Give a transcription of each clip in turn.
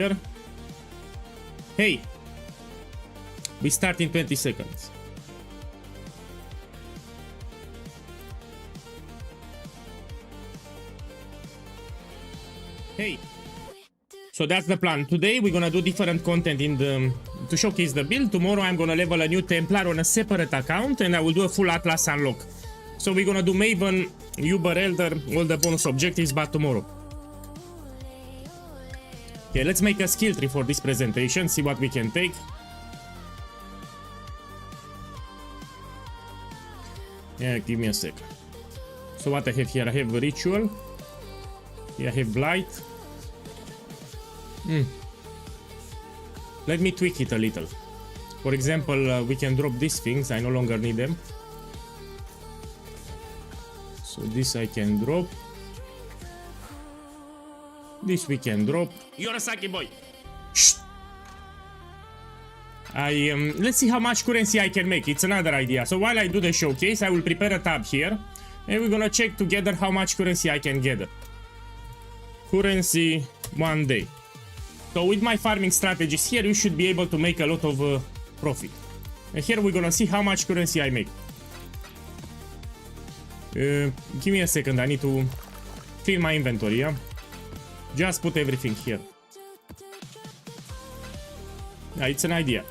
here. Hey, we start in 20 seconds. Hey, so that's the plan. Today we're gonna do different content in the to showcase the build. Tomorrow I'm gonna level a new Templar on a separate account, and I will do a full Atlas unlock. So we're gonna do Maven, Uber Elder, all the bonus objectives, but tomorrow. Okay, let's make a skill tree for this presentation, see what we can take. Yeah, give me a sec. So what I have here, I have a ritual. Yeah, I have Blight. Let me tweak it a little. For example, we can drop these things, I no longer need them. So this I can drop. This we can drop. You're a sucky boy. Shh. Let's see how much currency I can make. It's another idea. So while I do the showcase, I will prepare a tab here, and we're gonna check together how much currency I can gather. Currency 1 day. So with my farming strategies here, you should be able to make a lot of profit. And here we're gonna see how much currency I make. Give me a second, I need to fill my inventory, yeah? Just put everything here. Yeah, it's an idea.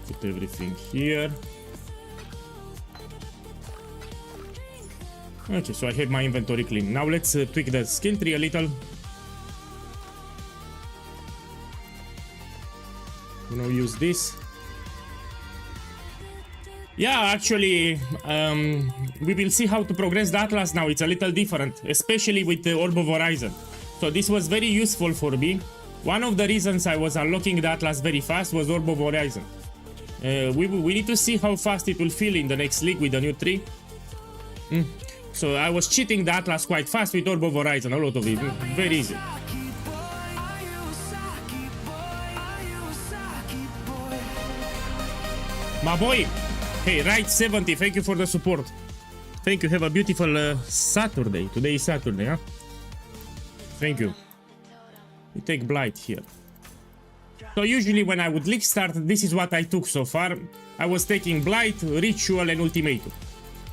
Put everything here. Okay, so I have my inventory clean. Now let's tweak the skill tree a little. I'm gonna use this. Yeah, actually, we will see how to progress the Atlas now. It's a little different, especially with the Orb of Horizon. So this was very useful for me. One of the reasons I was unlocking the Atlas very fast was Orb of Horizon. We need to see how fast it will feel in the next league with the new tree. So I was cheating the Atlas quite fast with Orb of Horizon, a lot of it, very easy. My boy! Hey, right 70, thank you for the support. Thank you, have a beautiful Saturday. Today is Saturday, huh? Thank you. We take Blight here. So usually when I would league start, this is what I took so far. I was taking Blight, Ritual and Ultimatum.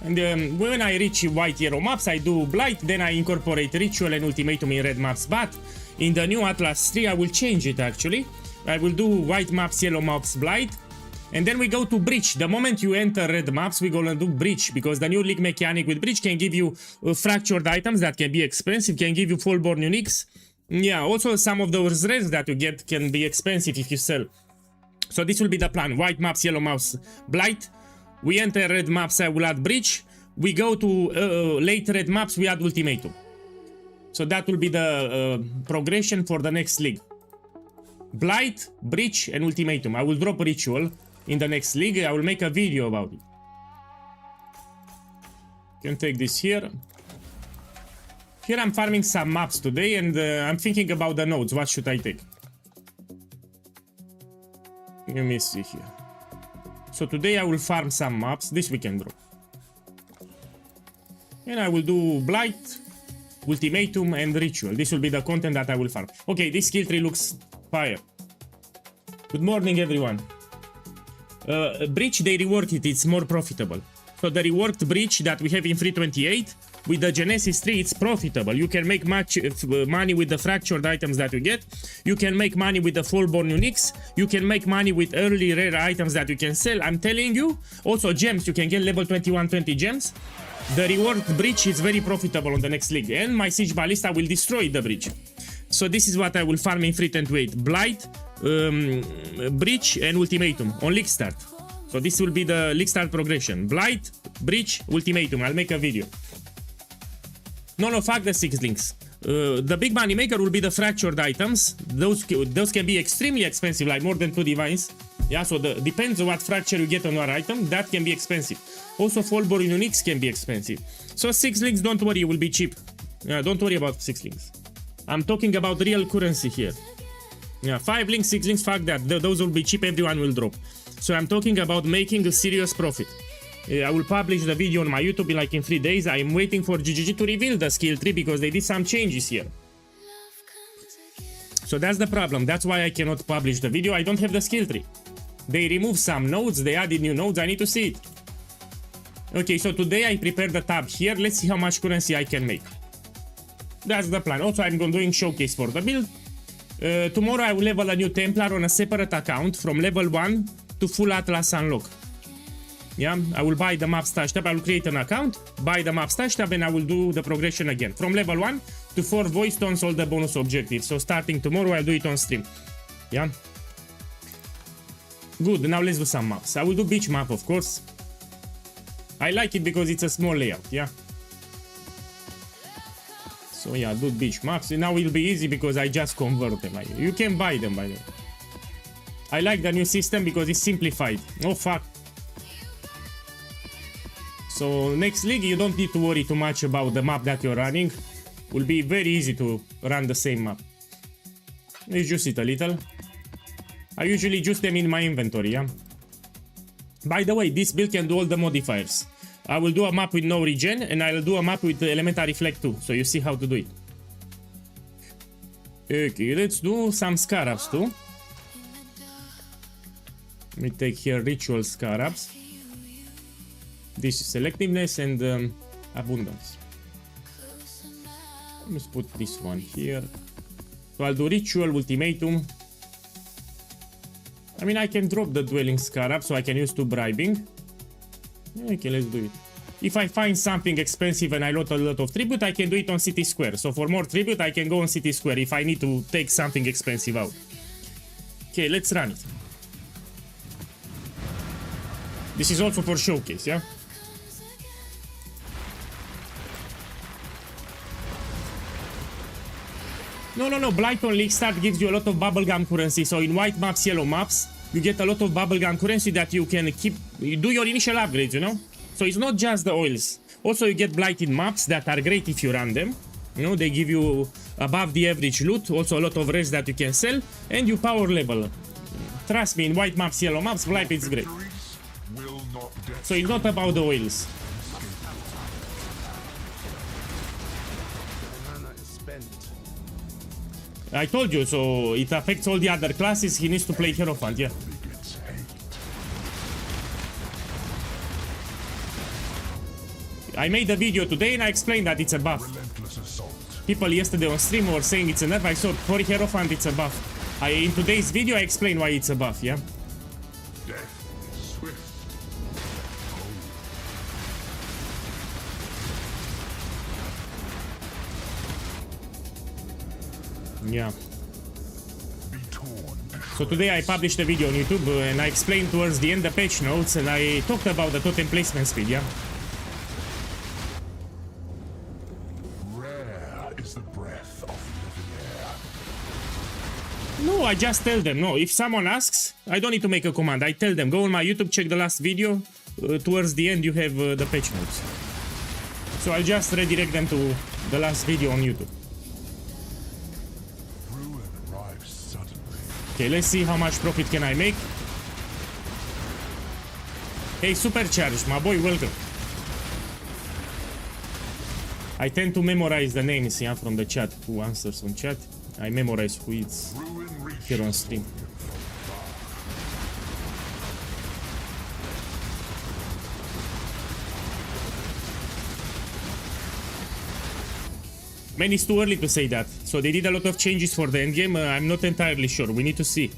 And when I reach white yellow maps, I do Blight, then I incorporate Ritual and Ultimatum in red maps. But in the new Atlas 3, I will change it actually. I will do white maps, yellow maps, Blight. And then we go to Breach. The moment you enter red maps, we're gonna do Breach, because the new league mechanic with Breach can give you fractured items that can be expensive, can give you full-born uniques. Yeah, also some of those rares that you get can be expensive if you sell. So this will be the plan. White maps, yellow maps, Blight. We enter red maps, I will add Breach. We go to late red maps, we add Ultimatum. So that will be the progression for the next league. Blight, Breach and Ultimatum. I will drop Ritual in the next league. I will make a video about it. Can take this here. Here I'm farming some maps today, and I'm thinking about the nodes. What should I take? Let me see here. So today I will farm some maps. This we can drop. And I will do Blight, Ultimatum and Ritual. This will be the content that I will farm. Okay, this skill tree looks fire. Good morning, everyone. Breach, they reworked it. It's more profitable. So the reworked Breach that we have in 328, with the Genesis 3, it's profitable. You can make much money with the fractured items that you get. You can make money with the full-born uniques. You can make money with early rare items that you can sell. I'm telling you. Also gems, you can get level 21, 20 gems. The reworked Breach is very profitable on the next league. And my Siege Ballista will destroy the Breach. So this is what I will farm in 328. Blight, Breach and Ultimatum on league start. So this will be the league start progression. Blight, Breach, Ultimatum. I'll make a video. No, fuck the 6 links. The big money maker will be the fractured items. Those can be extremely expensive, like more than 2 divines. Yeah, so depends on what fracture you get on your item. That can be expensive. Also, full-born uniques can be expensive. So 6 links, don't worry, will be cheap. Don't worry about 6 links. I'm talking about real currency here. Yeah, 5 links, 6 links, fuck that. Those will be cheap, everyone will drop. So I'm talking about making a serious profit. I will publish the video on my YouTube in 3 days. I am waiting for GGG to reveal the skill tree because they did some changes here. So that's the problem. That's why I cannot publish the video. I don't have the skill tree. They removed some nodes, they added new nodes, I need to see it. Okay, so today I prepared the tab here. Let's see how much currency I can make. That's the plan. Also, I'm doing showcase for the build. Tomorrow I will level a new Templar on a separate account from level 1 to full Atlas unlock. Yeah, I will buy the map stash tab. I will create an account, buy the map stash tab, and I will do the progression again. From level 1 to 4 voice tones, all the bonus objectives. So starting tomorrow, I'll do it on stream. Yeah. Good, now let's do some maps. I will do beach map, of course. I like it because it's a small layout, yeah. So yeah, do beach maps. Now it'll be easy because I just convert them. You can buy them, by the way. I like the new system because it's simplified. Oh, fuck. So next league, you don't need to worry too much about the map that you're running. It will be very easy to run the same map. Let's juice it a little. I usually juice them in my inventory, yeah? By the way, this build can do all the modifiers. I will do a map with no regen, and I'll do a map with the elemental reflect too, so you see how to do it. Okay, let's do some scarabs too. Let me take here ritual scarabs. This is selectiveness and abundance. Let's put this one here. So I'll do ritual, ultimatum. I mean, I can drop the dwelling scarab so I can use 2 bribing. Okay, let's do it. If I find something expensive and I lot a lot of tribute, I can do it on city square. So for more tribute, I can go on city square if I need to take something expensive out. Okay, let's run it. This is also for showcase, yeah? No, Blight on League Start gives you a lot of bubblegum currency, so in white maps, yellow maps, you get a lot of bubblegum currency that you can keep, you do your initial upgrades, you know? So it's not just the oils. Also, you get blighted maps that are great if you run them. You know, they give you above the average loot, also a lot of res that you can sell, and you power level. Trust me, in white maps, yellow maps, Blight is great. So it's not about the oils. I told you, so it affects all the other classes. He needs to play Hierophant, yeah. I made a video today and I explained that it's a buff. People yesterday on stream were saying it's a nerf. I saw for Hierophant it's a buff. In today's video I explained why it's a buff, yeah. Yeah. So today I published a video on YouTube and I explained towards the end the patch notes and I talked about the totem placement speed, yeah? Rare is the breath of living air. No, I just tell them. No, if someone asks, I don't need to make a command. I tell them, go on my YouTube, check the last video. Towards the end you have the patch notes. So I'll just redirect them to the last video on YouTube. Okay, let's see how much profit can I make. Hey, Supercharged, my boy, welcome. I tend to memorize the names, yeah, from the chat. Who answers on chat? I memorize who is here on stream. Man, it's too early to say that. So they did a lot of changes for the endgame. I'm not entirely sure. We need to see.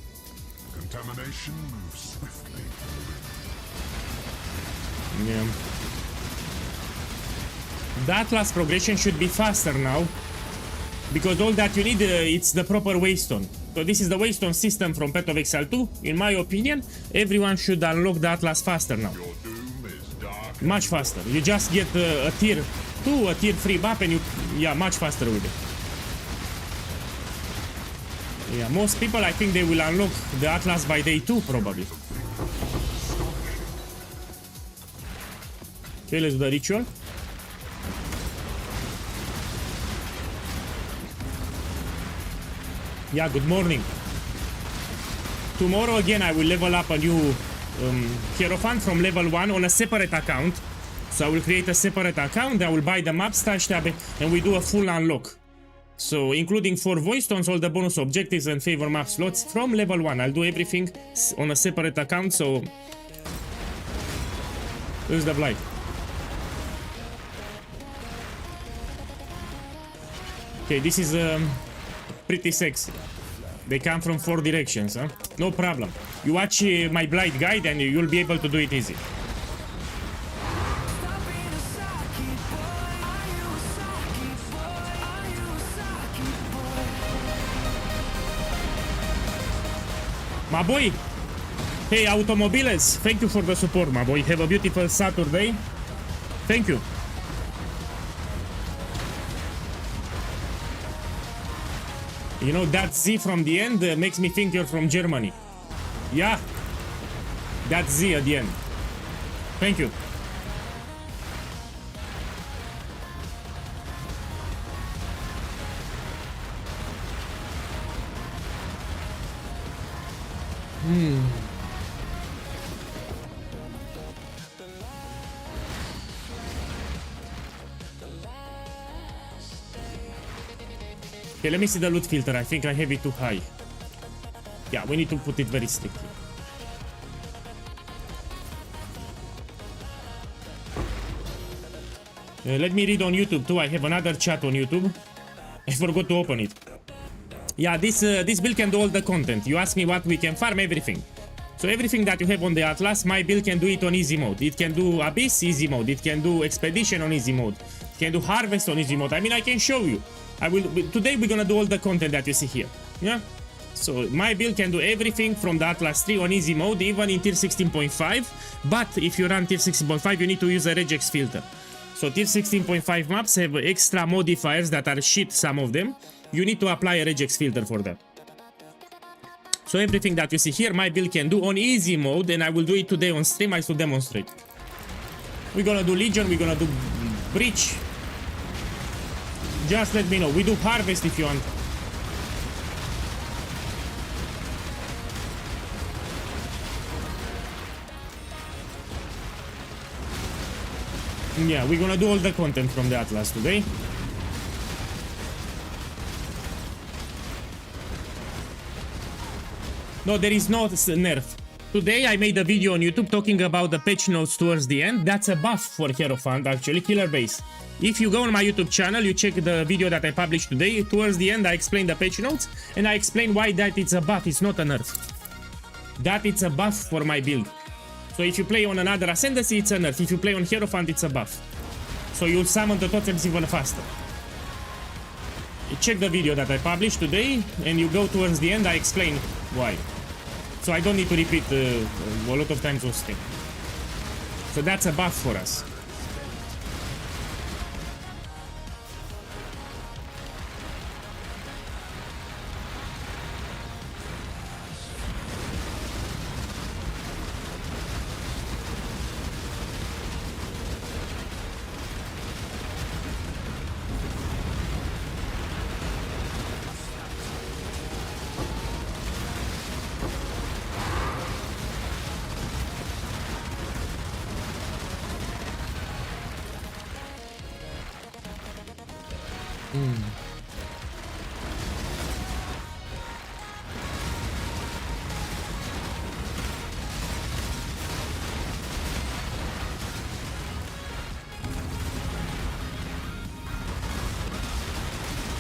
Contamination moves swiftly. Yeah. The Atlas progression should be faster now. Because all that you need, it's the proper waystone. So this is the waystone system from Path of Exile 2. In my opinion, everyone should unlock the Atlas faster now. Much faster. You just get a tier 2, a tier 3 buff and you, yeah, much faster with it. Yeah, most people, I think they will unlock the Atlas by day 2 probably. Okay, let's do the ritual. Yeah, good morning. Tomorrow again I will level up a new Hierophant from level 1 on a separate account. So I will create a separate account, I will buy the map stash tab and we do a full unlock. So, including 4 voice tones, all the bonus objectives and favor map slots from level 1. I'll do everything on a separate account, so... Here's the Blight. Okay, this is pretty sexy. They come from 4 directions, huh? No problem. You watch my Blight guide and you'll be able to do it easy. My boy! Hey, Automobiles! Thank you for the support, my boy. Have a beautiful Saturday. Thank you. You know, that Z from the end makes me think you're from Germany. Yeah. That Z at the end. Thank you. Okay, let me see the loot filter. I think I have it too high. Yeah, we need to put it very strictly. Let me read on YouTube too. I have another chat on YouTube. I forgot to open it. Yeah, this build can do all the content. You ask me what we can farm, everything. So everything that you have on the Atlas, my build can do it on easy mode. It can do Abyss, easy mode. It can do Expedition on easy mode. It can do Harvest on easy mode. I mean, I can show you. Today we're gonna do all the content that you see here. Yeah? So my build can do everything from the Atlas 3 on easy mode, even in tier 16.5. But if you run tier 16.5, you need to use a regex filter. So tier 16.5 maps have extra modifiers that are shit, some of them. You need to apply a regex filter for that. So everything that you see here, my build can do on easy mode, and I will do it today on stream. I should demonstrate. We're gonna do Legion, we're gonna do Breach. Just let me know. We do Harvest if you want. Yeah, we're gonna do all the content from the Atlas today. No, there is no nerf. Today I made a video on YouTube talking about the patch notes towards the end. That's a buff for Hierophant, actually, Killer Base. If you go on my YouTube channel, you check the video that I published today. Towards the end, I explain the patch notes, and I explain why that it's a buff, it's not a nerf. That it's a buff for my build. So if you play on another Ascendancy, it's a nerf. If you play on Hierophant, it's a buff. So you'll summon the totems even faster. You check the video that I published today, and you go towards the end, I explain why. So I don't need to repeat a lot of times on stream. So that's a buff for us.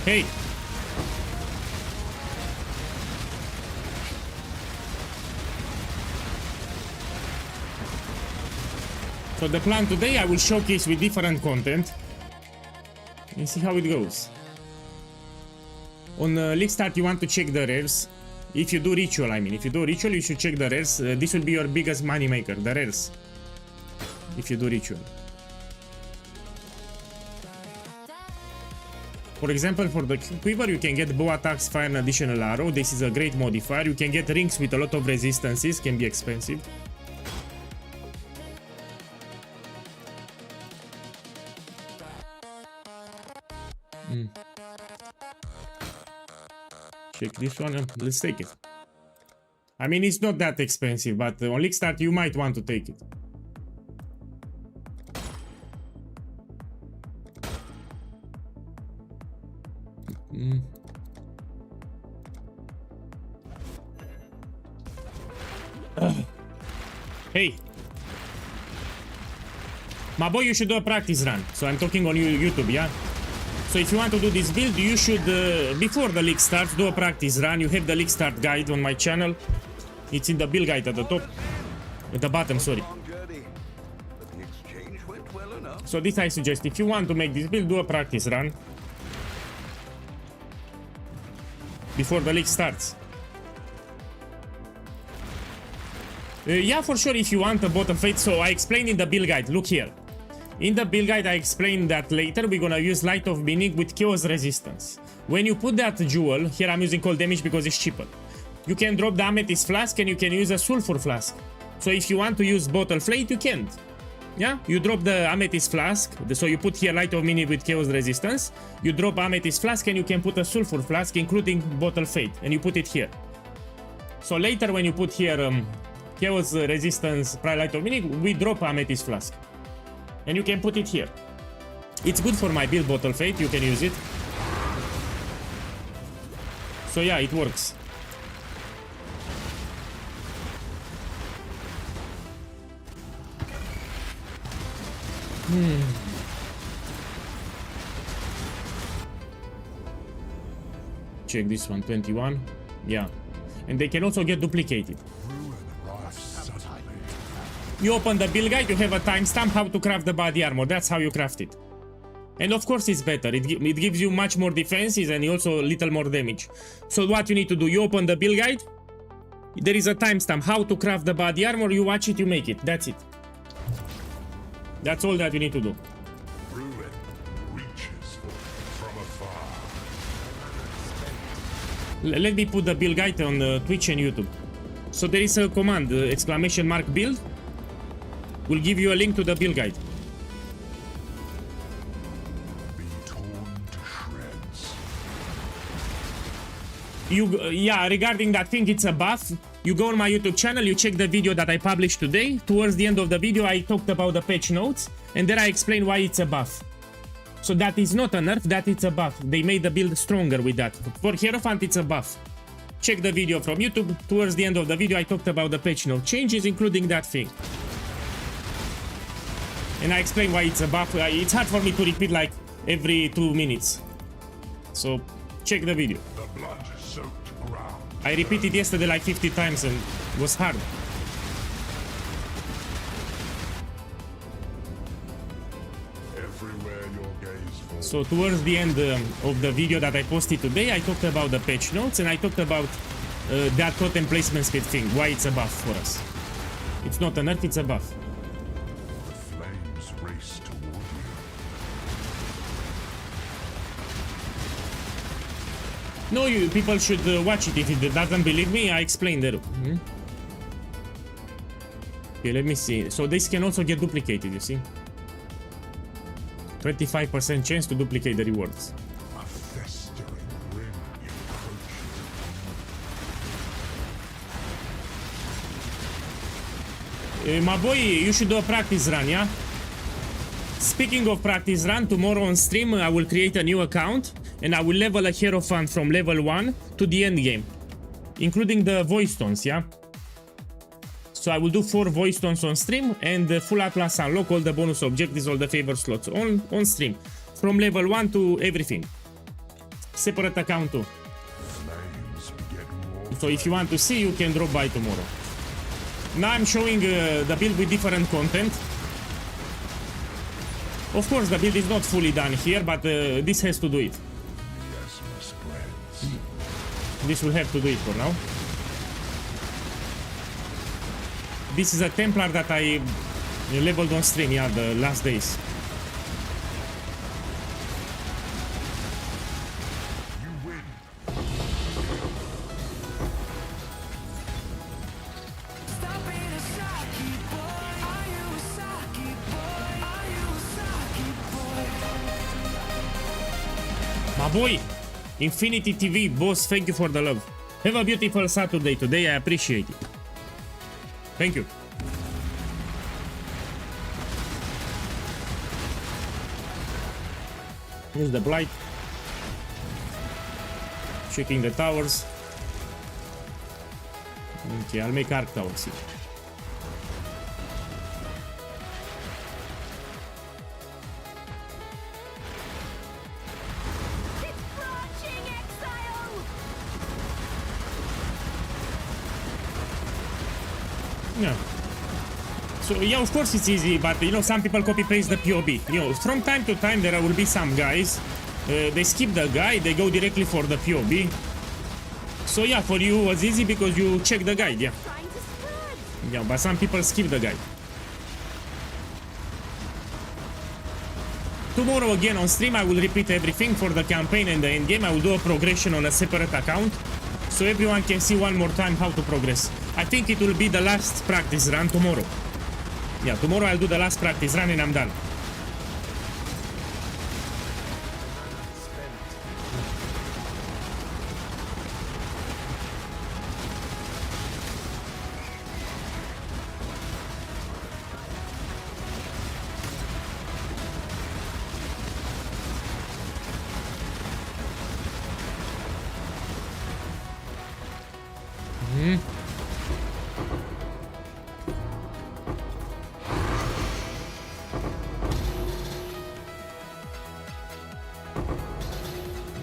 Hey! So the plan today, I will showcase with different content and see how it goes. On League Start, you want to check the rares. If you do Ritual, I mean, if you do Ritual, you should check the rares. This will be your biggest money maker, the rares. If you do Ritual. For example, for the Quiver, you can get bow attacks, fire an additional arrow. This is a great modifier. You can get rings with a lot of resistances, can be expensive. Check this one and let's take it. I mean, it's not that expensive, but on League Start, you might want to take it. Hey. My boy, you should do a practice run. So I'm talking on YouTube, yeah? So if you want to do this build, you should, before the league starts, do a practice run. You have the league start guide on my channel. It's in the build guide at the top. At the bottom, sorry. So this I suggest, if you want to make this build, do a practice run. Before the league starts. Yeah, for sure, if you want a bottom fate. So I explained in the build guide, look here. In the build guide I explained that later we're gonna use Light of Meaning with Chaos Resistance. When you put that jewel, here I'm using cold damage because it's cheaper. You can drop the Amethyst Flask and you can use a Sulfur Flask. So if you want to use Bottle Fate, you can't. Yeah, you drop the Amethyst Flask, so you put here Light of Meaning with Chaos Resistance. You drop Amethyst Flask and you can put a Sulfur Flask including Bottle Fate and you put it here. So later when you put here Chaos Resistance, Light of Meaning, we drop Amethyst Flask. And you can put it here. It's good for my build Bottle Fate, you can use it. So yeah, it works. Check this one, 21. Yeah. And they can also get duplicated. You open the build guide, you have a timestamp how to craft the body armor. That's how you craft it. And of course it's better. It gives you much more defenses and also a little more damage. So what you need to do, you open the build guide. There is a timestamp how to craft the body armor. You watch it, you make it. That's it. That's all that you need to do. Let me put the build guide on Twitch and YouTube. So there is a command, !build. Will give you a link to the build guide. Yeah, regarding that thing, it's a buff. You go on my YouTube channel, you check the video that I published today. Towards the end of the video, I talked about the patch notes, and there I explain why it's a buff. So that is not a nerf, that it's a buff. They made the build stronger with that. For Hierophant, it's a buff. Check the video from YouTube. Towards the end of the video, I talked about the patch note changes, including that thing. And I explain why it's a buff. It's hard for me to repeat like every 2 minutes. So check the video. I repeated yesterday like 50 times and it was hard. So towards the end of the video that I posted today, I talked about the patch notes and I talked about that totem placement speed thing, why it's a buff for us. It's not a nerf, it's a buff. No, you people should watch it. If it doesn't believe me, I explained it. Okay, let me see. So this can also get duplicated, you see. 25% chance to duplicate the rewards. My boy, you should do a practice run, yeah? Speaking of practice run, tomorrow on stream I will create a new account and I will level a Hierophant from level 1 to the end game, including the voice tones, yeah? So I will do 4 voice tones on stream and the full Atlas unlock, all the bonus objectives, all the favor slots on stream. From level 1 to everything. Separate account too. So if you want to see, you can drop by tomorrow. Now I'm showing the build with different content. Of course the build is not fully done here, but this has to do it. This will have to do it for now. This is a Templar that I leveled on stream, yeah, the last days. My boy, Infinity TV, boss, thank you for the love. Have a beautiful Saturday today, I appreciate it. Thank you. Here's the Blight. Checking the towers. Okay, I'll make Arc Towers here. Yeah. So yeah, of course it's easy, but you know, some people copy paste the POB. You know, from time to time there will be some guys, they skip the guide, they go directly for the POB. So yeah, for you it was easy because you check the guide, yeah. Yeah, but some people skip the guide. Tomorrow again on stream I will repeat everything for the campaign and the end game. I will do a progression on a separate account, so everyone can see one more time how to progress. I think it will be the last practice run tomorrow. Yeah, tomorrow I'll do the last practice run and I'm done.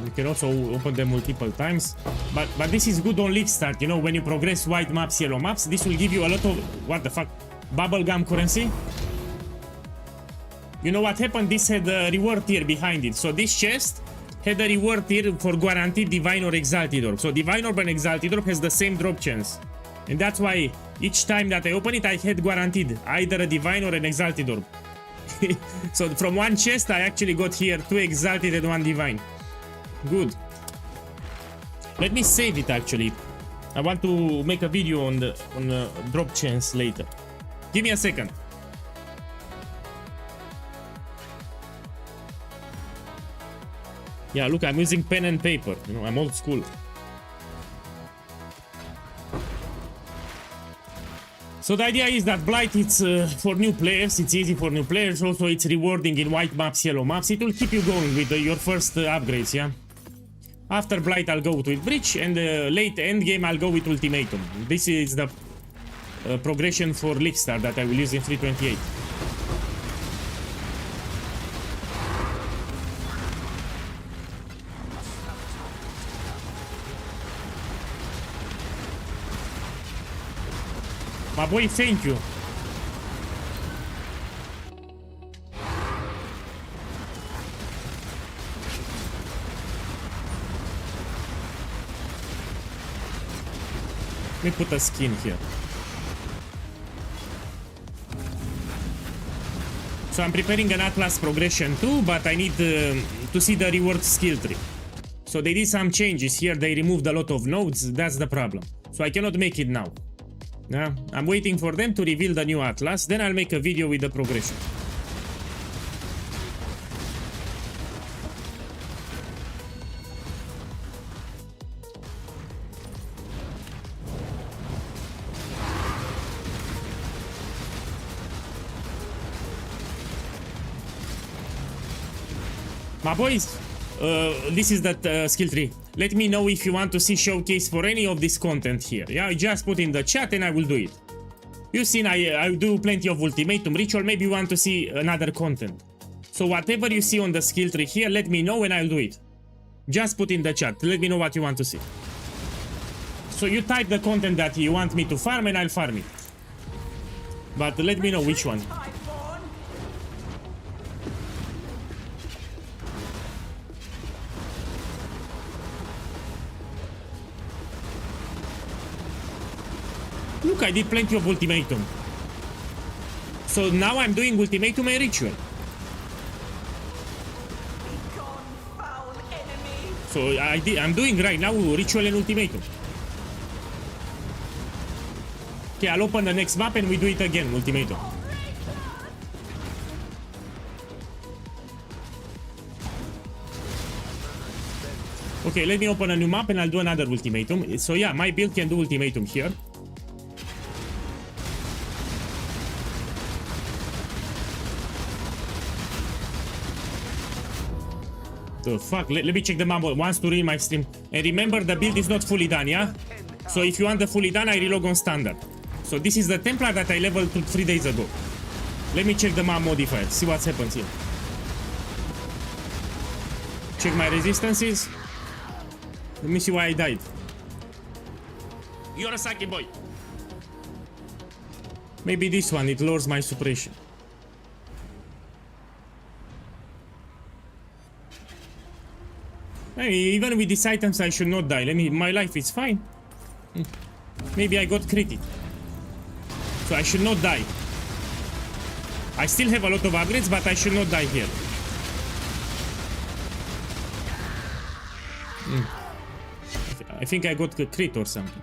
You can also open them multiple times, but this is good on league start. You know, when you progress white maps, yellow maps, this will give you a lot of what the fuck bubblegum currency. You know what happened? This had a reward tier behind it. So this chest had a reward tier for guaranteed divine or exalted orb. So divine orb and exalted orb has the same drop chance, and that's why each time that I open it I had guaranteed either a divine or an exalted orb. So from one chest I actually got here 2 exalted and 1 divine. Good. Let me save it actually. I want to make a video on the drop chance later. Give me a second. Yeah, look, I'm using pen and paper. You know, I'm old school. So the idea is that Blight, it's for new players, it's easy for new players, also it's rewarding in white maps, yellow maps, it will keep you going with your first upgrades, yeah? After Blight I'll go with Breach, and late end game I'll go with Ultimatum. This is the progression for League Star that I will use in 3.28. My boy, thank you. Let me put a skin here. So I'm preparing an Atlas progression too, but I need to see the reward skill tree. So they did some changes here, they removed a lot of nodes, that's the problem. So I cannot make it now. Yeah, I'm waiting for them to reveal the new Atlas, then I'll make a video with the progression. My boys, this is that skill tree. Let me know if you want to see showcase for any of this content here. Yeah, just put in the chat and I will do it. You've seen I do plenty of ultimatum ritual, maybe you want to see another content. So whatever you see on the skill tree here, let me know and I'll do it. Just put in the chat, let me know what you want to see. So you type the content that you want me to farm and I'll farm it. But let me know which one. Look, I did plenty of ultimatum. So now I'm doing ultimatum and ritual. So I'm doing right now ritual and ultimatum. Okay, I'll open the next map and we do it again, ultimatum. Okay, let me open a new map and I'll do another ultimatum. So yeah, my build can do ultimatum here. The fuck, let me check the map once to read my stream. And remember, the build is not fully done, yeah? So if you want the fully done, I relog on standard. So this is the Templar that I leveled 3 days ago. Let me check the map modifier, see what happens here. Check my resistances. Let me see why I died. You're a sucky boy. Maybe this one, it lowers my suppression. I mean, even with these items I should not die. My life is fine. Maybe I got critted. So I should not die. I still have a lot of upgrades, but I should not die here. I think I got a crit or something.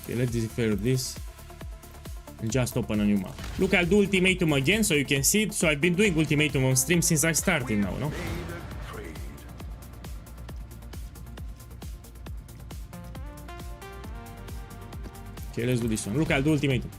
Okay, let's declare this. And just open a new map. Look, I'll do ultimatum again so you can see it. So I've been doing ultimatum on stream since I started now, no? Okay, let's do this one. Look, I'll do ultimatum.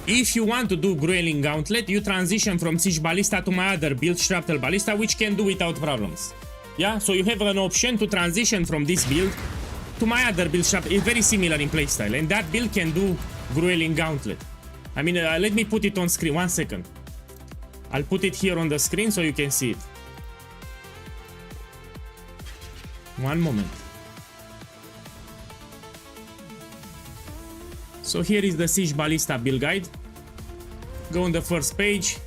If you want to do Grueling Gauntlet, you transition from Siege Ballista to my other build, Shrapnel Ballista, which can do without problems. Yeah, so you have an option to transition from this build to my other build, Shrapnel. It's very similar in playstyle, and that build can do Grueling Gauntlet. I mean, let me put it on screen, 1 second. I'll put it here on the screen so you can see it. One moment. So here is the Siege Ballista build guide. Go on the first page.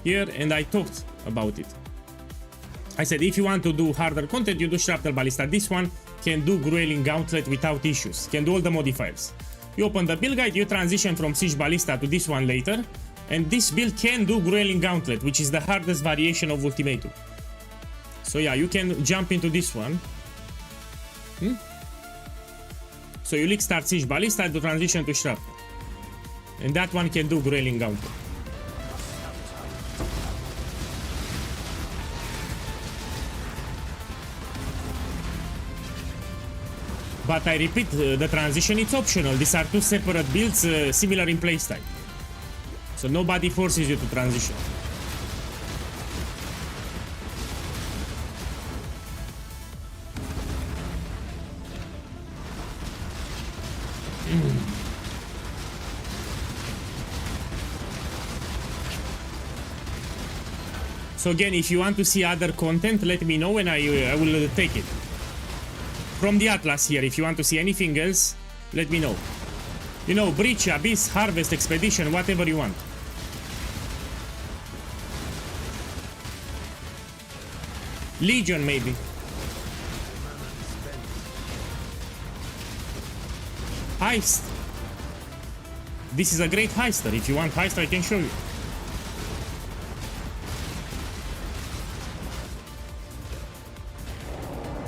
Here, and I talked about it. I said if you want to do harder content, you do Shrapnel Ballista. This one can do Grueling Gauntlet without issues. Can do all the modifiers. You open the build guide, you transition from Siege Ballista to this one later. And this build can do Grueling Gauntlet, which is the hardest variation of Ultimatum. So yeah, you can jump into this one. So you start Siege Ballista to transition to Shrapnel. And that one can do Grueling Gauntlet. But I repeat, the transition is optional. These are two separate builds, similar in playstyle. So nobody forces you to transition. So again, if you want to see other content, let me know and I will take it. From the Atlas here, if you want to see anything else, let me know. You know, Breach, Abyss, Harvest, Expedition, whatever you want. Legion, maybe. Heist. This is a great heister. If you want heist, I can show you.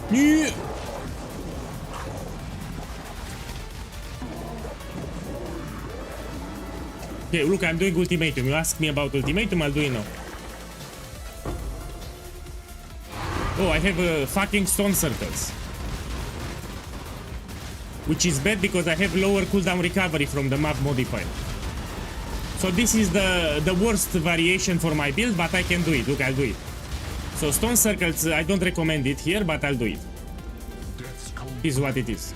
Yeah. Okay, look, I'm doing ultimatum. You ask me about ultimatum, I'll do it now. Oh, I have fucking stone circles. Which is bad because I have lower cooldown recovery from the map modifier. So this is the worst variation for my build, but I can do it. Look, I'll do it. So stone circles, I don't recommend it here, but I'll do it. This is what it is.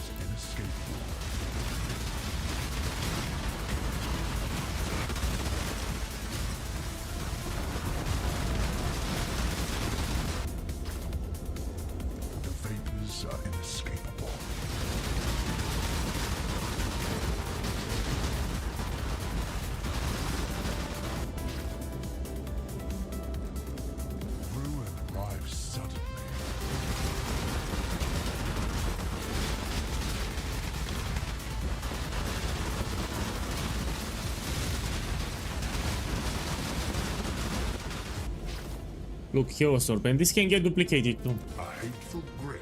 Look, here was orb, and this can get duplicated too. A hateful grip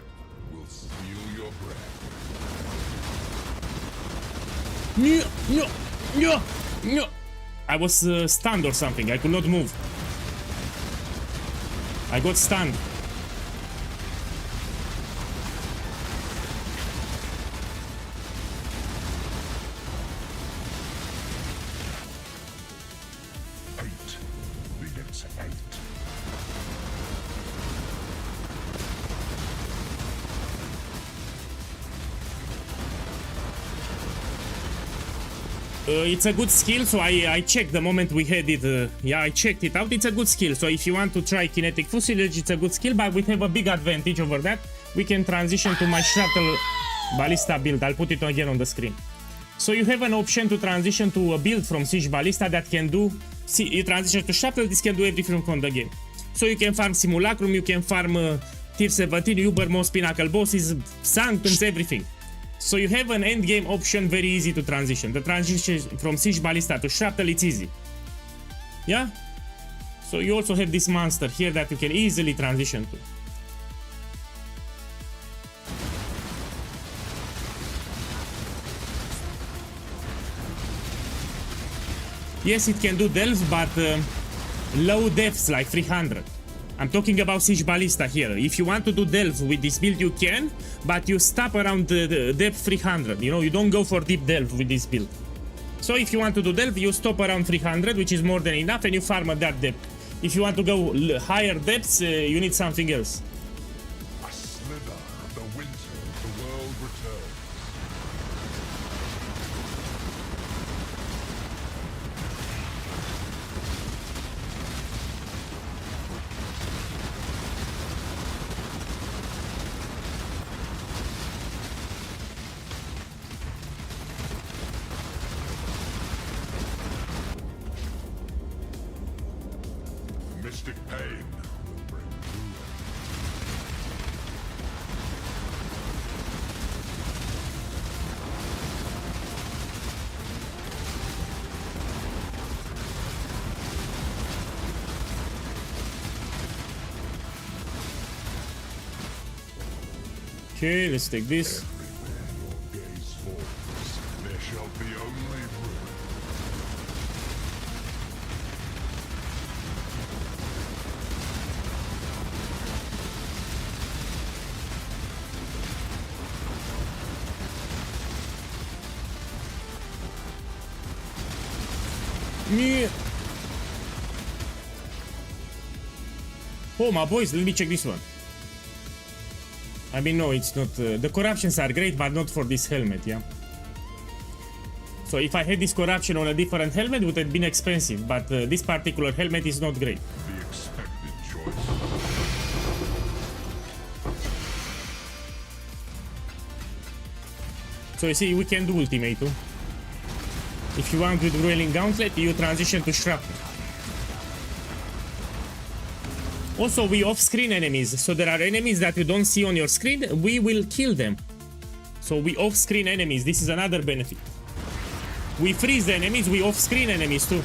will steal your breath. No. I was stunned or something. I could not move. I got stunned. It's a good skill, so I checked the moment we had it. Yeah, I checked it out. It's a good skill. So if you want to try kinetic fusilage, it's a good skill, but we have a big advantage over that. We can transition to my shuttle ballista build. I'll put it again on the screen. So you have an option to transition to a build from siege ballista that can do. See, you transition to shuttle. This can do everything from the game. So you can farm simulacrum, you can farm tier 17, Ubermost, pinnacle bosses, sanctums, everything. So you have an end game option, very easy to transition. The transition from siege ballista to shuttle, it's easy. Yeah? So you also have this monster here that you can easily transition to. Yes, it can do delve, but low depths like 300. I'm talking about siege ballista here. If you want to do delve with this build, you can, but you stop around the depth 300. You know, you don't go for deep delve with this build. So if you want to do delve, you stop around 300, which is more than enough, and you farm at that depth. If you want to go higher depths, you need something else. A slither of the winter of the world returns. Mystic pain will bring ruin. Okay, let's take this. Everywhere your gaze falls, there shall be only ruin. Me. Oh, my boys, let me check this one. I mean, no, it's not. The corruptions are great, but not for this helmet, yeah? So if I had this corruption on a different helmet, it would have been expensive, but this particular helmet is not great. The expected choice. So you see, we can do ultimatum. If you want with Ruling Gauntlet, you transition to Shrapnel. Also, we off-screen enemies, so there are enemies that you don't see on your screen, we will kill them. So we off-screen enemies, this is another benefit. We freeze the enemies, we off-screen enemies too.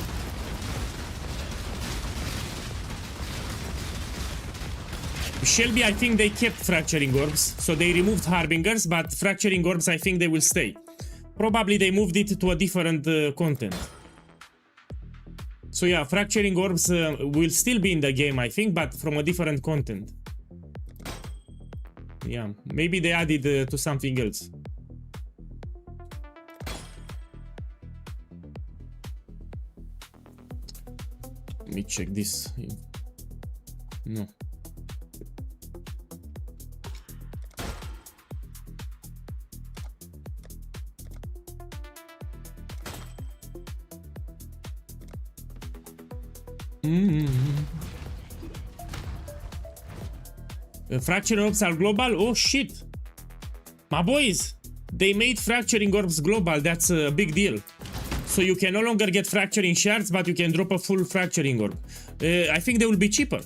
Shelby, I think they kept Fracturing Orbs, so they removed Harbingers, but Fracturing Orbs, I think they will stay. Probably they moved it to a different content. So yeah, Fracturing Orbs will still be in the game, I think, but from a different content. Yeah, maybe they added to something else. Let me check this. No. Fracturing Orbs are global? Oh shit! My boys! They made Fracturing Orbs global, that's a big deal. So you can no longer get Fracturing Shards, but you can drop a full Fracturing Orb. I think they will be cheaper.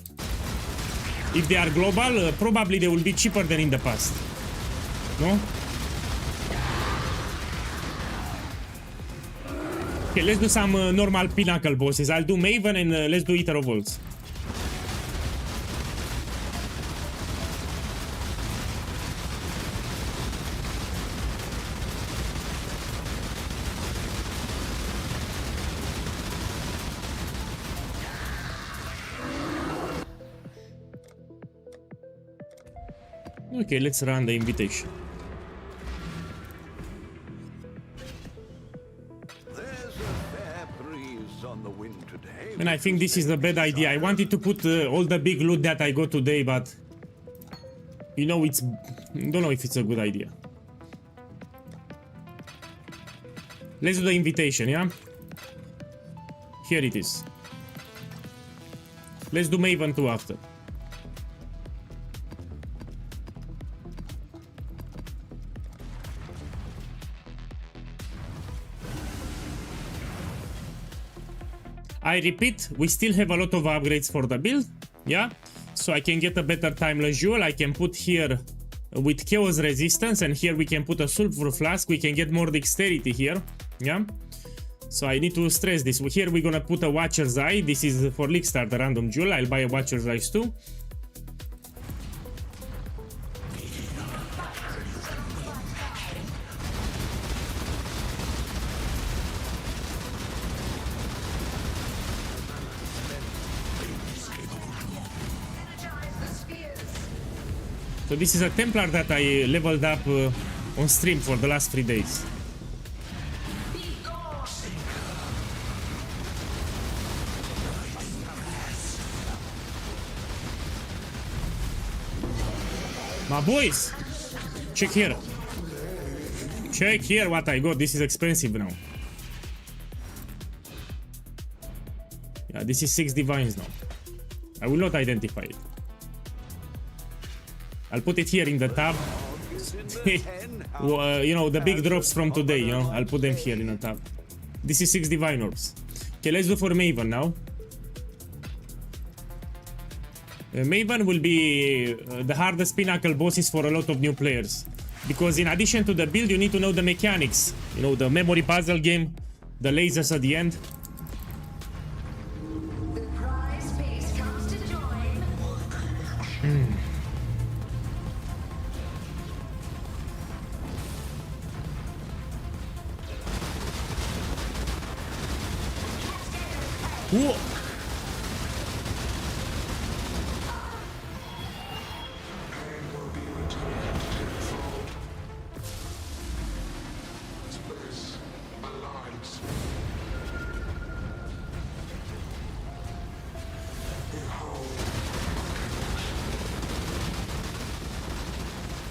If they are global, probably they will be cheaper than in the past. No? Okay, let's do some normal pinnacle bosses. I'll do Maven and let's do Eater of Worlds. Okay, let's run the invitation. And I think this is a bad idea. I wanted to put all the big loot that I got today, but you know, I don't know if it's a good idea. Let's do the invitation, yeah? Here it is. Let's do Maven 2 after. I repeat, we still have a lot of upgrades for the build, yeah? So I can get a better timeless jewel. I can put here with chaos resistance, and here we can put a sulfur flask. We can get more dexterity here, yeah? So I need to stress this. Here we're gonna put a Watcher's Eye. This is for League Start, a random jewel. I'll buy a Watcher's Eyes too. So this is a Templar that I leveled up on stream for the last 3 days. My boys! Check here. Check here what I got. This is expensive now. Yeah, this is 6 divines now. I will not identify it. I'll put it here in the tab. You know, the big drops from today, you know, I'll put them here in the tab. This is 6 divine orbs. Okay, let's do for Maven now. Maven will be the hardest pinnacle bosses for a lot of new players. Because in addition to the build, you need to know the mechanics. You know, the memory puzzle game, the lasers at the end. The prize piece comes to join. Whoa.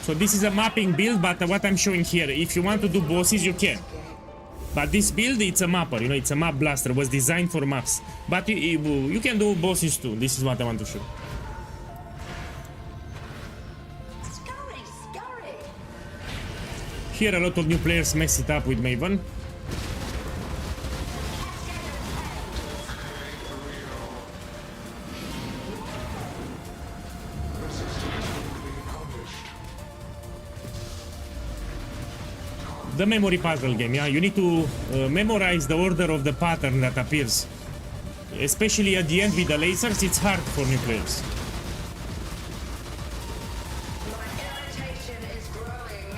So this is a mapping build, but what I'm showing here, if you want to do bosses, you can. But this build, it's a mapper, you know, it's a map blaster, was designed for maps. But you can do bosses too, this is what I want to show. Scurry, scurry. Here a lot of new players mess it up with Maven. The memory puzzle game, yeah? You need to memorize the order of the pattern that appears. Especially at the end with the lasers, it's hard for new players. My irritation is growing.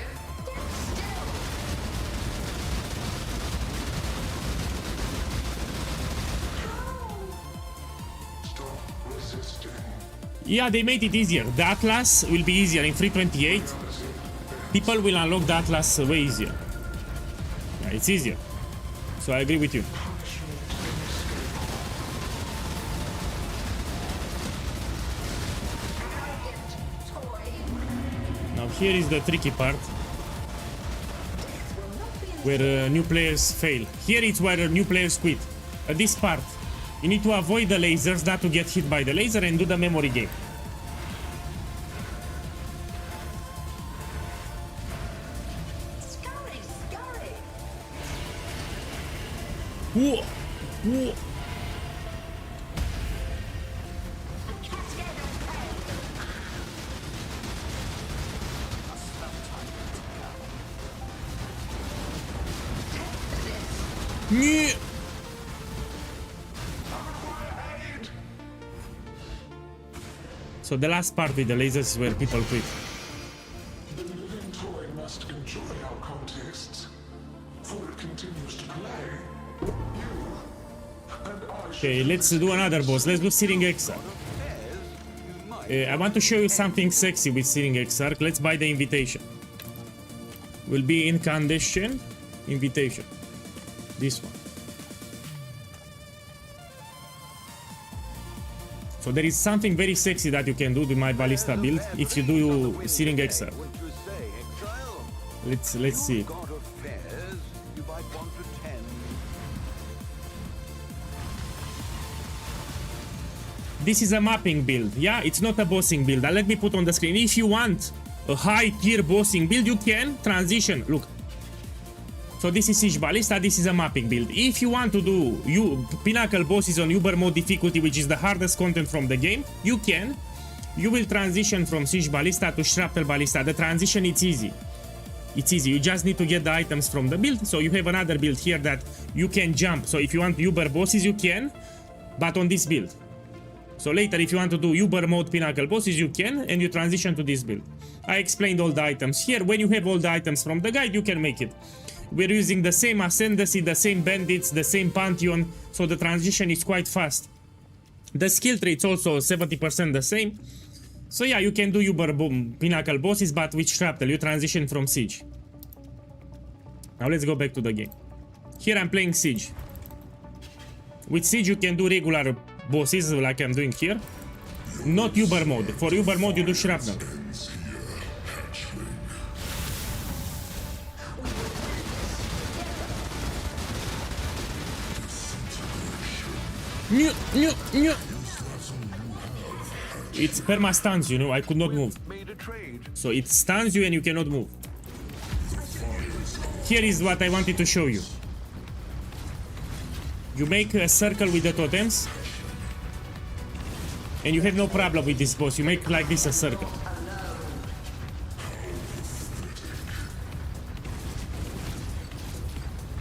Stop resisting. Yeah, they made it easier. The Atlas will be easier in 328. People will unlock the Atlas way easier. Yeah, it's easier. So I agree with you. Now here is the tricky part. Where new players fail. Here it's where new players quit. At this part, you need to avoid the lasers, not to get hit by the laser, and do the memory game. Scurry, scurry. Whoa! Whoa! Yeah. So the last part with the lasers is where people quit. The living toy must enjoy our contests, for it continues to play. You and I Okay, let's do another boss. Let's do Searing Exarch. I want to show you something sexy with Searing Exarch. Let's buy the invitation. Will be incandescent invitation. This one. So there is something very sexy that you can do with my ballista build if you do Searing Exarch. Let's see. this is a mapping build, yeah? It's not a bossing build. Let me put on the screen. If you want a high tier bossing build, you can transition. Look. So this is Siege Ballista, this is a mapping build. If you want to do pinnacle bosses on Uber mode difficulty, which is the hardest content from the game, you can. You will transition from Siege Ballista to Shrapnel Ballista. The transition, it's easy. It's easy. You just need to get the items from the build. So you have another build here that you can jump. So if you want Uber bosses, you can, but on this build. So later, if you want to do Uber mode pinnacle bosses, you can, and you transition to this build. I explained all the items here. When you have all the items from the guide, you can make it. We're using the same Ascendancy, the same Bandits, the same Pantheon, so the transition is quite fast. The skill tree is also 70% the same. So yeah, you can do Uber pinnacle bosses, but with Shrapnel, you transition from Siege. Now let's go back to the game. Here I'm playing Siege. With Siege you can do regular bosses like I'm doing here. Not Uber mode. For Uber mode you do Shrapnel. It's perma stuns, you know, I could not move. So it stuns you and you cannot move. Here is what I wanted to show you. You make a circle with the totems. And you have no problem with this boss. You make like this a circle.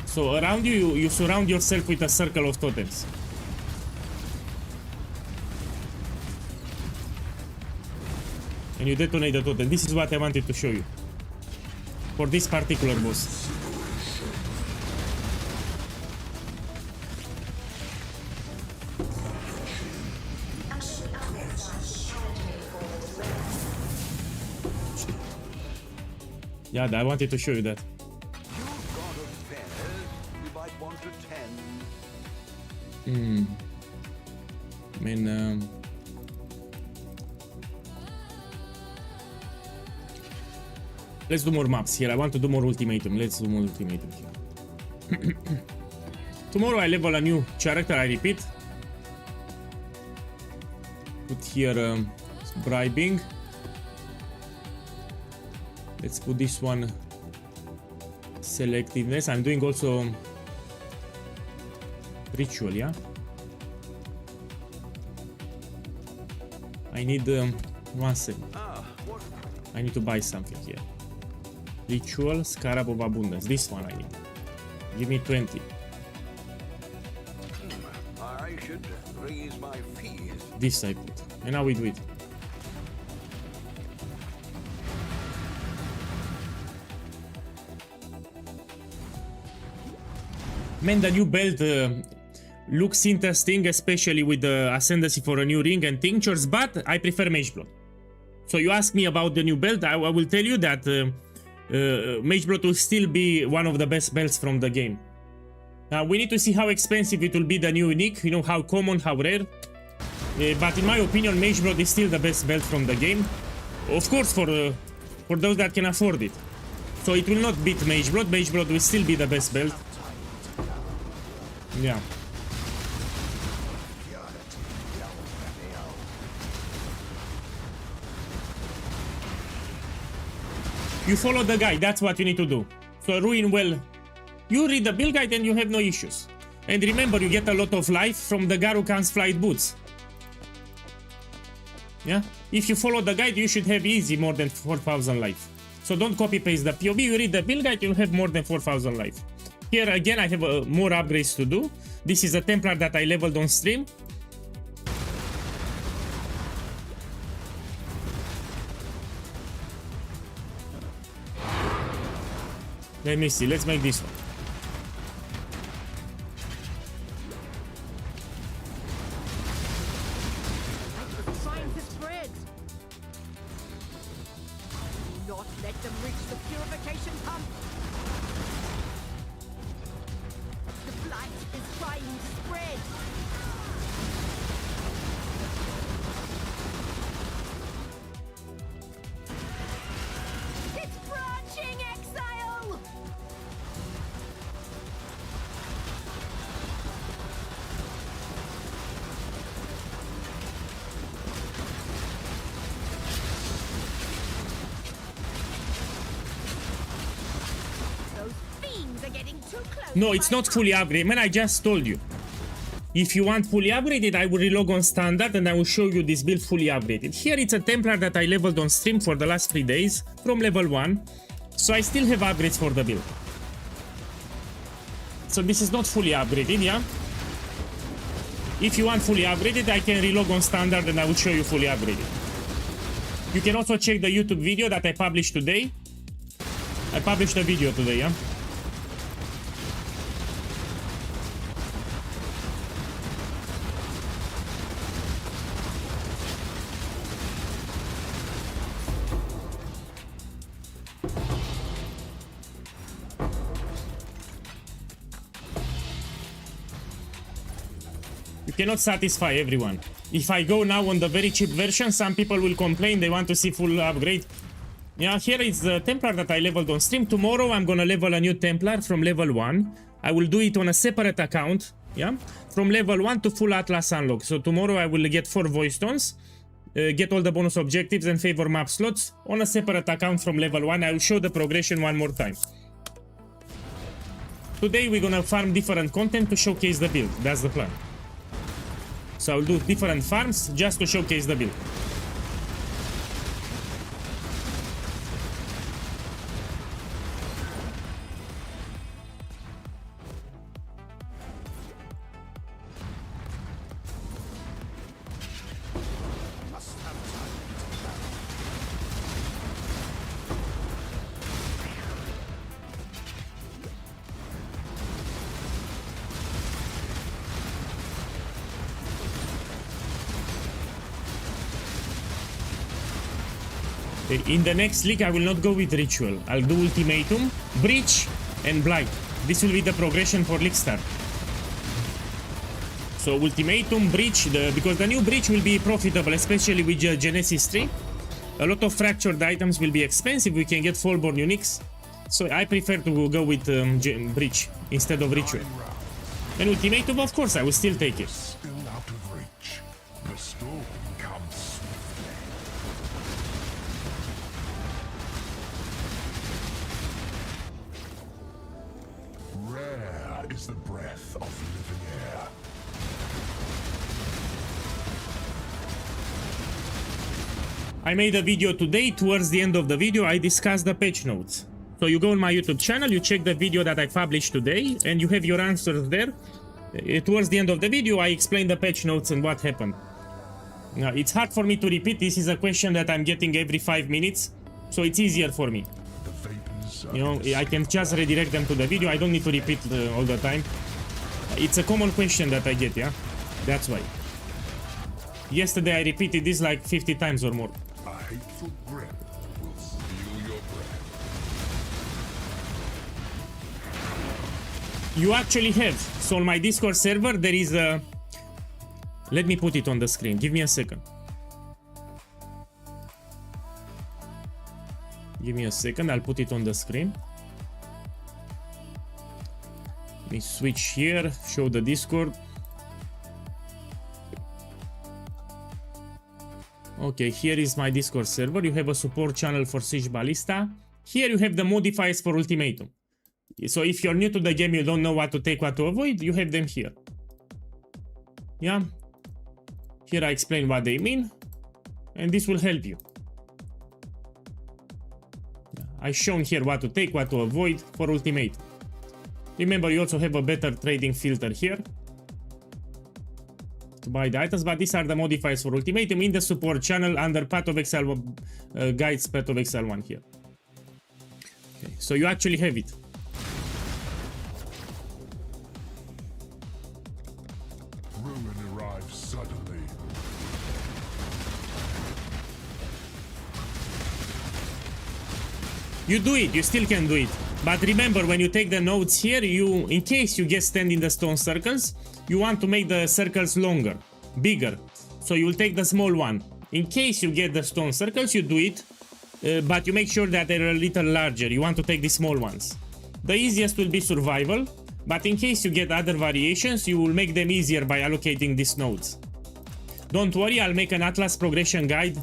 So around you, you surround yourself with a circle of totems. And you detonate the totem. This is what I wanted to show you. For this particular boss. Yeah, I wanted to show you that. Let's do more maps here. I want to do more ultimatum. Let's do more ultimatum here. Tomorrow I level a new character, I repeat. Put here bribing. Let's put this one selectiveness. I'm doing also ritual, yeah? I need 1 second. I need to buy something here. Ritual, Scarab of Abundance. This one I need. Give me 20. I should raise my fees. This I put. And now we do it. Man, the new belt looks interesting, especially with the Ascendancy for a new ring and tinctures, but I prefer Mage Blood. So you ask me about the new belt, I will tell you that Mage Blood will still be one of the best belts from the game. Now we need to see how expensive it will be, the new unique, you know, how common, how rare. But in my opinion, Mage Blood is still the best belt from the game. Of course, for those that can afford it. So it will not beat Mage Blood. Mage Blood will still be the best belt. Yeah. You follow the guide, that's what you need to do. So ruin well. You read the build guide and you have no issues. And remember, you get a lot of life from the Garukan's flight boots. Yeah? If you follow the guide, you should have easy more than 4,000 life. So don't copy paste the POB, you read the build guide, you'll have more than 4,000 life. Here again, I have more upgrades to do. This is a Templar that I leveled on stream. Let me see, let's make this one. Trying to spread. Do not let them reach the purification pump. The blight is trying to spread. It's branching, exile! too close. No, it's not fully upgraded. Man, I just told you. If you want fully upgraded, I will relog on standard and I will show you this build fully upgraded. Here it's a Templar that I leveled on stream for the last 3 days from level 1. So I still have upgrades for the build. So this is not fully upgraded, yeah? If you want fully upgraded, I can relog on standard and I will show you fully upgraded. You can also check the YouTube video that I published today. I published a video today, yeah? Cannot satisfy everyone. If I go now on the very cheap version, some people will complain they want to see full upgrade. Yeah, here is the Templar that I leveled on stream. Tomorrow I'm gonna level a new Templar from level 1. I will do it on a separate account, yeah? From level 1 to full Atlas unlock. So tomorrow I will get 4 voice stones, get all the bonus objectives and favor map slots on a separate account from level 1. I will show the progression one more time. Today we're gonna farm different content to showcase the build. That's the plan. So I'll do different farms just to showcase the build. In the next league, I will not go with Ritual. I'll do Ultimatum, Breach, and Blight. This will be the progression for League Start. So Ultimatum, Breach, because the new Breach will be profitable, especially with Genesis 3. A lot of fractured items will be expensive. We can get Fallborn Uniques. So I prefer to go with Breach instead of Ritual. And Ultimatum, of course, I will still take it. Still out of reach. The storm comes swiftly. Rare is the breath of living air. I made a video today. Towards the end of the video, I discussed the patch notes. So you go on my YouTube channel, you check the video that I published today, and you have your answers there. Towards the end of the video, I explain the patch notes and what happened. Now, it's hard for me to repeat. This is a question that I'm getting every 5 minutes, so it's easier for me. The vapors You know, I can just redirect them to the video. I don't need to repeat all the time. It's a common question that I get, yeah? That's why. Yesterday I repeated this like 50 times or more. a hateful grip will steal your breath. You actually have. So on my Discord server there is a... Let me put it on the screen. Give me a second. Give me a second. I'll put it on the screen. Let me switch here. Show the Discord. Okay, here is my Discord server. You have a support channel for Siege Ballista. Here you have the modifiers for Ultimatum. So if you're new to the game, you don't know what to take, what to avoid, you have them here. Yeah. Here I explain what they mean. And this will help you. I've shown here what to take, what to avoid for Ultimatum. Remember, you also have a better trading filter here to buy the items, but these are the modifiers for Ultimatum in the support channel under Path of Exile Guides, Path of Exile 1 here. Okay, so you actually have it. Ruin arrives suddenly. You do it, you still can do it. But remember, when you take the nodes here, you, in case you get stand in the stone circles, you want to make the circles longer, bigger. So you will take the small one. In case you get the stone circles, you do it, but you make sure that they're a little larger. You want to take the small ones. The easiest will be survival, but in case you get other variations, you will make them easier by allocating these nodes. Don't worry, I'll make an Atlas progression guide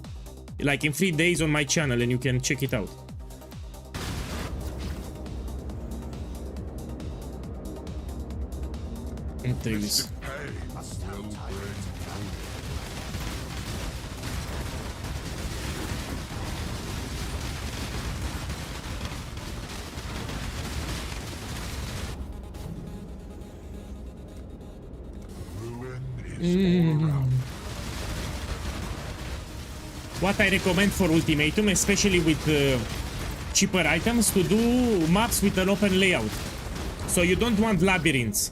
like in 3 days on my channel and you can check it out. Take this. Pay will bring ruin is all around. What I recommend for ultimatum, especially with cheaper items, to do maps with an open layout. So you don't want labyrinths.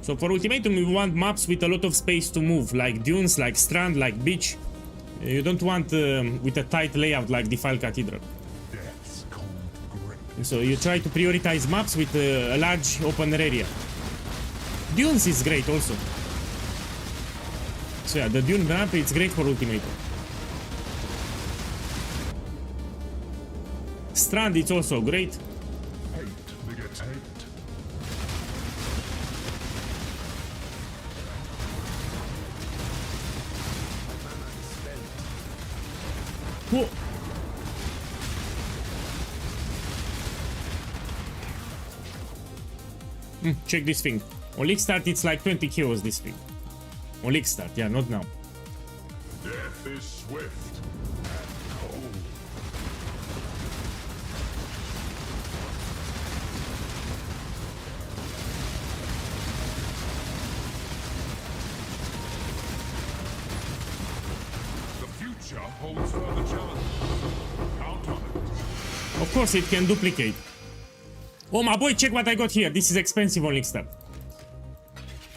So for ultimatum you want maps with a lot of space to move, like dunes, like strand, like beach. You don't want with a tight layout like Defile Cathedral. Death's cold grip. So you try to prioritize maps with a large open area. Dunes is great also. So yeah, the dune map is great for ultimatum. Strand is also great. Hate begets hate. Whoa. Check this thing. On League Start it's like 20 kills this thing. On League Start, yeah, not now. Death is swift and cold. The future holds further challenges. Count on it. Of course it can duplicate. Oh my boy, check what I got here. This is expensive on League Start.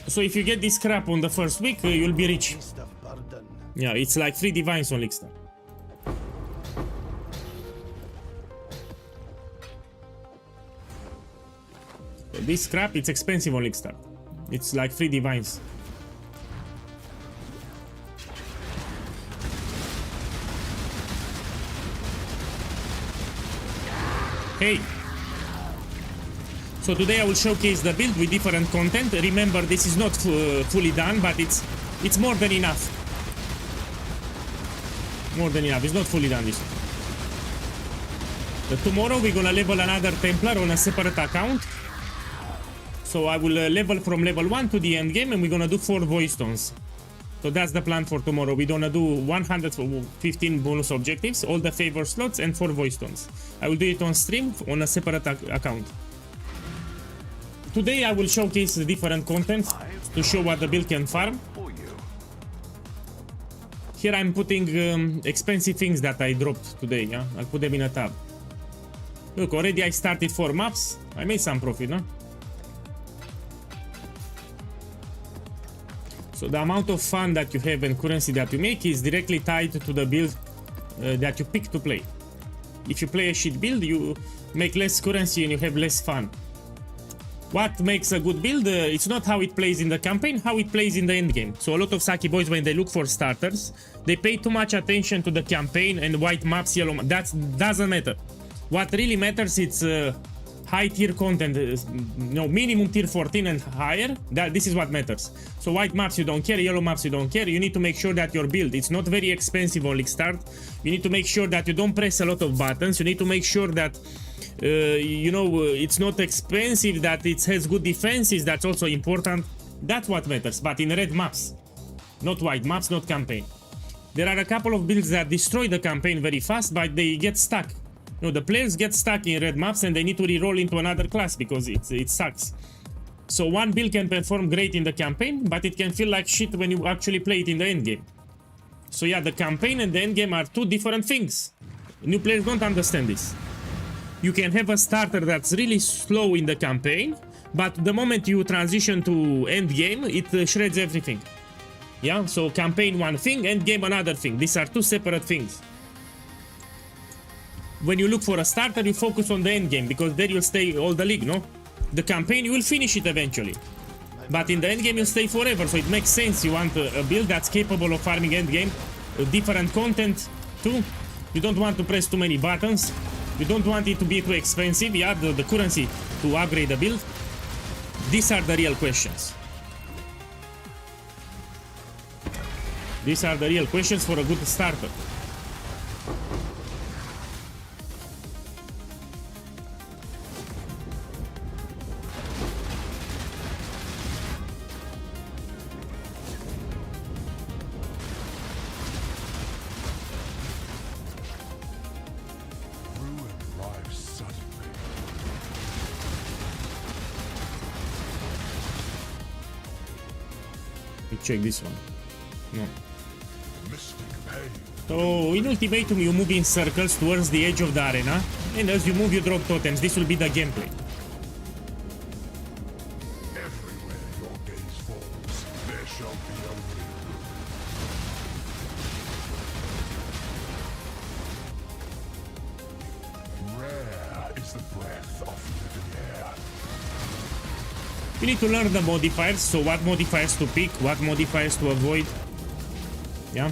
So if you get this crap on the first week, you'll be rich. Yeah, it's like 3 divines on League Start. So this crap, it's expensive on League Start. It's like 3 divines. Hey! So today I will showcase the build with different content. Remember, this is not fully done, but it's more than enough. More than enough. It's not fully done this. Tomorrow we're gonna level another Templar on a separate account. So I will level from level 1 to the end game, and we're gonna do 4 voice stones. So that's the plan for tomorrow. We're gonna do 115 bonus objectives, all the favor slots, and 4 voice stones. I will do it on stream on a separate account. Today I will showcase the different content to show what the build can farm. Here I'm putting expensive things that I dropped today, yeah? I'll put them in a tab. Look, already I started 4 maps. I made some profit, no? So the amount of fun that you have and currency that you make is directly tied to the build that you pick to play. If you play a shit build, you make less currency and you have less fun. What makes a good build? It's not how it plays in the campaign, how it plays in the end game. So a lot of Saki boys, when they look for starters, they pay too much attention to the campaign and white maps, yellow maps. That doesn't matter. What really matters is high tier content, minimum tier 14 and higher. This is what matters. So white maps you don't care, yellow maps you don't care. You need to make sure that your build, it's not very expensive on League Start. You need to make sure that you don't press a lot of buttons. You need to make sure that it's not expensive, that it has good defenses. That's also important. That's what matters. But in red maps, not white maps, not campaign. There are a couple of builds that destroy the campaign very fast, but they get stuck. The players get stuck in red maps and they need to reroll into another class because it sucks. So one build can perform great in the campaign, but it can feel like shit when you actually play it in the endgame. So yeah, the campaign and the endgame are 2 different things. New players don't understand this. You can have a starter that's really slow in the campaign, but the moment you transition to endgame, it shreds everything. Yeah, so campaign one thing, endgame another thing. These are 2 separate things. When you look for a starter, you focus on the endgame, because there you'll stay all the league, no? The campaign, you will finish it eventually. But in the endgame, you'll stay forever, so it makes sense. You want a build that's capable of farming endgame, different content too. You don't want to press too many buttons. You don't want it to be too expensive. You add the currency to upgrade the build. These are the real questions. These are the real questions for a good starter. me check this one. No. Mystic pain. So in ultimatum you move in circles towards the edge of the arena, and as you move you drop totems. This will be the gameplay. Everywhere your gaze falls, there shall be a will. Rare is the breath of living air. You need to learn the modifiers, so what modifiers to pick, what modifiers to avoid. Yeah.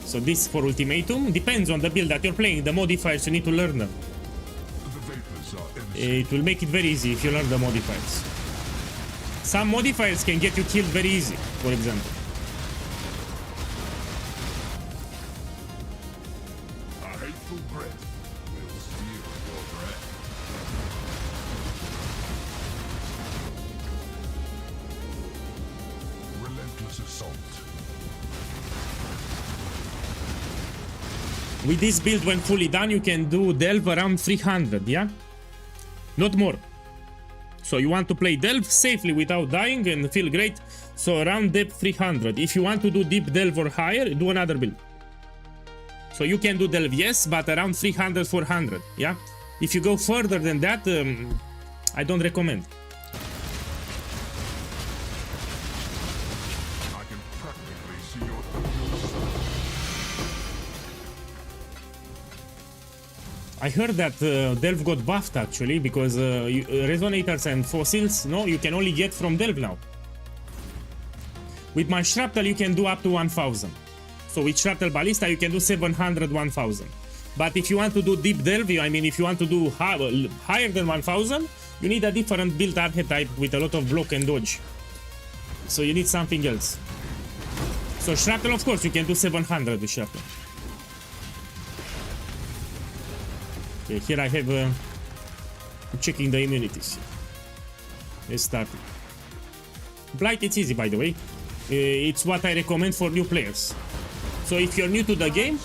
So this for ultimatum depends on the build that you're playing. The modifiers, you need to learn them. The vapors are innocent. It will make it very easy if you learn the modifiers. Some modifiers can get you killed very easy, for example. A hateful breath will steal your breath. Relentless assault. With this build, when fully done, you can do delve around 300, yeah? Not more. So you want to play delve safely without dying and feel great. So around depth 300. If you want to do deep delve or higher, do another build. So you can do delve, yes, but around 300, 400, yeah? If you go further than that, I don't recommend. I can practically see your I heard that delve got buffed actually, because resonators and fossils, no, you can only get from delve now. With my shrapnel you can do up to 1000. So with shrapnel ballista you can do 700, 1000. But if you want to do deep delve, I mean if you want to do higher than 1000, you need a different build archetype with a lot of block and dodge. So you need something else. So shrapnel, of course, you can do 700 with shrapnel. Okay, here I have I'm checking the immunities. Let's start. Blight, it's easy, by the way. It's what I recommend for new players. So if you're new to the game,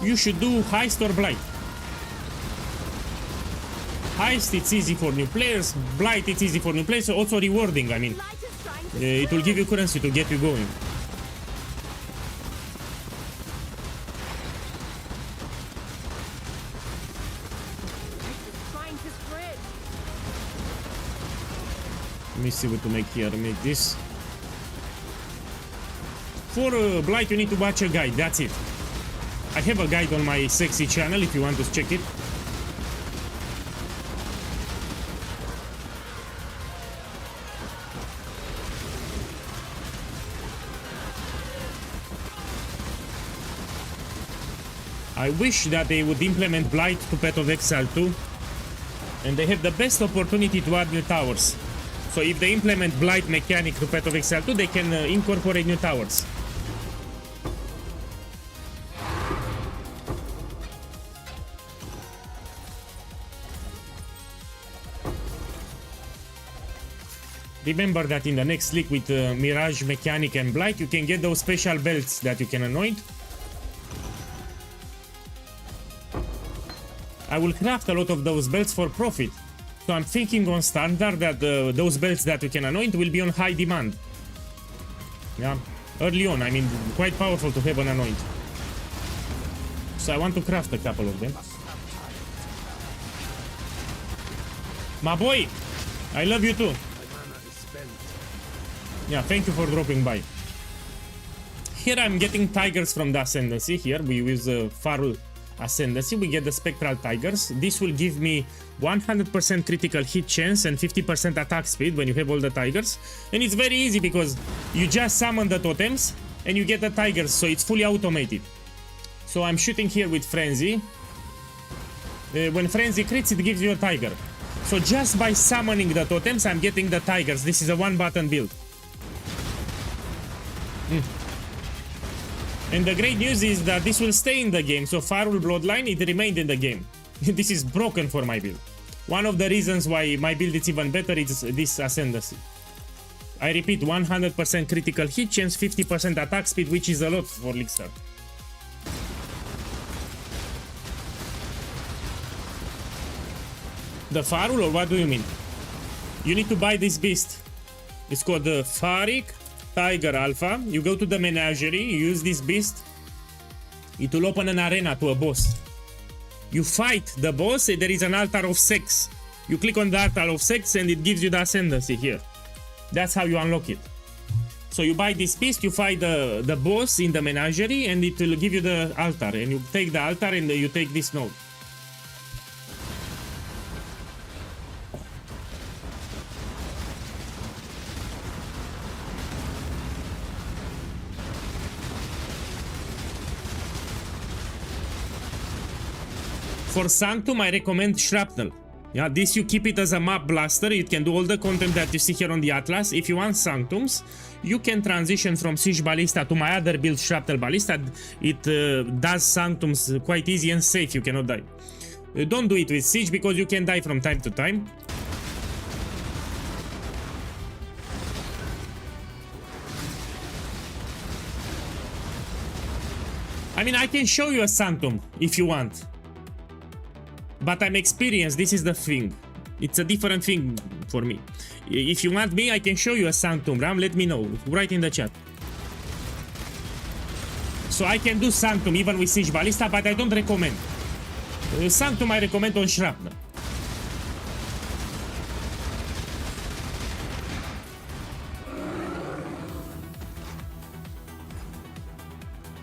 you should do Heist or Blight. Heist, it's easy for new players. Blight, it's easy for new players. Also rewarding, I mean. It will give you currency to get you going. Let me see what to make here. Make this. For Blight, you need to watch a guide. That's it. I have a guide on my sexy channel if you want to check it. I wish that they would implement Blight to Path of Exile 2, and they have the best opportunity to add new towers. So if they implement Blight mechanic to Path of Exile 2, they can incorporate new towers. Remember that in the next league with Mirage mechanic and Blight, you can get those special belts that you can anoint. I will craft a lot of those belts for profit. So I'm thinking on standard that those belts that you can anoint will be on high demand. Yeah, early on, I mean, quite powerful to have an anoint. So I want to craft a couple of them. My boy, I love you too. Yeah, thank you for dropping by. Here I'm getting tigers from the Ascendancy. Here we use Farul Ascendancy, we get the Spectral Tigers. This will give me 100% critical hit chance and 50% attack speed when you have all the tigers. And it's very easy because you just summon the totems and you get the tigers, so it's fully automated. So I'm shooting here with Frenzy. When Frenzy crits, it gives you a tiger. So just by summoning the totems, I'm getting the tigers. This is a one-button build. And the great news is that this will stay in the game, so Farul Bloodline, it remained in the game. This is broken for my build. One of the reasons why my build is even better is this Ascendancy. I repeat, 100% critical hit chance, 50% attack speed, which is a lot for League Start. The Farul, or what do you mean? You need to buy this beast. It's called the Farik Tiger Alpha. You go to the menagerie, you use this beast. It will open an arena to a boss. You fight the boss, there is an altar of sex. You click on the altar of sex and it gives you the ascendancy here. That's how you unlock it. So you buy this beast, you fight the boss in the menagerie and it will give you the altar. And you take the altar and you take this node. For Sanctum, I recommend Shrapnel. Yeah, this you keep it as a map blaster. It can do all the content that you see here on the Atlas. If you want Sanctums, you can transition from Siege Ballista to my other build, Shrapnel Ballista. It does Sanctums quite easy and safe. You cannot die. Don't do it with Siege because you can die from time to time. I mean, I can show you a Sanctum if you want. But I'm experienced, this is the thing. It's a different thing for me. If you want me, I can show you a Sanctum Ram, let me know, write in the chat. So I can do Sanctum even with Siege Ballista, but I don't recommend. Sanctum I recommend on Shrapnel.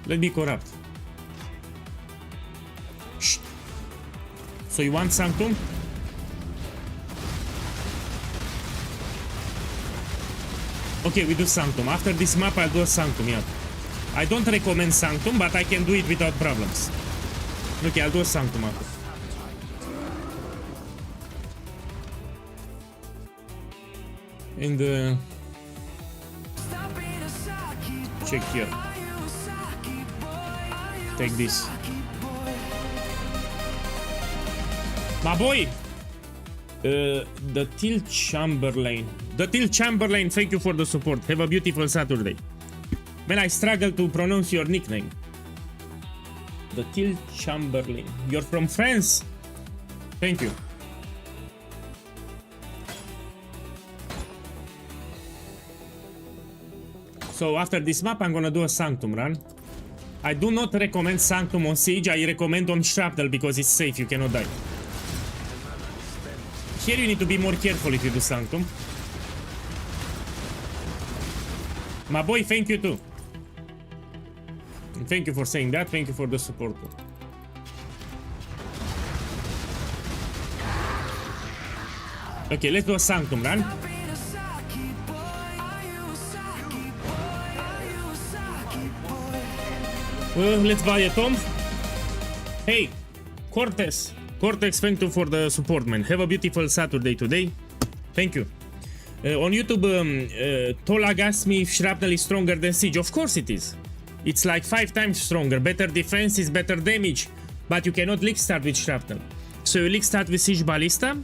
Let me corrupt. Shh. So you want Sanctum? Okay, we do Sanctum. After this map, I'll do a Sanctum, yeah. I don't recommend Sanctum, but I can do it without problems. Okay, I'll do a Sanctum after. And check here. Take this. My boy! The Till Chamberlain. The Till Chamberlain, thank you for the support. Have a beautiful Saturday. Man, I struggle to pronounce your nickname. The Till Chamberlain. You're from France? Thank you. So after this map, I'm gonna do a Sanctum run. I do not recommend Sanctum on Siege. I recommend on Shrapnel because it's safe. You cannot die. Here you need to be more careful if you do Sanctum. My boy, thank you too. And thank you for saying that. Thank you for the support too. Okay, let's do a Sanctum run. Let's buy a Tom. Hey, Cortez. Cortex, thank you for the support, man. Have a beautiful Saturday today. Thank you. On YouTube, Tolag asked me if Shrapnel is stronger than Siege. Of course it is. It's like 5 times stronger. Better defense is better damage. But you cannot league start with Shrapnel. So you league start with Siege Ballista.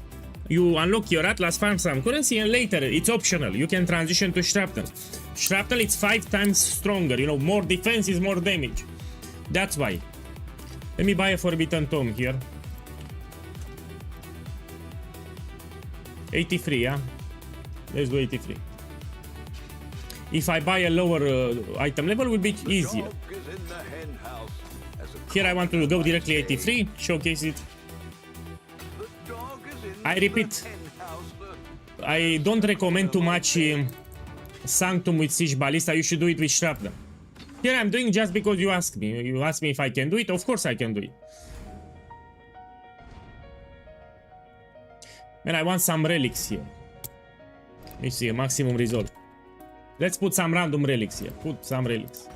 You unlock your Atlas, farm some currency, and later, it's optional. You can transition to Shrapnel. Shrapnel, it's 5 times stronger. You know, more defense is more damage. That's why. Let me buy a Forbidden Tome here. 83, yeah? Let's do 83. If I buy a lower item level, it will be easier. Here I want to go directly 83, showcase it. I repeat, I don't recommend too much Sanctum with Siege Ballista. You should do it with Shrapnel. Here I'm doing just because you asked me. You asked me if I can do it. Of course I can do it. And I want some relics here. Let's see, a maximum result. Let's put some random relics here. Put some relics.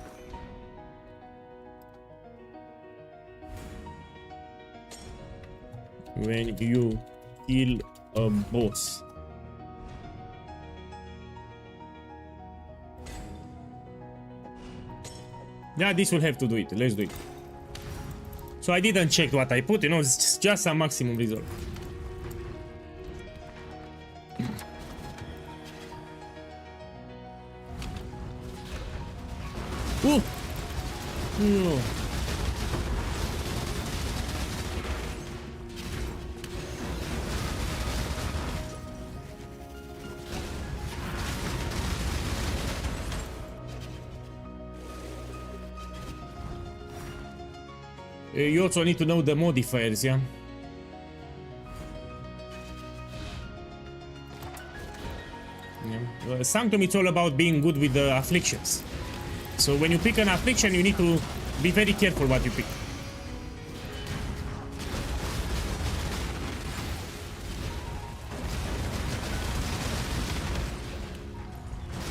When you kill a boss. Yeah, this will have to do it. Let's do it. So I didn't check what I put, you know, it's just a maximum result. Ooh! No. You also need to know the modifiers, yeah? Sanctum, it's all about being good with the afflictions. So when you pick an affliction, you need to be very careful what you pick.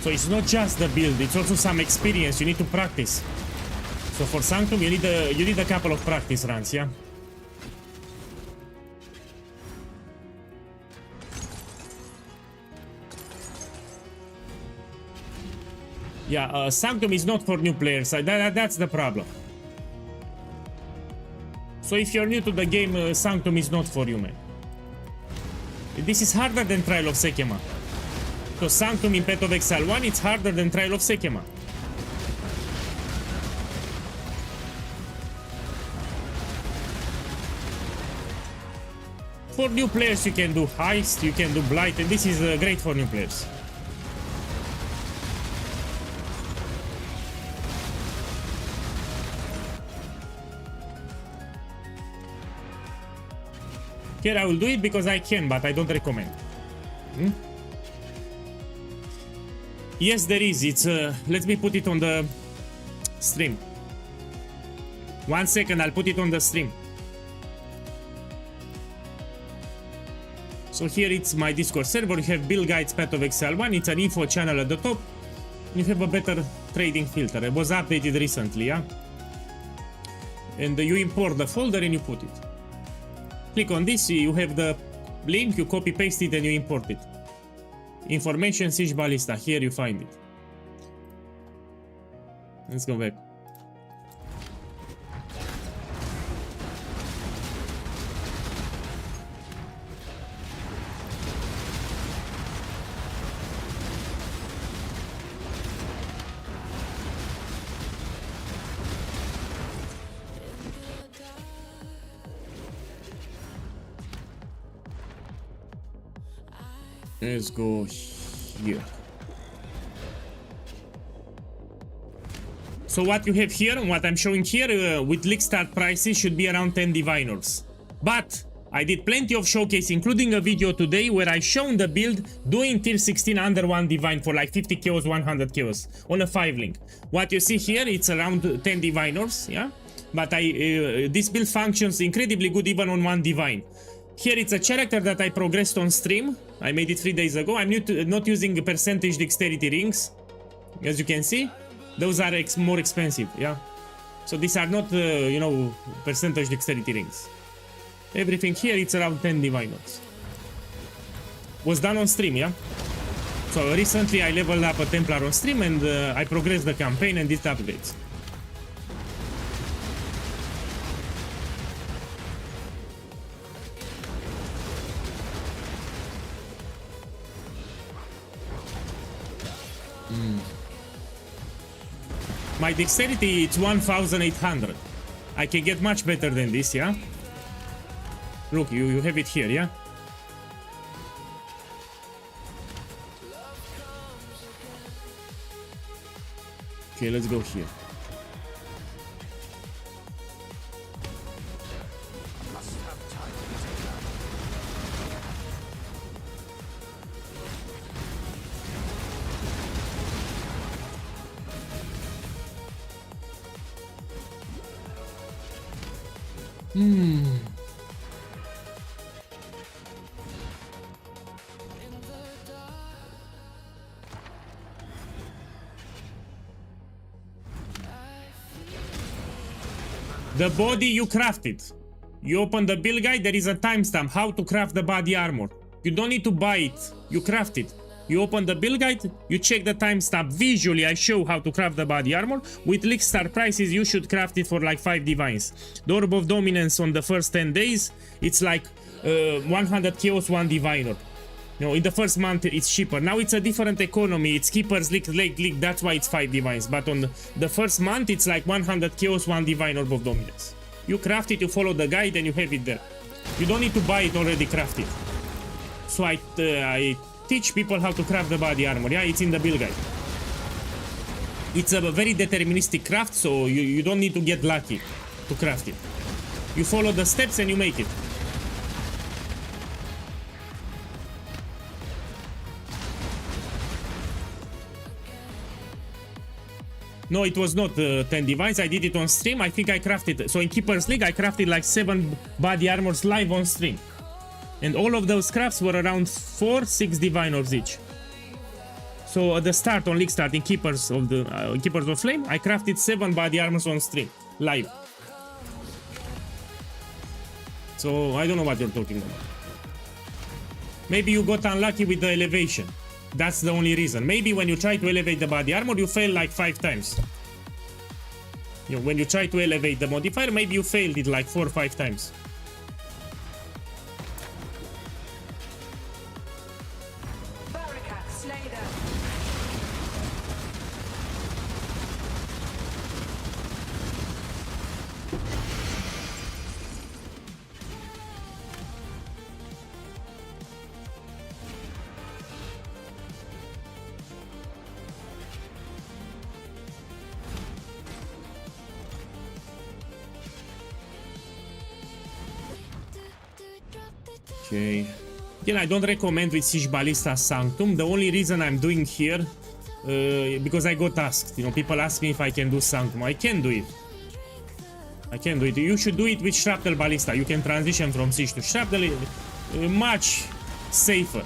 So it's not just the build, it's also some experience. You need to practice. So for Sanctum, you need a couple of practice runs, yeah? Yeah, Sanctum is not for new players. That's the problem. So if you're new to the game, Sanctum is not for you, man. This is harder than Trial of Sekema. So Sanctum in Path of Exile 1, it's harder than Trial of Sekema. For new players, you can do Heist, you can do Blight, and this is great for new players. Here I will do it because I can, but I don't recommend. Yes, there is. It's let me put it on the stream. 1 second, I'll put it on the stream. So here it's my Discord server. You have Build Guides Path of Exile 1. It's an info channel at the top. You have a better trading filter. It was updated recently, yeah? And you import the folder and you put it. Click on this, you have the link, you copy paste it and you import it. Information Siege Ballista, here you find it. Let's go back. Let's go here. So what you have here, what I'm showing here with league start prices should be around 10 diviners. But I did plenty of showcase, including a video today where I shown the build doing tier 16 under 1 divine for like 50 chaos, 100 chaos on a 5 link. What you see here, it's around 10 diviners, yeah? But this build functions incredibly good even on 1 divine. Here it's a character that I progressed on stream. I made it 3 days ago. I'm not using percentage dexterity rings. As you can see, those are more expensive, yeah? So these are not, you know, percentage dexterity rings. Everything here, it's around 10 diviners. Was done on stream, yeah? So recently I leveled up a Templar on stream and I progressed the campaign and did upgrades. My dexterity, it's 1800. I can get much better than this, yeah? Look, you have it here, yeah? Okay, let's go here. The body, you craft it. You open the build guide, there is a timestamp how to craft the body armor. You don't need to buy it, you craft it. You open the build guide, you check the timestamp. Visually, I show how to craft the body armor. With league start prices, you should craft it for like 5 divines. The Orb of Dominance on the first 10 days, it's like 100 chaos, 1 diviner. No, in the first month it's cheaper. Now it's a different economy. It's Keeper's League, that's why it's 5 divines. But on the first month it's like 100 chaos, 1 divine Orb of Dominance. You craft it, you follow the guide and you have it there. You don't need to buy it already crafted. So I teach people how to craft the body armor. Yeah, it's in the build guide. It's a very deterministic craft, so you don't need to get lucky to craft it. You follow the steps and you make it. No, it was not 10 divines. I did it on stream. I think I crafted. So in Keeper's League, I crafted like 7 body armors live on stream. And all of those crafts were around 4-6 divine orbs each. So at the start, on League start, in Keepers of Flame, I crafted 7 body armors on stream, live. So I don't know what you're talking about. Maybe you got unlucky with the elevation. That's the only reason. Maybe when you try to elevate the body armor, you fail like 5 times. You know, when you try to elevate the modifier, maybe you failed it like 4 or 5 times. Okay. Again, I don't recommend with Siege Ballista Sanctum. The only reason I'm doing here, because I got asked. You know, people ask me if I can do Sanctum. I can do it. I can do it. You should do it with Shrapnel Ballista. You can transition from Siege to Shrapnel. Much safer.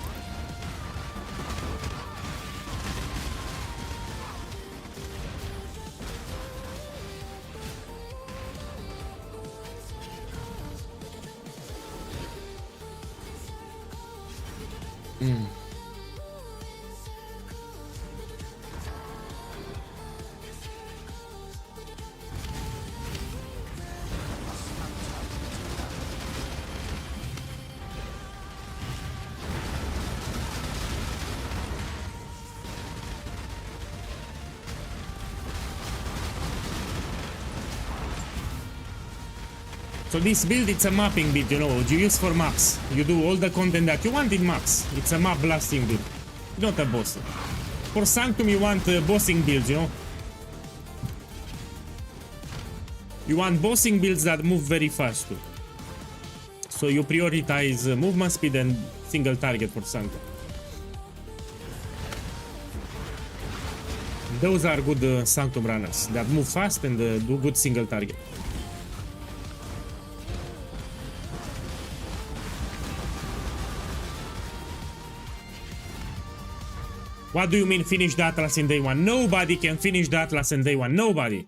So this build, it's a mapping build, you know, you use for maps. You do all the content that you want in maps. It's a map blasting build, not a boss. For Sanctum, you want bossing builds, you know. You want bossing builds that move very fast too. So you prioritize movement speed and single target for Sanctum. Those are good Sanctum runners that move fast and do good single target. What do you mean finish the Atlas in day 1? Nobody can finish the Atlas in day 1. Nobody.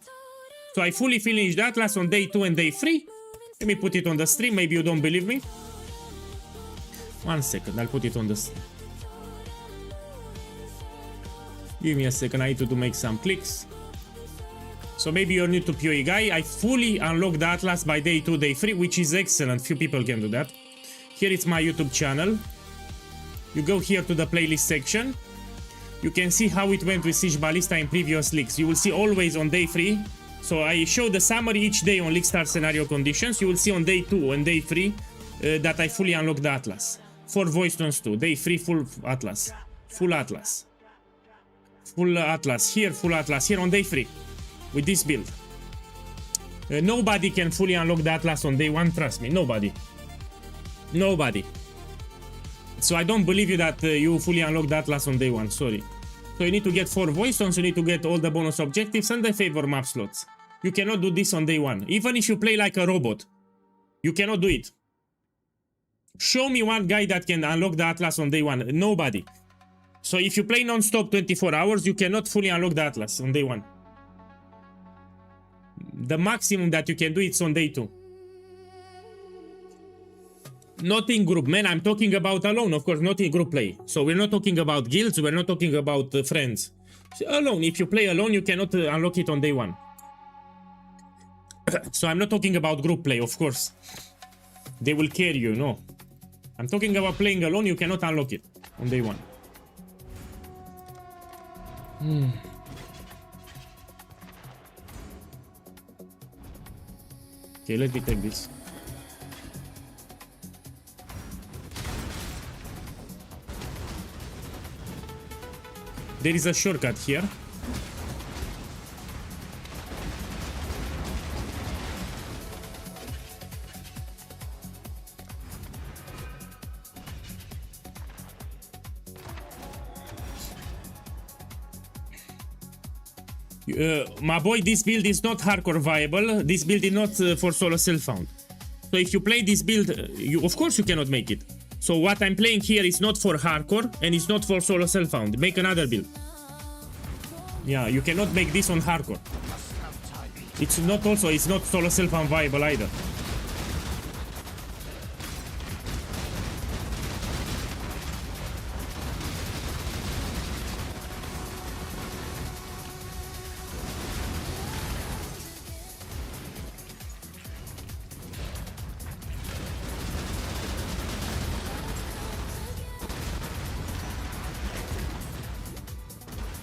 So I fully finished the Atlas on day 2 and day 3. Let me put it on the stream. Maybe you don't believe me. 1 second. I'll put it on the stream. Give me a second. I need to make some clicks. So maybe you're new to POEGuy. I fully unlocked the Atlas by day 2, day 3, which is excellent. Few people can do that. Here is my YouTube channel. You go here to the playlist section. You can see how it went with Siege Ballista in previous leagues. You will see always on day 3. So I show the summary each day on League Start scenario conditions. You will see on day 2 and day 3 that I fully unlocked the Atlas. 4 voice tones too. Day 3 full Atlas. Full Atlas. Full Atlas here, full Atlas here on day 3. With this build. Nobody can fully unlock the Atlas on day 1, trust me. Nobody. Nobody. So I don't believe you that you fully unlock the Atlas on day 1, sorry. So you need to get 4 voice tones, you need to get all the bonus objectives and the favor map slots. You cannot do this on day 1. Even if you play like a robot, you cannot do it. Show me one guy that can unlock the Atlas on day 1. Nobody. So if you play non-stop 24 hours, you cannot fully unlock the Atlas on day 1. The maximum that you can do is on day 2. Not in group, man, I'm talking about alone, of course, not in group play. So we're not talking about guilds, we're not talking about friends. So alone, if you play alone, you cannot unlock it on day 1. So I'm not talking about group play, of course. They will carry you, no. I'm talking about playing alone, you cannot unlock it on day 1. Okay, let me take this. There is a shortcut here. My boy, this build is not hardcore viable. This build is not for solo self-found. So if you play this build, of course you cannot make it. So what I'm playing here is not for hardcore and it's not for solo self-found. Make another build. Yeah, you cannot make this on hardcore. It's not solo self-found viable either.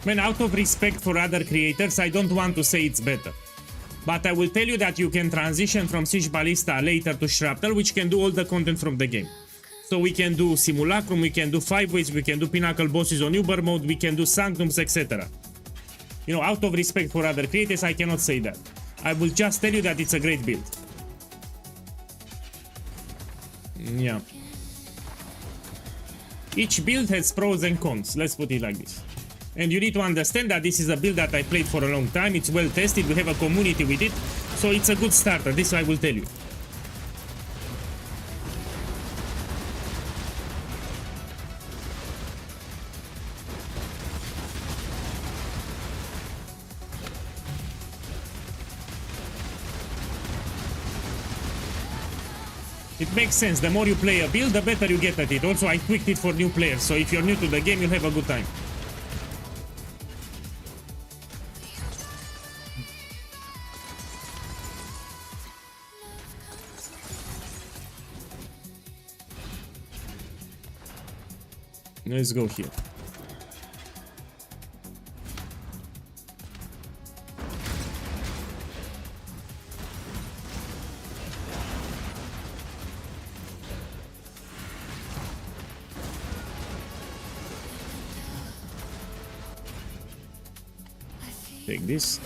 Man, out of respect for other creators, I don't want to say it's better. But I will tell you that you can transition from Siege Ballista later to Shrapnel, which can do all the content from the game. So we can do Simulacrum, we can do 5 ways, we can do Pinnacle bosses on Uber mode, we can do Sanctums, etc. You know, out of respect for other creators, I cannot say that. I will just tell you that it's a great build. Yeah. Each build has pros and cons, let's put it like this. And you need to understand that this is a build that I played for a long time, it's well tested, we have a community with it, so it's a good starter, this I will tell you. It makes sense, the more you play a build, the better you get at it. Also, I tweaked it for new players, so if you're new to the game, you'll have a good time. Let's go here. Take this.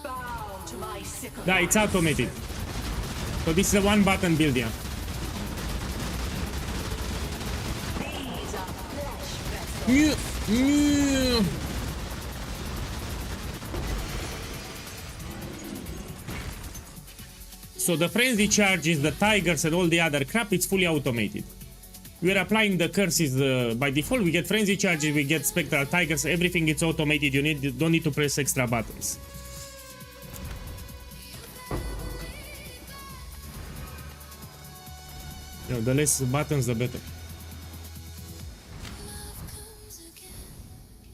Bow to my sickle. Yeah, it's automated. So this is a one button build, yeah. These are flesh vessels. So the frenzy charges, the tigers and all the other crap, it's fully automated. We are applying the curses by default. We get frenzy charges, we get spectral tigers, everything is automated. You don't need to press extra buttons. You know, the less buttons, the better.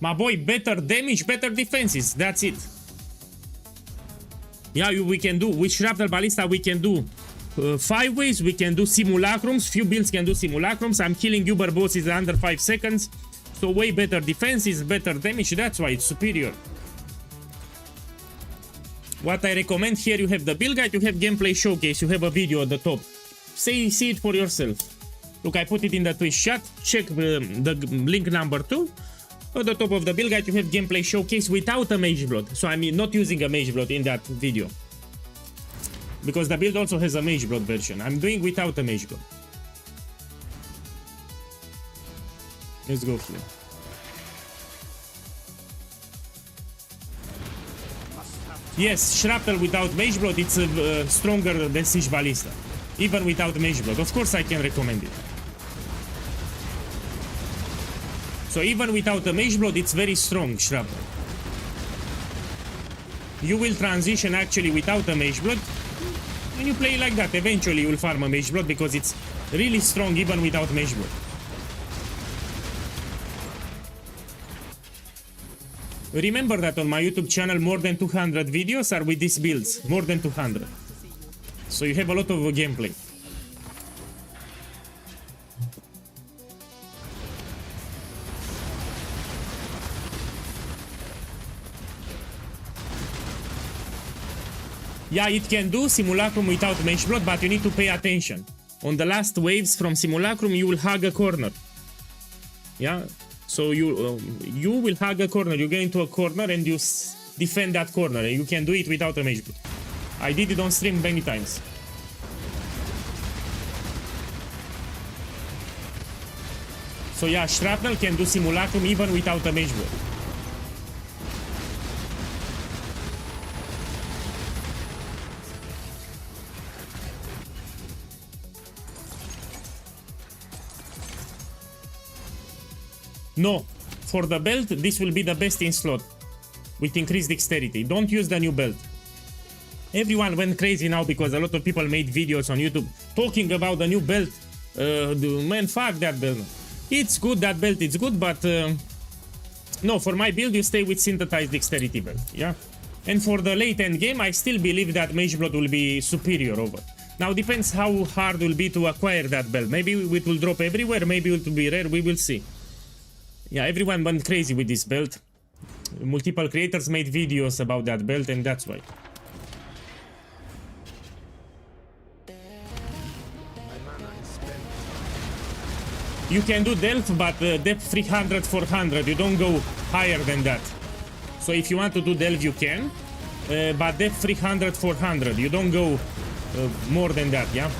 My boy, better damage, better defenses. That's it. Yeah, we can do, with Shrapnel Ballista, we can do 5 ways. We can do Simulacrums. Few builds can do Simulacrums. I'm killing Uber bosses under 5 seconds. So way better defenses, better damage. That's why it's superior. What I recommend here, you have the build guide, you have gameplay showcase, you have a video at the top. See it for yourself. Look, I put it in the Twitch chat. Check the link number 2. At the top of the build guide, you have gameplay showcase without a Mage Blood. So I'm not using a Mage Blood in that video. Because the build also has a Mage Blood version. I'm doing without a Mage Blood. Let's go here. Yes, Shrapnel without Mage Blood, it's stronger than Siege Ballista. Even without Mage Blood. Of course I can recommend it. So even without a Mage Blood, it's very strong, Shrapnel. You will transition actually without a Mage Blood. When you play like that, eventually you will farm a Mage Blood because it's really strong even without Mage Blood. Remember that on my YouTube channel more than 200 videos are with these builds. More than 200. So you have a lot of gameplay. Yeah, it can do Simulacrum without Mage Blood, but you need to pay attention. On the last waves from Simulacrum, you will hug a corner. Yeah, so you will hug a corner. You get into a corner and you defend that corner. And you can do it without a Mage Blood. I did it on stream many times. So yeah, Shrapnel can do Simulacrum even without a Mage Blood. No, for the belt, this will be the best in slot with increased dexterity. Don't use the new belt. Everyone went crazy now because a lot of people made videos on YouTube talking about the new belt. Man, fuck that belt. It's good, that belt, it's good, but no, for my build, you stay with synthesized dexterity belt, yeah? And for the late end game, I still believe that Mage Blood will be superior over. Now, depends how hard it will be to acquire that belt. Maybe it will drop everywhere, maybe it will be rare, we will see. Yeah, everyone went crazy with this belt. Multiple creators made videos about that belt, and that's why. You can do Delph, but depth 300, 400. You don't go higher than that. So if you want to do Delph, you can. But depth 300, 400. You don't go more than that, yeah?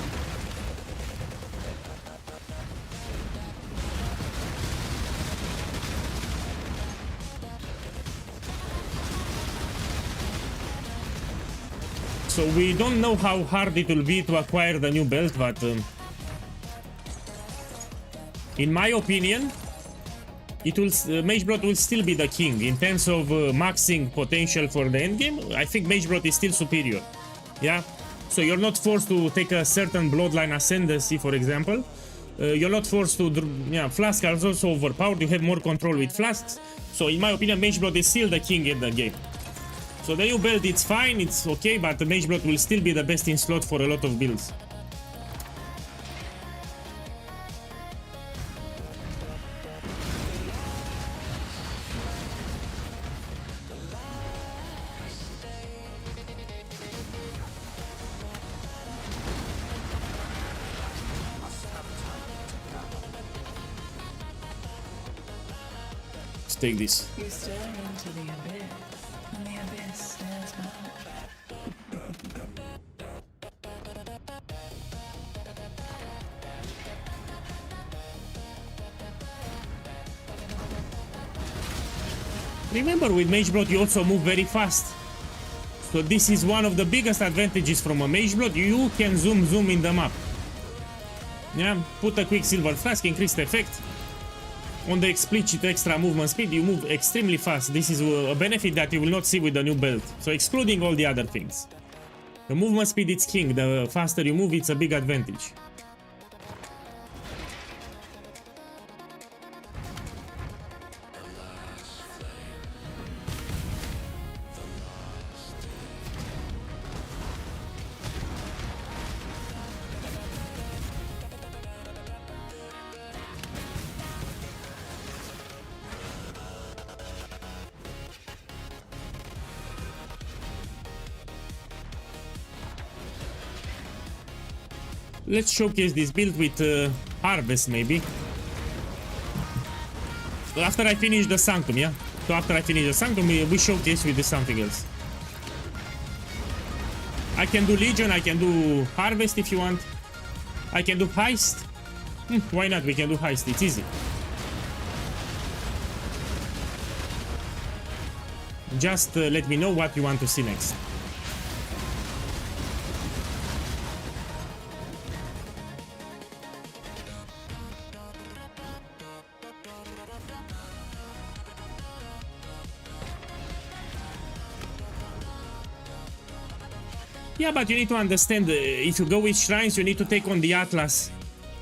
So we don't know how hard it will be to acquire the new belt, but in my opinion, it will Mage Blood will still be the king in terms of maxing potential for the endgame. I think Mage Blood is still superior. Yeah, so you're not forced to take a certain bloodline ascendancy, for example. You're not forced to. Yeah, Flask are also overpowered. You have more control with Flasks. So in my opinion, Mage Blood is still the king in the game. So the new build, it's fine, it's okay, but the Mage Blood will still be the best in slot for a lot of builds. Let's take this. You stare into the abyss, and the abyss stares back. Remember, with Mage Blood you also move very fast. So this is one of the biggest advantages from a Mage Blood. You can zoom in the map. Yeah, put a Quicksilver Flask, increased effect. On the explicit extra movement speed, you move extremely fast. This is a benefit that you will not see with the new belt. So excluding all the other things. The movement speed, it's king. The faster you move, it's a big advantage. Let's showcase this build with Harvest, maybe. After I finish the Sanctum, yeah? So after I finish the Sanctum, we showcase with something else. I can do Legion, I can do Harvest if you want. I can do Heist. Why not? We can do Heist, it's easy. Just let me know what you want to see next. Yeah, but you need to understand, if you go with shrines, you need to take on the Atlas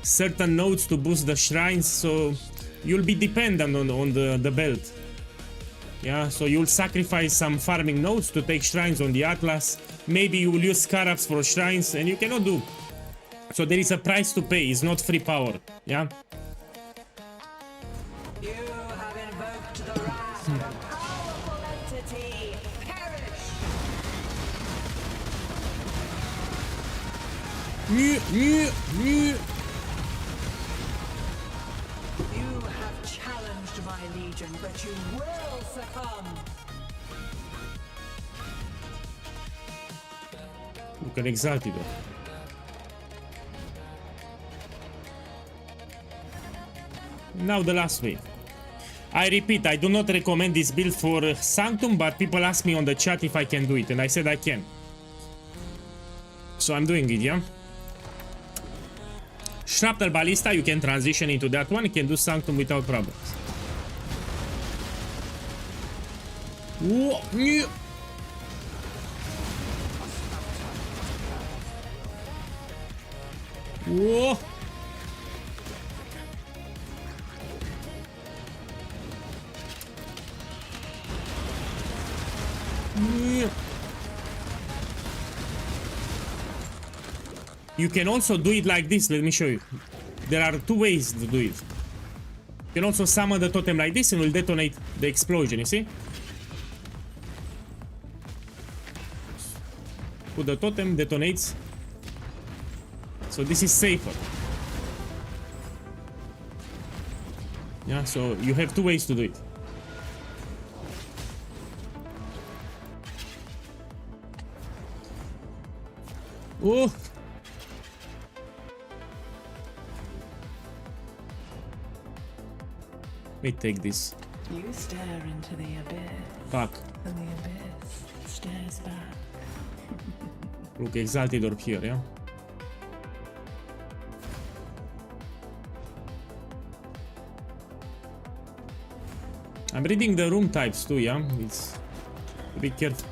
certain nodes to boost the shrines, so you'll be dependent on the belt. Yeah, so you'll sacrifice some farming nodes to take shrines on the Atlas. Maybe you will use Scarabs for shrines, and you cannot do. So there is a price to pay, it's not free power. Yeah. You have invoked the wrath of a powerful entity. Perish! You have challenged my legion, but you will succumb. Look at exactly though. Now the last wave. I repeat, I do not recommend this build for Sanctum, but people ask me on the chat if I can do it, and I said I can. So I'm doing it, yeah? Shrapnel Ballista, you can transition into that one. You can do Sanctum without problems. Whoa. Yeah. Whoa. Yeah. You can also do it like this. Let me show you. There are two ways to do it. You can also summon the totem like this and will detonate the explosion, you see? Put the totem, detonates. So this is safer. Yeah, so you have two ways to do it. Oh! Let me take this. You stare into the abyss, Fuck. and the abyss stares back. Look, exalted orb here, yeah? I'm reading the room types too, yeah? It's... Be careful.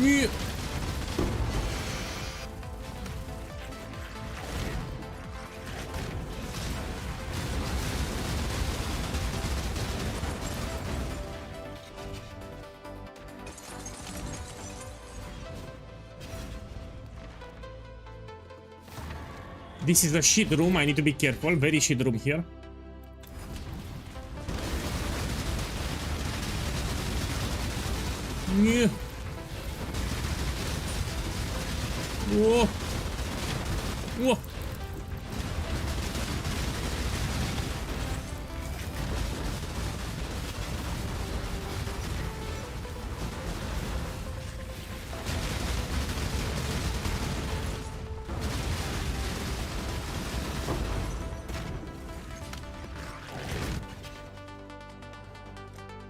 Yeah. This is a shit room, I need to be careful, very shit room here. Yeah. Whoa. Whoa.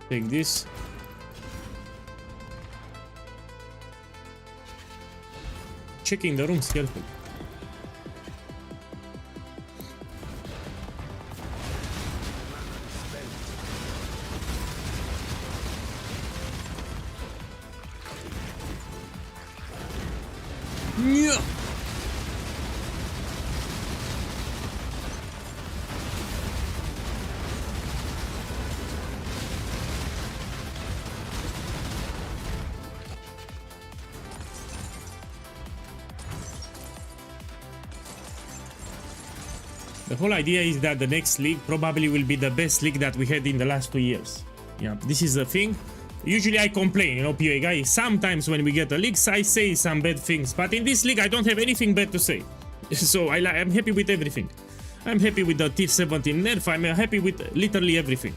Take this. Checking the rooms carefully. Yeah. The whole idea is that the next league probably will be the best league that we had in the last 2 years. Yeah, this is the thing. Usually I complain, you know, POEGuy. Sometimes when we get a league, I say some bad things. But in this league, I don't have anything bad to say. So I'm happy with everything. I'm happy with the Tier 17 nerf. I'm happy with literally everything.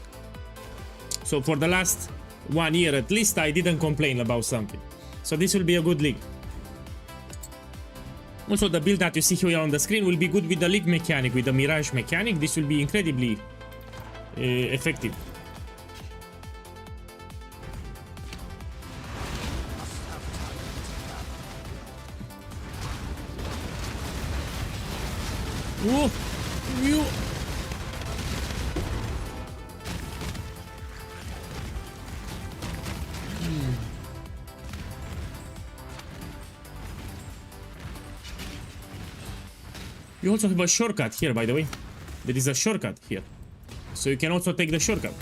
So for the last 1 year at least, I didn't complain about something. So this will be a good league. Also, the build that you see here on the screen will be good with the league mechanic, with the Mirage mechanic. This will be incredibly effective. Whoa! You! You also have a shortcut here, by the way. There is a shortcut here. So you can also take the shortcut.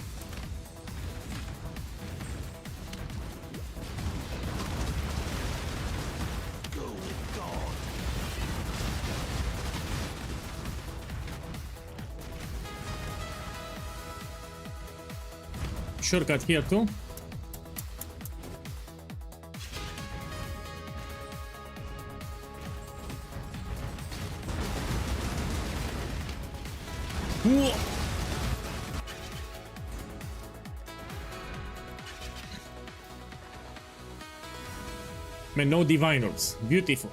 Shortcut here too. Whoa. Man, no divine orbs. Beautiful.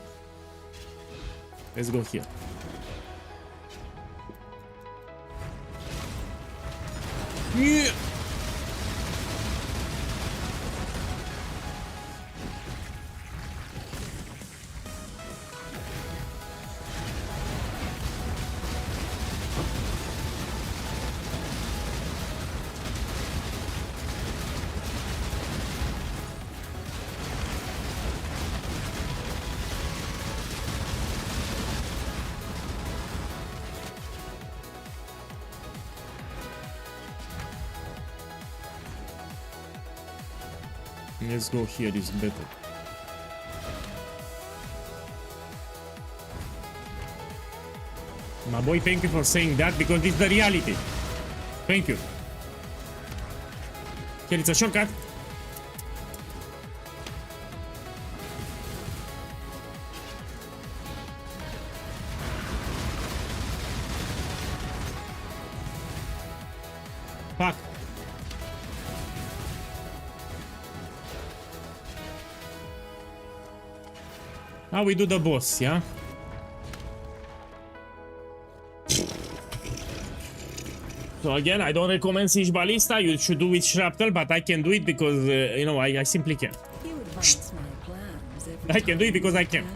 Let's go here. Yeah. Let's go here, is better. My boy, thank you for saying that because it's the reality. Thank you. Here, it's a shortcut. Fuck. Now we do the boss, yeah? So again, I don't recommend Siege Ballista, you should do with Shrapnel, but I can do it because, you know, I simply can. I can do it because I can.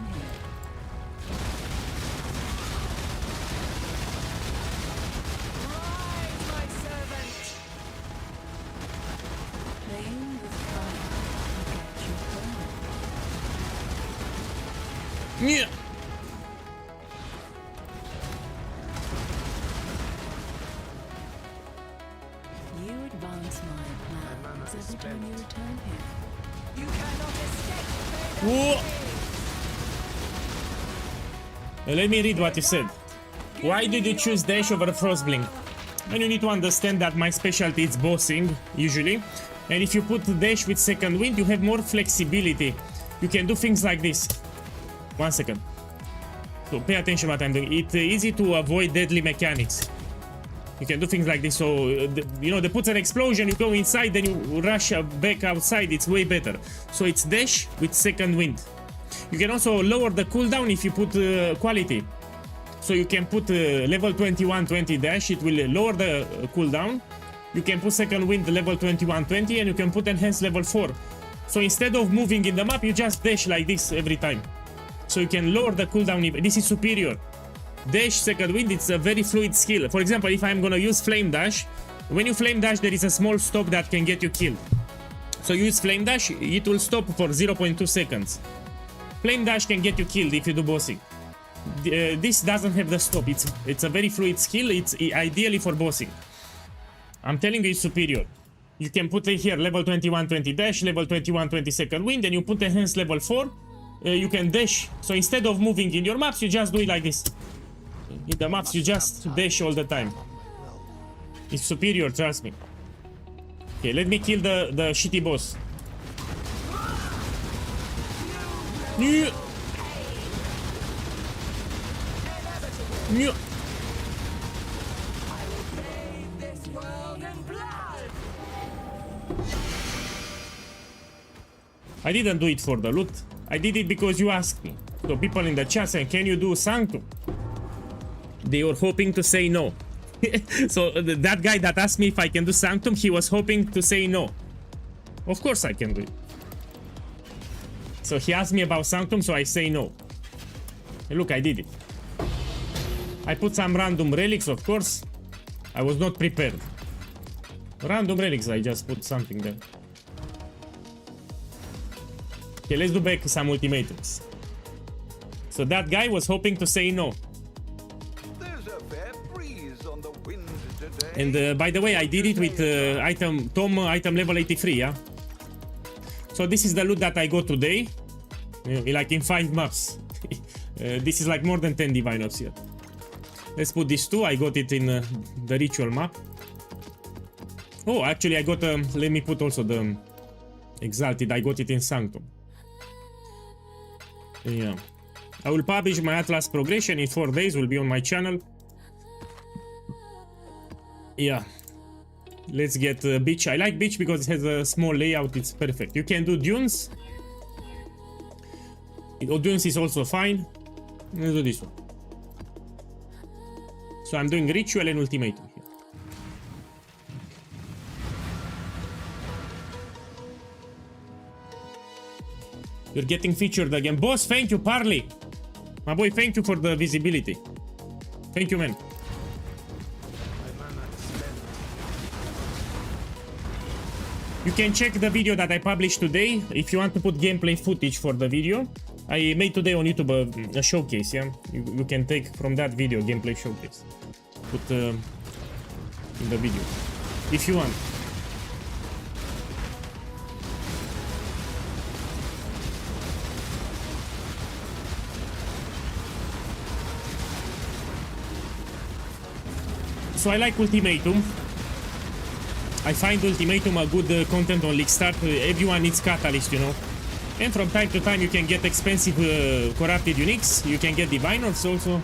Yeah. You advance my plans every time you return here. You cannot escape. Whoa. Let me read what you said. Why did you choose Dash over Frostblink? And you need to understand that my specialty is bossing, usually. And if you put Dash with Second Wind, you have more flexibility. You can do things like this. 1 second. So pay attention what I'm doing. It's easy to avoid deadly mechanics. You can do things like this. So, you know, they put an explosion, you go inside, then you rush back outside. It's way better. So it's Dash with Second Wind. You can also lower the cooldown if you put quality. So you can put level 21-20 Dash. It will lower the cooldown. You can put Second Wind level 21-20 and you can put Enhanced level 4. So instead of moving in the map, you just dash like this every time. So you can lower the cooldown. This is superior. Dash, Second Wind, it's a very fluid skill. For example, if I'm gonna use Flame Dash, when you Flame Dash, there is a small stop that can get you killed. So you use Flame Dash, it will stop for 0.2 seconds. Flame Dash can get you killed if you do bossing. This doesn't have the stop. It's a very fluid skill. It's ideally for bossing. I'm telling you, it's superior. You can put it here, level 21-20 Dash, level 21-20 Second Wind, and you put Enhanced level 4. You can dash. So instead of moving in your maps, you just do it like this. In the maps, you just dash all the time. It's superior, trust me. Okay, let me kill the shitty boss. Yeah. Yeah. I didn't do it for the loot. I did it because you asked me. So people in the chat saying, can you do Sanctum? They were hoping to say no. So that guy that asked me if I can do Sanctum, he was hoping to say no. Of course I can do it. So he asked me about Sanctum, so I say no. And look, I did it. I put some random relics, of course. I was not prepared. Random relics, I just put something there. Okay, let's do back some ultimatums. So that guy was hoping to say no. There's a fair breeze on the wind today. And by the way, I did it with item level 83, yeah? So this is the loot that I got today. Like in 5 maps. This is like more than 10 divine orbs here. Let's put this too. I got it in the ritual map. Oh, actually I got, let me put also the exalted. I got it in Sanctum. Yeah. I will publish my Atlas progression in 4 days. Will be on my channel. Yeah. Let's get beach. I like beach because it has a small layout. It's perfect. You can do dunes. Dunes is also fine. Let's do this one. So I'm doing ritual and ultimatum here. You're getting featured again. Boss, thank you, Parley. My boy, thank you for the visibility. Thank you, man. You can check the video that I published today if you want to put gameplay footage for the video. I made today on YouTube a showcase, yeah? You can take from that video gameplay showcase. Put in the video. If you want. So I like ultimatum. I find ultimatum a good content on League Start. Everyone needs catalyst, you know. And from time to time you can get expensive corrupted uniques. You can get diviners also.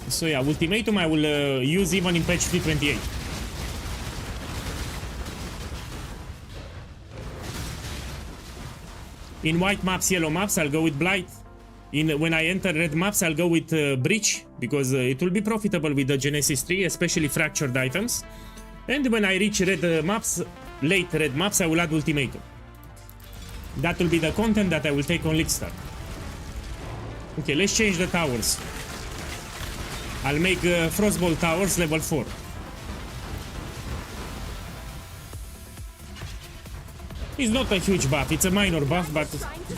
So yeah, ultimatum I will use even in patch 328. In white maps, yellow maps, I'll go with Blight. When I enter red maps, I'll go with Breach, because it will be profitable with the Genesis 3, especially fractured items. And when I reach red maps, late red maps, I will add ultimatum. That will be the content that I will take on League Start. Okay, let's change the towers. I'll make Frostbolt towers level 4. It's not a huge buff, it's a minor buff, but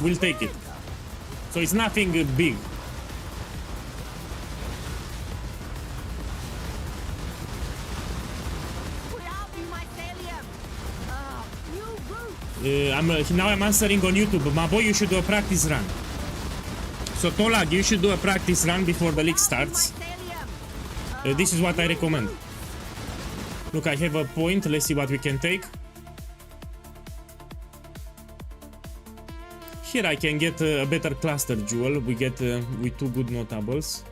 we'll take it. So it's nothing big. Now I'm answering on YouTube. My boy, you should do a practice run. So Tolag, you should do a practice run before the league starts. This is what I recommend. Look, I have a point. Let's see what we can take. Here I can get a better cluster jewel. We get with 2 good notables.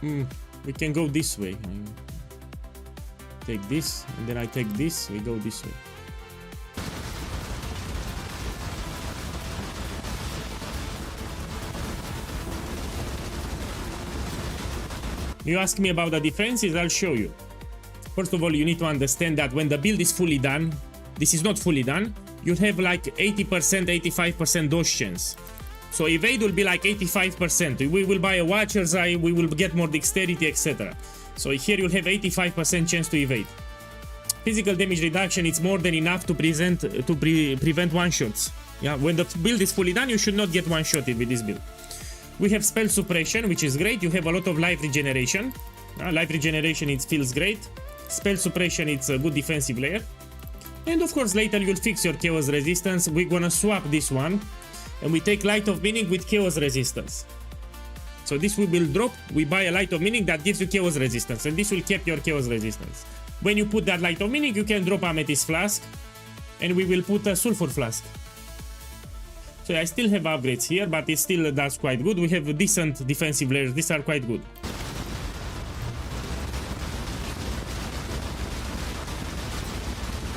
We can go this way. Take this, and then I take this. We go this way. You ask me about the defenses, I'll show you. First of all, you need to understand that when the build is fully done, this is not fully done, you have like 80%, 85% dodge chance. So evade will be like 85%. We will buy a Watcher's Eye, we will get more dexterity, etc. So here you'll have 85% chance to evade. Physical damage reduction, it's more than enough to prevent one-shots. Yeah, when the build is fully done, you should not get one-shotted with this build. We have spell suppression, which is great. You have a lot of life regeneration. Life regeneration, it feels great. Spell suppression, it's a good defensive layer. And of course later you'll fix your chaos resistance. We're gonna swap this one and we take light of meaning with chaos resistance. So this we will drop, we buy a light of meaning that gives you chaos resistance, and this will keep your chaos resistance. When you put that light of meaning, you can drop amethyst flask, and we will put a sulfur flask. So I still have upgrades here, but it still does quite good. We have decent defensive layers, these are quite good.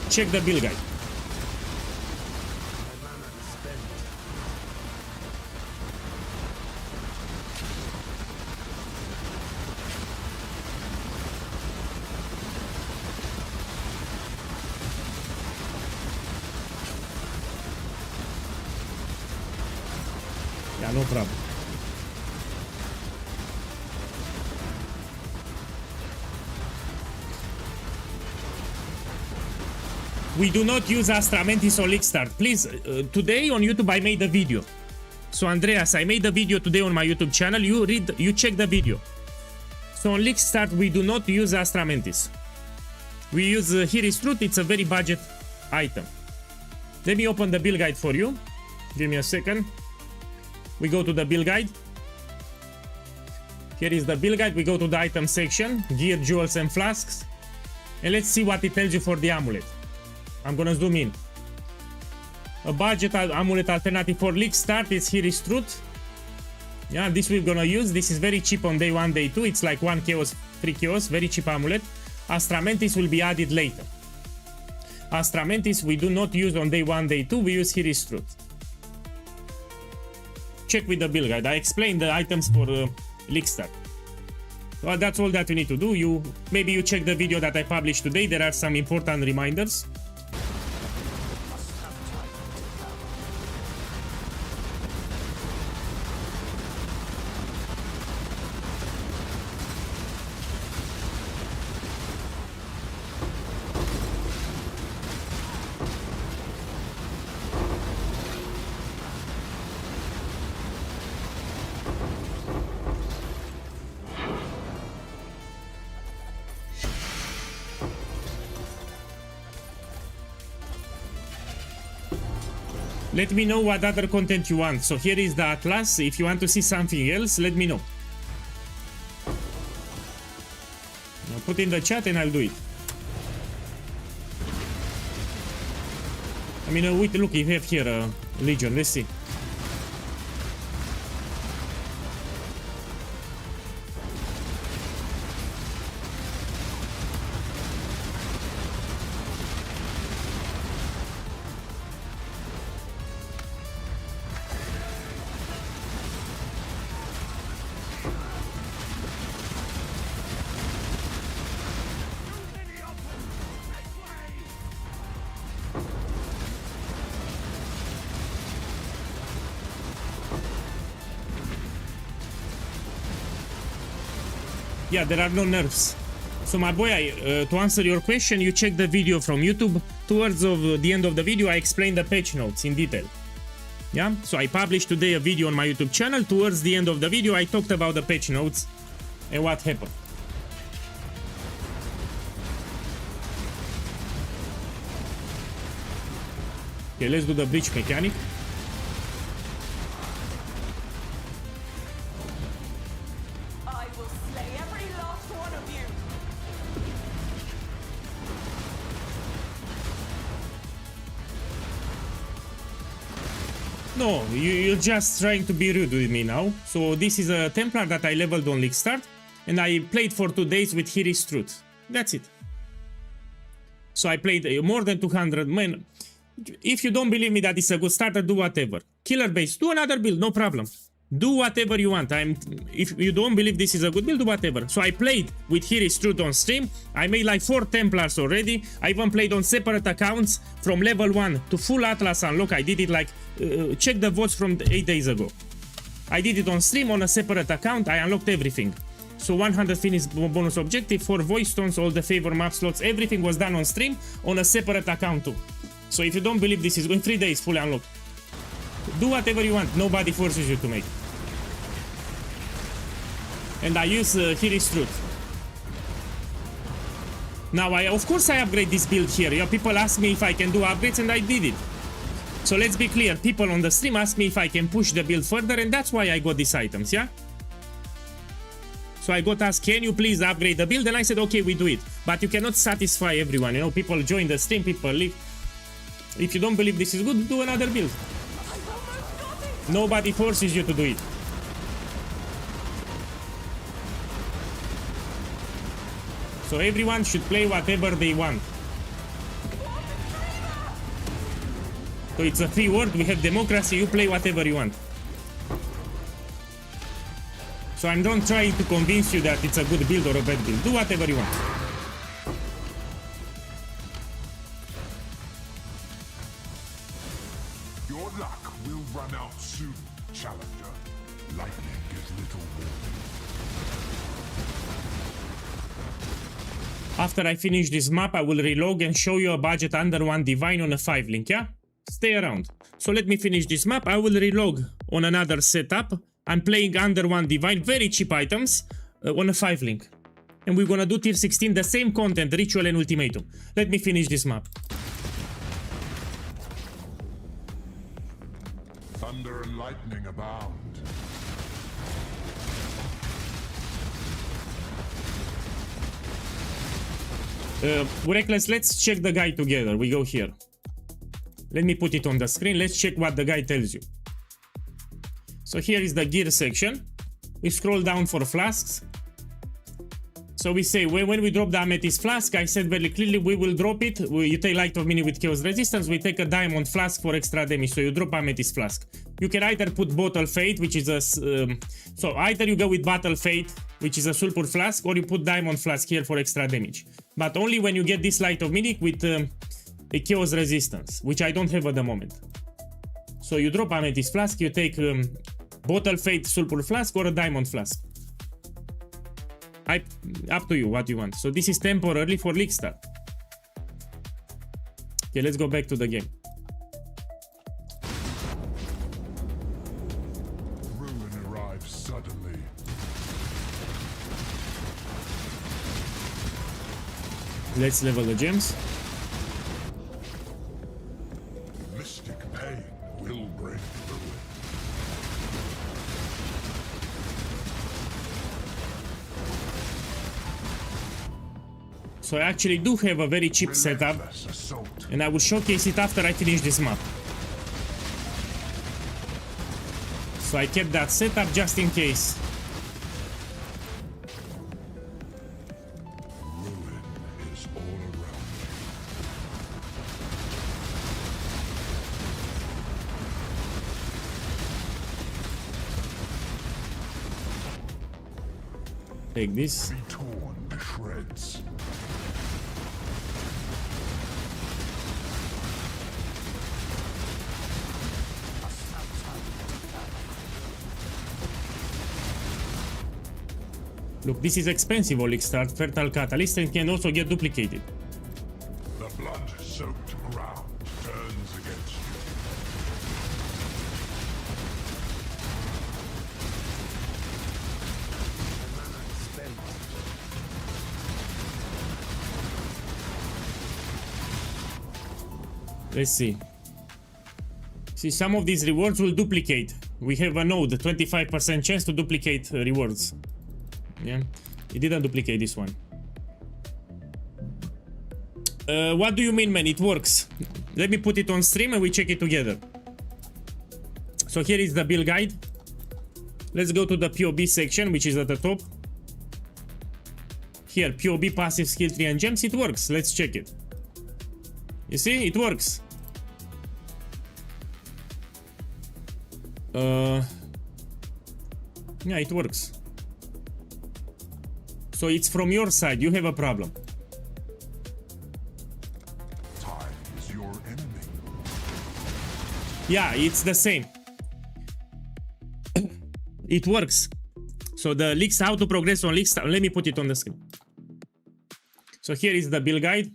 Check the build guide. Yeah, no problem. We do not use Astra Mantis or League Start. Please, today on YouTube I made a video. So Andreas, I made a video today on my YouTube channel. You check the video. So on League Start we do not use Astra Mantis. We use Here is Truth. It's a very budget item. Let me open the build guide for you. Give me a second. We go to the build guide. Here is the build guide. We go to the item section, gear, jewels and flasks. And let's see what it tells you for the amulet. I'm gonna zoom in. A budget amulet alternative for League Start is Here is Truth. Yeah, this we're gonna use. This is very cheap on day 1, day 2. It's like 1 chaos, 3 chaos, very cheap amulet. Astramentis will be added later. Astramentis we do not use on day 1, day 2. We use Hiri's Truth. Check with the build guide. I explained the items for League Start. Well, that's all that you need to do. Maybe you check the video that I published today. There are some important reminders. Let me know what other content you want. So here is the atlas. If you want to see something else, let me know. I'll put in the chat and I'll do it. I mean, wait, look, you have here Legion. Let's see. Yeah, there are no nerfs. So my boy, to answer your question, you check the video from YouTube. Towards the end of the video, I explain the patch notes in detail. Yeah, so I published today a video on my YouTube channel. Towards the end of the video, I talked about the patch notes and what happened. Okay, let's do the breach mechanic. I will slay every last one of you. No, you're just trying to be rude with me now. So this is a Templar that I leveled on League Start, and I played for 2 days with Hiri's Truth. That's it. So I played more than 200 men. If you don't believe me that it's a good starter, do whatever. Killer base, do another build, no problem. Do whatever you want. If you don't believe this is a good build, do whatever. So I played with Hiri's Truth on stream. I made like 4 Templars already. I even played on separate accounts from level 1 to full Atlas unlock. I did it like, check the votes from 8 days ago. I did it on stream on a separate account. I unlocked everything. So 100 finish bonus objective, 4 voice stones, all the favor map slots, everything was done on stream on a separate account too. So if you don't believe this is going 3 days fully unlocked, do whatever you want. Nobody forces you to make. And I use Hiri's Truth. Now, of course I upgrade this build here. Yeah, people ask me if I can do upgrades and I did it. So let's be clear. People on the stream ask me if I can push the build further, and that's why I got these items, yeah? So I got asked, can you please upgrade the build? And I said, okay, we do it. But you cannot satisfy everyone. You know, people join the stream, people leave. If you don't believe this is good, do another build. Nobody forces you to do it. So everyone should play whatever they want. So it's a free world, we have democracy, you play whatever you want. So I'm not trying to convince you that it's a good build or a bad build. Do whatever you want. Your luck will run out soon, Challenger. Lightning gives little warning. After I finish this map, I will relog and show you a budget under 1 divine on a 5 link, yeah? Stay around. So let me finish this map. I will relog on another setup. I'm playing under 1 divine, very cheap items, on a 5 link. And we're gonna do tier 16, the same content, ritual and ultimatum. Let me finish this map. Thunder and lightning abound. Reckless, let's check the guide together. We go here. Let me put it on the screen. Let's check what the guide tells you. So here is the gear section. We scroll down for flasks. So we say when we drop the amethyst flask, I said very clearly we will drop it. You take light of mini with chaos resistance. We take a diamond flask for extra damage. So you drop amethyst flask. You can either put bottle fate, which is a so either you go with battle fate, which is a sulfur flask, or you put diamond flask here for extra damage. But only when you get this light of mini with a chaos resistance, which I don't have at the moment. So you drop amethyst flask, you take bottle fate sulfur flask or a diamond flask. Up to you what you want. So this is temporarily for league start. Okay, let's go back to the game. Ruin arrives suddenly. Let's level the gems. Mystic pain will bring ruin. So I actually do have a very cheap setup, Relentless assault. and I will showcase it after I finish this map. So I kept that setup just in case. Ruin is all around me. Take this. Be torn to shreds. Look, this is expensive Olic Start, Fertile Catalyst, and can also get duplicated. The blood-soaked ground turns against you. Let's see. See, some of these rewards will duplicate. We have a node, 25% chance to duplicate rewards. Yeah, it didn't duplicate this one. What do you mean, man? It works. Let me put it on stream and we check it together. So here is the build guide. Let's go to the POB section, which is at the top. Here, POB, passive, skill tree, and gems. It works. Let's check it. You see, it works. Yeah, it works. So it's from your side. You have a problem. Time is your enemy. Yeah, it's the same. It works. So the leaks, how to progress on leaks. Let me put it on the screen. So here is the build guide.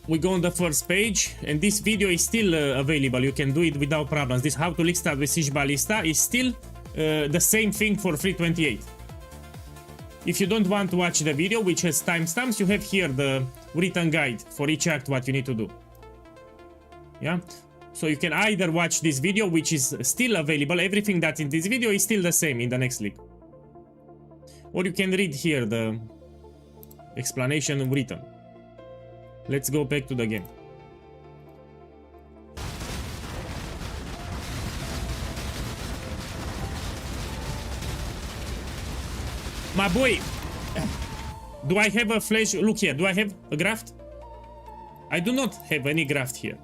We go on the first page, and this video is still available. You can do it without problems. This how to leak start with Siege Ballista is still the same thing for 328. If you don't want to watch the video, which has timestamps, you have here the written guide for each act what you need to do. Yeah, so you can either watch this video, which is still available. Everything that's in this video is still the same in the next league, or you can read here the explanation written. Let's go back to the game. My boy, do I have a flash? Look here, do I have a graft? I do not have any graft here.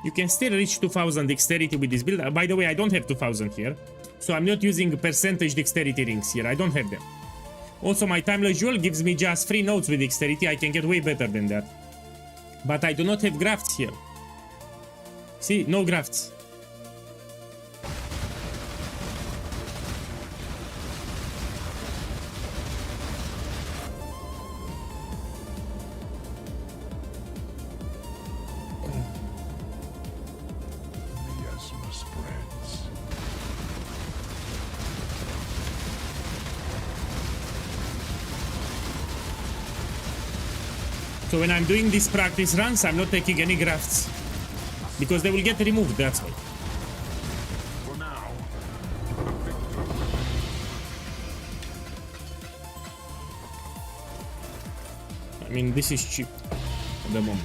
You can still reach 2000 dexterity with this build. By the way, I don't have 2000 here, so I'm not using percentage dexterity rings here. I don't have them. Also, my timeless jewel gives me just 3 nodes with dexterity. I can get way better than that. But I do not have grafts here. See, no grafts. Miasma spreads. So when I'm doing these practice runs, I'm not taking any grafts. Because they will get removed, that's why. For now. I mean, this is cheap at the moment.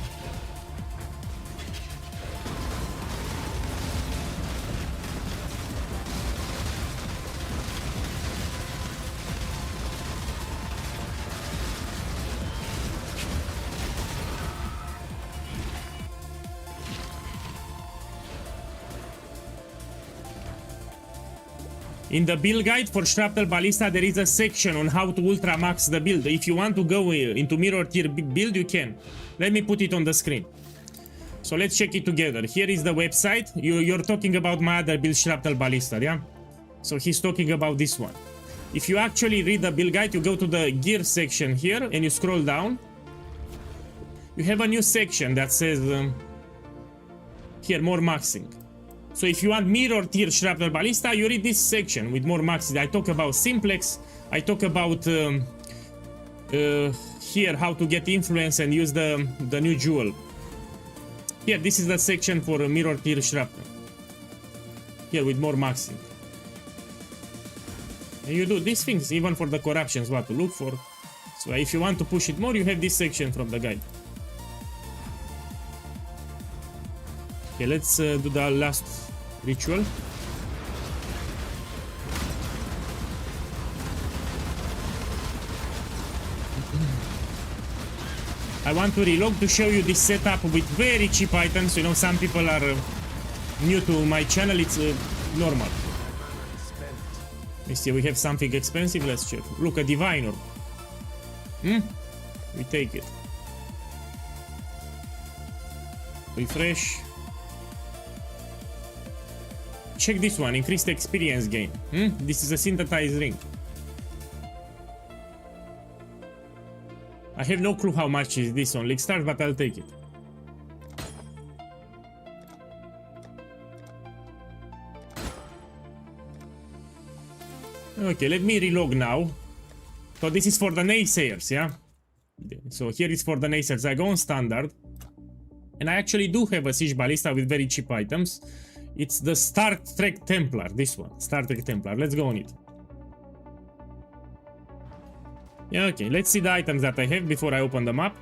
In the build guide for Shrapnel Ballista, there is a section on how to ultra max the build. If you want to go into mirror tier build, you can. Let me put it on the screen. So let's check it together. Here is the website. You're talking about my other build, Shrapnel Ballista, yeah? So he's talking about this one. If you actually read the build guide, you go to the gear section here and you scroll down. You have a new section that says here, more maxing. So if you want mirror tier Shrapnel Ballista, you read this section with more maxing. I talk about simplex. I talk about here how to get influence and use the new jewel. Here, this is the section for mirror tier Shrapnel. Here with more maxing. And you do these things even for the corruptions, what to look for. So if you want to push it more, you have this section from the guide. Okay, let's do the last ritual. I want to relog to show you this setup with very cheap items. You know, some people are new to my channel. It's normal. Let's see, we have something expensive. Let's check. Look, a divine orb. We take it. Refresh. Check this one, increased experience gain. This is a synthesized ring. I have no clue how much is this on Lickstart, but I'll take it. Okay, let me relog now. So this is for the naysayers, yeah? So here is for the naysayers. I go on standard. And I actually do have a Siege Ballista with very cheap items. It's the Star Trek Templar, this one. Star Trek Templar. Let's go on it. Yeah, okay, let's see the items that I have before I open the map.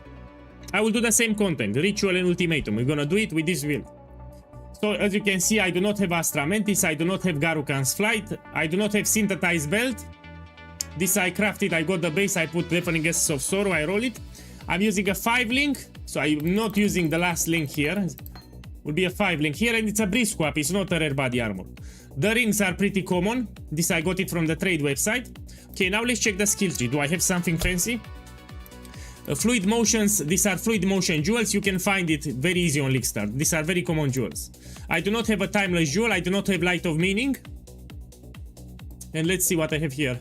I will do the same content, Ritual and Ultimatum. We're gonna do it with this build. So, as you can see, I do not have Astra Mantis, I do not have Garukan's Flight, I do not have Synthesized Belt. This I crafted, I got the base, I put Deafening Essence of Sorrow, I roll it. I'm using a 5-link, so I'm not using the last link here. Would be a 5-link here, and it's a breeze swap, it's not a rare body armor. The rings are pretty common. This I got it from the trade website. Okay, now let's check the skill tree. Do I have something fancy? Fluid motions, these are fluid motion jewels. You can find it very easy on Lickstart. These are very common jewels. I do not have a timeless jewel. I do not have Light of Meaning. And let's see what I have here.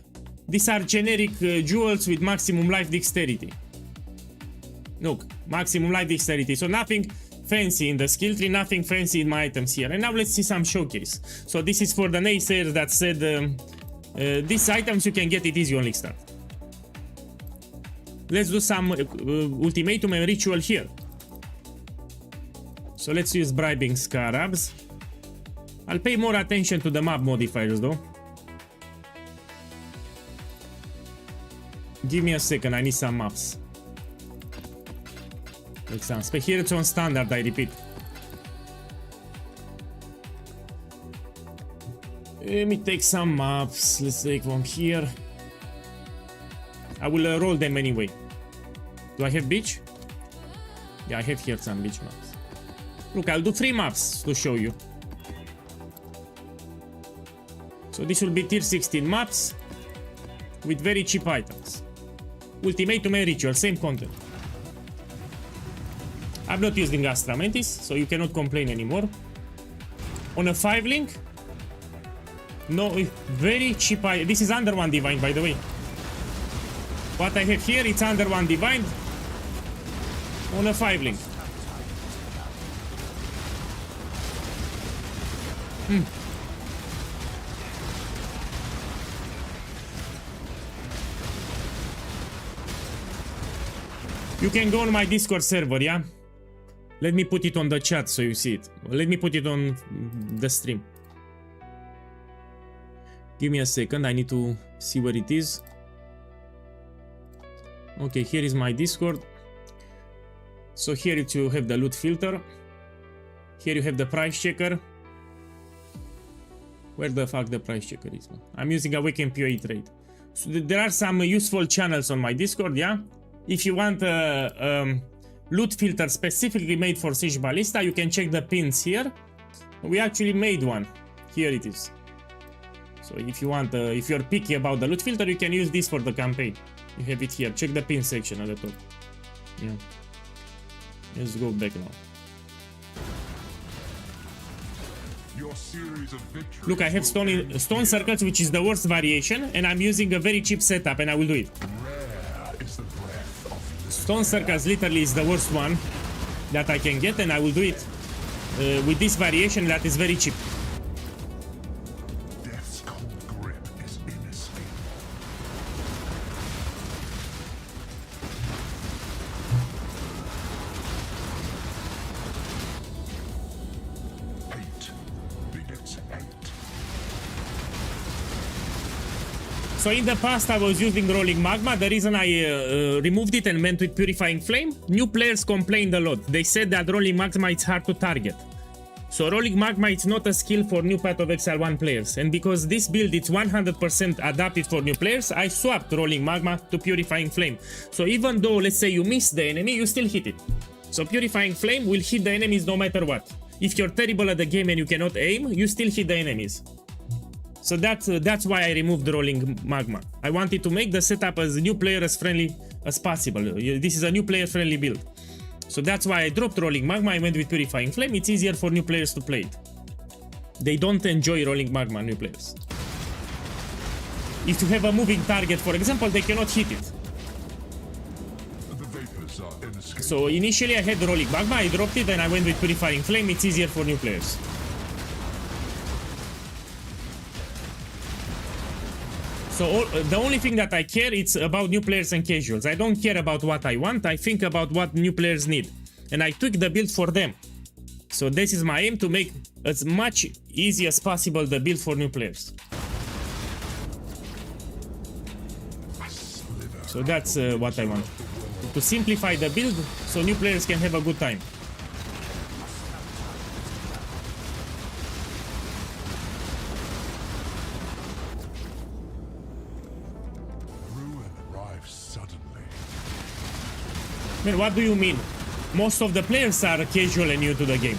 These are generic jewels with maximum life dexterity. Look, maximum life dexterity. So nothing fancy in the skill tree, nothing fancy in my items here. And now let's see some showcase. So this is for the naysayers that said these items you can get it easy on Lickstart. Let's do some ultimatum and ritual here. So let's use bribing scarabs. I'll pay more attention to the map modifiers though. Give me a second, I need some maps. Make some space. Here it's on standard, I repeat. Let me take some maps. Let's take one here. I will roll them anyway. Do I have beach? Yeah, I have here some beach maps. Look, I'll do 3 maps to show you. So this will be tier 16 maps with very cheap items. Ultimatum and ritual, same content. I'm not using Astra Mantis, so you cannot complain anymore. On a 5-link, no, very cheap. This is under 1 divine, by the way. What I have here, it's under 1 divine on a 5-link. You can go on my Discord server, yeah? Let me put it on the chat so you see it. Let me put it on the stream. Give me a second, I need to see where it is. Okay, here is my Discord. So here you have the loot filter. Here you have the price checker. Where the fuck the price checker is? I'm using a weekend POE trade. So there are some useful channels on my Discord, yeah? If you want loot filter specifically made for Siege Ballista, you can check the pins here. We actually made one. Here it is. So if you want, if you're picky about the loot filter, you can use this for the campaign. You have it here. Check the pin section at the top. Yeah. Let's go back now. Your series of victories. Look, I have stone circles, which is the worst variation, and I'm using a very cheap setup, and I will do it. Rare is the breath of Stone circles literally is the worst one that I can get, and I will do it with this variation that is very cheap. death's cold grip is inescapable. Hate begets hate. So in the past I was using rolling magma. The reason I removed it and went with purifying flame, new players complained a lot. They said that rolling magma is hard to target. So rolling magma is not a skill for new Path of Exile 1 players, and because this build is 100% adapted for new players, I swapped rolling magma to purifying flame. So even though, let's say, you miss the enemy, you still hit it. So purifying flame will hit the enemies no matter what. If you're terrible at the game and you cannot aim, you still hit the enemies. So that's why I removed the rolling magma. I wanted to make the setup as new player as friendly as possible. This is a new player friendly build. So that's why I dropped rolling magma. I went with purifying flame. It's easier for new players to play it. They don't enjoy rolling magma, new players. If you have a moving target, for example, they cannot hit it. The vapors are inescapable. So initially I had rolling magma, I dropped it, and I went with purifying flame. It's easier for new players. So the only thing that I care is about new players and casuals. I don't care about what I want, I think about what new players need. And I tweak the build for them. So this is my aim, to make as much easy as possible the build for new players. So that's what I want. To simplify the build so new players can have a good time. Man, what do you mean? Most of the players are casual and new to the game.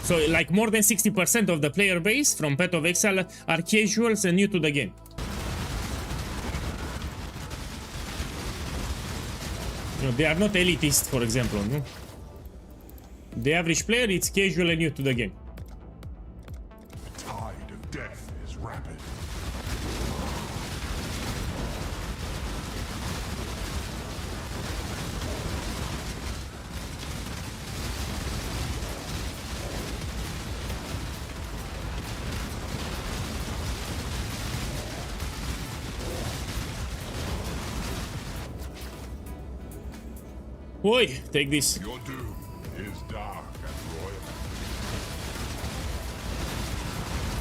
So like more than 60% of the player base from Path of Exile are casuals and new to the game. You know, they are not elitist, for example. No? The average player is casual and new to the game. The tide of death is rapid. Oi, take this. Your doom is dark and royal.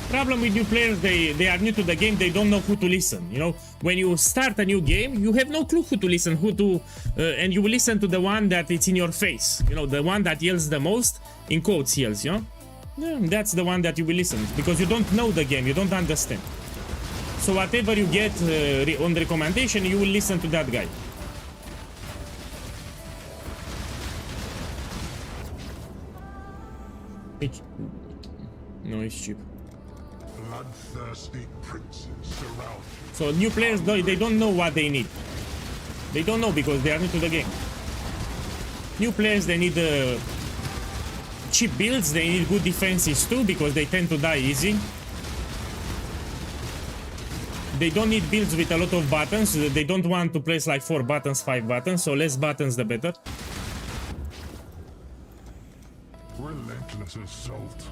Problem with new players, they are new to the game, they don't know who to listen. You know, when you start a new game, you have no clue who to listen, and you will listen to the one that is in your face. You know, the one that yells the most, in quotes yells, you know? Yeah, that's the one that you will listen to, because you don't know the game, you don't understand. So whatever you get on recommendation, you will listen to that guy. No, it's cheap. Bloodthirsty princes surround you. So new players, they don't know what they need. They don't know because they are new to the game. New players, they need cheap builds, they need good defenses too, because they tend to die easy. They don't need builds with a lot of buttons. They don't want to place like 4 buttons, 5 buttons, so less buttons the better. Relentless assault.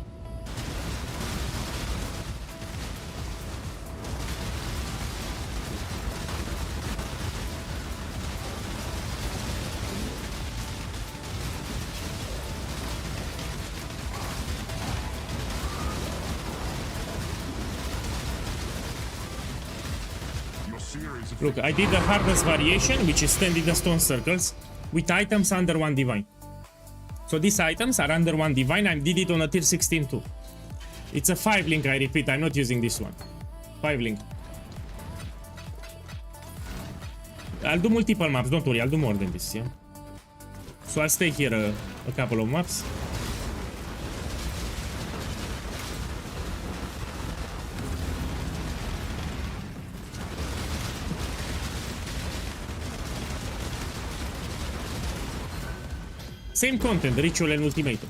Look, I did the hardest variation, which is 10 in the stone circles, with items under 1 divine. So these items are under 1 divine. I did it on a tier 16 too. It's a 5 link, I repeat, I'm not using this one. 5 link. I'll do multiple maps, don't worry, I'll do more than this, yeah? So I'll stay here a couple of maps. Same content, ritual and ultimatum.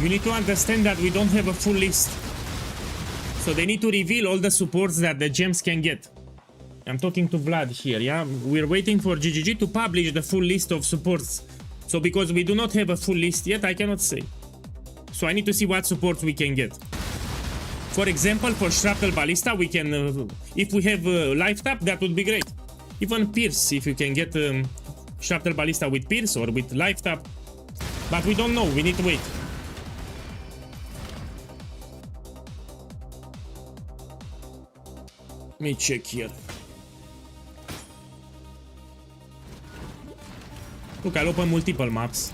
You need to understand that we don't have a full list. So they need to reveal all the supports that the gems can get. I'm talking to Vlad here, yeah? We're waiting for GGG to publish the full list of supports. So because we do not have a full list yet, I cannot say. So I need to see what supports we can get. For example, for Shrapnel Ballista, we can... if we have life tap, that would be great. Even Pierce, if you can get Shrapnel Ballista with Pierce or with life tap. But we don't know, we need to wait. Let me check here. Look, I'll open multiple maps.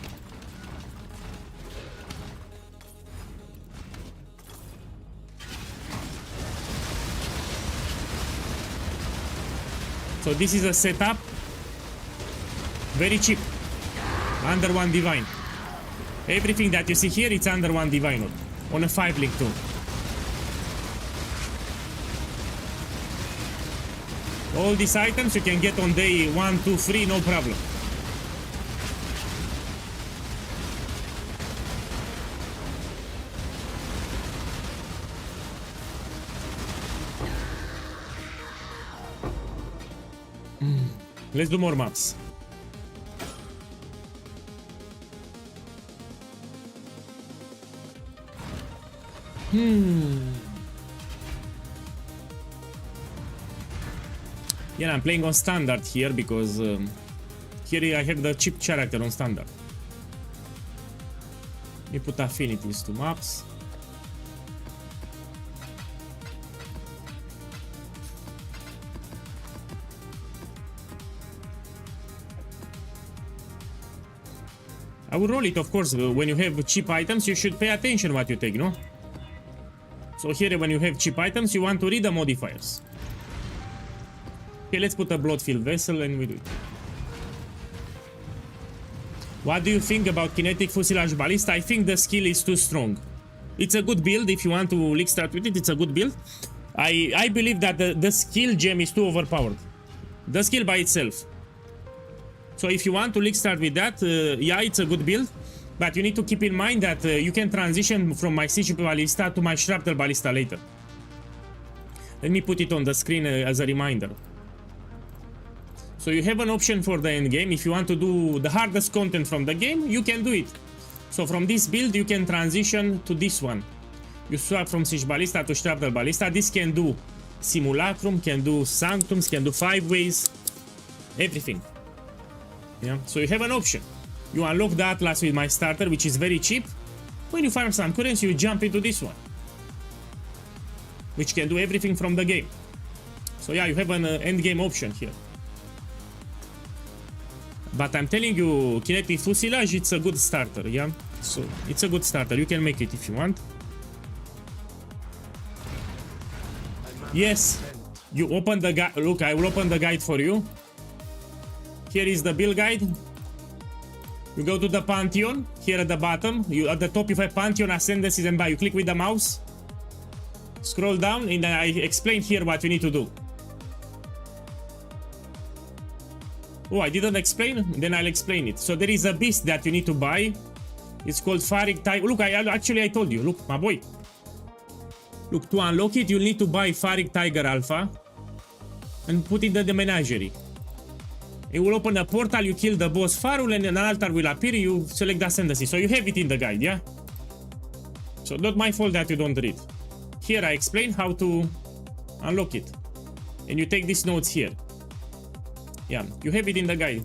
So this is a setup. Very cheap. Under 1 divine. Everything that you see here, it's under 1 divine on a 5 link too. All these items you can get on day 1, 2, 3, no problem. Let's do more maps. Yeah, I'm playing on standard here because here I have the cheap character on standard. Let me put affinities to maps. I will roll it, of course. When you have cheap items, you should pay attention what you take, no? So here, when you have cheap items, you want to read the modifiers. Okay, let's put a Bloodfield Vessel and we do it. What do you think about Kinetic Fusilage Ballista? I think the skill is too strong. It's a good build. If you want to league start with it, it's a good build. I believe that the skill gem is too overpowered. The skill by itself. So if you want to league start with that, yeah, it's a good build. But you need to keep in mind that you can transition from my Siege Ballista to my Shrapnel Ballista later. Let me put it on the screen as a reminder. So you have an option for the end game. If you want to do the hardest content from the game, you can do it. So from this build, you can transition to this one. You swap from Siege Ballista to Shrapnel Ballista. This can do Simulacrum, can do Sanctums, can do 5 ways, everything. Yeah, so you have an option. You unlock the Atlas with my starter, which is very cheap. When you farm some currency, you jump into this one, which can do everything from the game. So yeah, you have an end game option here. But I'm telling you, Kinetic Fusilage, it's a good starter, yeah? So, it's a good starter. You can make it if you want. Yes, you open the guide. Look, I will open the guide for you. Here is the build guide. You go to the Pantheon, here at the bottom. You at the top you have Pantheon, Ascendancies, and Buy. You click with the mouse. Scroll down, and I explain here what you need to do. Oh, I didn't explain? Then I'll explain it. So there is a beast that you need to buy. It's called Pharik Tiger. Look, I told you. Look, my boy. Look, to unlock it, you'll need to buy Pharik Tiger Alpha and put it in the menagerie. It will open a portal, you kill the boss Farul, and an altar will appear, you select the Ascendancy. So you have it in the guide, yeah? So not my fault that you don't read. Here I explain how to unlock it. And you take these notes here. Yeah, you have it in the guide.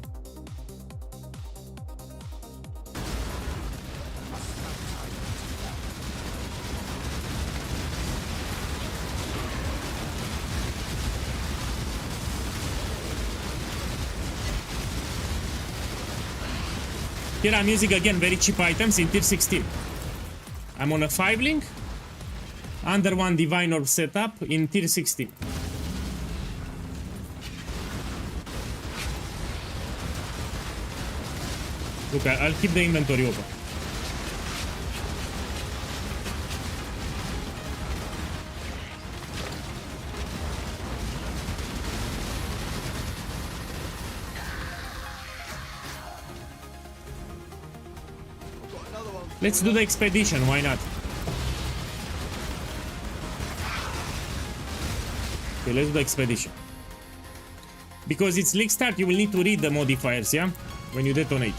Here I'm using again very cheap items in tier 16. I'm on a 5 link, under 1 divine orb setup in tier 16. Look, I'll keep the inventory open. Let's do the expedition, why not? Okay, let's do the expedition. Because it's league start, you will need to read the modifiers, yeah? When you detonate.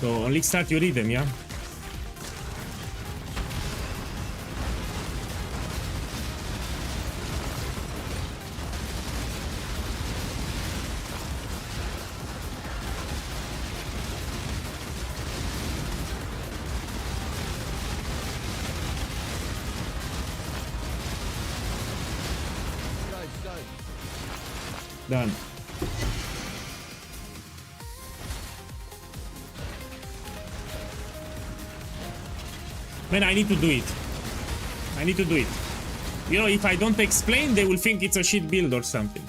So on league start, you read them, yeah? Done. Man, I need to do it. I need to do it. You know, if I don't explain, they will think it's a shit build or something.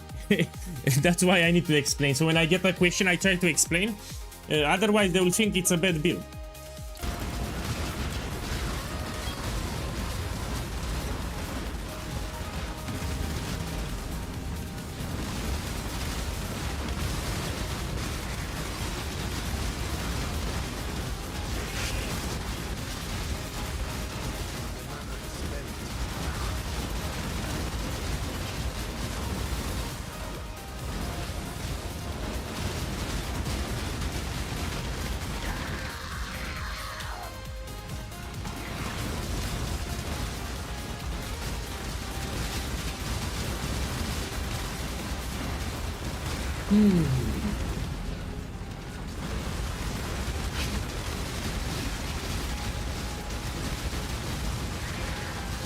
That's why I need to explain. So when I get a question, I try to explain. Otherwise, they will think it's a bad build.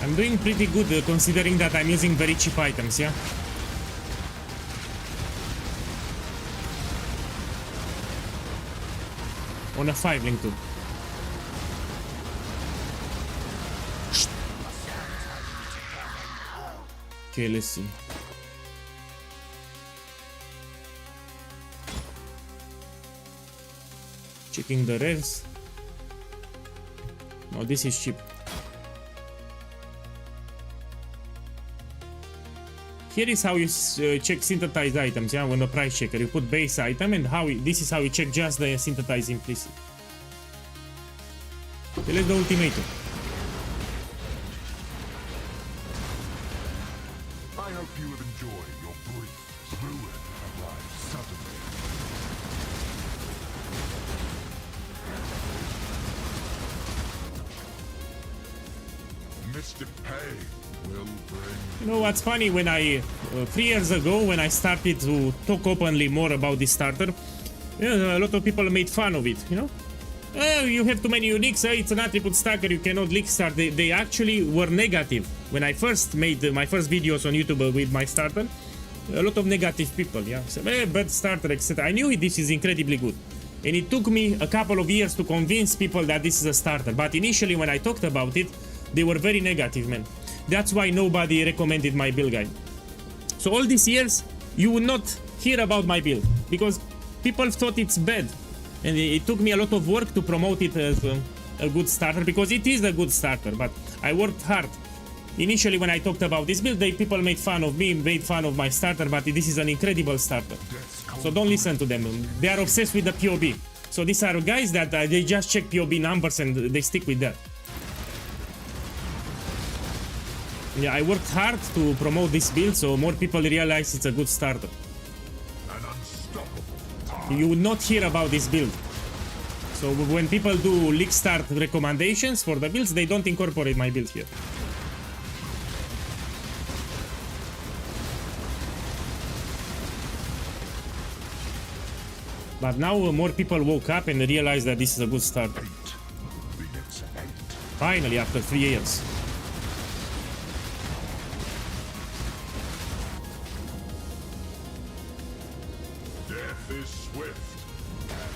I'm doing pretty good considering that I'm using very cheap items, yeah? On a 5 link too. Okay, let's see. Checking the rares. No, this is cheap. Here is how you check synthesized items, yeah, on the price checker. You put base item and this is how you check just the synthesized implicit. Okay, let's do ultimatum. I hope you have enjoyed your brief ruin arrived suddenly. Mr. Pain will bring. You know what's funny, when I 3 years ago when I started to talk openly more about this starter, a lot of people made fun of it, you know. Oh, you have too many uniques, it's an attribute stacker, you cannot league start. They actually were negative when I first made my first videos on YouTube with my starter. A lot of negative people, yeah, so, bad starter, etc. I knew this is incredibly good, and it took me a couple of years to convince people that this is a starter. But initially when I talked about it, they were very negative, man. That's why nobody recommended my build guide. So all these years, you would not hear about my build because people thought it's bad. And it took me a lot of work to promote it as a good starter, because it is a good starter, but I worked hard. Initially when I talked about this build, people made fun of me, made fun of my starter, but this is an incredible starter. So don't listen to them. They are obsessed with the POB. So these are guys that they just check POB numbers and they stick with that. Yeah, I worked hard to promote this build so more people realize it's a good starter. You would not hear about this build. So when people do league start recommendations for the builds, they don't incorporate my build here. But now more people woke up and realized that this is a good starter. Finally, after 3 years. Death is swift and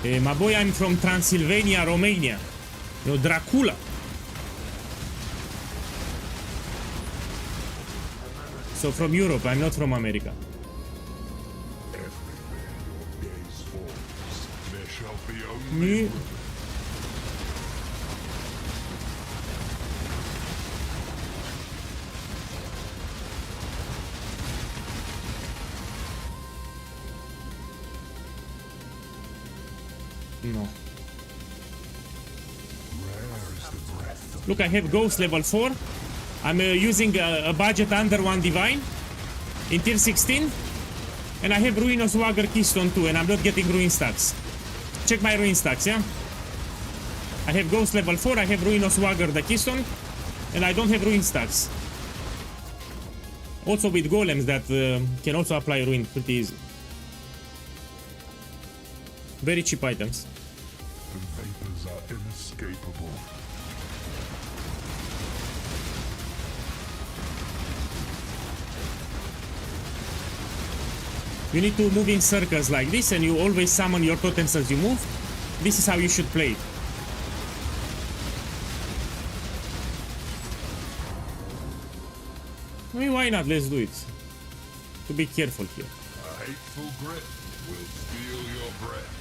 cold. My boy, I'm from Transylvania, Romania. You know, Dracula. So from Europe, I'm not from America. Everywhere your gaze falls, there shall be only Me. No. Look, I have Ghost level 4. I'm using a budget under 1 Divine in tier 16. And I have Ruinous Wagger Keystone too, and I'm not getting Ruin stacks. Check my Ruin stacks, yeah? I have Ghost level 4, I have Ruinous Wagger the Keystone, and I don't have Ruin stacks. Also with Golems that can also apply Ruin pretty easy. Very cheap items. the vapors are inescapable. You need to move in circles like this, and you always summon your totems as you move. This is how you should play it. I mean, why not? Let's do it. To be careful here. A hateful grip will steal your breath.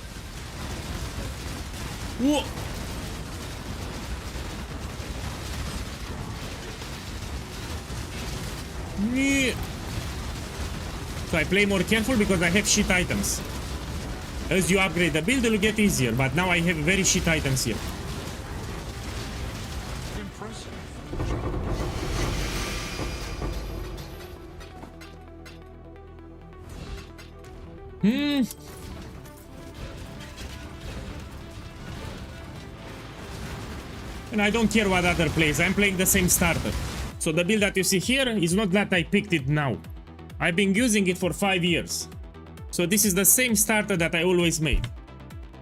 Whoa! Yeah. So I play more careful because I have shit items. As you upgrade the build, it'll get easier, but now I have very shit items here. Impressive. And I don't care what other plays, I'm playing the same starter. So the build that you see here is not that I picked it now. I've been using it for 5 years. So this is the same starter that I always made.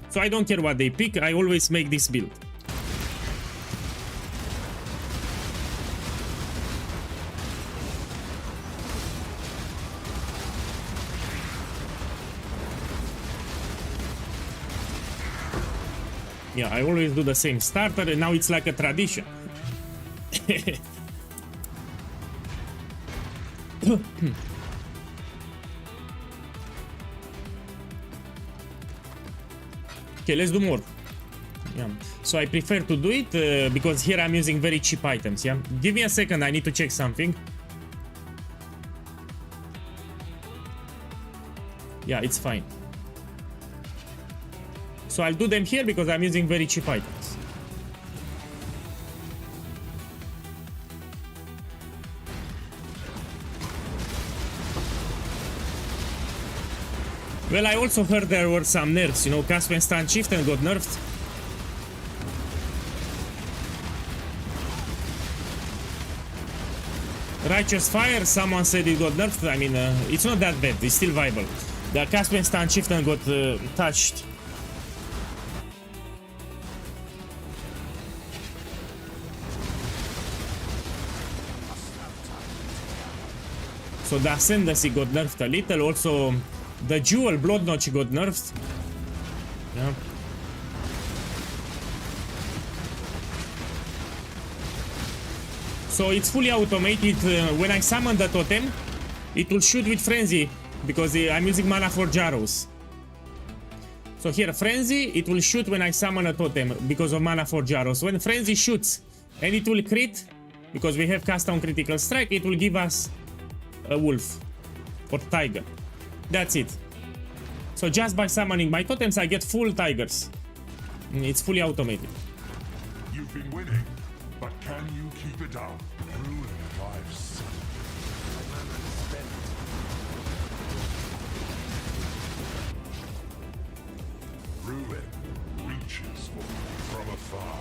So I don't care what they pick, I always make this build. Yeah, I always do the same starter, and now it's like a tradition. Okay, let's do more. Yeah. So I prefer to do it because here I'm using very cheap items. Yeah, give me a second, I need to check something. Yeah, it's fine. So I'll do them here because I'm using very cheap items. Well, I also heard there were some nerfs, you know, cast when stand shift and got nerfed. Righteous Fire, someone said it got nerfed. I mean, it's not that bad, it's still viable. The cast when stand shift and got touched. So the Ascendancy got nerfed a little, also the Jewel Blood Notch got nerfed. Yeah. So it's fully automated. When I summon the totem, it will shoot with Frenzy, because I'm using Mana Forge arrows. So here, Frenzy, it will shoot when I summon a totem, because of Mana Forge arrows. When Frenzy shoots, and it will crit, because we have cast on Critical Strike, it will give us a wolf or tiger. That's it. So just by summoning my totems, I get full tigers. It's fully automated. You've been winning, but can you keep it down? Ruin lives. Ruin reaches for you from afar.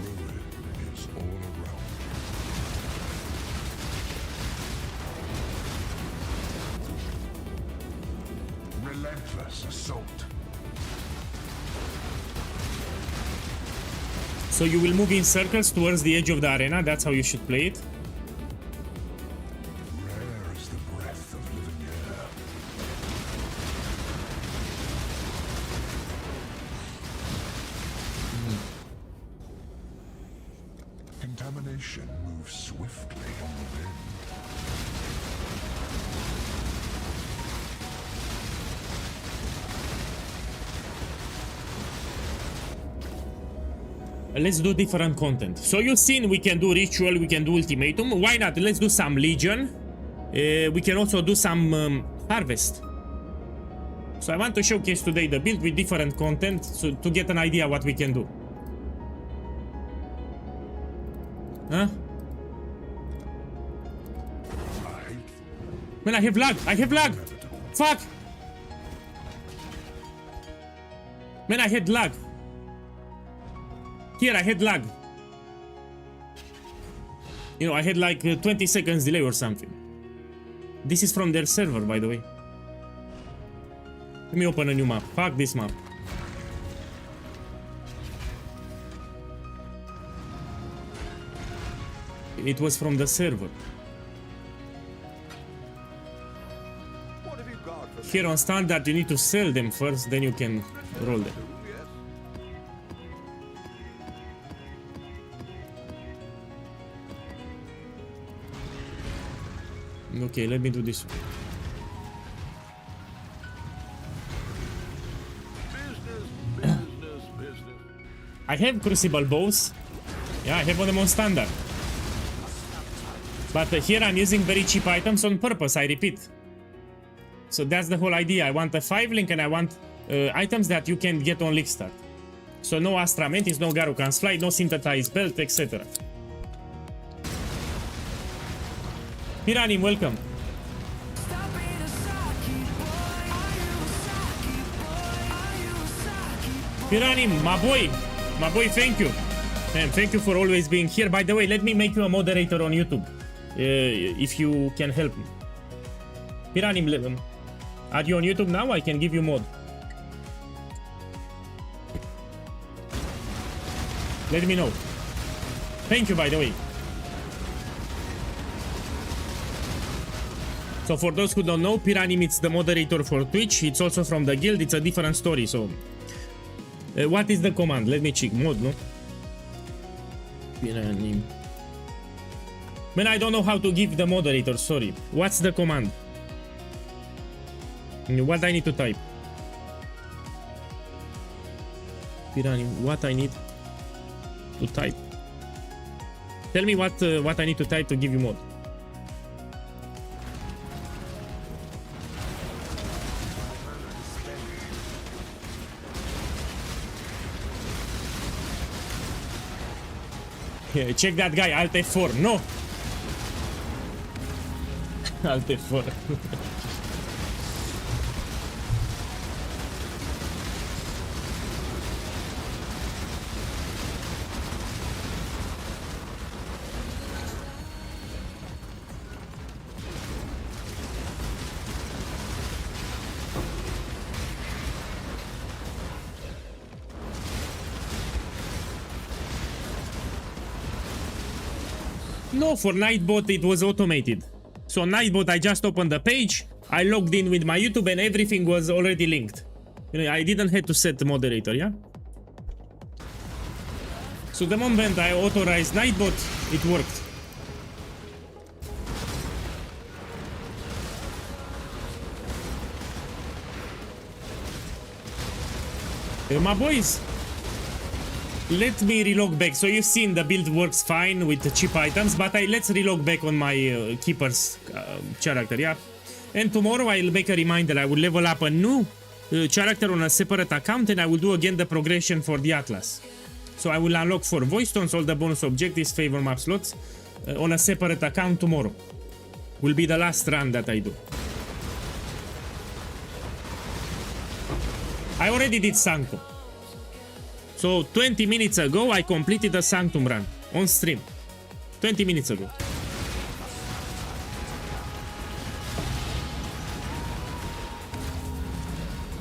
Ruin is all around. reverse assault. So you will move in circles towards the edge of the arena. That's how you should play it. Rare is the breath of living air. Contamination moves swiftly on the wind. Let's do different content. So you've seen we can do ritual, we can do ultimatum. Why not? Let's do some legion. We can also do some harvest. So I want to showcase today the build with different content so to get an idea what we can do. Huh? Man, I have lag! I have lag! Fuck! Man, I had lag. Here, I had lag. You know, I had like 20 seconds delay or something. This is from their server, by the way. Let me open a new map. Fuck this map. It was from the server. What have you got for me? Here on standard, you need to sell them first, then you can roll them. Yes. Okay, let me do this one. Business. I have crucible bows. Yeah, I have them on standard. But here I'm using very cheap items on purpose, I repeat. So that's the whole idea. I want a 5 link and I want items that you can get on league start. So no Astra Mantis, no Garukan's Flight, no synthesized belt, etc. Piranim, welcome. Piranim, my boy, thank you. Man, thank you for always being here. By the way, let me make you a moderator on YouTube. If you can help me. Piranim, are you on YouTube now? I can give you mod. Let me know. Thank you, by the way. So for those who don't know, Piranim is the moderator for Twitch. It's also from the guild. It's a different story. So what is the command? Let me check. Mod, no? Piranim. Man, I don't know how to give the moderator. Sorry. What's the command? What I need to type? Piranim, what I need to type? Tell me what I need to type to give you mod. Yeah, check that guy, Alt F4. No! Alt F4. No, for Nightbot it was automated. So Nightbot, I just opened the page, I logged in with my YouTube and everything was already linked. You know, I didn't have to set the moderator, yeah? So the moment I authorized Nightbot, it worked. My boys, let me relog back. So you've seen the build works fine with the cheap items, but let's relog back on my keeper's character, yeah? And tomorrow I'll make a reminder. I will level up a new character on a separate account and I will do again the progression for the Atlas. So I will unlock 4 voice stones, all the bonus objectives, favor map slots on a separate account tomorrow. Will be the last run that I do. I already did Sanctum. So 20 minutes ago, I completed a Sanctum run on stream. 20 minutes ago.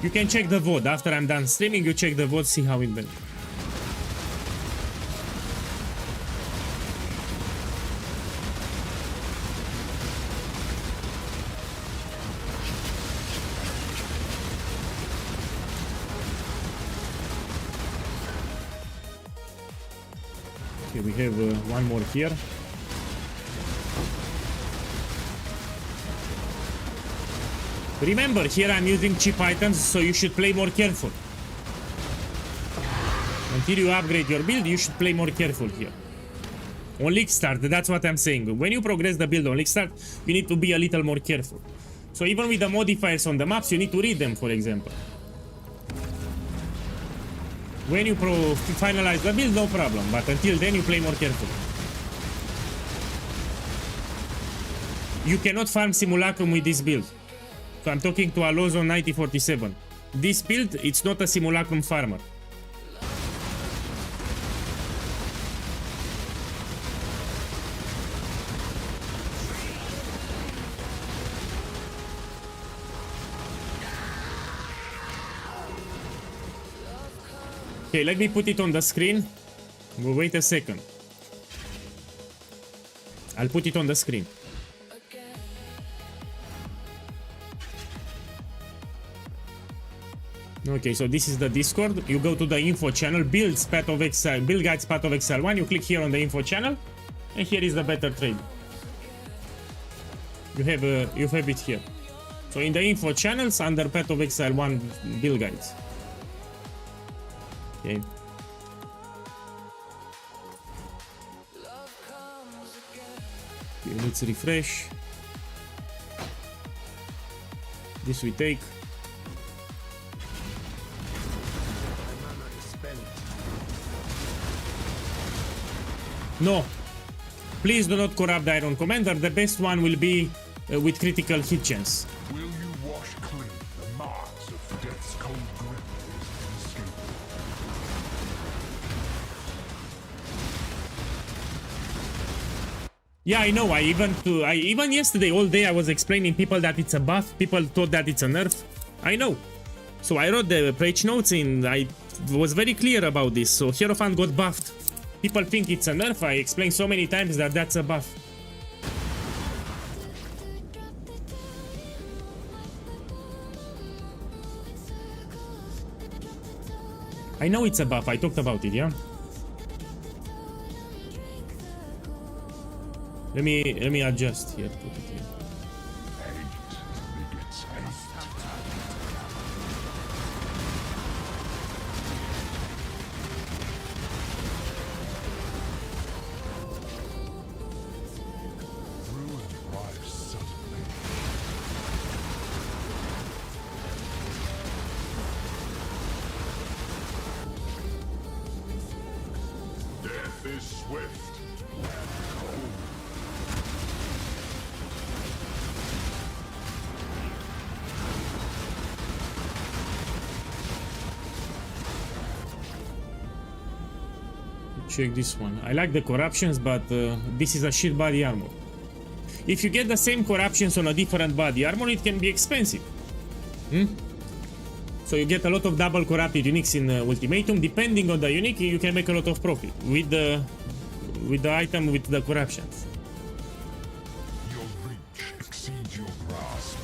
You can check the VOD. After I'm done streaming, you check the VOD, see how it went. Okay, we have one more here. Remember, here I'm using cheap items, so you should play more careful. Until you upgrade your build, you should play more careful here. On League Start, that's what I'm saying. When you progress the build on League Start, you need to be a little more careful. So even with the modifiers on the maps, you need to read them, for example. When you finalize the build, no problem, but until then you play more carefully. You cannot farm Simulacrum with this build. So I'm talking to Alonso 9047. This build, it's not a Simulacrum farmer. Okay, let me put it on the screen. We'll wait a second. I'll put it on the screen. Okay, so this is the Discord. You go to the info channel, builds Path of Exile, build guides Path of Exile 1. You click here on the info channel, and here is the better trade. You have it here. So in the info channels under Path of Exile 1 build guides. Okay. Okay, let's refresh. This we take. No, please do not corrupt the Iron Commander. The best one will be with critical hit chance. Will you wash clean the marks of death's cold grip is inescapable? Yeah, I know. I even yesterday all day I was explaining people that it's a buff. People thought that it's a nerf. I know. So I wrote the patch notes and I was very clear about this. So Hierophant got buffed. People think it's a nerf. I explained so many times that that's a buff. I know it's a buff. I talked about it, yeah? Let me adjust here. Put it here. Check this one. I like the corruptions, but this is a shit body armor. If you get the same corruptions on a different body armor, it can be expensive. So you get a lot of double corrupted uniques in ultimatum. Depending on the unique, you can make a lot of profit with the item with the corruptions. Your reach exceeds your grasp.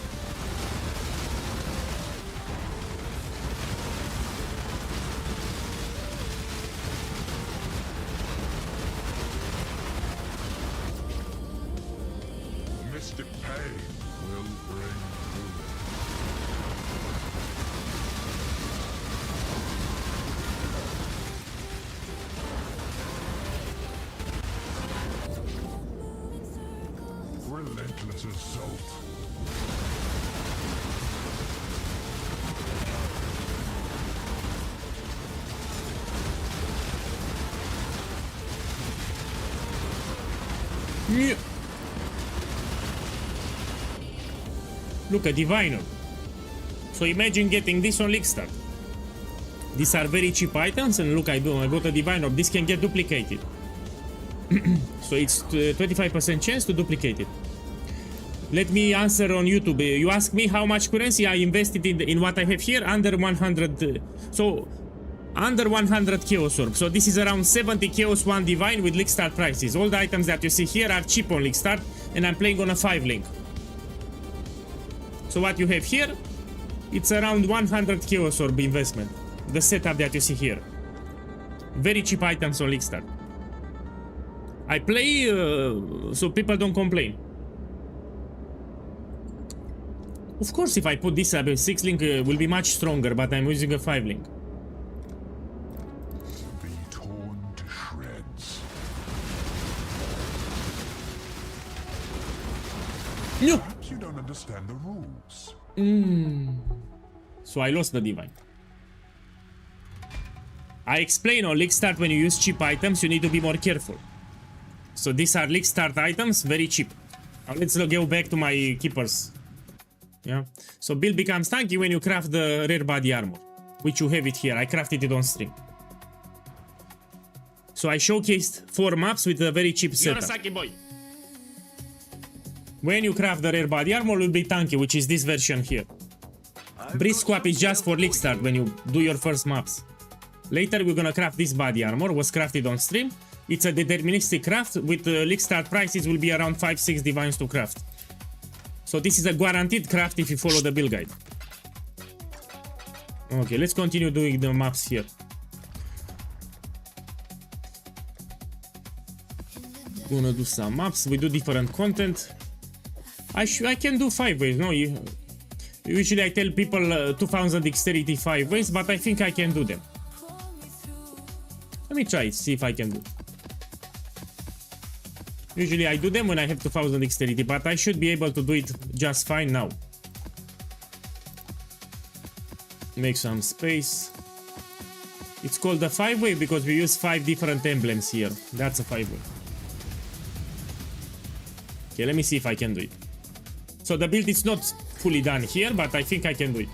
Mystic pain will bring ruin. Relentless assault. Yeah. Look, a diviner. So imagine getting this on League Start. These are very cheap items, and look, I got a diviner. This can get duplicated. So it's 25% chance to duplicate it. Let me answer on YouTube. You ask me how much currency I invested in what I have here. Under 100. So under 100 chaos orb. So this is around 70 chaos 1 divine with league start prices. All the items that you see here are cheap on league start, and I'm playing on a 5 link. So what you have here, it's around 100 chaos orb investment. The setup that you see here. Very cheap items on league start. I play so people don't complain. Of course, if I put this up, a 6 link will be much stronger, but I'm using a 5 link. Be torn to shreds. No. Perhaps you don't understand the rules. So I lost the divine. I explain on league start when you use cheap items, you need to be more careful. So these are league start items, very cheap. Now let's go back to my keepers. Yeah. So build becomes tanky when you craft the rare body armor, which you have it here. I crafted it on stream. So I showcased 4 maps with a very cheap setup. Boy. When you craft the rare body armor, will be tanky, which is this version here. Breeze swap is just for league start when you do your first maps. Later we're gonna craft this body armor, was crafted on stream. It's a deterministic craft with league start prices will be around 5-6 divines to craft. So this is a guaranteed craft if you follow the build guide. Okay, let's continue doing the maps here. Gonna do some maps, we do different content. I can do 5 ways, no? Usually I tell people 2000 dexterity 5 ways, but I think I can do them. Let me try it, see if I can do it. Usually I do them when I have 2000 dexterity, but I should be able to do it just fine now. Make some space. It's called a 5-way because we use 5 different emblems here. That's a 5-way. Okay, let me see if I can do it. So the build is not fully done here, but I think I can do it.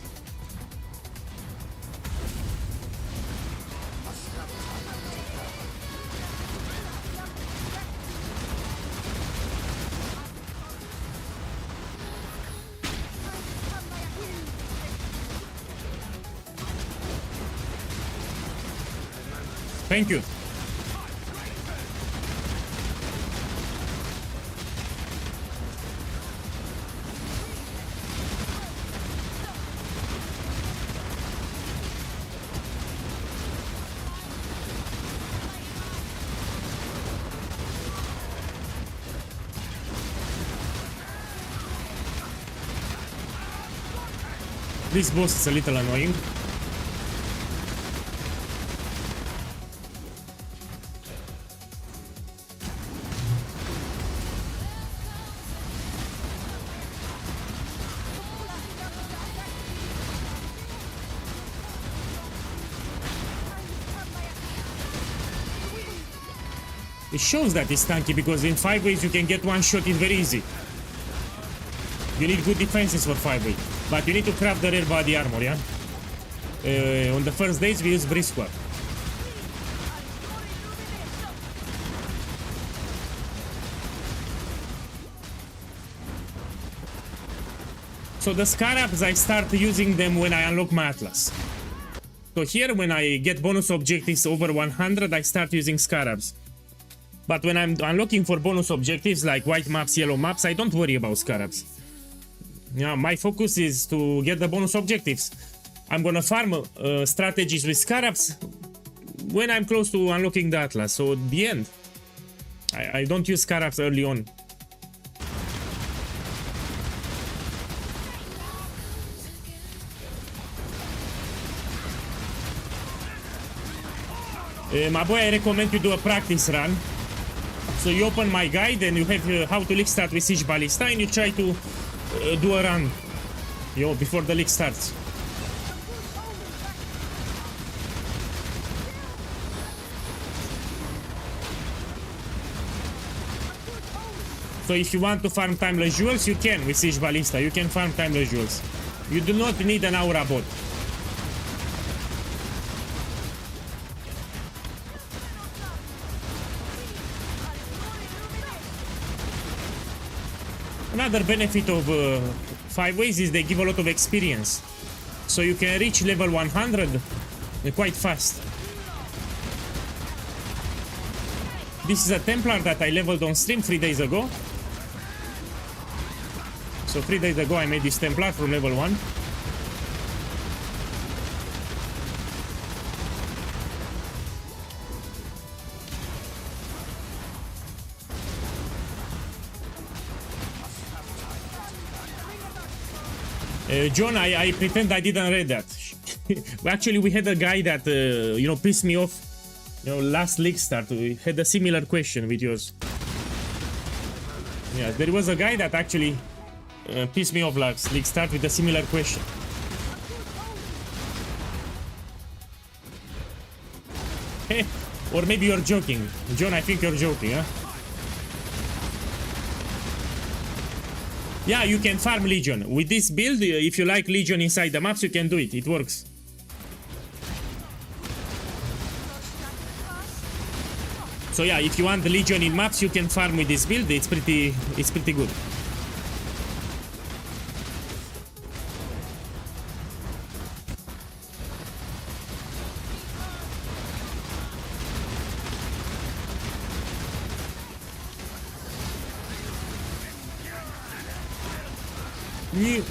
Thank you. This boss is a little annoying. It shows that it's tanky because in 5 ways you can get one shot in very easy. You need good defenses for 5-way, but you need to craft the rare body armor, yeah? On the first days we use breeze swap. So the scarabs, I start using them when I unlock my atlas. So here when I get bonus objectives over 100, I start using scarabs. But when I'm unlocking for bonus objectives like white maps, yellow maps, I don't worry about scarabs. Yeah, my focus is to get the bonus objectives. I'm gonna farm strategies with scarabs when I'm close to unlocking the atlas. So at the end, I don't use scarabs early on. My boy, I recommend you do a practice run. So you open my guide and you have how to league start with Siege Ballista and you try to do a run, before the league starts. So if you want to farm timeless jewels, you can with Siege Ballista. You can farm timeless jewels. You do not need an aura bot. Another benefit of 5 ways is they give a lot of experience. So you can reach level 100 quite fast. This is a Templar that I leveled on stream 3 days ago. So 3 days ago I made this Templar from level 1. John, I pretend I didn't read that. Actually, we had a guy that, you know, pissed me off. You know, last league start, we had a similar question with yours. Yeah, there was a guy that actually pissed me off last league start with a similar question. Hey, or maybe you're joking. John, I think you're joking, huh? Yeah, you can farm Legion. With this build, if you like Legion inside the maps, you can do it. It works. So yeah, if you want the Legion in maps, you can farm with this build. It's pretty good. Yeah.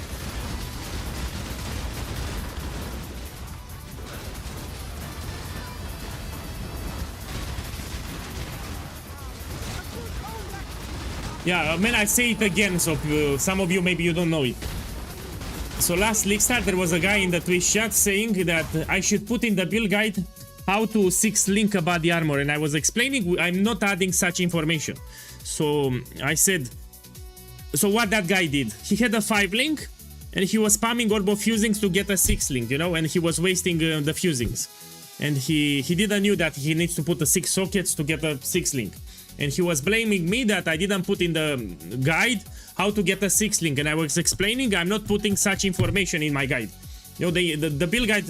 Yeah, man, I say it again, so some of you maybe you don't know it. So last league start there was a guy in the Twitch chat saying that I should put in the build guide how to 6-link a body armor, and I was explaining I'm not adding such information. So I said, so what that guy did, he had a 5-link and he was spamming orb of fusings to get a 6-link, you know, and he was wasting the fusings. And he didn't knew that he needs to put the 6 sockets to get a 6-link. And he was blaming me that I didn't put in the guide how to get a 6-link, and I was explaining I'm not putting such information in my guide. You know, the build guide,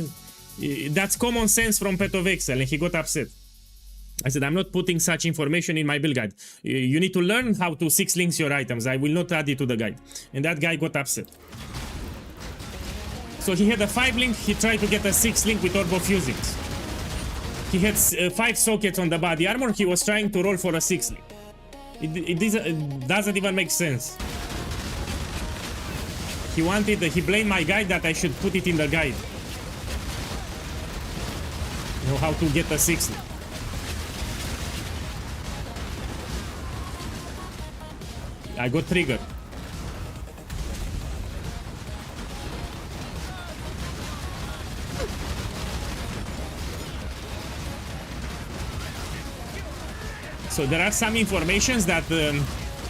that's common sense from Pet of Excel, and he got upset. I said, I'm not putting such information in my build guide. You need to learn how to 6-links your items. I will not add it to the guide. And that guy got upset. So he had a 5-link, he tried to get a 6-link with orb of fusings. He had 5 sockets on the body armor, he was trying to roll for a 6-link. It doesn't even make sense. He blamed my guide that I should put it in the guide. You know how to get a 6-link. I got triggered. So there are some informations that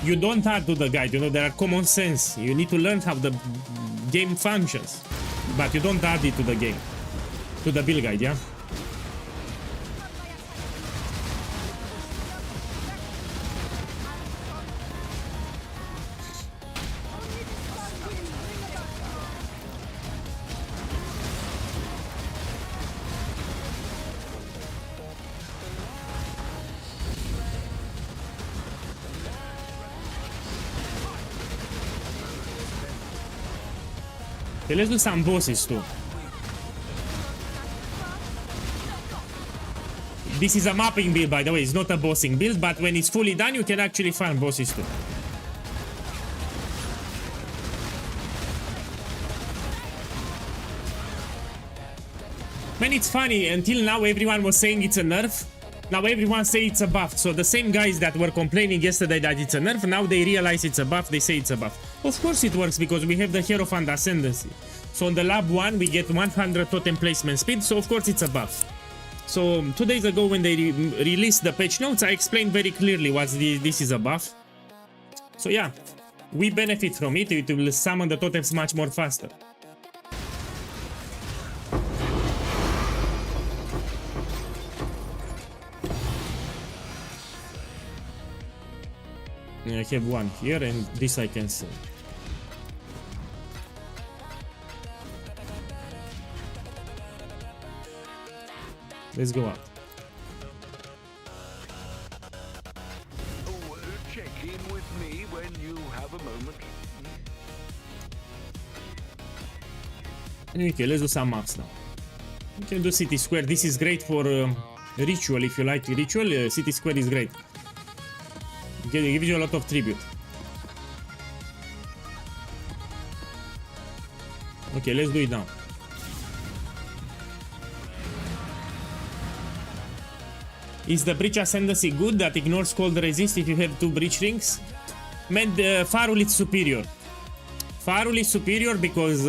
you don't add to the guide, you know, there are common sense. You need to learn how the game functions, but you don't add it to the game, to the build guide, yeah? Okay, let's do some bosses too. This is a mapping build, by the way, it's not a bossing build, but when it's fully done, you can actually farm bosses too. Man, it's funny, until now everyone was saying it's a nerf. Now everyone say it's a buff, so the same guys that were complaining yesterday that it's a nerf, now they realize it's a buff, they say it's a buff. Of course it works, because we have the Hierophant Ascendancy. So on the lab 1 we get 100 totem placement speed, so of course it's a buff. So 2 days ago when they released the patch notes, I explained very clearly what this is a buff. So yeah, we benefit from it, it will summon the totems much more faster. I have one here and this I can sell. Let's go up. Check in with me when you have a moment. Okay, let's do some maps now. You can do City Square. This is great for ritual. If you like ritual, City Square is great. It gives you a lot of tribute. Okay, let's do it now. Is the breach ascendancy good that ignores cold resist if you have 2 breach rings? Man, Farul is superior. Farul is superior because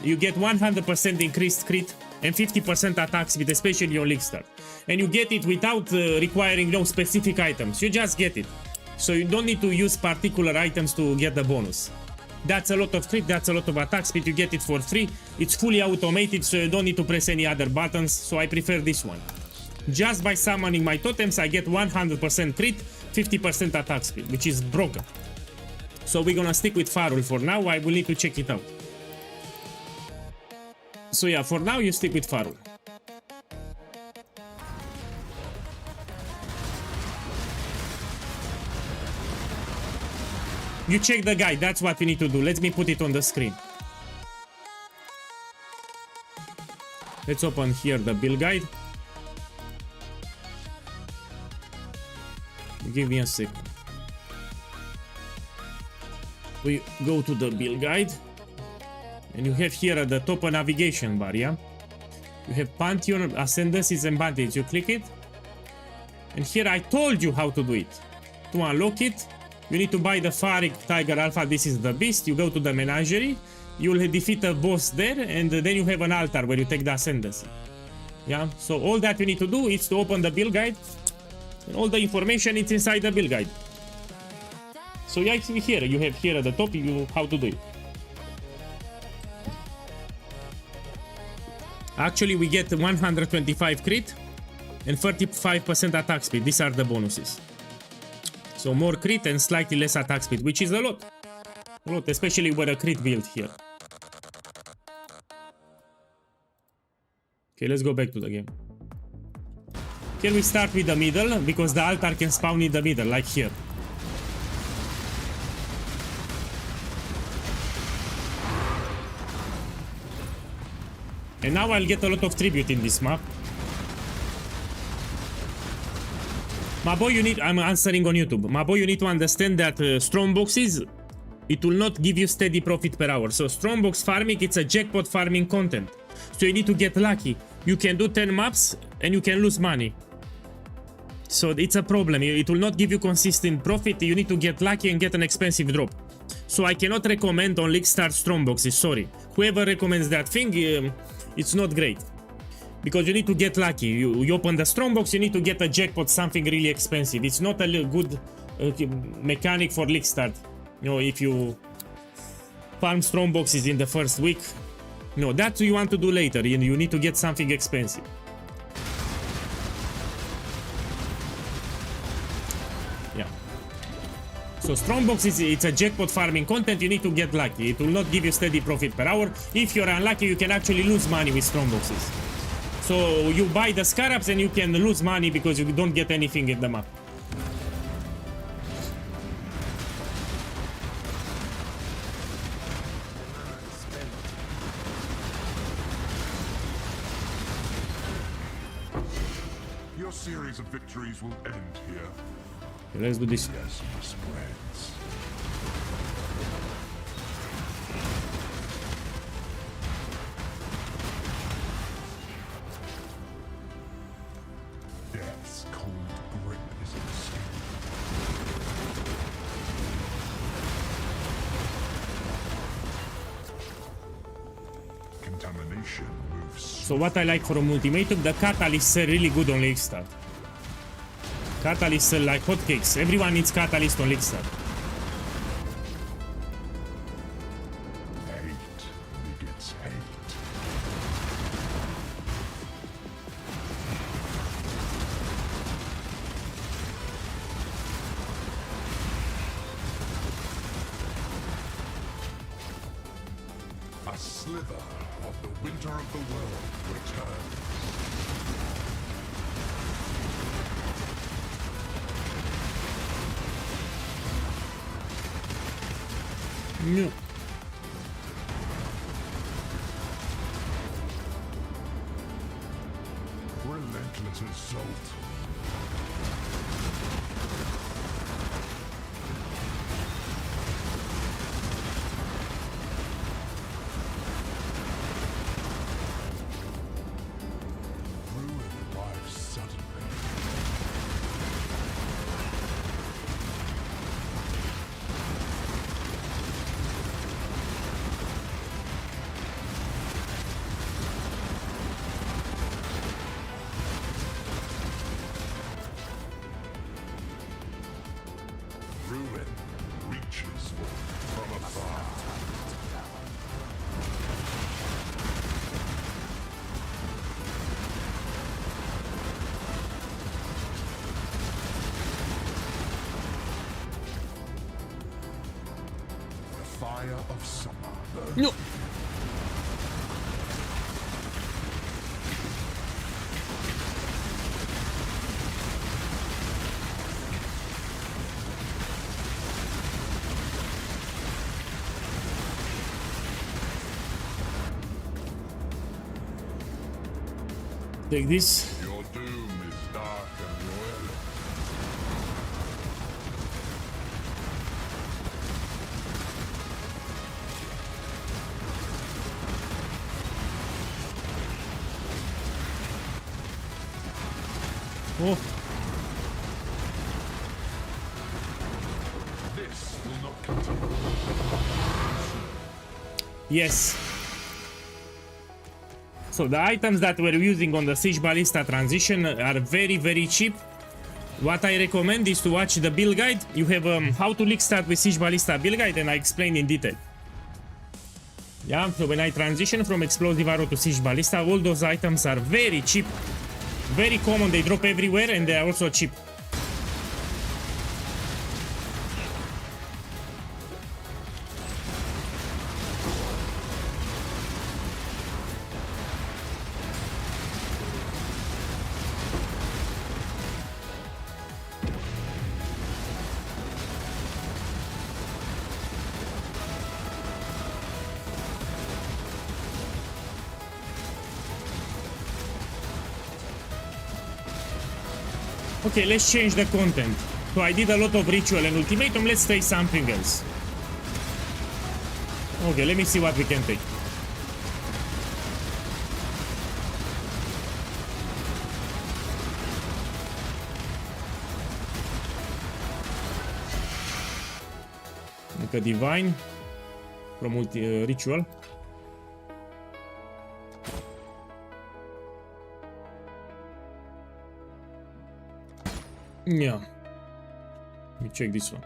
you get 100% increased crit and 50% attack speed, especially on League Start. And you get it without requiring no specific items. You just get it. So you don't need to use particular items to get the bonus. That's a lot of crit, that's a lot of attack speed, you get it for free. It's fully automated, so you don't need to press any other buttons, so I prefer this one. Just by summoning my totems, I get 100% crit, 50% attack speed, which is broken. So we're gonna stick with Farul for now. I will need to check it out. So yeah, for now you stick with Farul. You check the guide, that's what we need to do. Let me put it on the screen. Let's open here the build guide. Give me a second. We go to the build guide. And you have here at the top a navigation bar, yeah? You have Pantheon, Ascendancies and Bandits. You click it. And here I told you how to do it. To unlock it, you need to buy the Farik Tiger Alpha. This is the beast. You go to the menagerie. You will defeat a boss there. And then you have an altar where you take the Ascendancy. Yeah? So all that you need to do is to open the build guide. And all the information is inside the build guide. So yeah, here you have here at the top how to do it. Actually, we get 125 crit and 35% attack speed. These are the bonuses. So more crit and slightly less attack speed, which is a lot. A lot, especially with a crit build here. Okay, let's go back to the game. Here we start with the middle, because the altar can spawn in the middle, like here. And now I'll get a lot of tribute in this map. My boy, I'm answering on YouTube. My boy, you need to understand that strong boxes, it will not give you steady profit per hour. So strong box farming, it's a jackpot farming content. So you need to get lucky. You can do 10 maps and you can lose money. So it's a problem. It will not give you consistent profit. You need to get lucky and get an expensive drop. So I cannot recommend on League Start strong boxes, sorry. Whoever recommends that thing, it's not great. Because you need to get lucky. You open the strong box, you need to get a jackpot, something really expensive. It's not a good mechanic for League Start. You know, if you farm strong boxes in the first week, no, that's what you want to do later. You need to get something expensive. Yeah. So strong boxes, it's a jackpot farming content. You need to get lucky. It will not give you steady profit per hour. If you're unlucky, you can actually lose money with strong boxes. So you buy the scarabs and you can lose money because you don't get anything in the map. Your series of victories will end here. Okay, let's do this. Yes, spreads. Death's cold grip is in the skin. Contamination moves. So what I like from ultimatum, the catalysts are really good on League Start. Catalysts are like hotcakes. Everyone needs catalyst on League Start. Hate begets hate. A slither of the winter of the world returns. No. Relentless assault. Ruin life suddenly. Ruin reaches from afar. The fire of summer burns. No. Take this. Your doom is dark and royal. Oh, This will not continue. yes. So the items that we're using on the Siege Ballista transition are very, very cheap. What I recommend is to watch the build guide. You have how to league start with Siege Ballista build guide, and I explain in detail. Yeah, so when I transition from Explosive Arrow to Siege Ballista, all those items are very cheap. Very common, they drop everywhere, and they are also cheap. Okay, let's change the content. So I did a lot of ritual and ultimatum, let's take something else. Okay, let me see what we can take. Like a divine from ritual. Yeah. Let me check this one.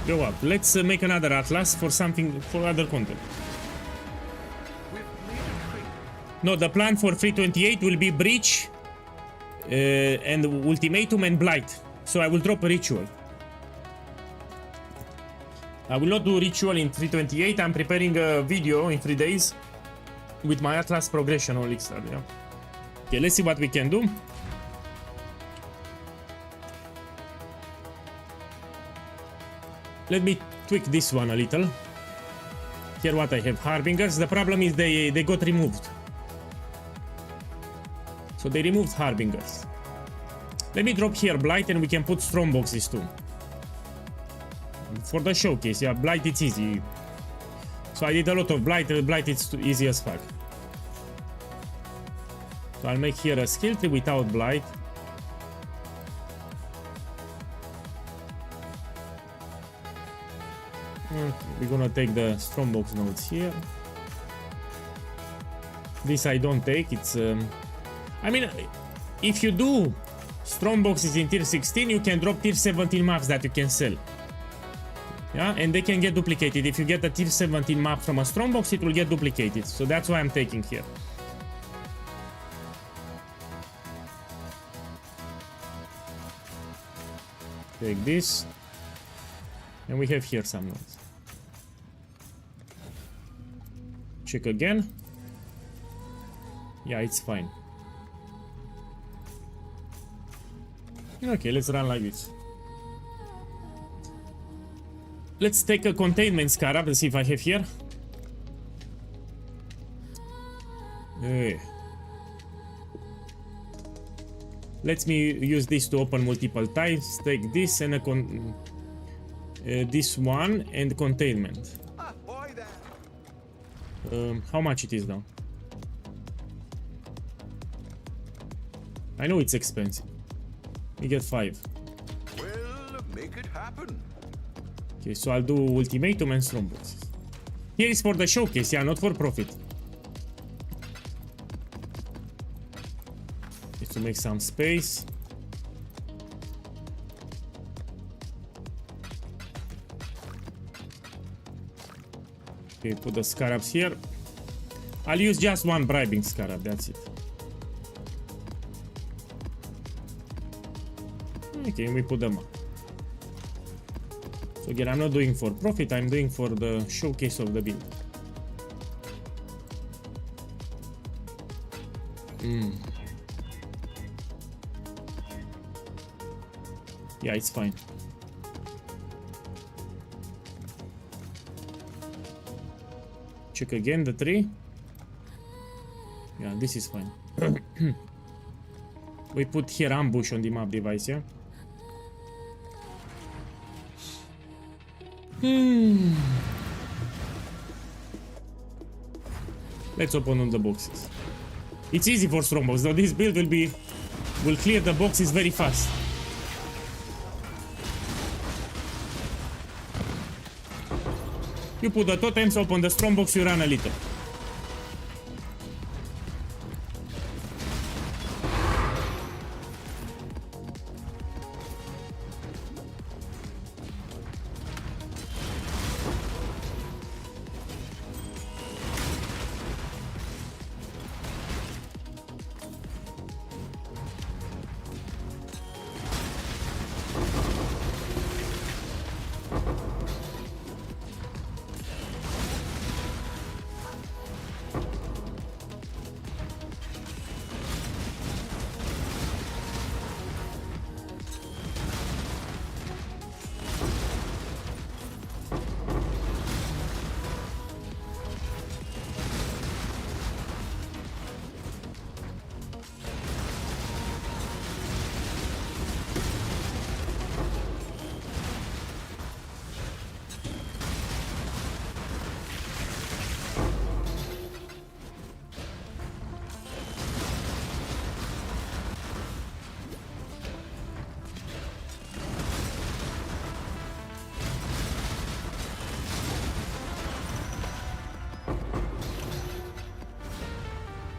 Go up. Let's make another atlas for something, for other content. No, the plan for 328 will be breach and ultimatum and blight. So I will drop a ritual. I will not do ritual in 328. I'm preparing a video in 3 days with my atlas progression on Elixir. Yeah. Okay, let's see what we can do. Let me tweak this one a little. Here what I have, Harbingers. The problem is they got removed. So they removed Harbingers. Let me drop here Blight and we can put strong boxes too. For the showcase, yeah, Blight it's easy. So I did a lot of Blight, Blight it's easy as fuck. So I'll make here a skill tree without Blight. We're gonna take the strongbox nodes here. This I don't take, it's I mean, if you do strongboxes in tier 16, you can drop tier 17 maps that you can sell. Yeah, and they can get duplicated. If you get a tier 17 map from a strongbox, it will get duplicated. So that's why I'm taking here. Take this. And we have here some nodes. Check again. Yeah, it's fine. Okay, let's run like this. Let's take a containment scarab. Let's see if I have here. Hey. Let me use this to open multiple times. Take this and this one and containment. How much it is now? I know it's expensive. We get 5. Well, make it happen. Okay, so I'll do ultimatum and strong boxes. Here is for the showcase, yeah, not for profit. Just to make some space. Okay, put the scarabs here. I'll use just one bribing scarab, that's it. Okay, we put them up. So again, I'm not doing for profit, I'm doing for the showcase of the build. Yeah, it's fine. Check again the tree. Yeah, this is fine. We put here ambush on the map device, yeah? Let's open all the boxes. It's easy for strongbox, though this build will clear the boxes very fast. You put the totems, open the strongbox, you run a little.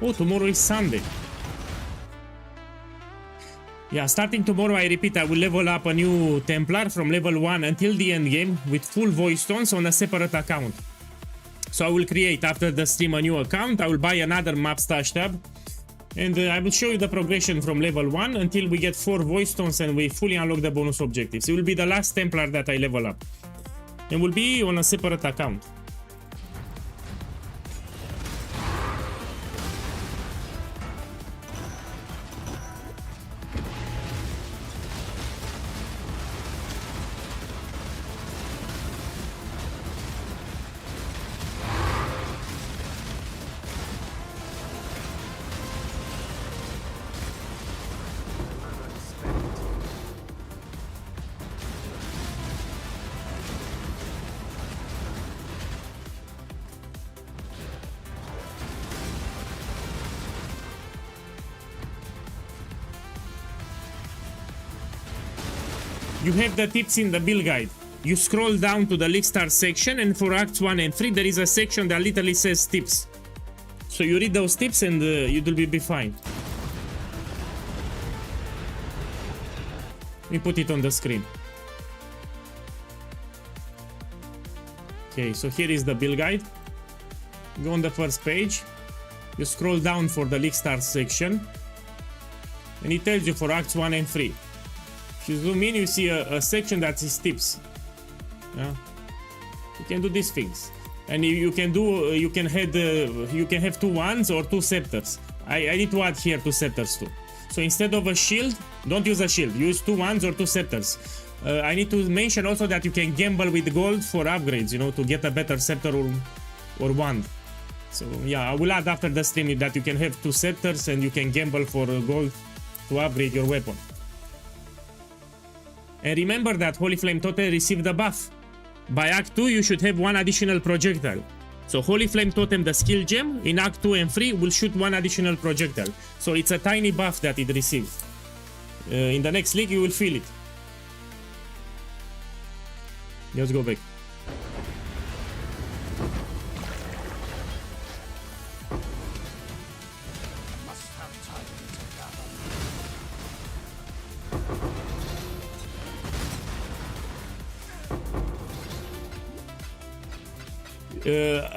Oh, tomorrow is Sunday. Yeah, starting tomorrow, I repeat, I will level up a new Templar from level 1 until the end game with full voice stones on a separate account. So I will create after the stream a new account. I will buy another map stash tab. And I will show you the progression from level 1 until we get 4 voice stones and we fully unlock the bonus objectives. It will be the last Templar that I level up. And will be on a separate account. You have the tips in the build guide. You scroll down to the League Star section, and for Acts 1 and 3 there is a section that literally says tips. So you read those tips and you will be fine. Let me put it on the screen. Okay, so here is the build guide. Go on the first page. You scroll down for the League Star section. And it tells you for Acts 1 and 3. If you zoom in, you see a section that is tips. Yeah? You can do these things. And you can do you can have 2 wands or 2 scepters. I need to add here 2 scepters too. So instead of a shield, don't use a shield, use 2 wands or 2 scepters. I need to mention also that you can gamble with gold for upgrades, you know, to get a better scepter or wand. So yeah, I will add after the stream that you can have 2 scepters and you can gamble for gold to upgrade your weapon. And remember that Holy Flame Totem received a buff. By Act 2 you should have 1 additional projectile. So Holy Flame Totem, the skill gem, in Act 2 and 3 will shoot 1 additional projectile. So it's a tiny buff that it received. In the next league you will feel it. Let's go back.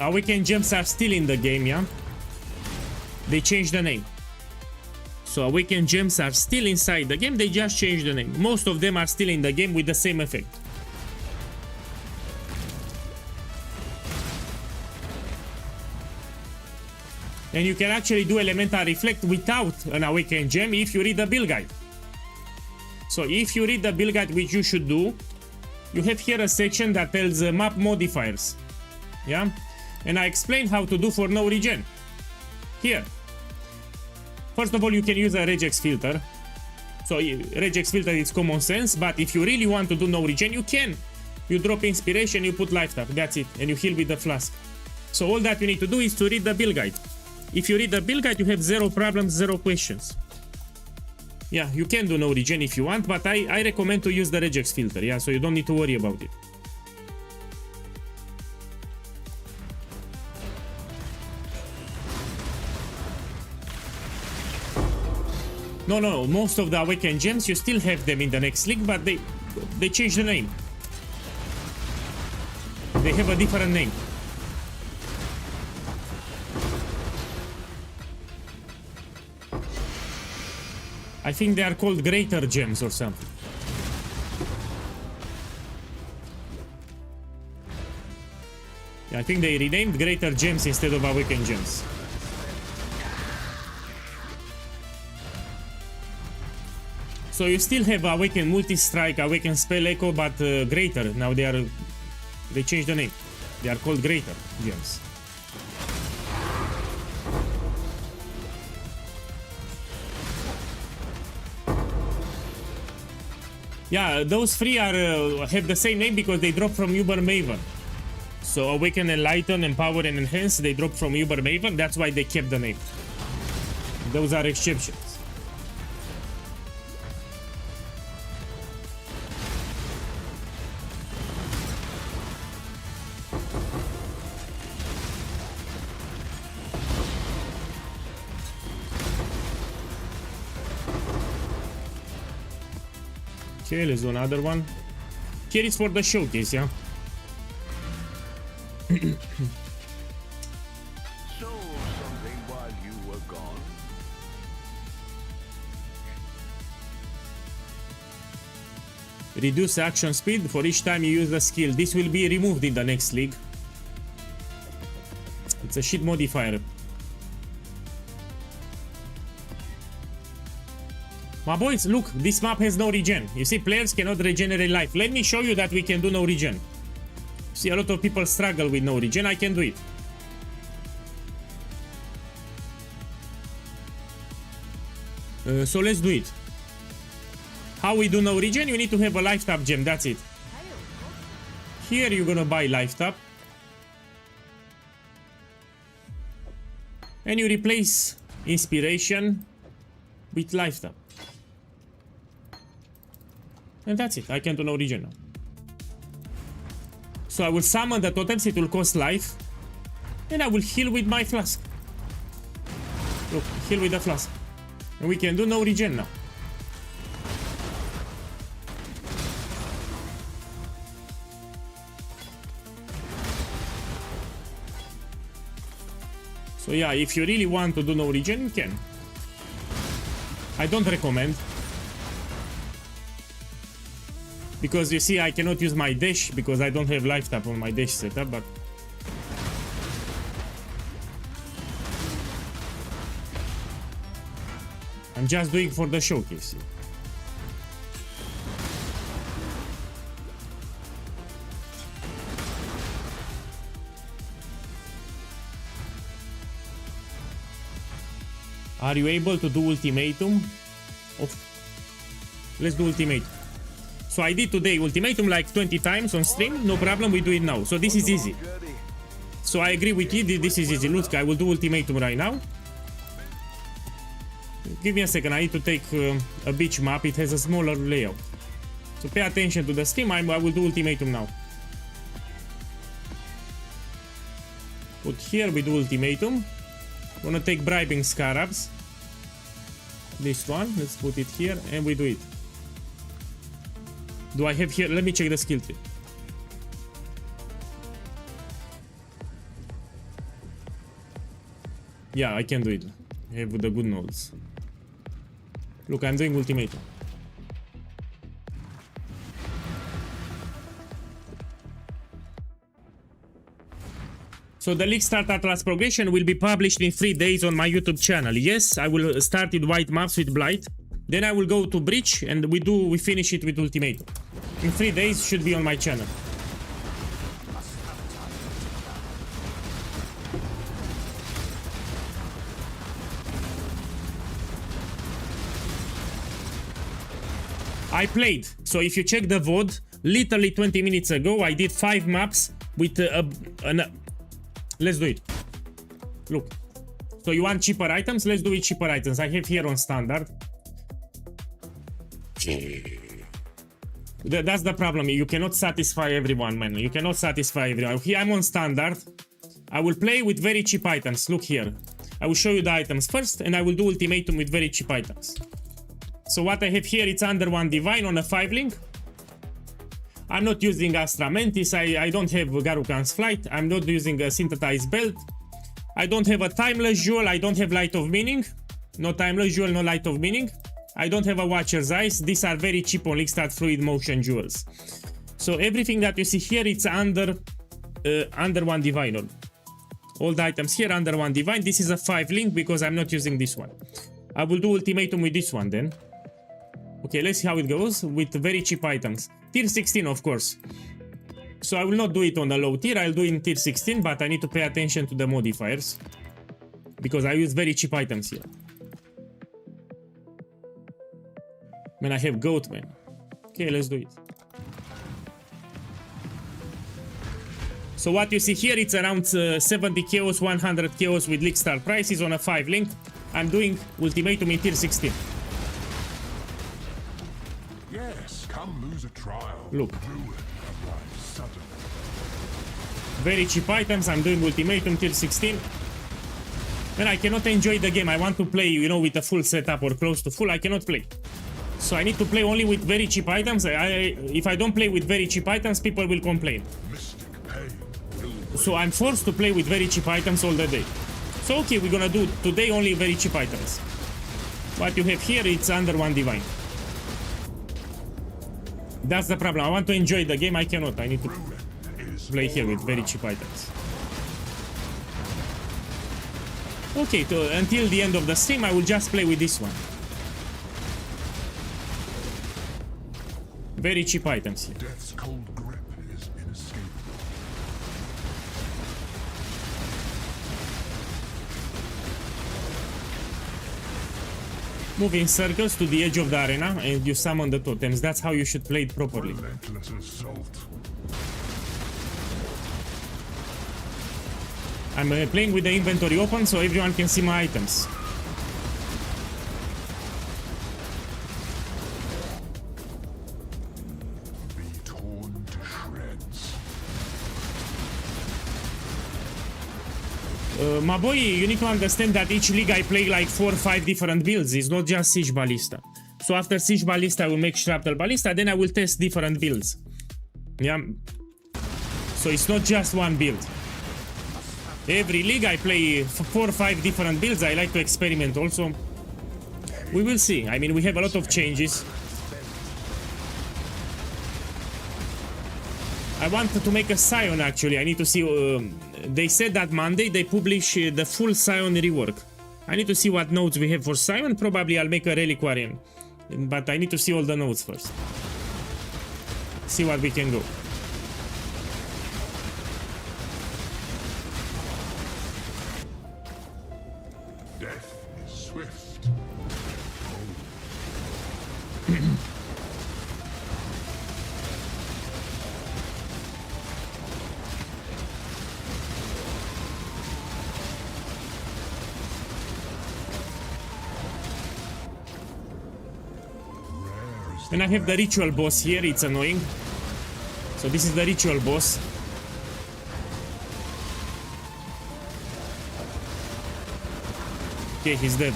Awakened gems are still in the game, yeah? They changed the name. So Awakened gems are still inside the game, they just changed the name. Most of them are still in the game with the same effect. And you can actually do Elemental Reflect without an Awakened gem if you read the build guide. So if you read the build guide, which you should do, you have here a section that tells map modifiers. Yeah, and I explain how to do for no regen. Here, first of all, you can use a regex filter. So regex filter is common sense, but if you really want to do no regen, you can. You drop inspiration, you put life tap, that's it, and you heal with the flask. So all that you need to do is to read the build guide. If you read the build guide, you have 0 problems, 0 questions. Yeah, you can do no regen if you want, but I recommend to use the regex filter, yeah, so you don't need to worry about it. No, most of the Awakened gems, you still have them in the next league, but they changed the name. They have a different name. I think they are called Greater Gems or something. Yeah, I think they renamed Greater Gems instead of Awakened Gems. So you still have Awakened Multi-Strike, Awakened Spell Echo, but Greater. Now they changed the name. They are called Greater Gems. Yeah, those 3 are have the same name because they drop from Uber Maven. So Awaken, Enlighten, Empower, and Enhance, they drop from Uber Maven. That's why they kept the name. Those are exceptions. Okay, let's do another one. Here is for the showcase, yeah? So something while you were gone? Reduce action speed for each time you use the skill. This will be removed in the next league. It's a shit modifier. My boys, look, this map has no regen. You see, players cannot regenerate life. Let me show you that we can do no regen. See, a lot of people struggle with no regen. I can do it. So let's do it. How we do no regen? You need to have a life tap gem. That's it. Here you're gonna buy life tap. And you replace inspiration with life tap. And that's it. I can do no regen now. So I will summon the totems. It will cost life. And I will heal with my flask. Look, heal with the flask. And we can do no regen now. So yeah, if you really want to do no regen, you can. I don't recommend. Because you see, I cannot use my dash because I don't have life tap on my dash setup, but I'm just doing for the showcase. Are you able to do ultimatum? Oh. Let's do ultimatum. So I did today ultimatum like 20 times on stream. No problem, we do it now. So this is easy. So I agree with you, this is easy. Look, I will do ultimatum right now. Give me a second, I need to take a beach map. It has a smaller layout. So pay attention to the stream, I will do ultimatum now. Put here, we do ultimatum. Gonna take bribing scarabs. This one, let's put it here, and we do it. Do I have here? Let me check the skill tree. Yeah, I can do it. I have the good nodes. Look, I'm doing ultimatum. So the League Start Atlas progression will be published in 3 days on my YouTube channel. Yes, I will start with white maps with Blight. Then I will go to Breach and we finish it with ultimatum. In 3 days should be on my channel. I played. So if you check the VOD, literally 20 minutes ago, I did 5 maps with let's do it. Look. So you want cheaper items? Let's do it cheaper items. I have here on standard. That's the problem. You cannot satisfy everyone, man. You cannot satisfy everyone. Here I'm on standard. I will play with very cheap items. Look here. I will show you the items first, and I will do ultimatum with very cheap items. So what I have here, it's under 1 divine on a 5 link. I'm not using Astra Mantis. I don't have Garukan's Flight. I'm not using a synthesized belt. I don't have a timeless jewel. I don't have light of meaning. No timeless jewel, no light of meaning. I don't have a Watcher's Eyes. These are very cheap on League Start fluid motion jewels. So everything that you see here, it's under 1 divine. All the items here under 1 divine. This is a 5 link because I'm not using this one. I will do ultimatum with this one then. Okay, let's see how it goes with very cheap items. Tier 16, of course. So I will not do it on the low tier, I'll do it in tier 16, but I need to pay attention to the modifiers. Because I use very cheap items here. Man, I have goat, man. Okay, let's do it. So what you see here, it's around 70 chaos, 100 chaos with League Start prices on a 5 link. I'm doing ultimatum in tier 16. Yes, come lose a trial. Look. Ruin of life suddenly. Very cheap items, I'm doing ultimatum tier 16. And I cannot enjoy the game. I want to play, you know, with a full setup or close to full. I cannot play. So I need to play only with very cheap items. If I don't play with very cheap items, people will complain. Mystic pain will So I'm forced to play with very cheap items all the day. So okay, we're gonna do today only very cheap items. What you have here, it's under 1 divine. That's the problem. I want to enjoy the game. I cannot. I need to play here with very cheap items. Okay, until the end of the stream, I will just play with this one. Very cheap items here. Death's cold grip is inescapable. Move in circles to the edge of the arena and you summon the totems. That's how you should play it properly. Relentless assault. I'm playing with the inventory open so everyone can see my items. Be torn to shreds. My boy, you need to understand that each league I play like 4 or 5 different builds. It's not just Siege Ballista. So after Siege Ballista, I will make Shrapnel Ballista, then I will test different builds. Yeah. So it's not just one build. Every league I play 4 or 5 different builds. I like to experiment also. We will see. I mean, we have a lot of changes. I wanted to make a Scion actually. I need to see. They said that Monday they publish the full Scion rework. I need to see what nodes we have for Simon. Probably I'll make a reliquarian. But I need to see all the nodes first. See what we can go. Death is swift. And I have the ritual boss here, it's annoying. So this is the ritual boss. Okay, he's dead.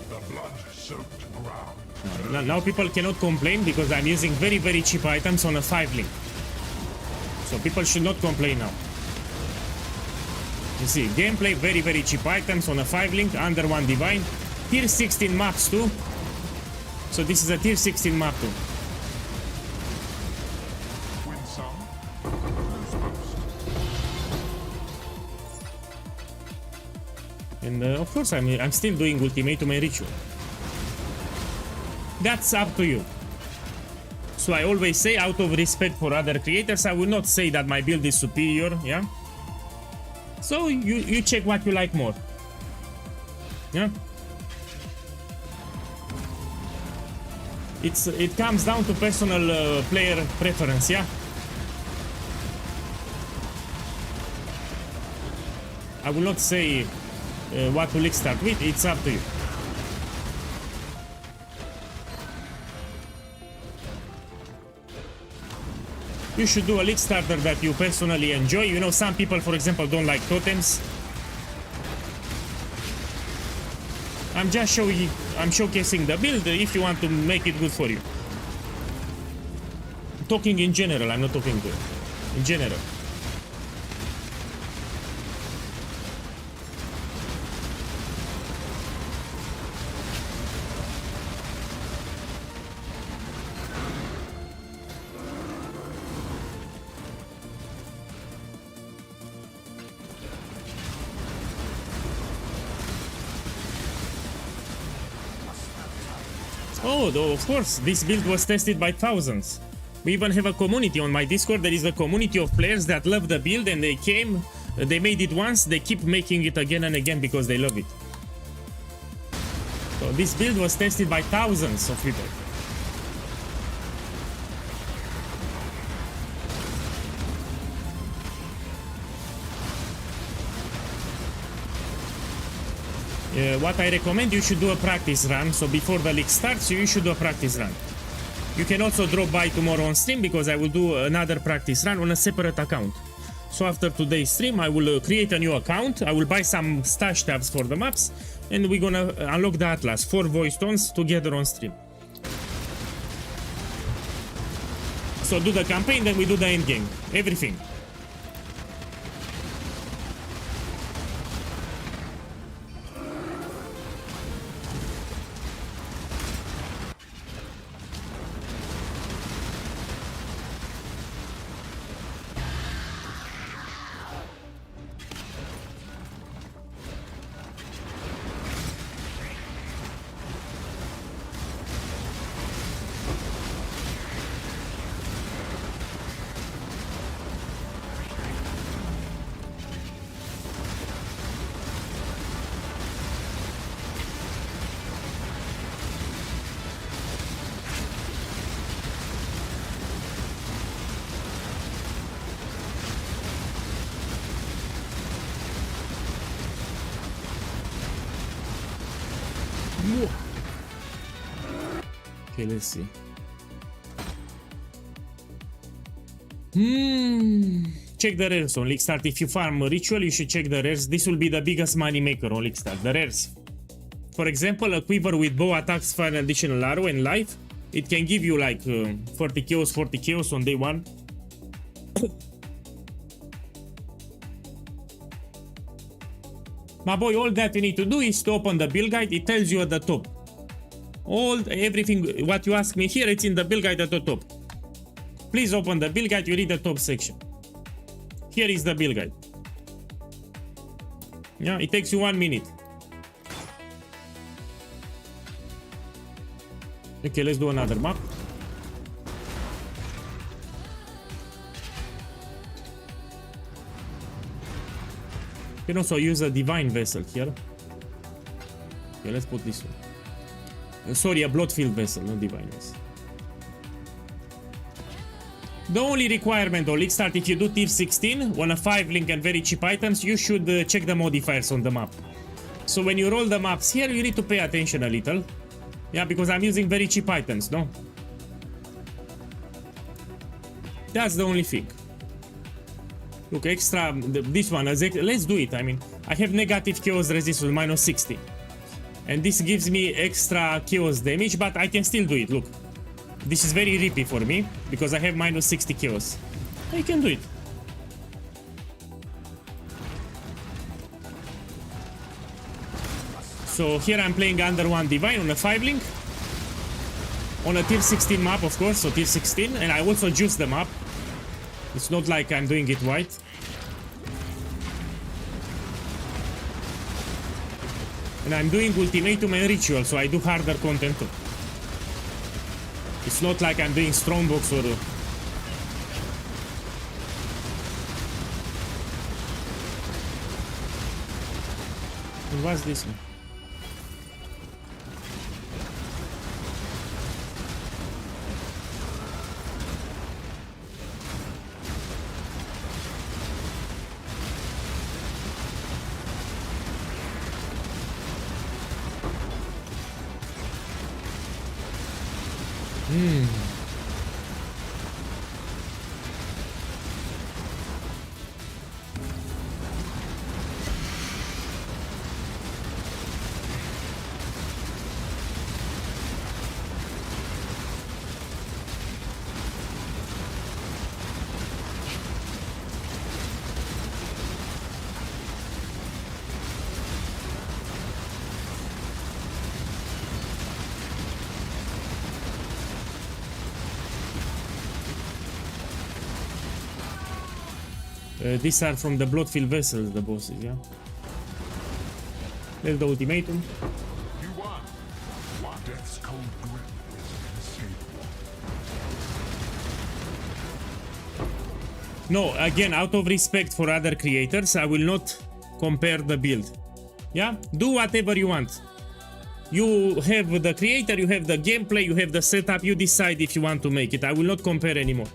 The blood-soaked ground. Now people cannot complain because I'm using very cheap items on a 5 link. So people should not complain now. You see, gameplay, very cheap items on a 5 link, under 1 divine. Tier 16 maps too. So this is a tier 16 map too. Win some, lose most. And of course I'm still doing ultimatum and ritual. That's up to you. So I always say, out of respect for other creators, I will not say that my build is superior, yeah? So you check what you like more. Yeah? It comes down to personal player preference, yeah? I will not say what to start with, it's up to you. You should do a league starter that you personally enjoy. You know, some people, for example, don't like totems. I'm just showcasing the build if you want to make it good for you. I'm talking in general, I'm not talking good. In general. Oh, though, of course, this build was tested by thousands. We even have a community on my Discord. There is a community of players that love the build and they came, they made it once, they keep making it again and again because they love it. So this build was tested by thousands of people. What I recommend, you should do a practice run. So before the league starts, you should do a practice run. You can also drop by tomorrow on stream because I will do another practice run on a separate account. So after today's stream, I will create a new account. I will buy some stash tabs for the maps, and we're gonna unlock the Atlas, 4 voice tones together on stream. So do the campaign, then we do the end game. Everything. Okay, let's see. Check the rares on League Start. If you farm Ritual, you should check the rares. This will be the biggest money maker on League Start. The rares. For example, a quiver with bow attacks for an additional arrow and life. It can give you like 40 kills on day 1. My boy, all that you need to do is to open the build guide. It tells you at the top. Everything what you ask me here, it's in the build guide at the top. Please open the build guide, you read the top section. Here is the build guide. Yeah, it takes you 1 minute. Okay, let's do another map. You can also use a divine vessel here. Okay, let's put this one. Sorry, a bloodfield vessel, not divine vessel. The only requirement on League Start, if you do tier 16 on a 5 link and very cheap items, you should check the modifiers on the map. So when you roll the maps here, you need to pay attention a little. Yeah, because I'm using very cheap items, no? That's the only thing. Look, extra, this one, let's do it. I mean, I have negative chaos resistance minus 60. And this gives me extra chaos damage, but I can still do it, look. This is very rippy for me, because I have minus 60 chaos. I can do it. So here I'm playing under 1 divine on a 5 link. On a tier 16 map, of course, so tier 16. And I also juice the map. It's not like I'm doing it white. And I'm doing ultimatum and ritual, so I do harder content too. It's not like I'm doing strongbox or... What's this one? These are from the Bloodfield vessels, the bosses, yeah? There's the ultimatum. You won. What? Death's cold grip is inescapable. No, again, out of respect for other creators, I will not compare the build. Yeah? Do whatever you want. You have the creator, you have the gameplay, you have the setup, you decide if you want to make it. I will not compare anymore.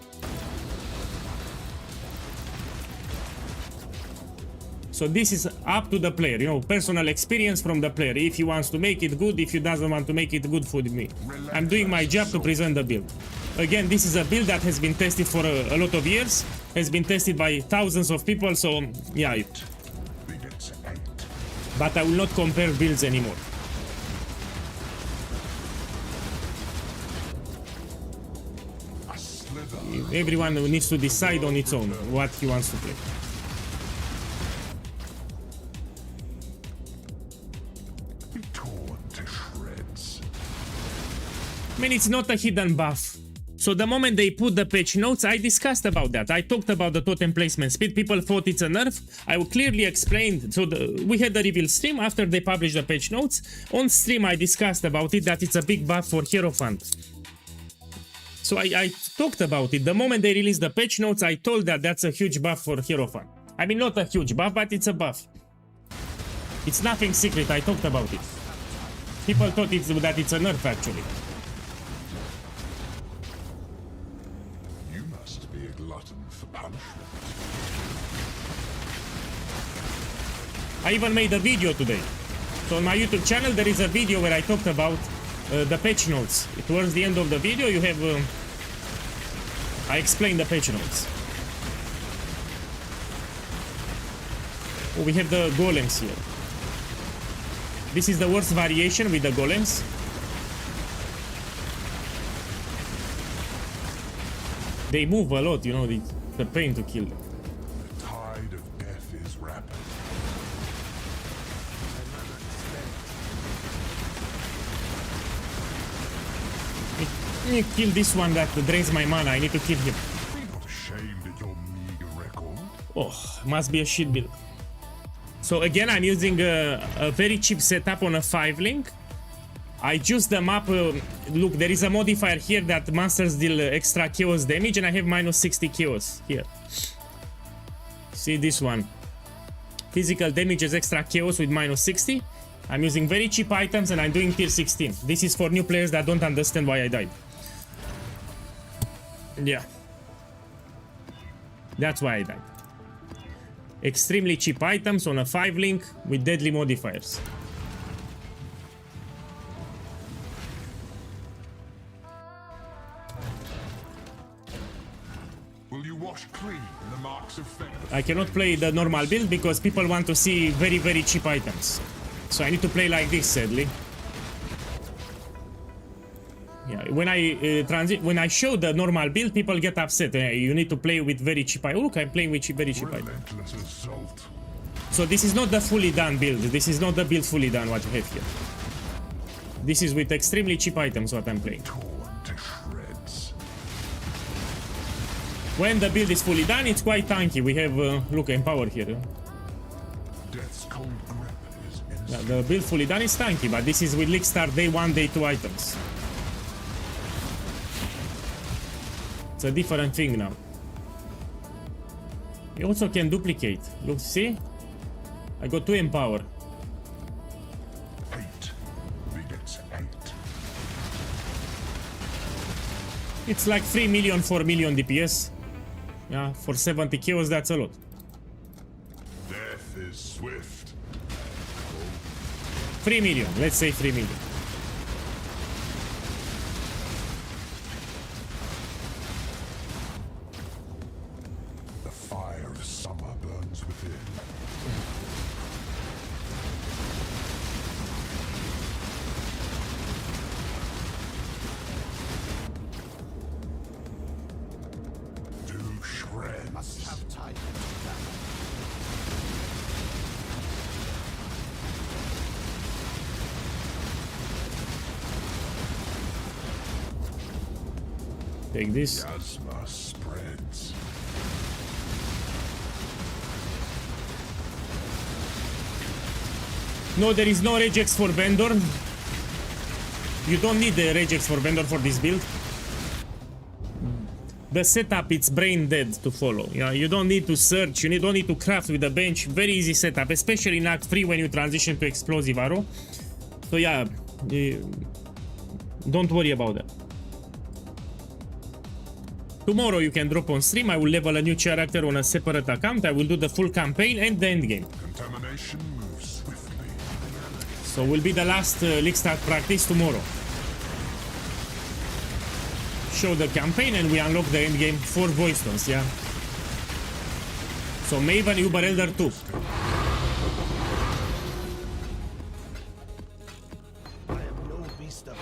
So this is up to the player, you know, personal experience from the player. If he wants to make it good, if he doesn't want to make it good for me. I'm doing my job to present the build. Again, this is a build that has been tested for a lot of years, has been tested by thousands of people, so yeah. But I will not compare builds anymore. Everyone needs to decide on its own what he wants to play. I mean, it's not a hidden buff. So the moment they put the patch notes, I discussed about that. I talked about the totem placement speed. People thought it's a nerf. I clearly explained. So we had the reveal stream after they published the patch notes. On stream, I discussed about it, that it's a big buff for Hierophant. So I talked about it. The moment they released the patch notes, I told that that's a huge buff for Hierophant. I mean, not a huge buff, but it's a buff. It's nothing secret. I talked about it. People thought that it's a nerf, actually. I even made a video today. So on my YouTube channel there is a video where I talked about the patch notes. Towards the end of the video you have... I explained the patch notes. Oh, we have the golems here. This is the worst variation with the golems. They move a lot, you know, the pain to kill them. The tide of death is rapid. Let me kill this one that drains my mana. I need to kill him. Be not ashamed at your meager record. Oh, must be a shit build. So again, I'm using a very cheap setup on a 5-link. I juice them up. Look, there is a modifier here that monsters deal extra chaos damage, and I have minus 60 chaos here. See this one. Physical damage is extra chaos with minus 60. I'm using very cheap items, and I'm doing tier 16. This is for new players that don't understand why I died. Yeah. That's why I died. Extremely cheap items on a 5-link with deadly modifiers. Will you wash clean the marks of fate? I cannot play the normal build because people want to see very, very cheap items. So I need to play like this, sadly. Yeah, when I show the normal build, people get upset. You need to play with very cheap items. Look, I'm playing with very cheap items. Relentless assault. So this is not the fully done build. This is not the build fully done what you have here. This is with extremely cheap items what I'm playing. Torn to shreds. When the build is fully done, it's quite tanky. We have, look, empower here. Death's cold grip is Yeah, instant. the build fully done is tanky, but this is with League Start day 1, day 2 items. It's a different thing now. You also can duplicate. Look, see? I got 2 empower. Hate begets hate. It's like 3 million, 4 million DPS. Yeah, for 70 kills, that's a lot. Death is swift. 3 million, let's say 3 million. The fire of summer burns within. To shreds. Must have time. Take this. Miasma spreads. No, there is no regex for vendor. You don't need the regex for vendor for this build. The setup, it's brain dead to follow. Yeah, you don't need to search, you don't need to craft with a bench. Very easy setup, especially in Act 3 when you transition to explosive arrow. So yeah, don't worry about that. Tomorrow you can drop on stream. I will level a new character on a separate account. I will do the full campaign and the end game. Contamination moves swiftly. So will be the last League Start practice tomorrow. Show the campaign and we unlock the end game for voice tones, yeah. So Maven, Uber Elder 2. I am no beast of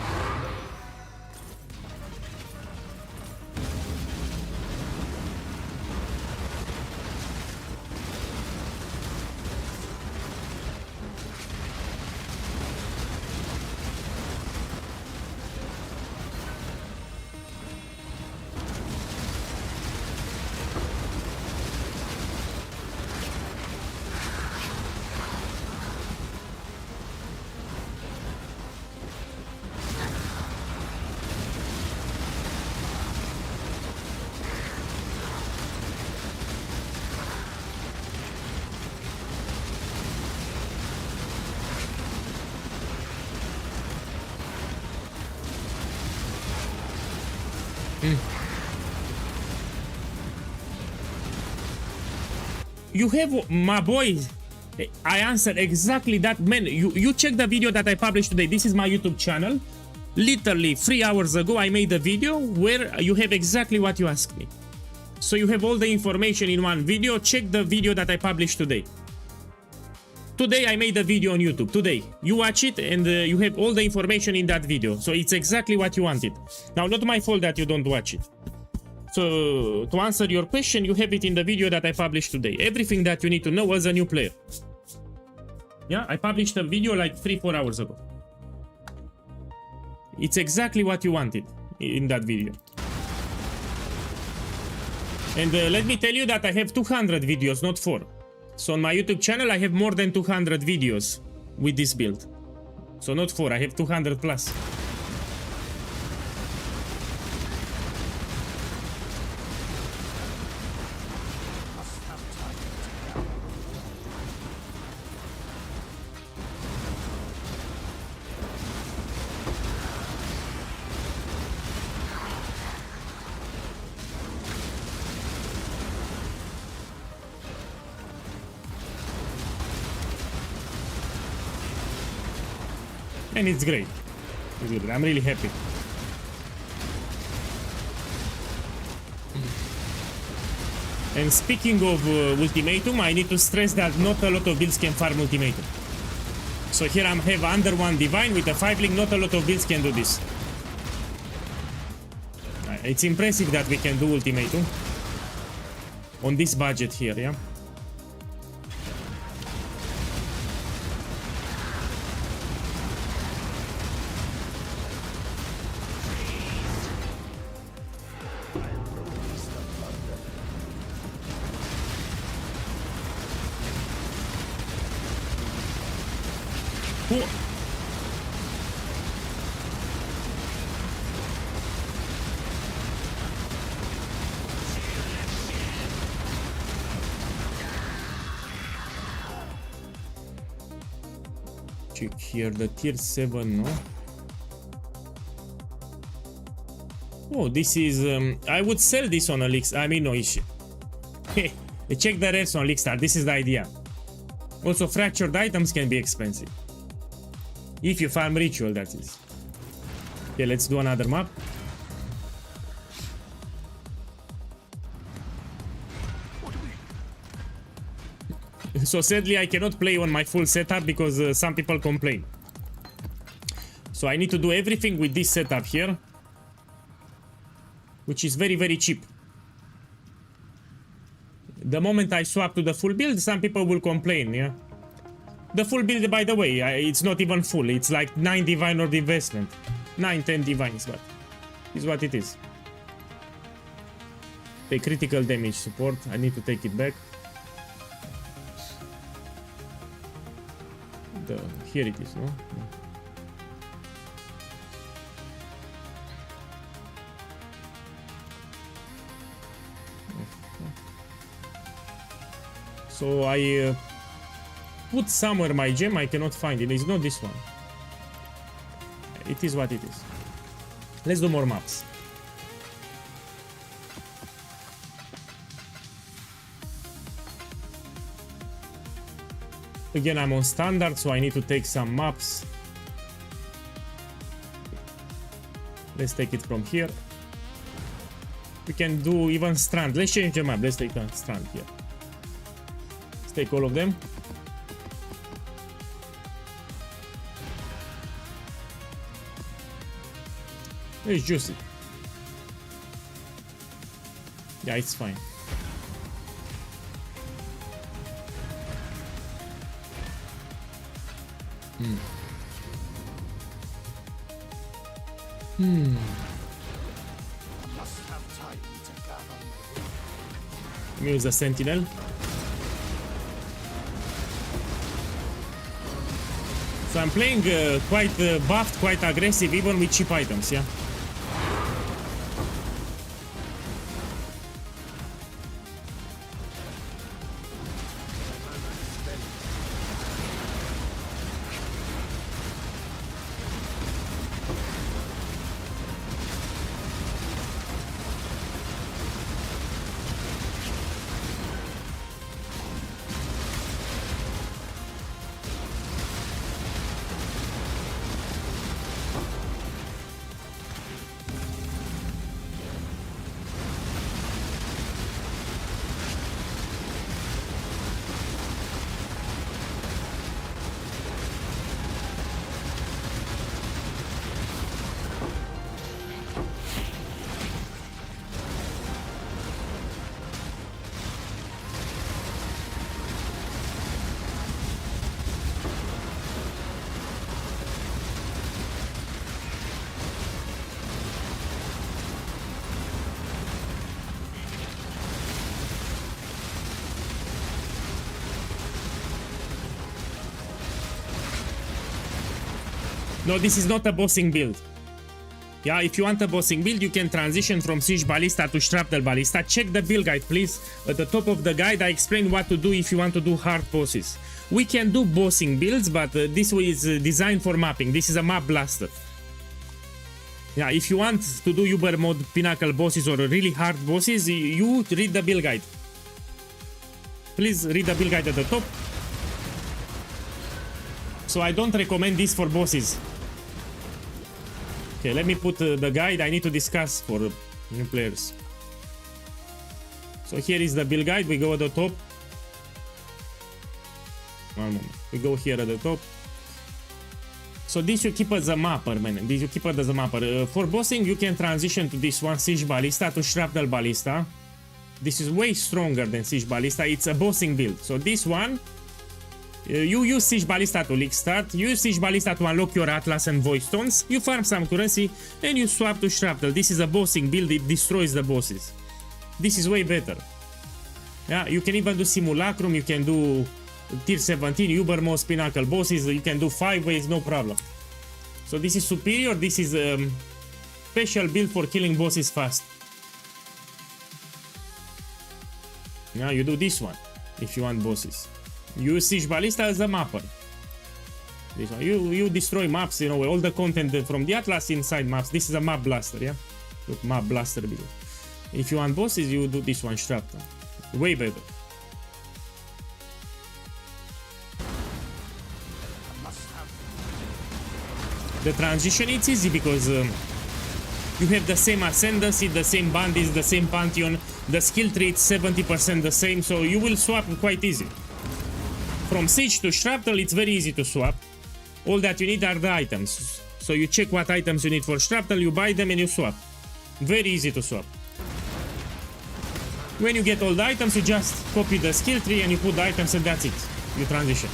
You have, my boy, I answered exactly that. Man, you check the video that I published today. This is my YouTube channel. Literally 3 hours ago, I made a video where you have exactly what you asked me. So you have all the information in one video. Check the video that I published today. Today I made a video on YouTube. Today. You watch it and you have all the information in that video. So it's exactly what you wanted. Now, not my fault that you don't watch it. So, to answer your question, you have it in the video that I published today. Everything that you need to know as a new player. Yeah, I published a video like 3-4 hours ago. It's exactly what you wanted. in that video. And let me tell you that I have 200 videos, not 4. So on my YouTube channel, I have more than 200 videos with this build. So not 4, I have 200 plus. And it's great. It's good. I'm really happy. And speaking of ultimatum, I need to stress that not a lot of builds can farm ultimatum. So here I have under 1 divine with a 5 link, not a lot of builds can do this. It's impressive that we can do ultimatum on this budget here, yeah? Who? Check here the tier 7, no? Oh, this is I would sell this on Elixir. I mean, no issue. Hey, check the rares on Elixir. This is the idea. Also, fractured items can be expensive. If you farm ritual, that is. Okay, let's do another map. So sadly, I cannot play on my full setup because some people complain. So I need to do everything with this setup here, which is very, very cheap. The moment I swap to the full build, some people will complain, yeah? The full build, by the way, it's not even full. It's like 9 divine or investment. 9-10 divines, but is what it is. The critical damage support. I need to take it back. Here it is, no? So I put somewhere my gem, I cannot find it. It's not this one. It is what it is. Let's do more maps. Again, I'm on standard, so I need to take some maps. Let's take it from here. We can do even strand. Let's change the map. Let's take a strand here. Let's take all of them. It's juicy. Yeah, it's fine. Let me use the sentinel. So I'm playing quite buffed, quite aggressive, even with cheap items, yeah? No, this is not a bossing build. Yeah, if you want a bossing build, you can transition from Siege Ballista to Shrapnel Ballista. Check the build guide, please. At the top of the guide, I explain what to do if you want to do hard bosses. We can do bossing builds, but this way is designed for mapping. This is a map blaster. Yeah, if you want to do Uber mode pinnacle bosses or really hard bosses, you read the build guide. Please read the build guide at the top. So I don't recommend this for bosses. Okay, let me put the guide. I need to discuss for new players. So here is the build guide. We go at the top. One moment. We go here at the top. So this you keep as a mapper, man. This you keep it as a mapper. For bossing, you can transition to this one, Siege Ballista to Shrapnel Ballista. This is way stronger than Siege Ballista. It's a bossing build. So this one, you use Siege Ballista to league start, you use Siege Ballista to unlock your Atlas and Void Stones, you farm some currency, and you swap to Shrapnel. This is a bossing build, it destroys the bosses. This is way better. Yeah, you can even do Simulacrum, you can do Tier 17, Ubermost, Pinnacle bosses, you can do 5 ways, no problem. So this is superior, this is special build for killing bosses fast. Now you do this one, if you want bosses. You use Siege Ballista as a mapper. This one. You destroy maps, you know, all the content from the Atlas inside maps. This is a map blaster, yeah? Look, map blaster build. If you want bosses, you do this one, Shrapnel. Way better. The transition, it's easy because you have the same Ascendancy, the same Bandits, the same Pantheon, the skill tree is 70% the same, so you will swap quite easy. From Siege to Shrapnel, it's very easy to swap. All that you need are the items. So you check what items you need for Shrapnel, you buy them and you swap. Very easy to swap. When you get all the items, you just copy the skill tree and you put the items and that's it. You transition.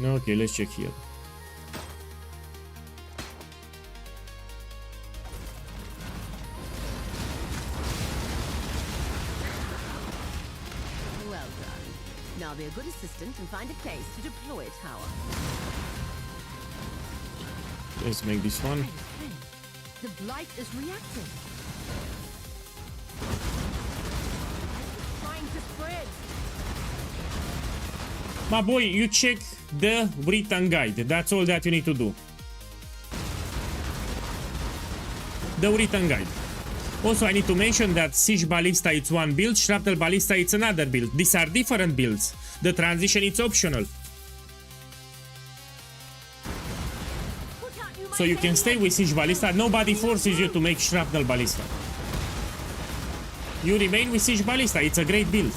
Okay, let's check here. Well done. Now be a good assistant and find a place to deploy a tower. Let's make this one. Hey, the Blight is reactive. It's trying to spread. My boy, you check the written guide. That's all that you need to do. The written guide. Also, I need to mention that Siege Ballista it's one build, Shrapnel Ballista it's another build. These are different builds. The transition is optional. So you can stay with Siege Ballista. Nobody forces you to make Shrapnel Ballista. You remain with Siege Ballista. It's a great build.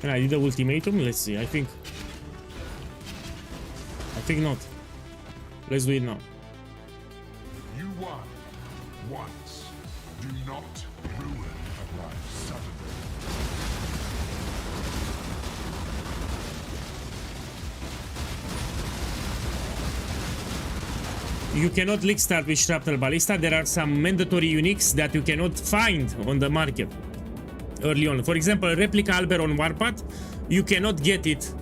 Can I do the ultimatum? Let's see. I think not. Let's do it now. You won once. Do not ruin a life suddenly. You cannot league start with Shrapnel Ballista. There are some mandatory uniques that you cannot find on the market early on. For example, Replica Albert on Warpath, you cannot get it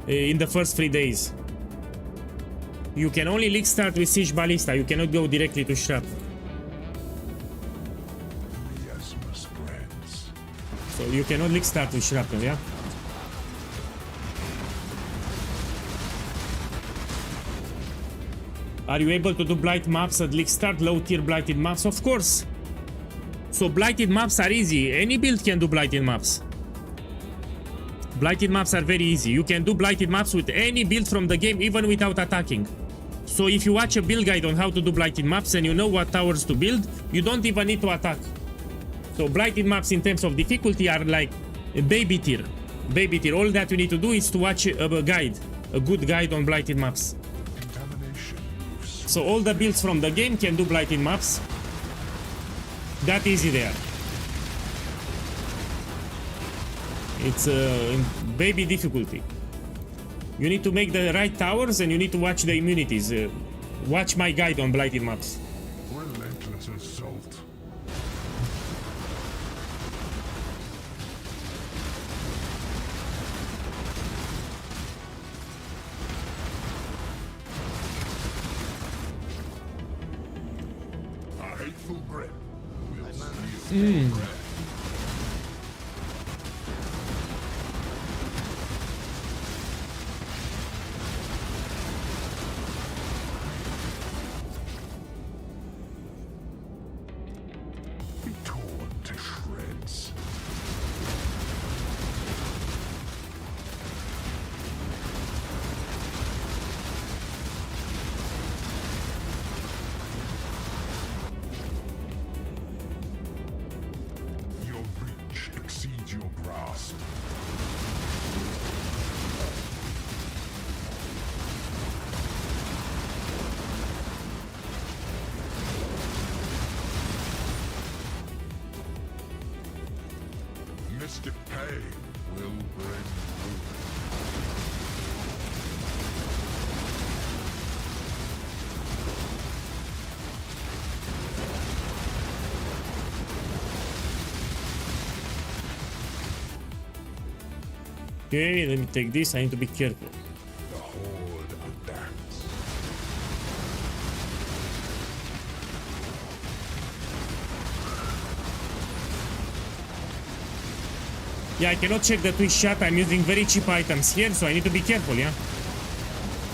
in the first 3 days. You can only league start with Siege Ballista. You cannot go directly to Shrapnel. Miasma spreads. So you cannot league start with Shrapnel, yeah? Are you able to do Blight maps at league start? Low tier Blighted maps? Of course. So Blighted maps are easy. Any build can do Blighted maps. Blighted maps are very easy. You can do Blighted maps with any build from the game, even without attacking. So if you watch a build guide on how to do Blighted maps and you know what towers to build, you don't even need to attack. So Blighted maps in terms of difficulty are like baby tier. Baby tier. All that you need to do is to watch a guide. A good guide on Blighted maps. So all the builds from the game can do Blighted maps. That easy there. It's in baby difficulty. You need to make the right towers and you need to watch the immunities. Watch my guide on Blighted maps. Relentless assault. A hateful breath will seal regret. Be torn to shreds. Your reach exceeds your grasp. Mystic pain will bring ruin. Okay, let me take this. I need to be careful. The horde adapts. Yeah, I cannot check the Twitch chat. I'm using very cheap items here, so I need to be careful, yeah?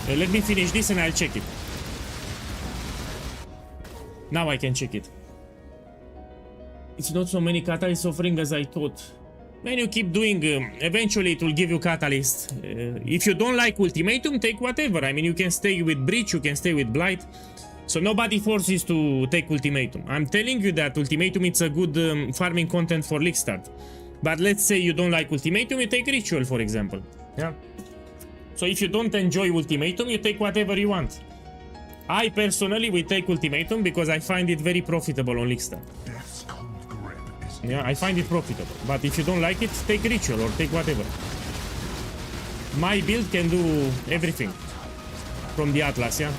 Let me finish this and I'll check it. Now I can check it. It's not so many catalyst offering as I thought. When you keep doing, eventually it will give you catalyst. If you don't like ultimatum, take whatever. I mean, you can stay with breach, you can stay with blight. So nobody forces to take ultimatum. I'm telling you that ultimatum is a good farming content for league start. But let's say you don't like ultimatum, you take ritual, for example. Yeah. So if you don't enjoy ultimatum, you take whatever you want. I personally will take ultimatum because I find it very profitable on league start. Death's cold grip is Yeah, I find it profitable. But if you don't like it, take ritual or take whatever. My build can do everything from the Atlas, yeah.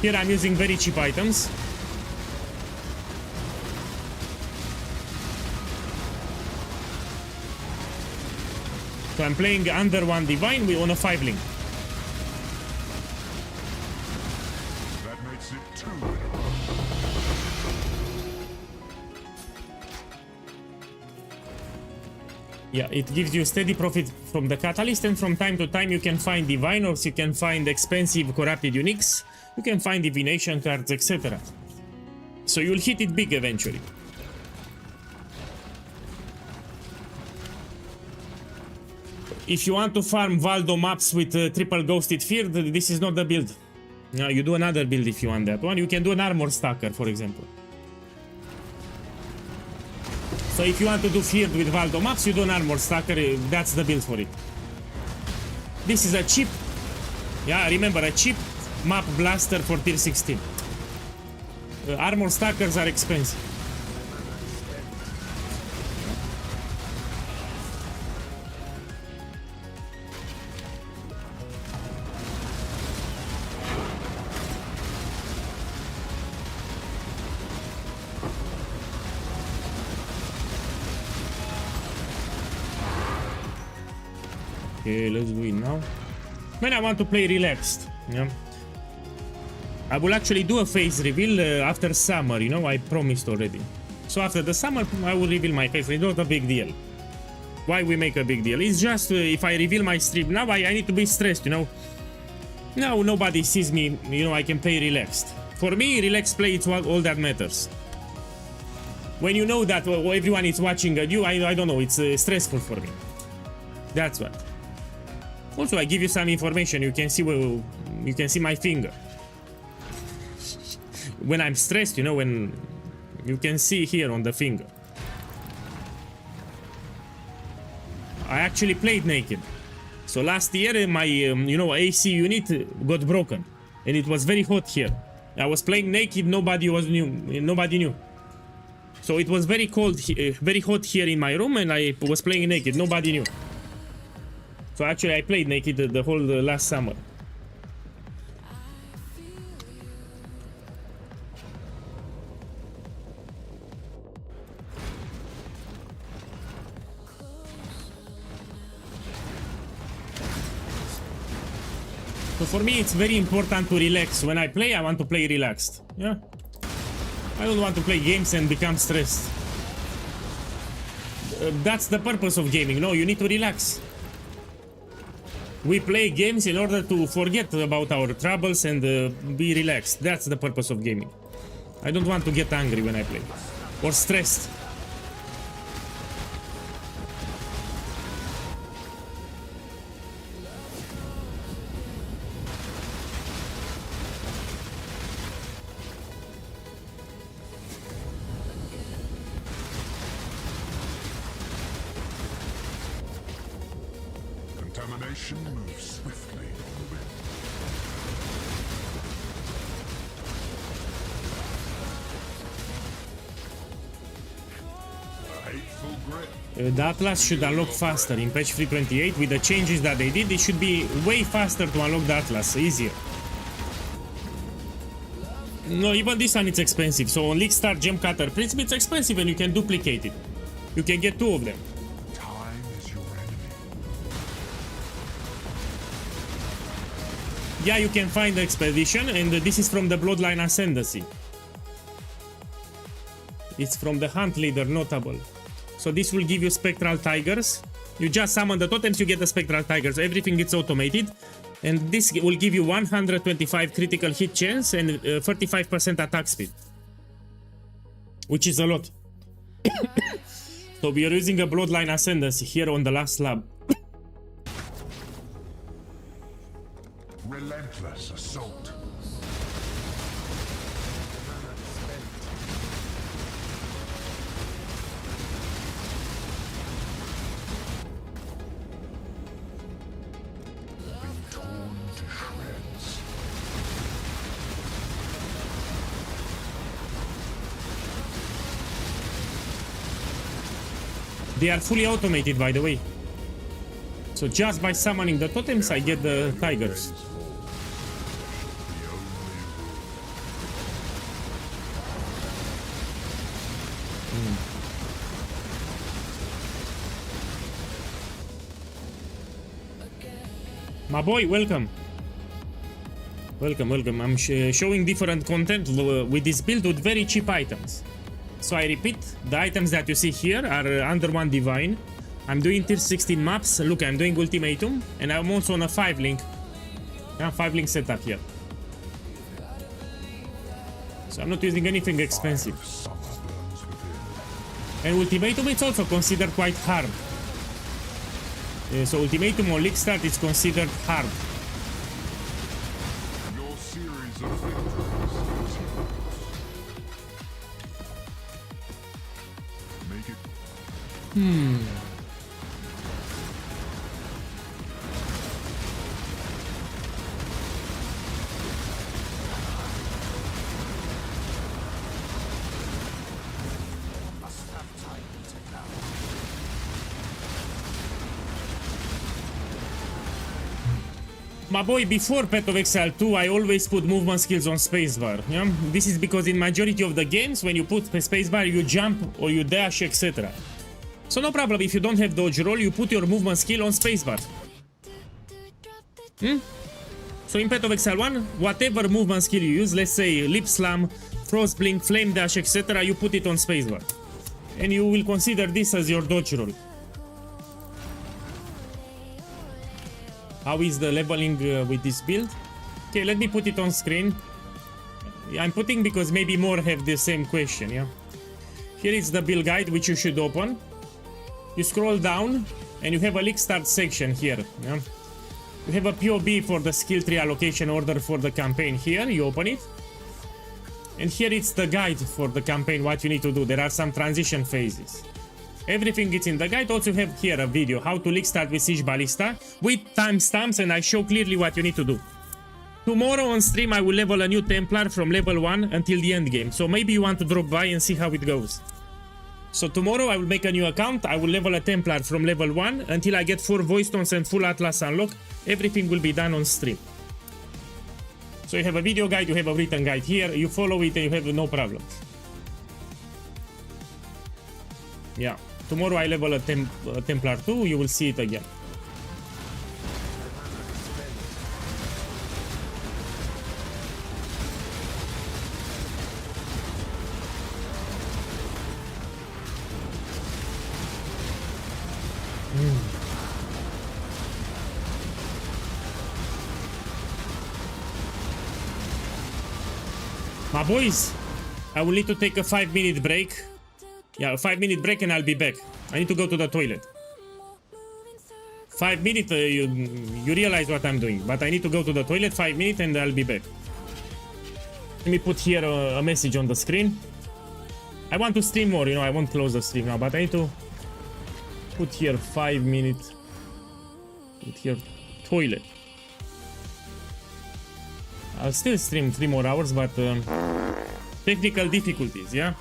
Here I'm using very cheap items. So I'm playing under 1 divine on a 5 link. that makes it 2 in a row. Yeah, it gives you steady profit from the catalyst, and from time to time you can find divine, or you can find expensive corrupted uniques, you can find divination cards, etc. So you'll hit it big eventually. If you want to farm Valdo maps with triple ghosted feared, this is not the build. You do another build if you want that one. You can do an armor stacker, for example. So if you want to do feared with Valdo maps, you do an armor stacker, that's the build for it. This is a cheap, yeah, remember, a cheap map blaster for tier 16. Armor stackers are expensive. Okay, let's do it now. When I want to play relaxed, yeah. I will actually do a face reveal after summer, you know, I promised already. So after the summer, I will reveal my face. It's not a big deal. Why we make a big deal? It's just if I reveal my stream now, I need to be stressed, you know. Now nobody sees me, you know, I can play relaxed. For me, relaxed play is all that matters. When you know that everyone is watching you, I don't know, it's stressful for me. That's what. Also, I give you some information. You can see my finger. When I'm stressed, you know, when you can see here on the finger. I actually played naked. So last year my you know, AC unit got broken and it was very hot here. I was playing naked, nobody knew. So it was very cold, very hot here in my room, and I was playing naked, nobody knew. So actually I played naked the whole last summer. So for me it's very important to relax. When I play, I want to play relaxed. Yeah. I don't want to play games and become stressed. That's the purpose of gaming. No, you need to relax. We play games in order to forget about our troubles and be relaxed. That's the purpose of gaming. I don't want to get angry when I play. Or stressed. Contamination moves swiftly on the wind. A hateful grip. The Atlas should unlock faster in patch 3.28. With the changes that they did, it should be way faster to unlock the Atlas, easier. No, even this one it's expensive. So on League Star Gem Cutter Principle, it's expensive and you can duplicate it. You can get 2 of them. Time is your enemy. Yeah, you can find the expedition, and this is from the Bloodline Ascendancy. It's from the Hunt Leader Notable. So this will give you Spectral Tigers. You just summon the totems, you get the Spectral Tigers. Everything is automated. And this will give you 125 critical hit chance and 35% attack speed. Which is a lot. So we are using a Bloodline Ascendancy here on the last slab. Relentless assault. Being torn to shreds. They are fully automated, by the way. So just by summoning the totems, I get the tigers. My boy, welcome. Welcome. I'm showing different content with this build with very cheap items. So I repeat, the items that you see here are under 1 divine. I'm doing tier 16 maps. Look, I'm doing ultimatum, and I'm also on a 5-link. 5-link setup here. So I'm not using anything expensive. And ultimatum is also considered quite hard. So ultimatum on League Start is considered hard. Your series of victories. Make it. My boy, before Path of Exile 2, I always put movement skills on spacebar. Yeah? This is because in majority of the games, when you put spacebar, you jump or you dash, etc. So no problem, if you don't have dodge roll, you put your movement skill on spacebar. So in Path of Exile 1, whatever movement skill you use, let's say Lip Slam, Frost Blink, Flame Dash, etc., you put it on spacebar. And you will consider this as your dodge roll. How is the leveling with this build? Okay, let me put it on screen. I'm putting because maybe more have the same question, yeah? Here is the build guide, which you should open. You scroll down, and you have a league start section here, yeah? You have a POB for the skill tree allocation order for the campaign here. You open it. And here it's the guide for the campaign, what you need to do. There are some transition phases. Everything is in the guide. Also have here a video, how to league start with Siege Ballista, with timestamps, and I show clearly what you need to do. Tomorrow on stream, I will level a new Templar from level 1 until the end game. So maybe you want to drop by and see how it goes. So tomorrow I will make a new account. I will level a Templar from level 1 until I get 4 voice stones and full Atlas unlock. Everything will be done on stream. So you have a video guide, you have a written guide here. You follow it and you have no problem. Yeah. Tomorrow I level a Templar 2. You will see it again. My boys, I will need to take a 5-minute break. Yeah, a 5-minute break and I'll be back. I need to go to the toilet. 5 minutes, you realize what I'm doing. But I need to go to the toilet, 5 minutes, and I'll be back. Let me put here a message on the screen. I want to stream more, you know, I won't close the stream now, but I need to put here 5 minutes. Put here toilet. I'll still stream 3 more hours, but technical difficulties, yeah?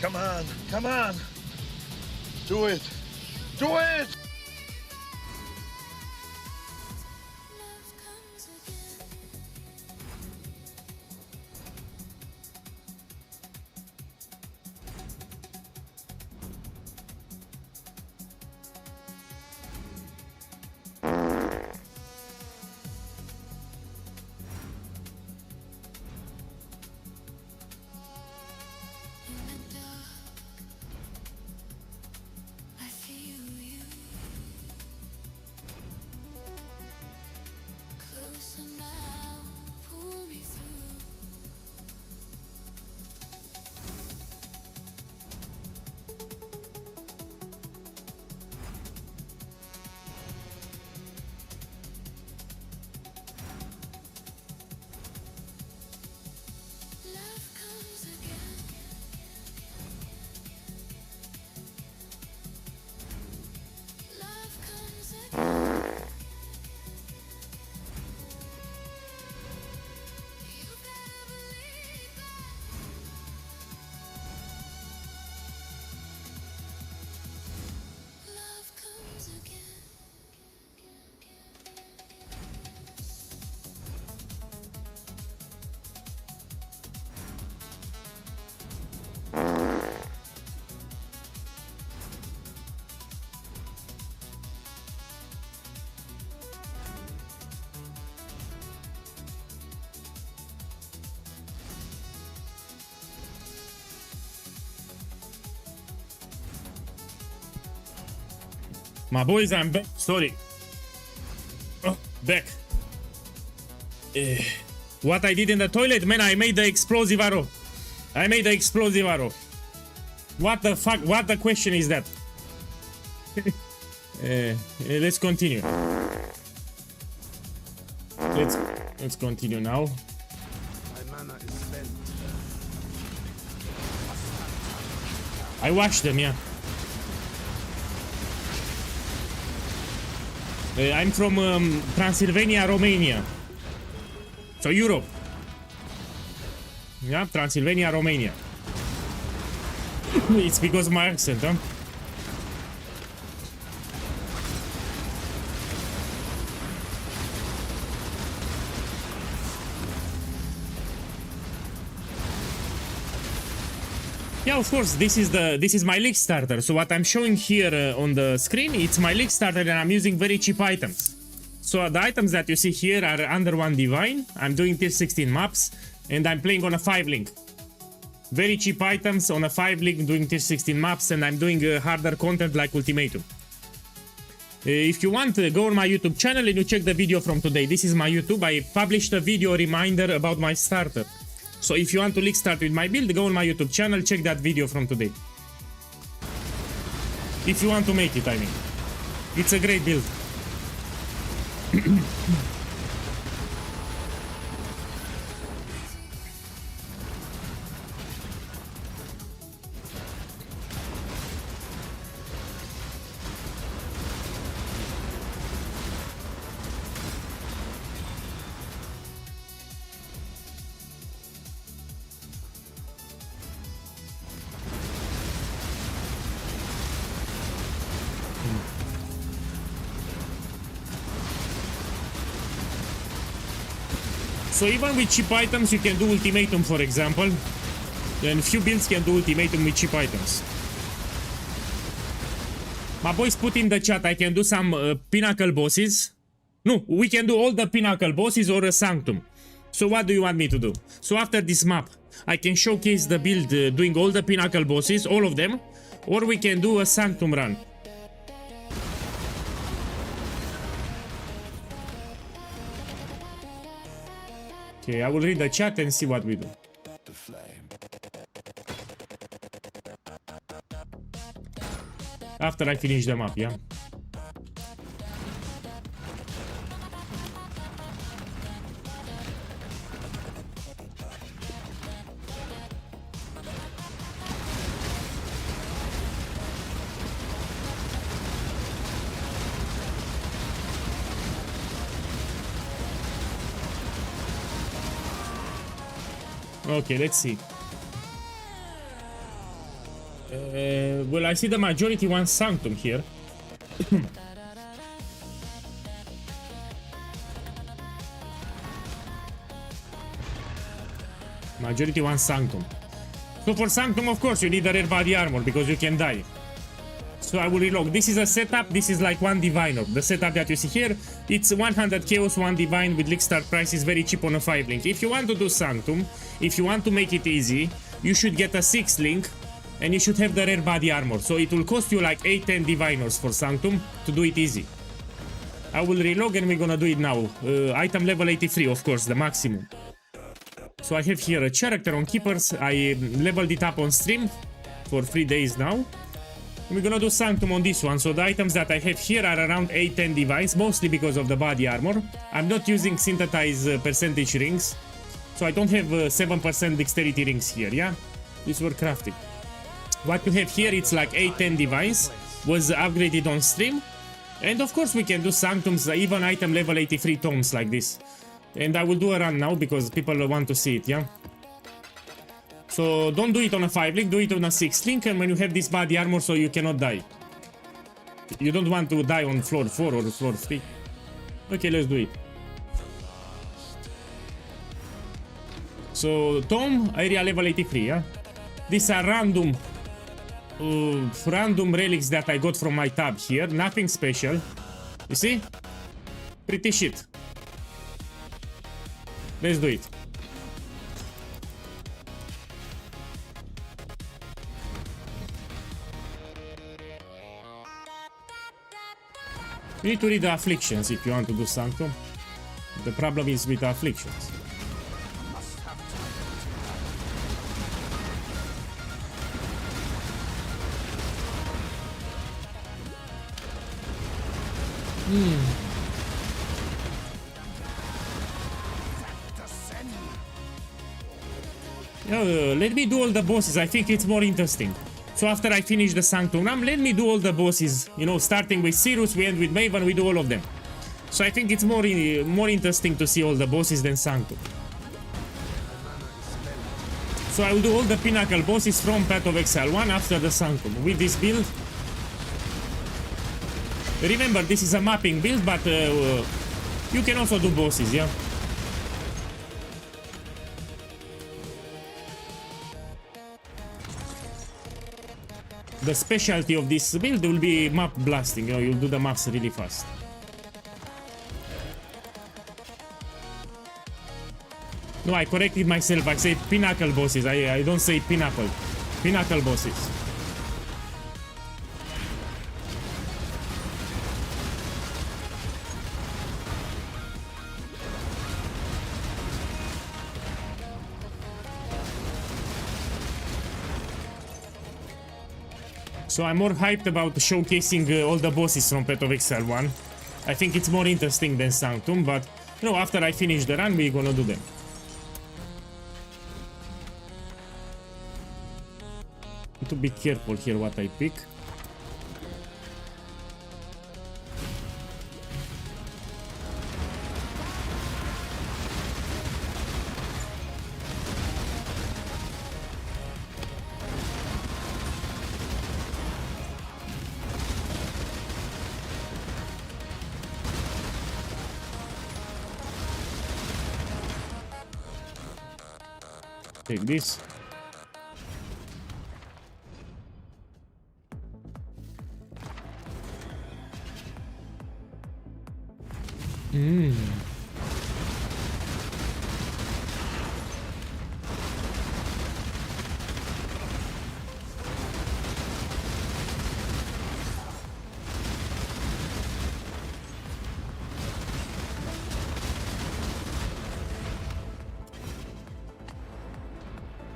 Come on, come on. Do it. Do it! My boys, I'm back. Sorry. Oh, back. What I did in the toilet, man, I made the explosive arrow. I made the explosive arrow. What the fuck? What the question is that? Let's continue. Let's continue now. My mana is spent. I watched them, yeah. I'm from Transylvania, Romania. So Europe. Yeah, Transylvania, Romania. It's because of my accent, huh? Yeah, of course, this is my league starter. So what I'm showing here on the screen, it's my league starter, and I'm using very cheap items. So the items that you see here are under 1 divine. I'm doing tier 16 maps, and I'm playing on a 5 link. Very cheap items on a 5 link, doing tier 16 maps, and I'm doing harder content like ultimatum. If you want, go on my YouTube channel and you check the video from today. This is my YouTube. I published a video reminder about my starter. So if you want to league start with my build, go on my YouTube channel, check that video from today. If you want to make it, I mean. It's a great build. So even with cheap items, you can do ultimatum, for example. And few builds can do ultimatum with cheap items. My boys, put in the chat, I can do some pinnacle bosses. No, we can do all the pinnacle bosses or a Sanctum. So what do you want me to do? So after this map, I can showcase the build doing all the pinnacle bosses, all of them. Or we can do a Sanctum run. Okay, I will read the chat and see what we do. The flame. After I finish the map, yeah? Okay, let's see. Well, I see the majority wants Sanctum here. Majority wants Sanctum. So for Sanctum, of course, you need a rare body armor because you can die. So I will relog. This is a setup. This is like one divine orb. The setup that you see here, it's 100 chaos, 1 divine with league start price is very cheap on a 5 link. If you want to do Sanctum, if you want to make it easy, you should get a 6 link and you should have the rare body armor. So it will cost you like 8-10 diviners for Sanctum to do it easy. I will relog and we're gonna do it now. Item level 83, of course, the maximum. So I have here a character on Keepers. I leveled it up on stream for 3 days now. And we're gonna do Sanctum on this one. So the items that I have here are around 8-10 divines, mostly because of the body armor. I'm not using synthesized percentage rings. So I don't have 7% dexterity rings here, yeah? These were crafted. What you have here, it's like 8-10 divines. Was upgraded on stream. And of course we can do Sanctums, even item level 83 tomes like this. And I will do a run now because people want to see it, yeah? So don't do it on a 5 link, do it on a 6 link, and when you have this body armor so you cannot die. You don't want to die on floor 4 or floor 3. Okay, let's do it. So tome, area level 83, yeah? These are random relics that I got from my tab here, nothing special. You see? Pretty shit. Let's do it. You need to read the afflictions if you want to do Sanctum. The problem is with the afflictions. Let me do all the bosses. I think it's more interesting. So after I finish the Sanctum run, let me do all the bosses. You know, starting with Sirius, we end with Maven, we do all of them. So I think it's more interesting to see all the bosses than Sanctum. So I will do all the pinnacle bosses from Path of Exile 1 after the Sanctum. With this build. Remember, this is a mapping build, but you can also do bosses, yeah? The specialty of this build will be map blasting, you know, you'll do the maps really fast. No, I corrected myself, I said pinnacle bosses, I don't say pinnacle. Pinnacle bosses. So I'm more hyped about showcasing all the bosses from Path of Exile 1. I think it's more interesting than Sanctum, but you know, after I finish the run, we're gonna do them. Need to be careful here what I pick. Take this.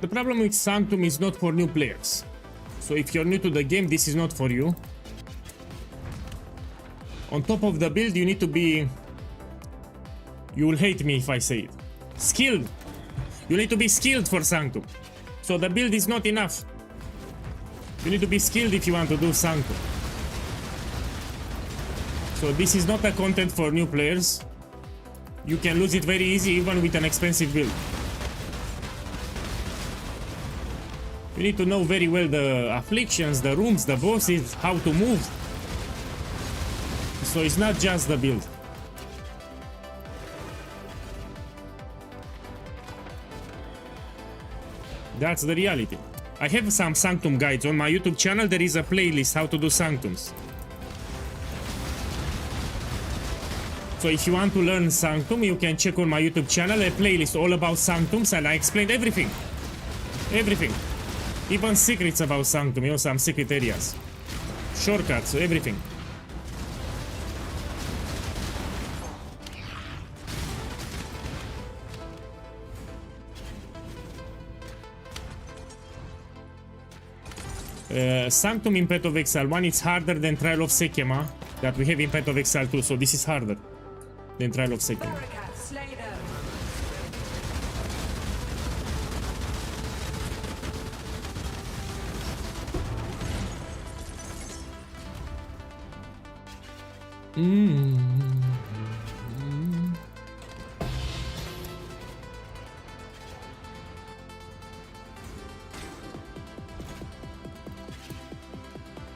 The problem with Sanctum is not for new players. So if you're new to the game, this is not for you. On top of the build, you need to be... You will hate me if I say it. Skilled. You need to be skilled for Sanctum. So the build is not enough. You need to be skilled if you want to do Sanctum. So this is not a content for new players. You can lose it very easy even with an expensive build. You need to know very well the afflictions, the rooms, the bosses, how to move. So it's not just the build. That's the reality. I have some Sanctum guides on my YouTube channel. There is a playlist how to do Sanctums. So if you want to learn Sanctum, you can check on my YouTube channel a playlist all about Sanctums, and I explained everything. Everything. Even secrets about Sanctum, you know, some secret areas. Shortcuts, everything. Sanctum in Path of Exile 1 is harder than Trial of Sekema that we have in Path of Exile 2, so this is harder than Trial of Sekema. Barricade, slay them.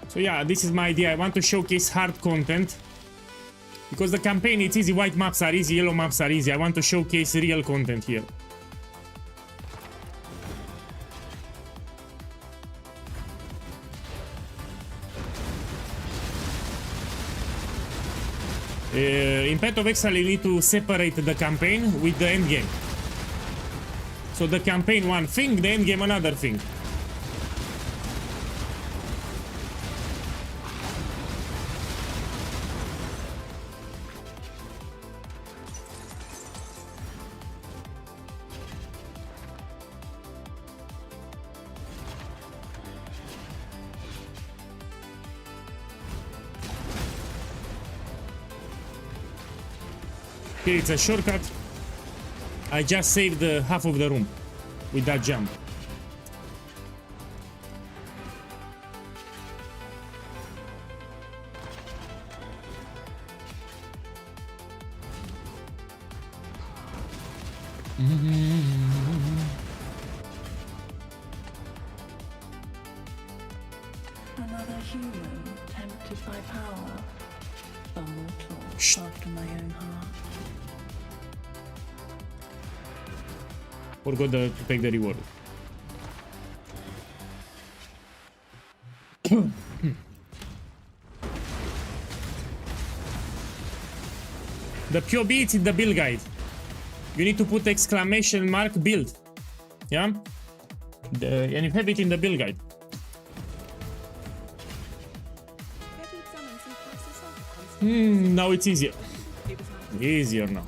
So yeah, this is my idea. I want to showcase hard content because the campaign, it's easy. White maps are easy, yellow maps are easy. I want to showcase real content here. In Path of Exile, you need to separate the campaign with the endgame. So the campaign one thing, the endgame another thing. Okay, it's a shortcut. I just saved half of the room with that jump. Another human tempted by power. A mortal after my own heart. Forgot to take the reward. The POB is in the build guide. You need to put exclamation mark build. Yeah? And you have it in the build guide. Now it's easier. Easier now.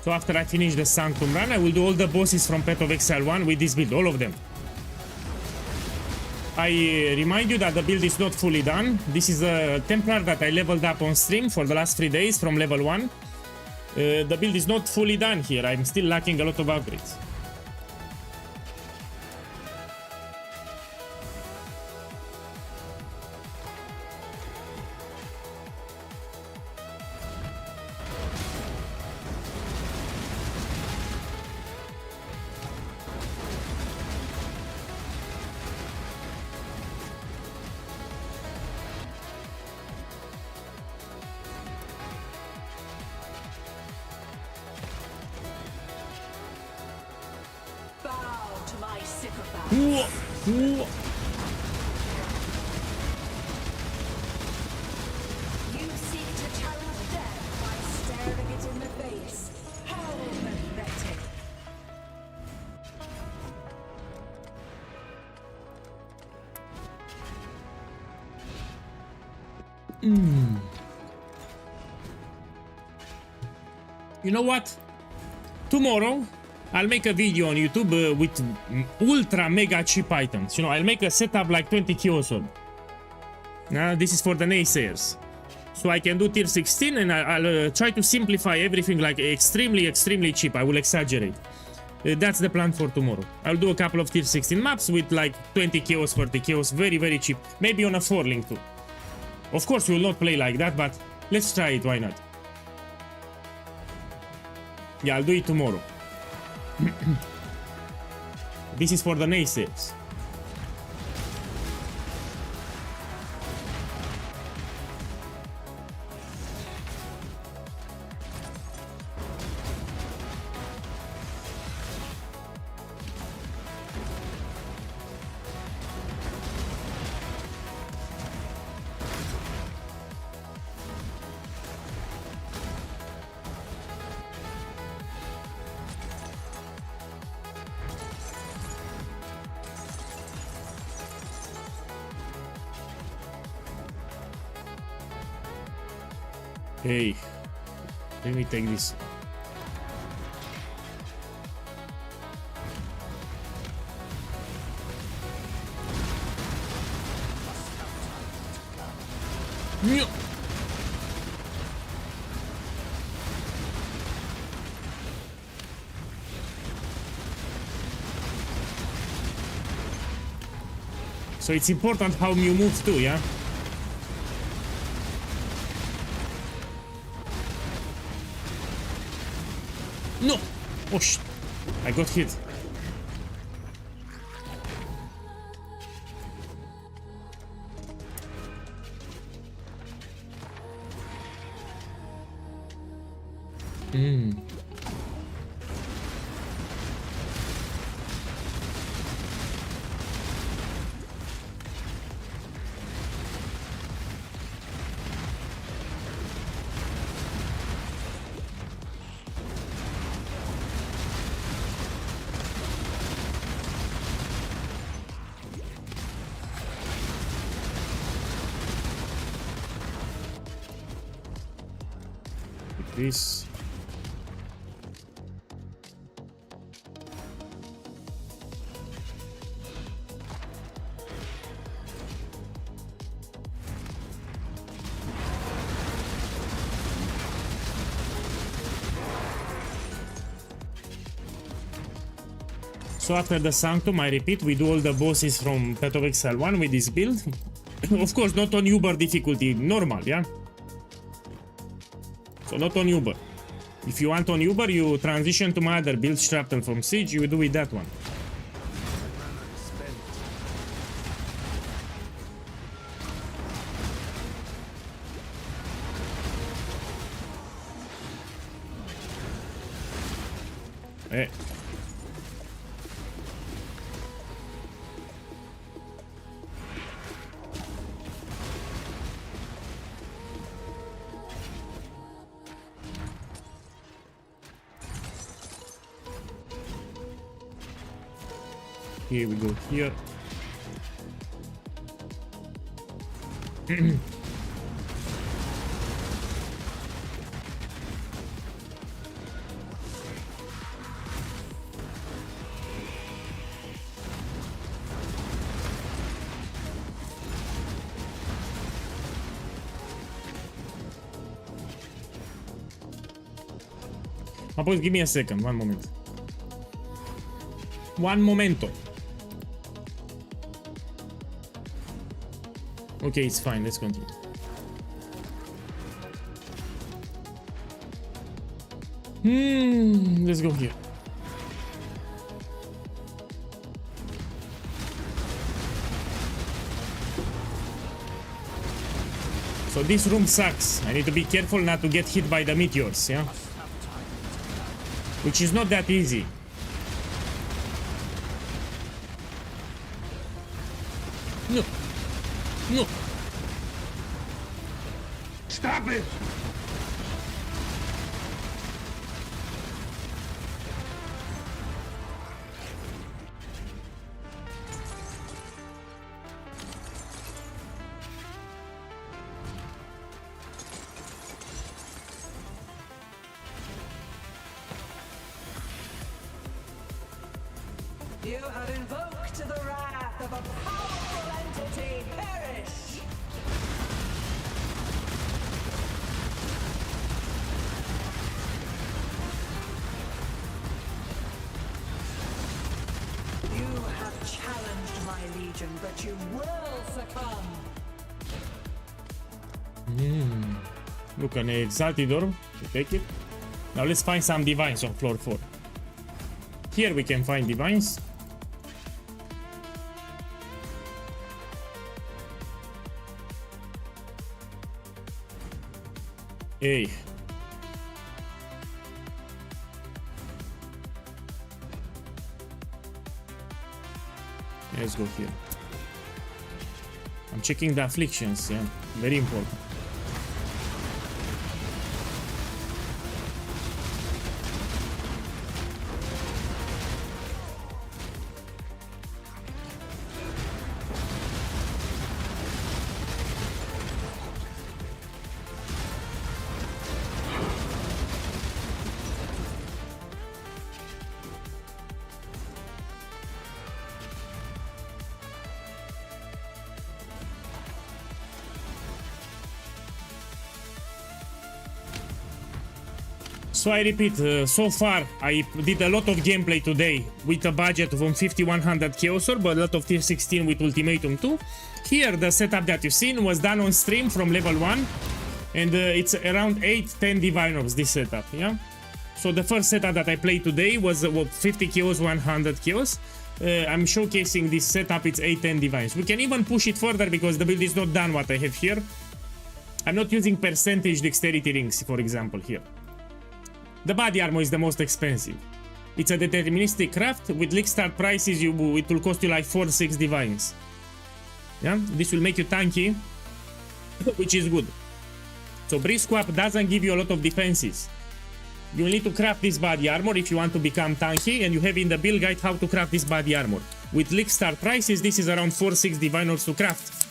So after I finish the Sanctum run, I will do all the bosses from Path of Exile 1 with this build, all of them. I remind you that the build is not fully done. This is a Templar that I leveled up on stream for the last 3 days from level 1. The build is not fully done here. I'm still lacking a lot of upgrades. Bow to my sycophant. You seek to challenge death by staring it in the face. How pathetic. You know what? Tomorrow, I'll make a video on YouTube with ultra mega cheap items. You know, I'll make a setup like 20 Kyoso. This is for the naysayers. So I can do tier 16 and I'll try to simplify everything like extremely, extremely cheap. I will exaggerate. That's the plan for tomorrow. I'll do a couple of tier 16 maps with like 20 chaos, 40 chaos, very, very cheap. Maybe on a 4-link too. Of course, we will not play like that, but let's try it, why not? Yeah, I'll do it tomorrow. This is for the naysayers. Hey, let me take this. No. So it's important how you move too, yeah? No! Oh shit! I got hit. This. So after the Sanctum, I repeat, we do all the bosses from Path of Exile 1 with this build. Of course, not on Uber difficulty, normal, yeah? So not on Uber. If you want on Uber, you transition to my other build, Shrapnel from Siege, you do with that one. Eh. Here we go here. Please give me a second, one moment. One momento. Okay, it's fine, let's continue. Let's go here. So this room sucks. I need to be careful not to get hit by the meteors, yeah? Which is not that easy. No. No. Stop it! You have invoked the wrath of a powerful entity. Perish! You have challenged my legion, but you will succumb. Look, an exalted orb. We take it. Now let's find some divines on floor 4. Here we can find divines. Hey. Let's go here. I'm checking the afflictions, yeah. Very important. So I repeat, so far I did a lot of gameplay today with a budget of 5100 Chaos Orb, but a lot of tier 16 with Ultimatum too. Here the setup that you've seen was done on stream from level 1, and it's around 8-10 Divine Orbs, this setup, yeah? So the first setup that I played today was 50 Chaos, 100 Chaos. I'm showcasing this setup, it's 8-10 Divines. We can even push it further because the build is not done what I have here. I'm not using percentage dexterity rings, for example, here. The body armor is the most expensive. It's a deterministic craft. With league start prices, it will cost you like 4-6 divines. Yeah, this will make you tanky, which is good. So Breeze Swap doesn't give you a lot of defenses. You need to craft this body armor if you want to become tanky, and you have in the build guide how to craft this body armor. With league start prices, this is around 4-6 divine orbs to craft.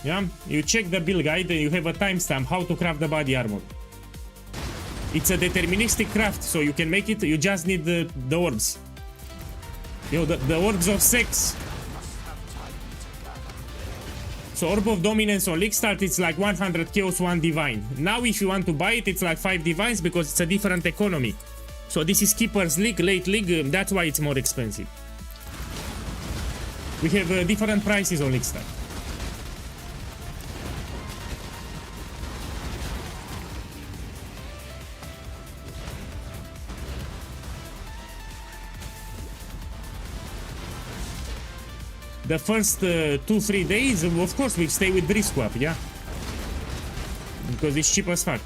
Yeah, you check the build guide and you have a timestamp how to craft the body armor. It's a deterministic craft, so you can make it, you just need the orbs. You know, the orbs of sex. So Orb of Dominance on League Start, it's like 100 Chaos, 1 Divine. Now if you want to buy it, it's like 5 Divines because it's a different economy. So this is Keeper's League, Late League, that's why it's more expensive. We have different prices on League Start. The first 2-3 days, of course, we stay with Breeze Swap, yeah? Because it's cheap as fuck.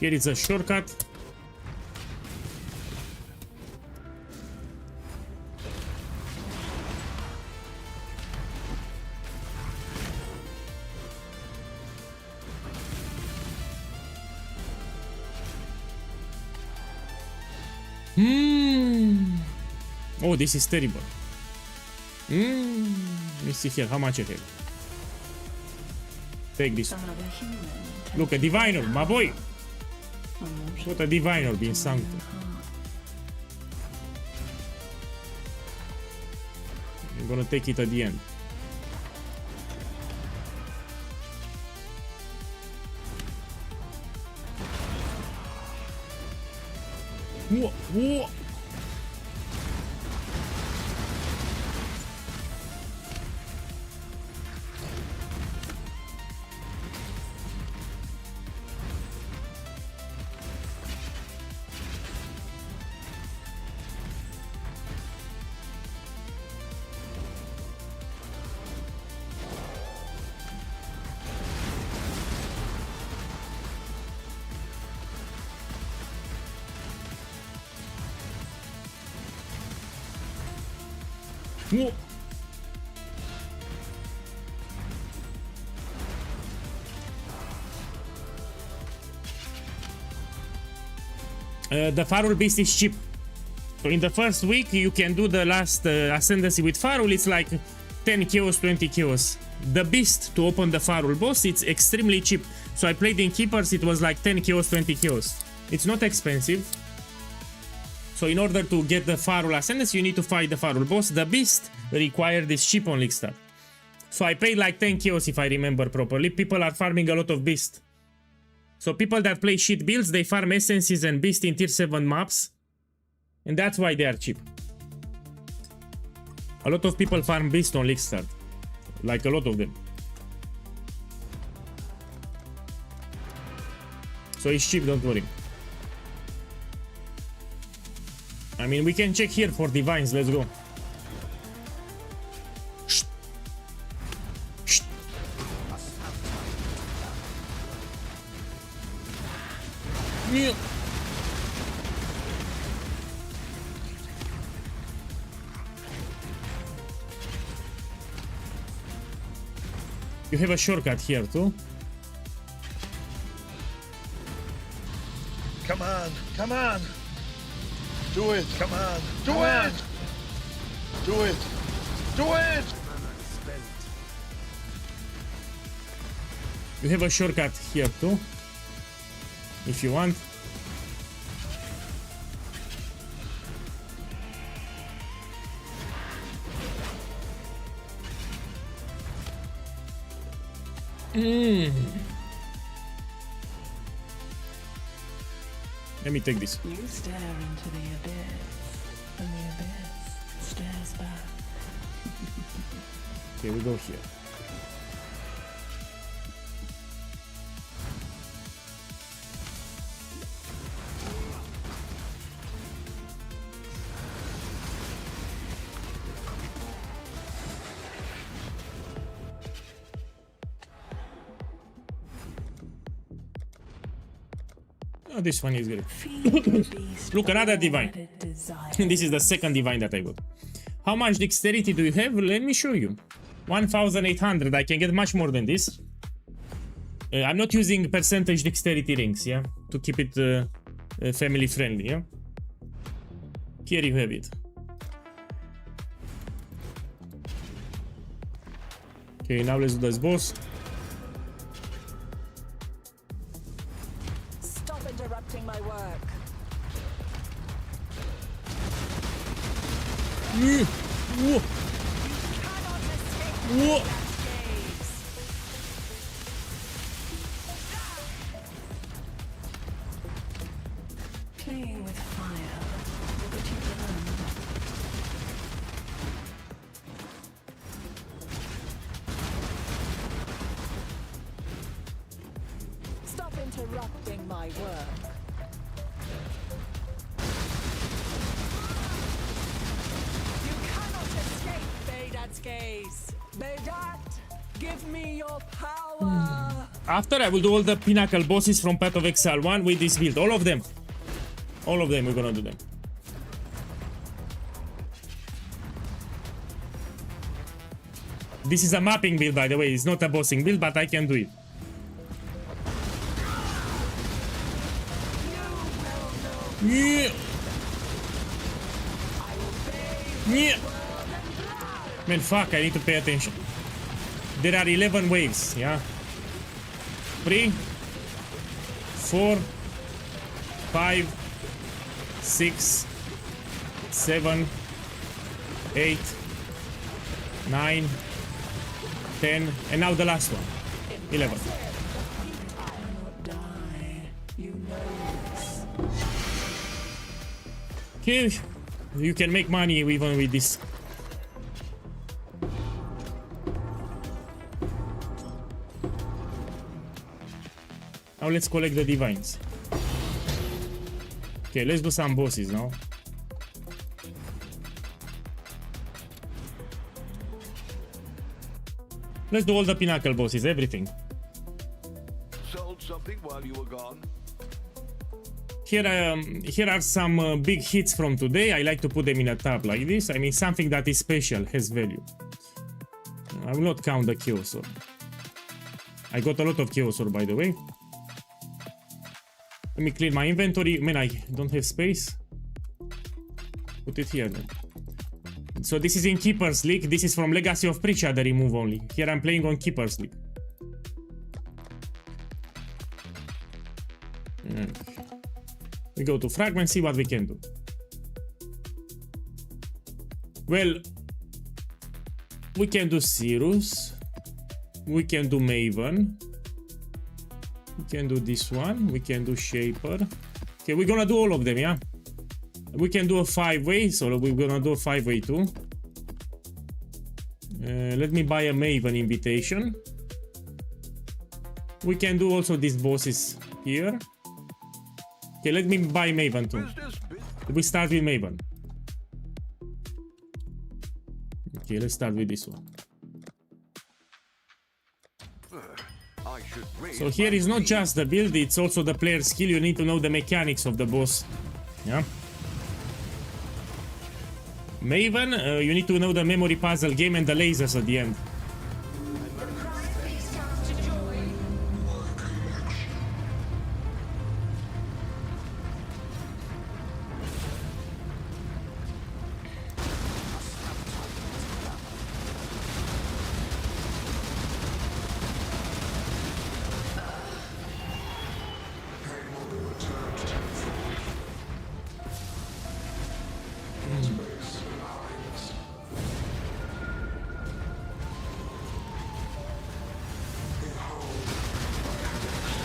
Here is a shortcut. Oh, this is terrible. Let me see here how much I have. Take this. Look, a Divine Orb, my boy. What a Divine Orb in Sanctum. I'm gonna take it at the end. Whoa, whoa. Whoa. The Farul Beast is cheap. So in the first week you can do the last Ascendancy with Farul. It's like 10 kills, 20 kills. The Beast to open the Farul boss, it's extremely cheap. So I played in Keepers, it was like 10 kills, 20 kills. It's not expensive. So in order to get the Farul Ascendancy, you need to fight the Farul boss. The Beast required this cheap on League Start. So I paid like 10 kills if I remember properly. People are farming a lot of Beast. So people that play shit builds, they farm Essences and Beast in tier 7 maps. And that's why they are cheap. A lot of people farm Beast on League Start. Like a lot of them. So it's cheap, don't worry. I mean, we can check here for Divines, let's go. Yeah. You have a shortcut here too. Come on, come on. Do it, come on. Do it! Do it! Do it! You have a shortcut here too, if you want. Let me take this. You stare into the abyss, and the abyss stares back. Okay, we go here. Oh, this one is good. Look, another divine. This is the second divine that I got. How much dexterity do you have? Let me show you. 1800. I can get much more than this. I'm not using percentage dexterity rings, yeah, to keep it family friendly, yeah. Here you have it. Okay, now let's do this boss. Interrupting my work. Whoa. Cannot escape Whoa. that gaze. Playing with fire, but you burn. Stop interrupting my work. You cannot escape Baydat's gaze. Baydat, give me your power. After I will do all the pinnacle bosses from Path of Exile 1 with this build. All of them. All of them, we're gonna do them. This is a mapping build, by the way. It's not a bossing build, but I can do it. Yeah. Yeah. Man, fuck, I need to pay attention. There are 11 waves, yeah? 3, 4, 5, 6, 7, 8, 9, 10, and now the last one. 11. Okay, you can make money even with this. Now let's collect the divines. Okay, let's do some bosses now. Let's do all the pinnacle bosses, everything. Sold something while you were gone. here are some big hits from today. I like to put them in a tab like this. I mean, something that is special, has value. I will not count the Chaos Orb. I got a lot of Chaos Orb, by the way. Let me clear my inventory. Man, I don't have space. Put it here then. So this is in Keeper's League. This is from Legacy of Preacher, the remove only. Here I'm playing on Keeper's League. We go to Fragment, see what we can do. Well, we can do Cirrus. We can do Maven. We can do this one. We can do Shaper. Okay, we're gonna do all of them, yeah? We can do a 5-way, so we're gonna do a 5-way too. Let me buy a Maven invitation. We can do also these bosses here. Okay, let me buy Maven too. We start with Maven. Okay, let's start with this one. So here is not just the build, it's also the player skill. You need to know the mechanics of the boss. Yeah. Maven, you need to know the memory puzzle game and the lasers at the end.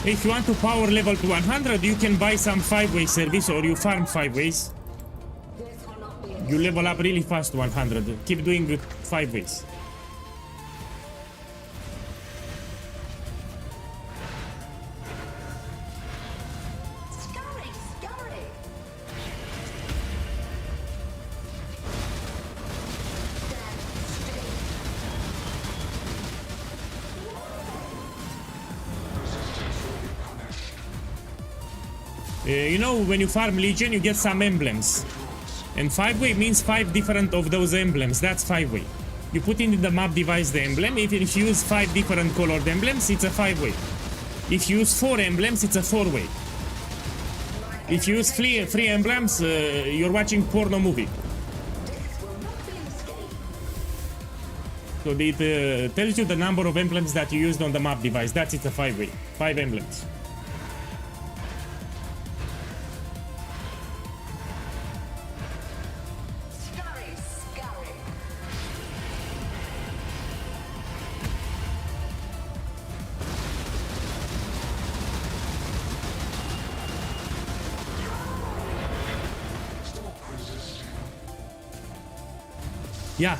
If you want to power level to 100, you can buy some 5-way service or you farm 5 ways. You level up really fast to 100. Keep doing 5 ways. You know, when you farm Legion, you get some emblems. And 5-way means 5 different of those emblems. That's 5-way. You put in the map device the emblem. If you use 5 different colored emblems, it's a 5-way. If you use 4 emblems, it's a 4-way. If you use 3 emblems, you're watching porno movie. So it tells you the number of emblems that you used on the map device. That's it's a 5-way. 5 emblems. Yeah,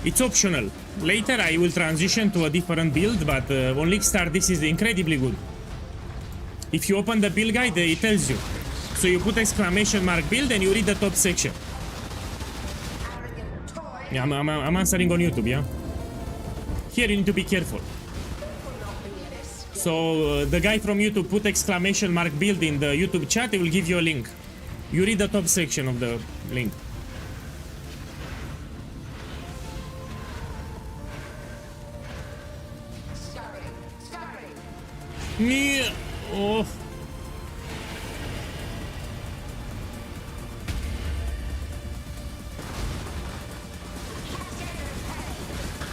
it's optional. Later I will transition to a different build, but on League Star this is incredibly good. If you open the build guide, it tells you. So you put exclamation mark build and you read the top section. Yeah, I'm answering on YouTube, yeah? Here you need to be careful. So the guy from YouTube put exclamation mark build in the YouTube chat, it will give you a link. You read the top section of the link. Me, oh.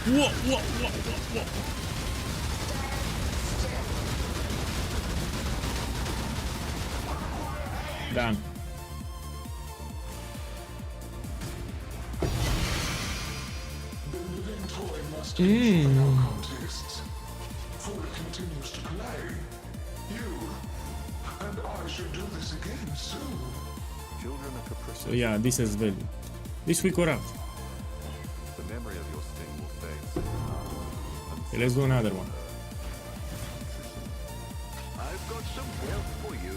Whoa. Done. The living toy must control our contests, for it continues to play. You and I should do this again soon. Children are capricious. So yeah, this has value. This we corrupt. The memory of your sting will fade. Okay, let's do another one. I've got some wealth for you.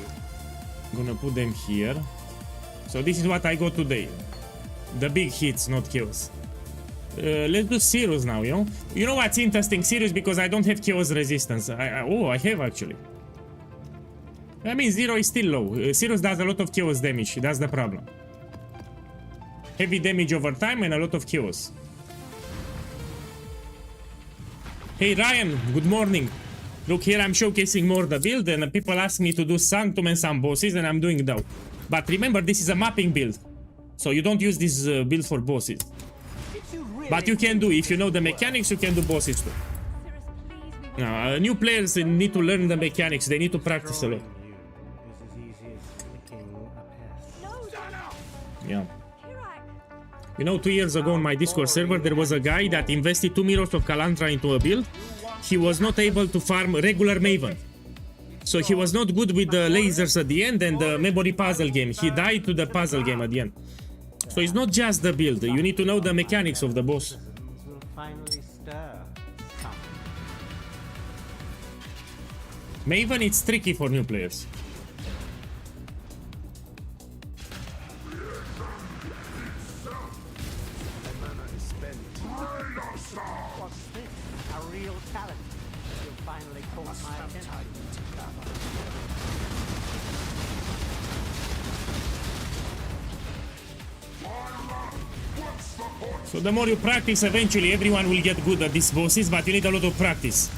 I'm gonna put them here. So this is what I got today. The big hits, not kills. Let's do Cirrus now, you know? You know what's interesting? Cirrus, because I don't have chaos resistance. I have actually. I mean, Zero is still low. Sirius does a lot of chaos damage. That's the problem. Heavy damage over time and a lot of chaos. Hey Ryan, good morning. Look here, I'm showcasing more the build and people ask me to do Sanctum and some bosses and I'm doing that. But remember, this is a mapping build. So you don't use this build for bosses. But you can do, if you know the mechanics, you can do bosses too. Now, new players need to learn the mechanics. They need to practice a lot. Yeah. You know, 2 years ago on my Discord server, there was a guy that invested 2 mirrors of Calandra into a build. He was not able to farm regular Maven. So he was not good with the lasers at the end and the memory puzzle game. He died to the puzzle game at the end. So it's not just the build. You need to know the mechanics of the boss. Maven, it's tricky for new players. So the more you practice, eventually everyone will get good at these bosses, but you need a lot of practice.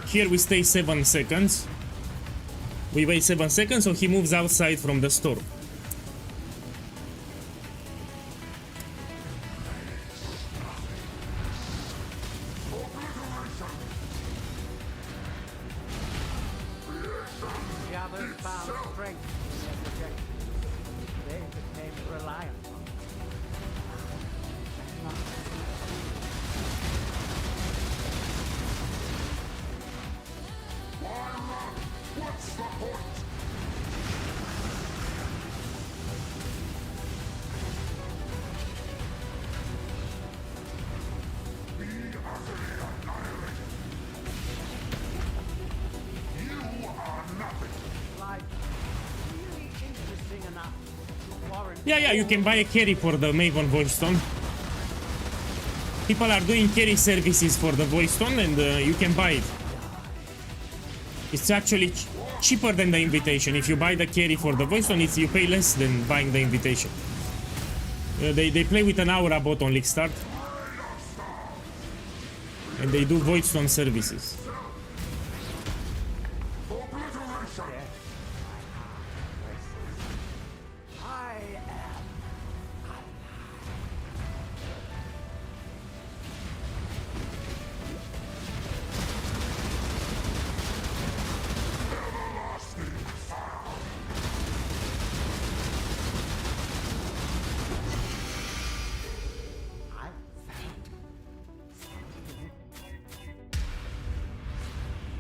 Here we stay 7 seconds. We wait 7 seconds, so he moves outside from the store. Yeah, you can buy a carry for the Maven Void Stone. People are doing carry services for the Void Stone and you can buy it. It's actually cheaper than the invitation. If you buy the carry for the Void Stone, you pay less than buying the invitation. They play with an Aura bot on League Start. And they do Void Stone services.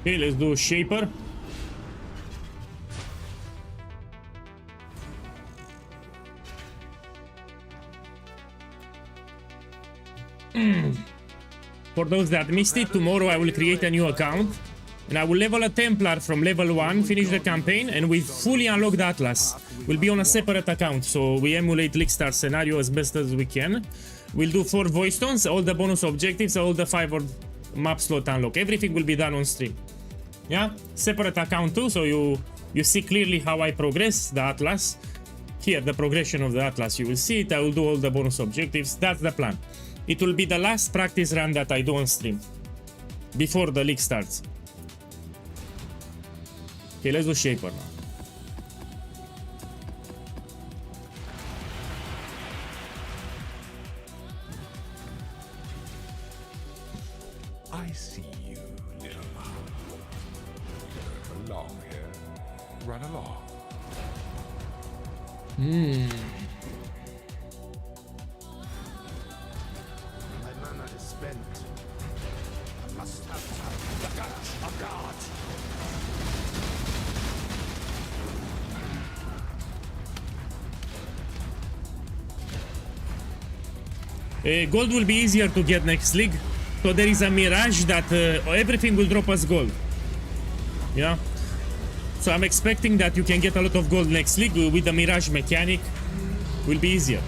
Okay, let's do Shaper. For those that missed it, tomorrow I will create a new account and I will level a Templar from level 1, finish the campaign, and we fully unlock the Atlas. We'll be on a separate account, so we emulate League Star scenario as best as we can. We'll do 4 Void Stones, all the bonus objectives, all the 5 map slot unlock. Everything will be done on stream. Yeah, separate account too, so you see clearly how I progress the Atlas. Here, the progression of the Atlas, you will see it. I will do all the bonus objectives. That's the plan. It will be the last practice run that I do on stream before the league starts. Okay, let's do Shaper now. I see you, little one. Don't belong here. Run along. My mana is spent. I must have time. The guts of God. Gold will be easier to get next league. So there is a mirage that everything will drop us gold. Yeah. So I'm expecting that you can get a lot of gold next league with the mirage mechanic. Will be easier.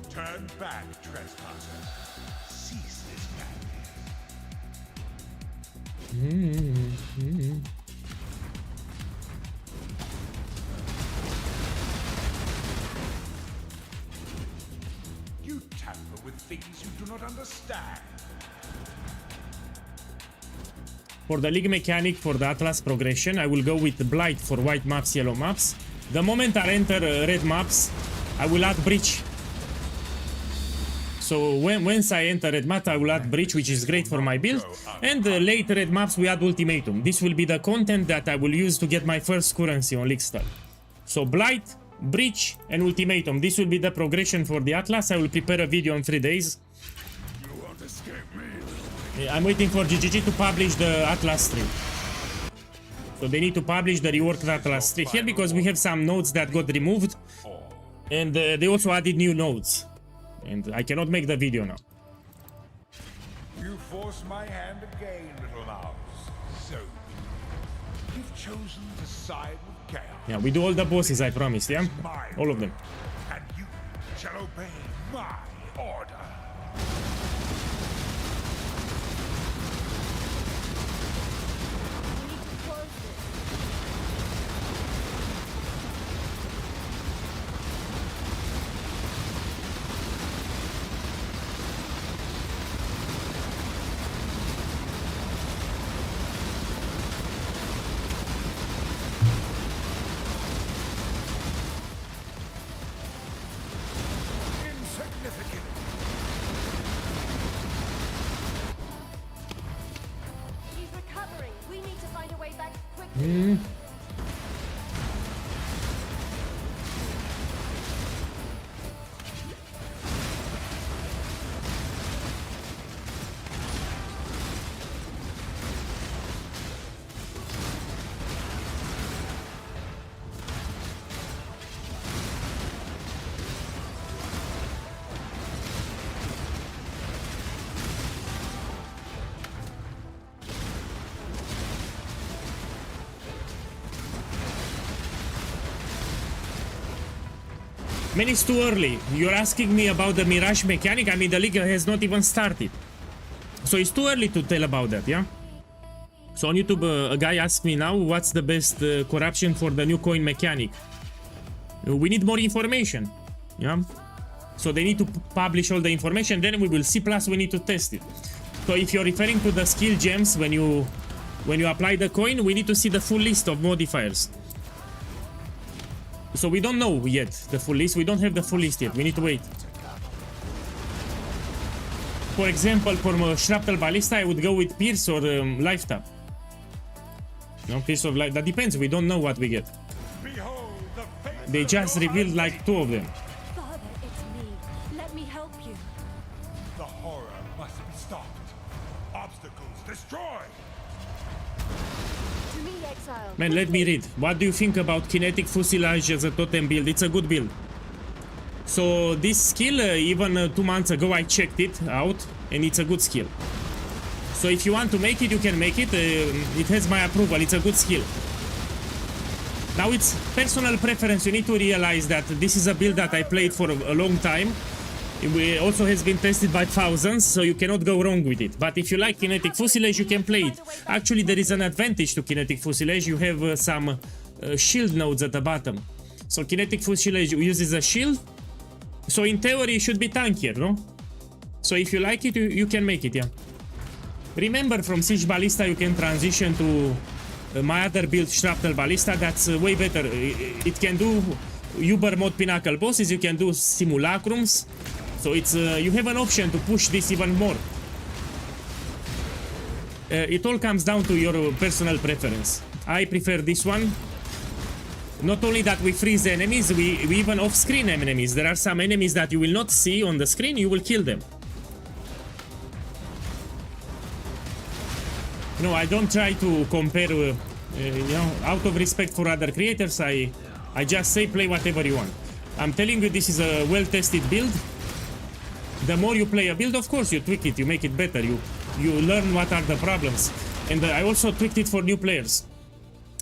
Turn back, trespasser. cease this madness. You tamper with things you do not understand. For the league mechanic for the Atlas progression, I will go with Blight for white maps, yellow maps. The moment I enter red maps, I will add Breach. So once I enter red map, I will add Breach, which is great for my build. And late red maps, we add Ultimatum. This will be the content that I will use to get my first currency on League Style. So Blight, Breach, and Ultimatum. This will be the progression for the Atlas. I will prepare a video in 3 days. You won't escape me. I'm waiting for GGG to publish the Atlas 3. So they need to publish the reworked Atlas 3 here because we have some nodes that got removed. And they also added new nodes. And I cannot make the video now. You force my hand again, little mouse. So you've chosen to side with chaos. Yeah, we do all the bosses, I promised, yeah? All of them. And you shall obey my order. Insignificant. He's recovering. We need to find a way back quickly. Man, it's too early. You're asking me about the Mirage mechanic? I mean, the league has not even started. So it's too early to tell about that, yeah? So on YouTube, a guy asked me now, what's the best corruption for the new coin mechanic? We need more information, yeah? So they need to publish all the information, then we will see, plus we need to test it. So if you're referring to the skill gems, when you apply the coin, we need to see the full list of modifiers. So we don't know yet the full list. We don't have the full list yet. We need to wait. For example, for Shrapnel Ballista, I would go with Pierce or Life Tap. No, Pierce of Life. That depends. We don't know what we get. Behold the face They of just your revealed like 2 of them. Father, it's me. Let me help you. The horror must be stopped. Obstacles destroyed. To me, exile. Man, let me read. What do you think about kinetic fusilage as a totem build? It's a good build. So this skill, even 2 months ago, I checked it out, and it's a good skill. So if you want to make it, you can make it. It has my approval. It's a good skill. Now it's personal preference. You need to realize that this is a build that I played for a long time. It also has been tested by thousands, so you cannot go wrong with it. But if you like kinetic fusilage, you can play it. Actually, there is an advantage to kinetic fusilage. You have some shield nodes at the bottom. So kinetic fusilage uses a shield. So in theory, it should be tankier, no? So if you like it, you can make it, yeah. Remember, from Siege Ballista, you can transition to my other build, Shrapnel Ballista. That's way better. It can do Uber mode Pinnacle bosses. You can do simulacrums. So it's you have an option to push this even more. It all comes down to your personal preference. I prefer this one. Not only that we freeze the enemies, we even off-screen enemies. There are some enemies that you will not see on the screen, you will kill them. No, I don't try to compare, you know, out of respect for other creators, I just say play whatever you want. I'm telling you, this is a well-tested build. The more you play a build, of course, you tweak it, you make it better, you learn what are the problems. And I also tweaked it for new players.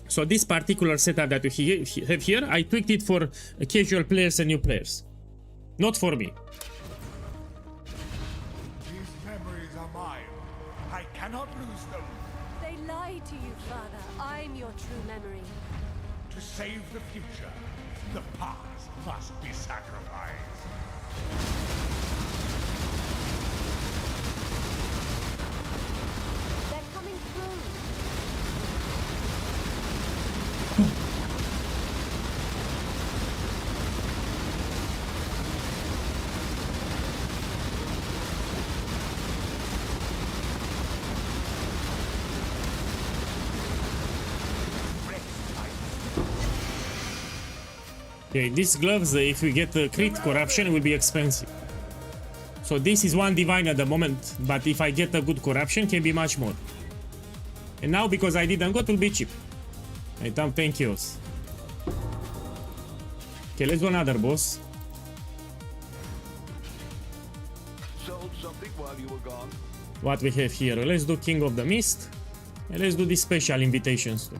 So this particular setup that you have here, I tweaked it for casual players and new players. Not for me. These to you, Father. I'm your true memory. To save the future, the past must be sacrificed. They're coming through. Okay, these gloves, if we get crit corruption, it will be expensive. So this is one divine at the moment, but if I get a good corruption, can be much more. And now, because I didn't go, it will be cheap. I done 10 kills. Okay, let's do another boss. Sold something while you were gone. What we have here? Let's do King of the Mist. And let's do these special invitations too.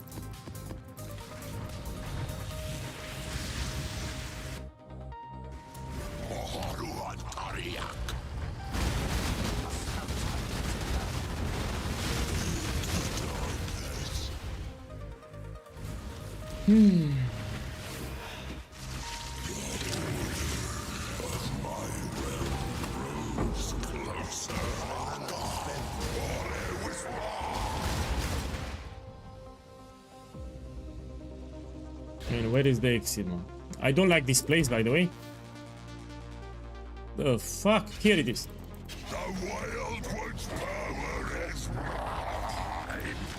And where is the exit, man? I don't like this place, by the way. The fuck? Here it is.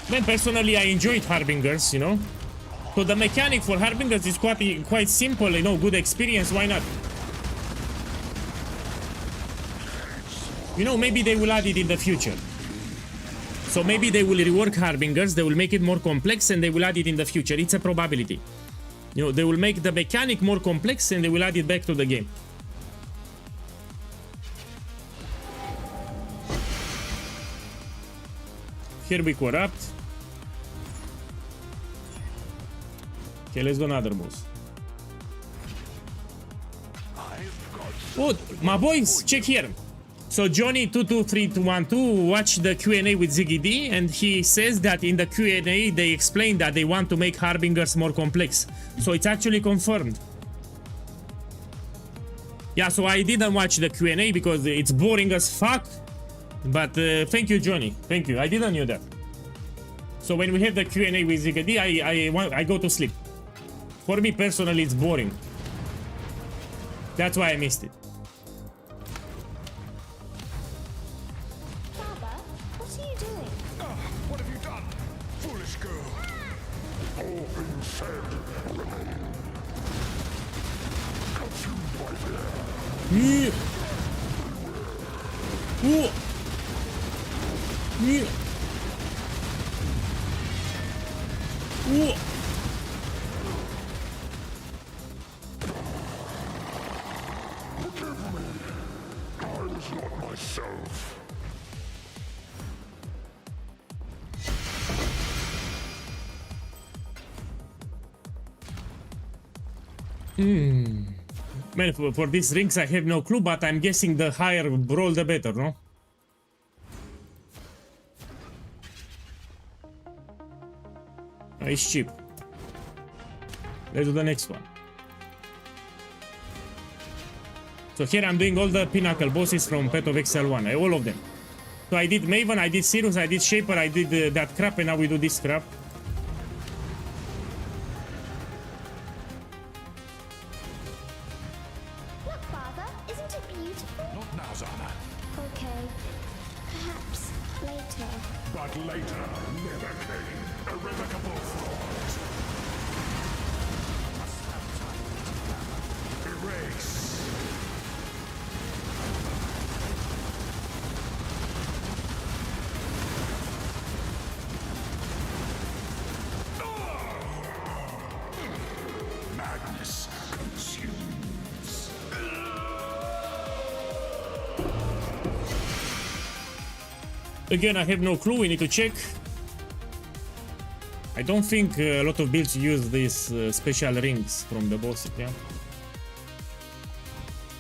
Man, personally, I enjoyed Harbingers, you know. So the mechanic for Harbingers is quite simple, you know, good experience, why not? You know, maybe they will add it in the future. So maybe they will rework Harbingers, they will make it more complex and they will add it in the future. It's a probability. You know, they will make the mechanic more complex and they will add it back to the game. Here we corrupt. Okay, let's do another boss. Oh, my boys, check here. So Johnny 22312 watched the Q&A with Ziggy D, and he says that in the Q&A they explained that they want to make Harbingers more complex. So it's actually confirmed. Yeah, so I didn't watch the Q&A because it's boring as fuck. But thank you, Johnny. Thank you. I didn't know that. So when we have the Q&A with Ziggy D, I go to sleep. For me personally, it's boring. That's why I missed it. Father, what are you doing? What have you done, foolish girl? All being said, remain. Consumed by fear. Forgive me. I was not myself. Man, for these rings I have no clue, but I'm guessing the higher roll the better, no? It's cheap. Let's do the next one. So here I'm doing all the pinnacle bosses from Path of Exile 1, all of them. So I did Maven, I did Sirius, I did Shaper, I did that crap, and now we do this crap. Look, Father, isn't it beautiful? Not now, Zana. Okay, perhaps later. But later never came. Irrevocable flaws. Erase. Madness consumes. Again, I have no clue, we need to check. I don't think a lot of builds use these special rings from the boss, yeah?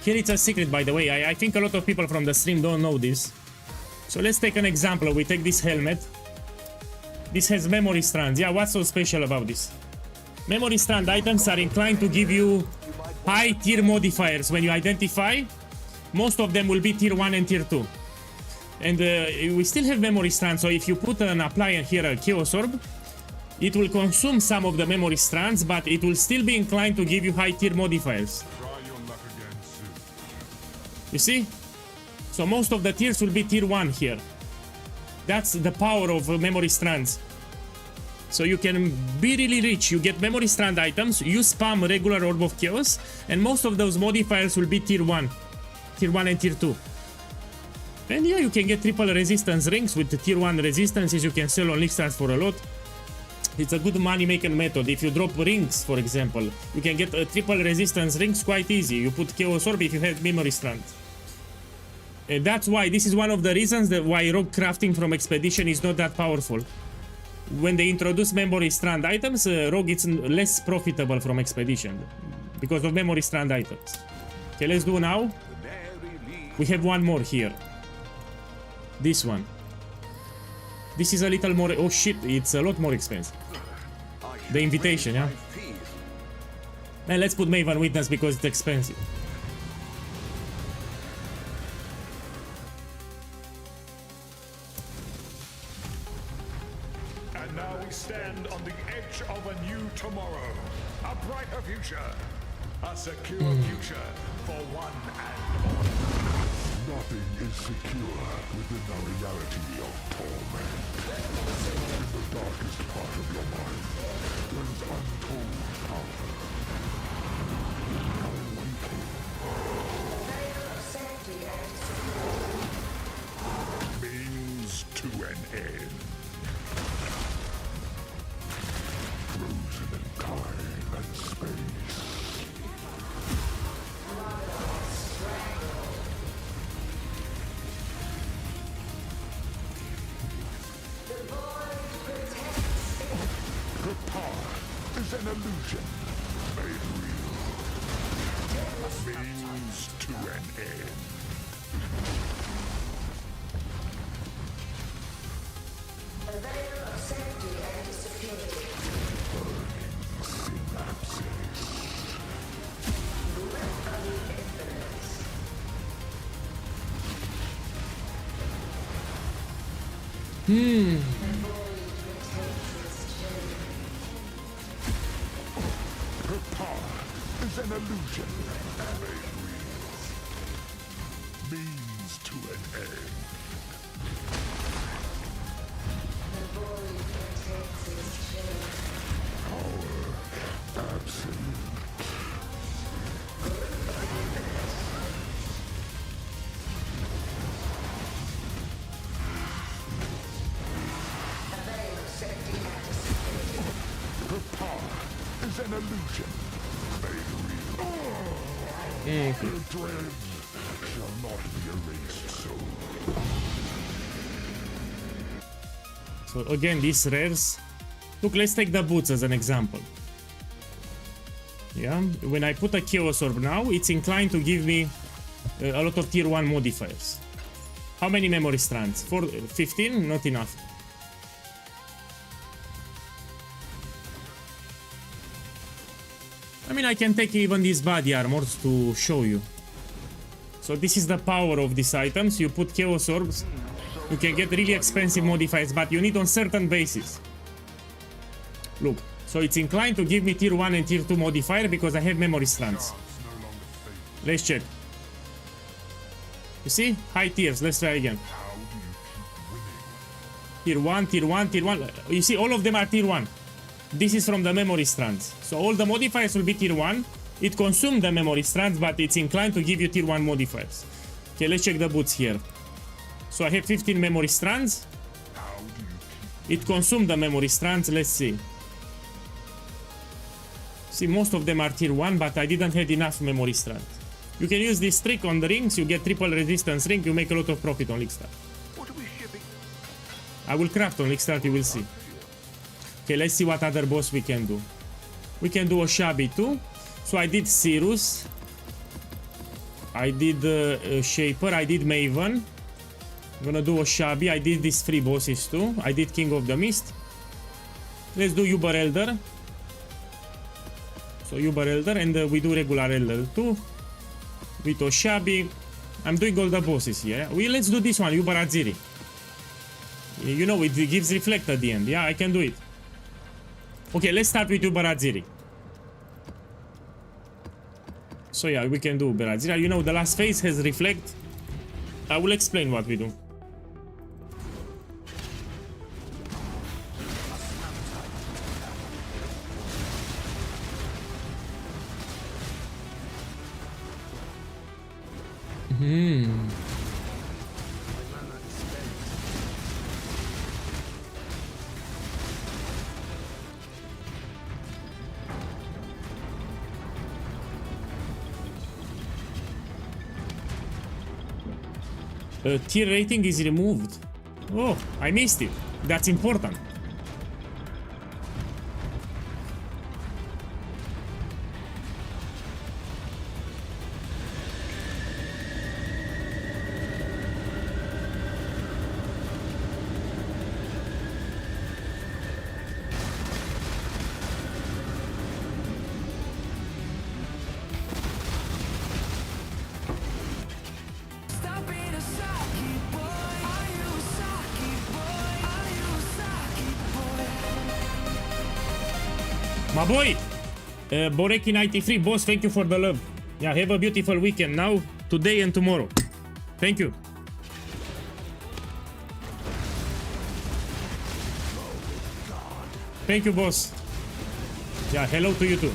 Here it's a secret, by the way. I think a lot of people from the stream don't know this. So let's take an example. We take this helmet. This has memory strands. Yeah, what's so special about this? Memory strand items are inclined to give you high tier modifiers when you identify. Most of them will be tier 1 and tier 2. And we still have memory strands, so if you put an appliance here, a Chaos Orb, it will consume some of the memory strands, but it will still be inclined to give you high tier modifiers. You see? So most of the tiers will be tier 1 here. That's the power of memory strands. So you can be really rich. You get memory strand items, you spam regular Orb of Chaos, and most of those modifiers will be tier 1. Tier 1 and tier 2. And yeah, you can get triple resistance rings with the tier 1 resistances you can sell on Lickstart for a lot. It's a good money making method. If you drop rings, for example, you can get a triple resistance rings quite easy. You put Chaos Orb if you have memory strand. And that's why, this is one of the reasons that why rogue crafting from Expedition is not that powerful. When they introduce memory strand items, rogue is less profitable from Expedition because of memory strand items. Okay, let's do now. We have one more here. This one. This is a little more... Oh shit, it's a lot more expensive. The invitation, yeah? And let's put Maven Witness because it's expensive. And now we stand on the edge of a new tomorrow. A brighter future. A secure future for one and all. Nothing is secure within the reality of torment. In the darkest part of your mind, there is untold power. Means to an end. Frozen in time and space. The power is an illusion made real. Means to an end. Her power is an illusion made real. Means to an end. Power absolute. Her power is an illusion made real. Your dread shall not be erased so. So again, these rares. Look, let's take the boots as an example. Yeah, when I put a Chaos Orb now, it's inclined to give me a lot of tier 1 modifiers. How many memory strands? 15? Not enough. I mean, I can take even these body armors to show you. So this is the power of these items. You put Chaos Orbs, you can get really expensive modifiers, but you need on certain basis. Look, so it's inclined to give me tier 1 and tier 2 modifier because I have memory strands. Let's check. You see? High tiers. Let's try again. Tier 1, tier 1, tier 1. You see, all of them are tier 1. This is from the memory strands. So all the modifiers will be tier 1. It consumes the memory strands, but it's inclined to give you tier 1 modifiers. Okay, let's check the boots here. So I have 15 memory strands. It consumed the memory strands. Let's see. See, most of them are tier 1, but I didn't have enough memory strands. You can use this trick on the rings. You get triple resistance ring. You make a lot of profit on Lickstart. I will craft on Lickstart, you will see. Okay, let's see what other boss we can do. We can do a Shabby too. So I did Cirrus. I did Shaper. I did Maven. I'm gonna do a Shabby. I did these 3 bosses too. I did King of the Mist. Let's do Uber Elder. So Uber Elder, and we do regular Elder too. With Oshabi. I'm doing all the bosses here. Let's do this one, Uber Aziri. You know, it gives reflect at the end. Yeah, I can do it. Okay, let's start with Uber Aziri. So yeah, we can do Uber Aziri. You know, the last phase has reflect. I will explain what we do. Tier rating is removed. Oh, I missed it. That's important. My boy, Boreki93, boss, thank you for the love. Yeah, have a beautiful weekend now, today and tomorrow. Thank you. Thank you, boss. Yeah, hello to you too.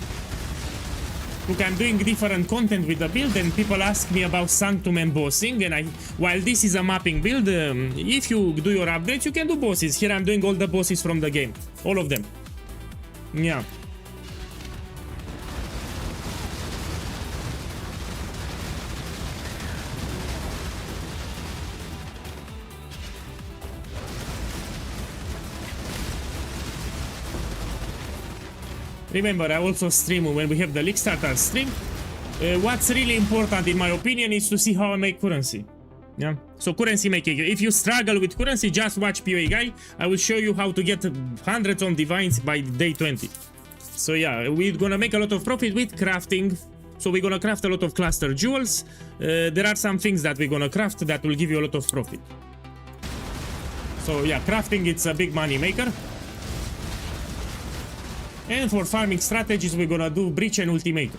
Look, I'm doing different content with the build, and people ask me about Sanctum and bossing, and while this is a mapping build, if you do your upgrades, you can do bosses. Here I'm doing all the bosses from the game. All of them. Yeah. Remember, I also stream when we have the League Starter stream. What's really important, in my opinion, is to see how I make currency. Yeah. So currency making. If you struggle with currency, just watch POEGuy. I will show you how to get hundreds on divines by day 20. So yeah, we're gonna make a lot of profit with crafting. So we're gonna craft a lot of cluster jewels. There are some things that we're gonna craft that will give you a lot of profit. So yeah, crafting, it's a big money maker. And for farming strategies, we're gonna do breach and ultimatum.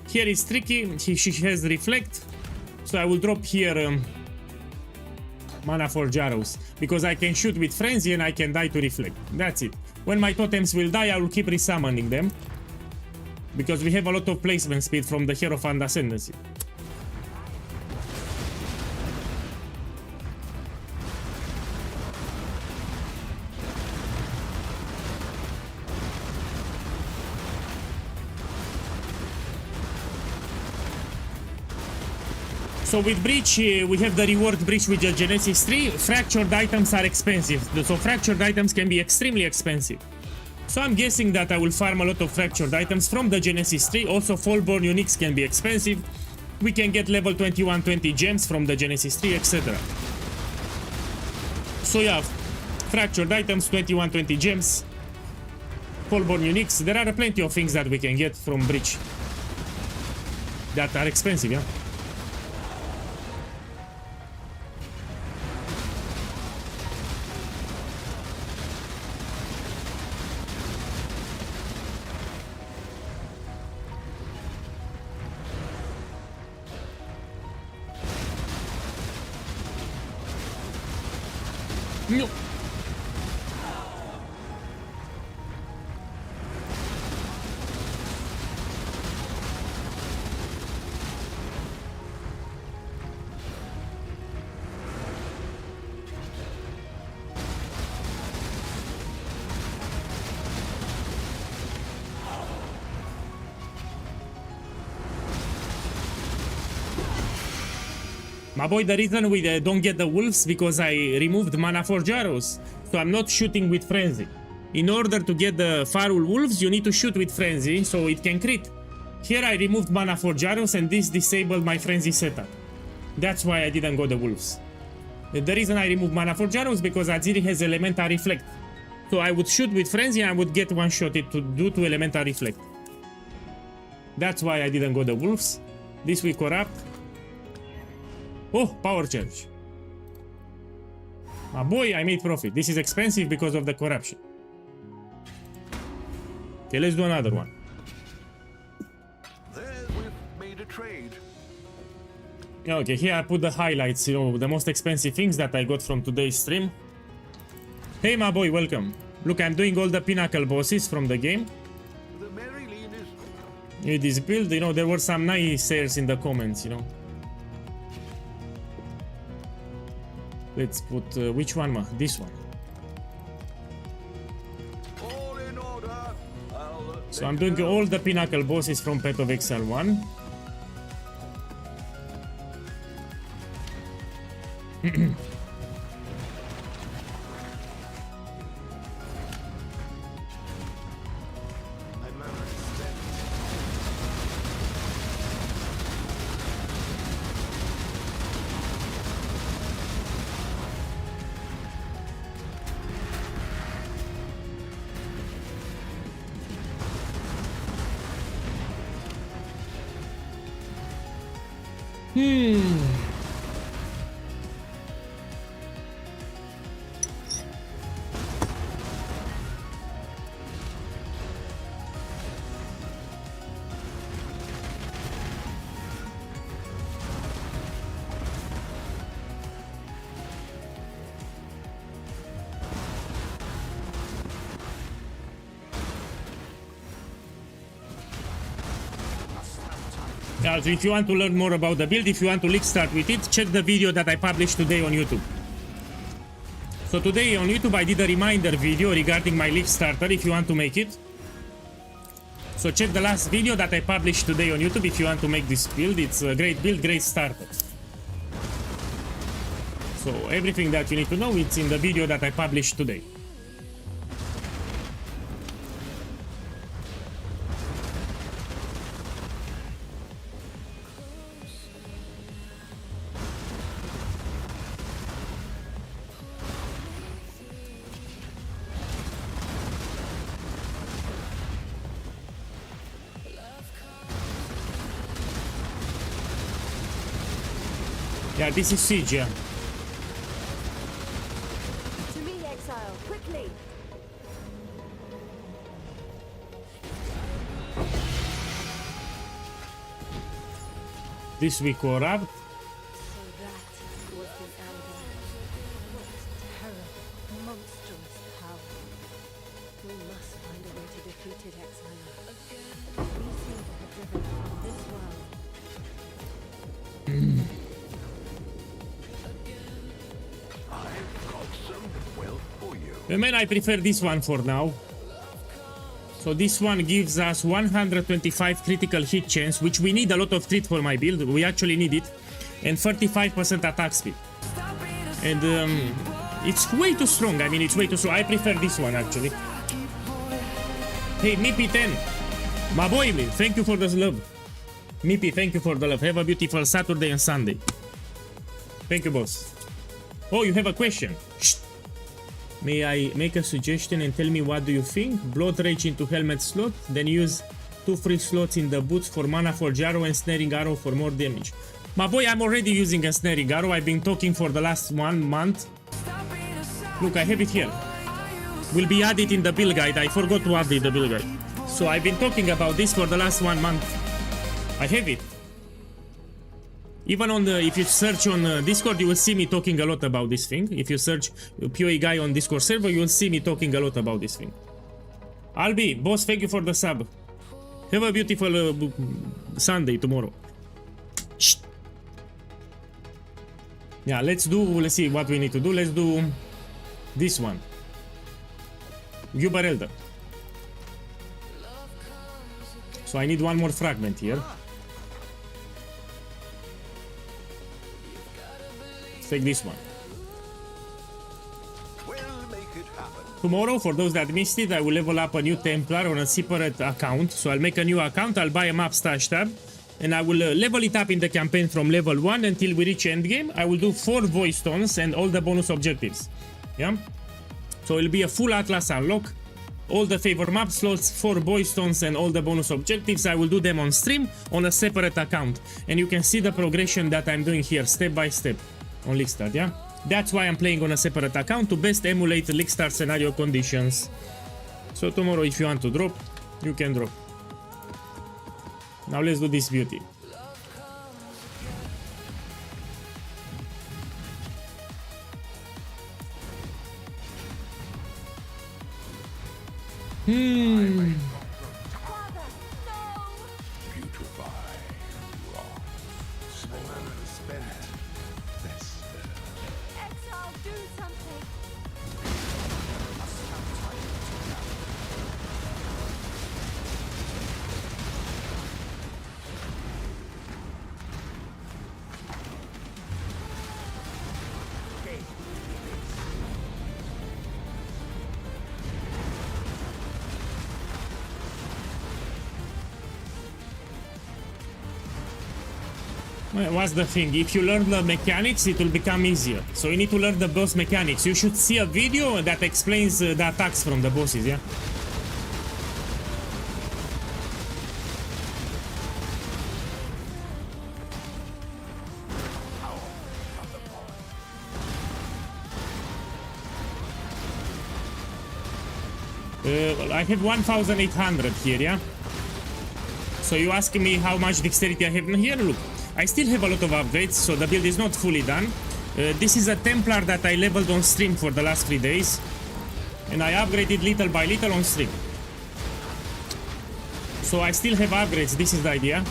Here is tricky. She has reflect, so I will drop here mana for Jaros, because I can shoot with frenzy and I can die to reflect. That's it. When my totems will die, I will keep resummoning them, because we have a lot of placement speed from the Hierophant Ascendancy. So with breach, we have the reward breach with the Genesis 3. Fractured items are expensive, so fractured items can be extremely expensive. So I'm guessing that I will farm a lot of fractured items from the Genesis 3. Also Fallborn Uniques can be expensive. We can get level 2120 gems from the Genesis 3, etc. So yeah, fractured items, 2120 gems, Fallborn Uniques. There are plenty of things that we can get from breach that are expensive, yeah. No. My boy, the reason we don't get the wolves because I removed mana for Jaros, so I'm not shooting with frenzy. In order to get the Farul wolves, you need to shoot with frenzy, so it can crit. Here I removed mana for Jaros and this disabled my frenzy setup. That's why I didn't go the wolves. The reason I remove Mana Forgiano is because Aziri has Elemental Reflect. So I would shoot with Frenzy and I would get one-shotted to do to Elemental Reflect. That's why I didn't go the Wolves. This we Corrupt. Oh, Power Charge. My boy, I made profit. This is expensive because of the corruption. Okay, let's do another one. There we've made a trade. Okay, here I put the highlights, you know, the most expensive things that I got from today's stream. Hey, my boy, welcome. Look, I'm doing all the pinnacle bosses from the game. The Maryline is With this build, you know, there were some naysayers in the comments, you know. Let's put, which one, ma? This one. all in order. So I'm doing all the pinnacle bosses from Path of Exile 1. So if you want to learn more about the build, if you want to league start with it, check the video that I published today on YouTube. So today on YouTube I did a reminder video regarding my league starter if you want to make it. So check the last video that I published today on YouTube if you want to make this build. It's a great build, great starter. So everything that you need to know, it's in the video that I published today. Yeah, this is Siege, yeah. To me, exile, quickly. This we Corrupt. So that was the anger. What terrible, monstrous power. We must find a way to defeat it, exile. We seem to have driven it from this world. Man, I prefer this one for now. So this one gives us 125 critical hit chance, which we need a lot of crit for my build. We actually need it. And 35% attack speed. And it's way too strong. I mean, it's way too strong. I prefer this one, actually. Hey, Mippy10. My boy, thank you for the love. Mippy, thank you for the love. Have a beautiful Saturday and Sunday. Thank you, boss. Oh, you have a question. Shh. May I make a suggestion and tell me what do you think? Blood Rage into Helmet slot, then use 2 free slots in the boots for Mana Forge Arrow and Snaring Arrow for more damage. My boy, I'm already using a Snaring Arrow. I've been talking for the last 1 month. Look, I have it here. Will be added in the build guide. I forgot to add it in the build guide. So I've been talking about this for the last 1 month. I have it. Even on the, if you search on Discord, you will see me talking a lot about this thing. If you search POEGuy on Discord server, you will see me talking a lot about this thing. Albi, boss, thank you for the sub. Have a beautiful Sunday tomorrow. Shh. Yeah, let's see what we need to do. Let's do this one. Uber Elder. So I need one more fragment here. Take this one. We'll make it happen. Tomorrow, for those that missed it, I will level up a new Templar on a separate account. So I'll make a new account, I'll buy a map stash tab, and I will level it up in the campaign from level 1 until we reach endgame. I will do 4 voice stones and all the bonus objectives. Yeah? So it'll be a full Atlas unlock. All the favor map slots, 4 voice stones and all the bonus objectives. I will do them on stream on a separate account. And you can see the progression that I'm doing here step by step on League yeah? That's why I'm playing on a separate account to best emulate League scenario conditions. So tomorrow if you want to drop, you can drop. Now let's do this beauty. Exile, do something. What's the thing? If you learn the mechanics, it will become easier. So you need to learn the boss mechanics. You should see a video that explains the attacks from the bosses, yeah? I have 1800 here, yeah? So you asking me how much dexterity I have in here? Look, I still have a lot of upgrades, so the build is not fully done. This is a Templar that I leveled on stream for the last 3 days. And I upgraded little by little on stream. So I still have upgrades, this is the idea.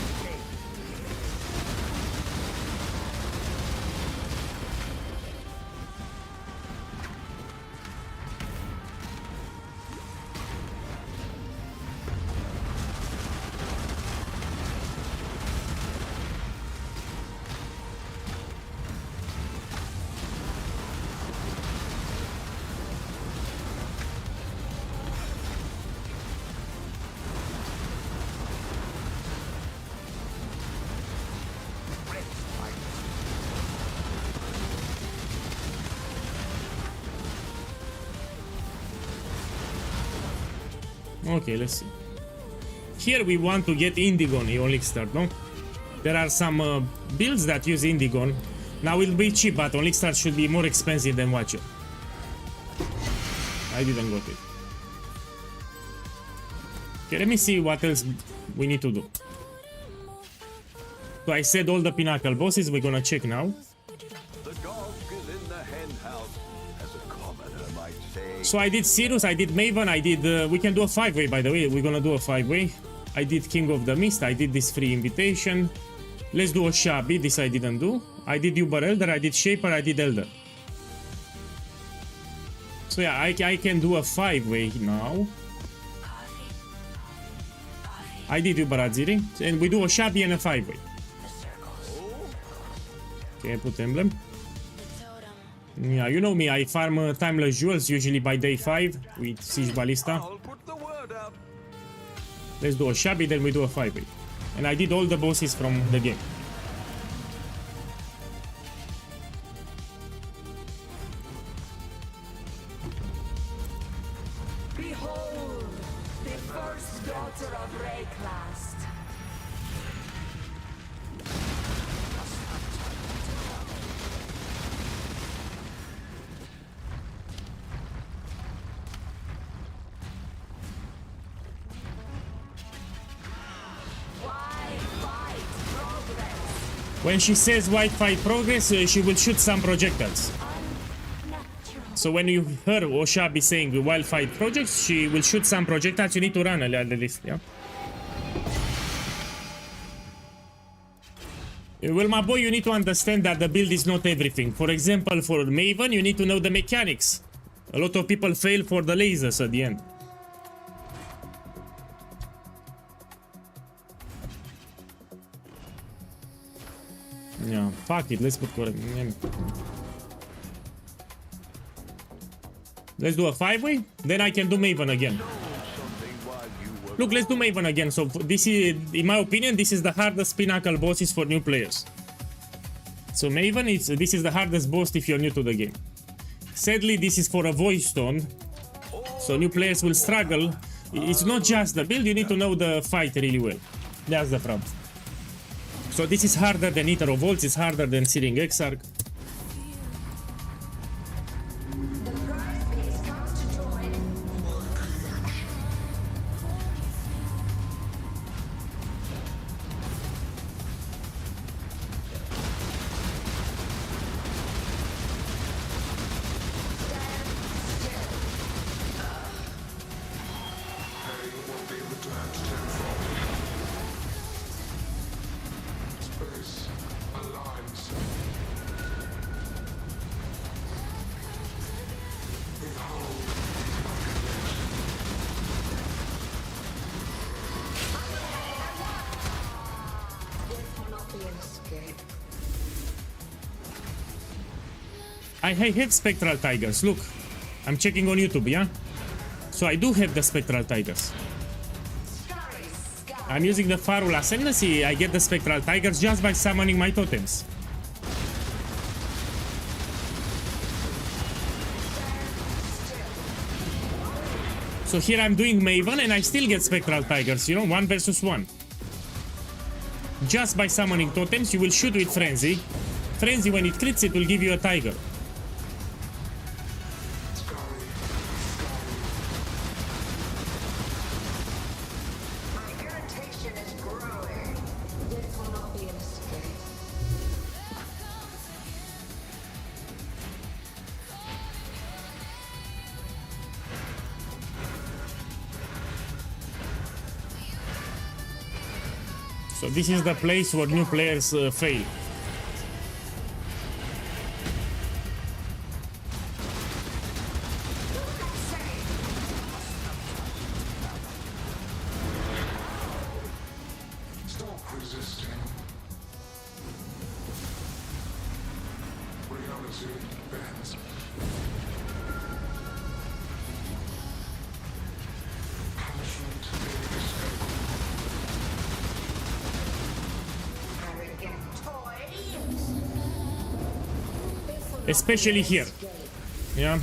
Okay, let's see. Here we want to get Indigon on League Start, no? There are some builds that use Indigon. Now it'll be cheap, but on League Start should be more expensive than Watcher. I didn't got it. Okay, let me see what else we need to do. So I said all the Pinnacle bosses, we're gonna check now. The dog is in the hen house, as a commoner might say. So I did Sirius, I did Maven, I did... we can do a 5-way, by the way. We're gonna do a 5-way. I did King of the Mist, I did this free invitation. Let's do a Shabby, this I didn't do. I did Uber Elder, I did Shaper, I did Elder. So yeah, I can do a 5-way now. I did Uber Aziri, and we do a Shabby and a 5-way. Okay, put emblem. Yeah, you know me, I farm timeless jewels usually by day 5 with Siege Ballista. I'll put the word out. Let's do a Shabby, then we do a 5-way. And I did all the bosses from the game. Behold, the first daughter of Rayclast. When she says white fight progress, she will shoot some projectiles. So when you hear Oshabi saying wild fight projects, she will shoot some projectiles. You need to run a little list, yeah? Well, my boy, you need to understand that the build is not everything. For example, for Maven, you need to know the mechanics. A lot of people fail for the lasers at the end. Yeah, fuck it, let's put correct. Let's do a 5-way, then I can do Maven again. Something while you were Look, let's do Maven again. So this is, in my opinion, this is the hardest pinnacle bosses for new players. So Maven, this is the hardest boss if you're new to the game. Sadly, this is for a voice stone, so new players will struggle. It's not just the build, you need to know the fight really well. That's the problem. So this is harder than Eater of Worlds, it's harder than Searing Exarch. I have Spectral Tigers, look. I'm checking on YouTube, yeah? So I do have the Spectral Tigers. I'm using the Farul Ascendancy, I get the Spectral Tigers just by summoning my totems. So here I'm doing Maven and I still get Spectral Tigers, you know, 1 versus 1. Just by summoning totems, you will shoot with Frenzy. Frenzy, when it crits, it will give you a Tiger. So this is the place where new players fail. Stop resisting. Reality bends. Punishment inescapable. Especially here, yeah.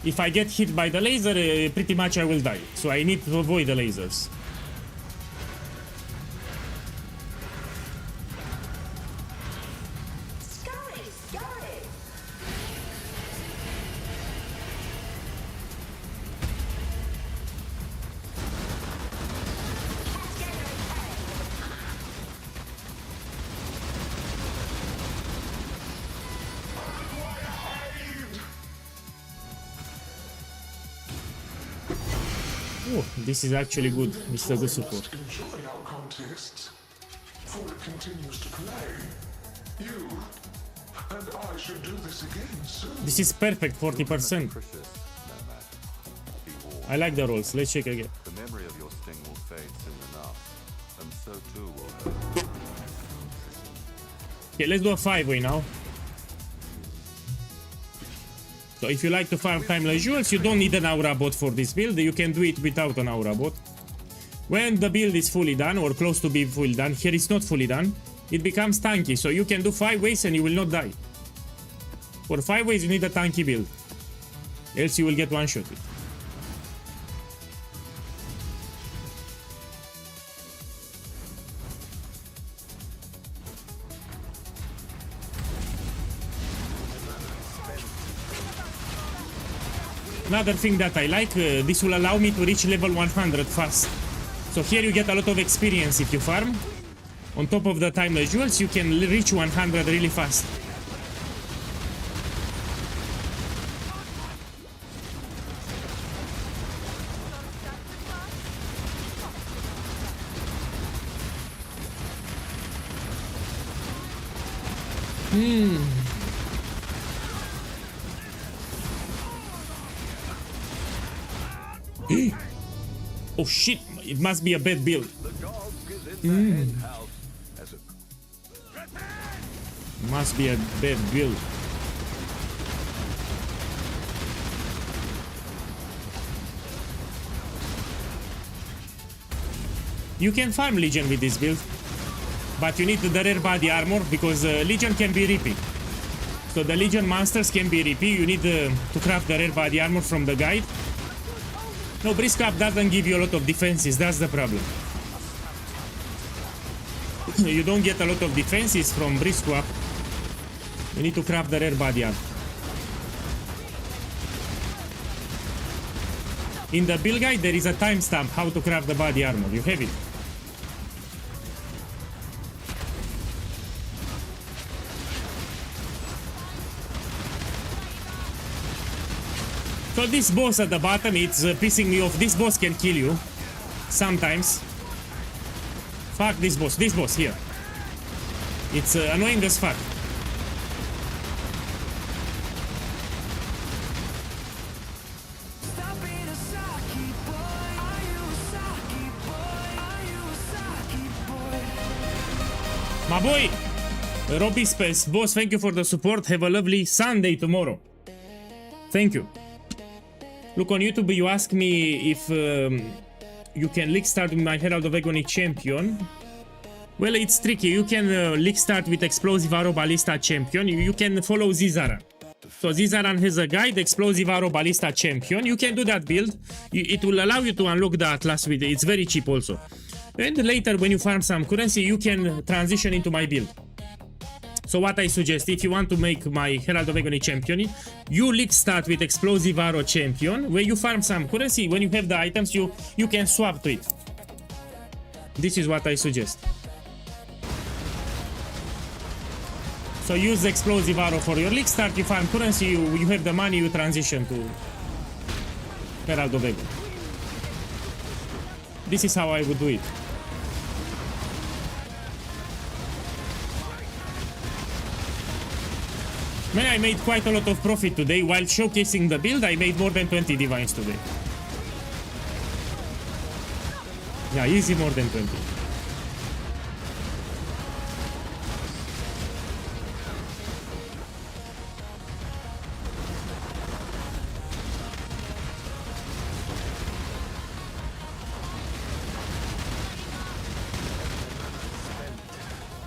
If I get hit by the laser, pretty much I will die. So I need to avoid the lasers. Oh, this is actually good. This is a good support. Enjoy our contests, for it continues to play. You and I should do this again soon. This is perfect, 40%. I like the rolls. Let's check again. The memory of your sting will fade soon enough, and so too will her. Okay, let's do a 5-way now. So if you like to farm timeless jewels, you don't need an aura bot for this build. You can do it without an aura bot. When the build is fully done or close to being fully done, here it's not fully done, it becomes tanky. So you can do 5 ways and you will not die. For 5 ways you need a tanky build, else you will get one-shotted. Another thing that I like, this will allow me to reach level 100 fast. So here you get a lot of experience if you farm. On top of the timeless jewels, you can reach 100 really fast. Oh shit, it must be a bad build. Must be a bad build. You can farm Legion with this build, but you need the rare body armor because Legion can be repeat. So the Legion monsters can be repeat. You need to craft the rare body armor from the guide. No, Brisk Up doesn't give you a lot of defenses, that's the problem. You don't get a lot of defenses from Brisk Up. You need to craft the rare body armor. In the build guide there is a timestamp how to craft the body armor. You have it. So this boss at the bottom, it's pissing me off. This boss can kill you sometimes. Fuck this boss here. It's annoying as fuck. My boy, Robbie Space, boss, thank you for the support. Have a lovely Sunday tomorrow. Thank you. Look, on YouTube you ask me if you can league start with my Herald of Agony champion. Well, it's tricky. You can league start with Explosive Arrow Ballista champion. You can follow Zizaran. So Zizaran has a guide, Explosive Arrow Ballista champion. You can do that build. It will allow you to unlock the Atlas with it. It's very cheap also. And later when you farm some currency, you can transition into my build. So what I suggest, if you want to make my Herald of Agony champion, you league start with Explosive Arrow champion, where you farm some currency. When you have the items, you can swap to it. This is what I suggest. So use Explosive Arrow for your league start, you farm currency, you have the money, you transition to Herald of Agony. This is how I would do it. Man, I made quite a lot of profit today. While showcasing the build, I made more than 20 divines today. Yeah, easy more than 20.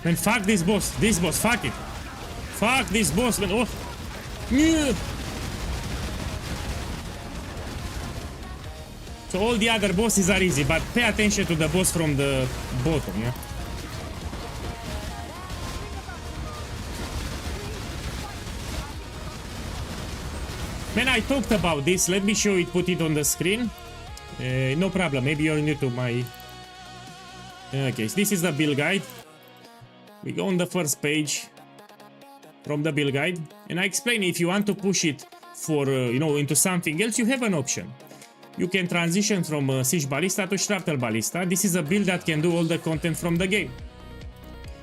Man, fuck this boss. This boss, fuck it. Fuck this boss, man. Oh. Yeah. So all the other bosses are easy, but pay attention to the boss from the bottom, yeah? Man, I talked about this. Let me show it, put it on the screen. No problem. Maybe you're new to my... Okay, so this is the build guide. We go on the first page from the build guide, and I explain if you want to push it for, into something else, you have an option. You can transition from Siege Ballista to Shrapnel Ballista. This is a build that can do all the content from the game.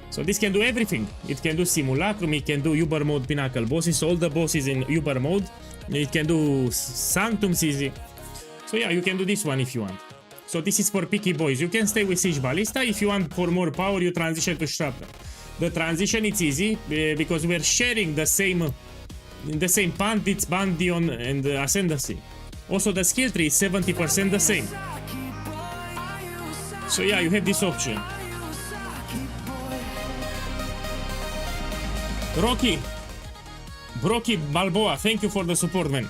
So this can do everything. It can do Simulacrum, it can do Uber mode Pinnacle bosses, all the bosses in Uber mode. It can do Sanctum easy. So yeah, you can do this one if you want. So this is for picky boys. You can stay with Siege Ballista. If you want for more power, you transition to Shrapnel. The transition is easy because we're sharing the same Pandits, Bandion, and Ascendancy. Also, the skill tree is 70% the same. So yeah, you have this option. Brocky Balboa, thank you for the support, man.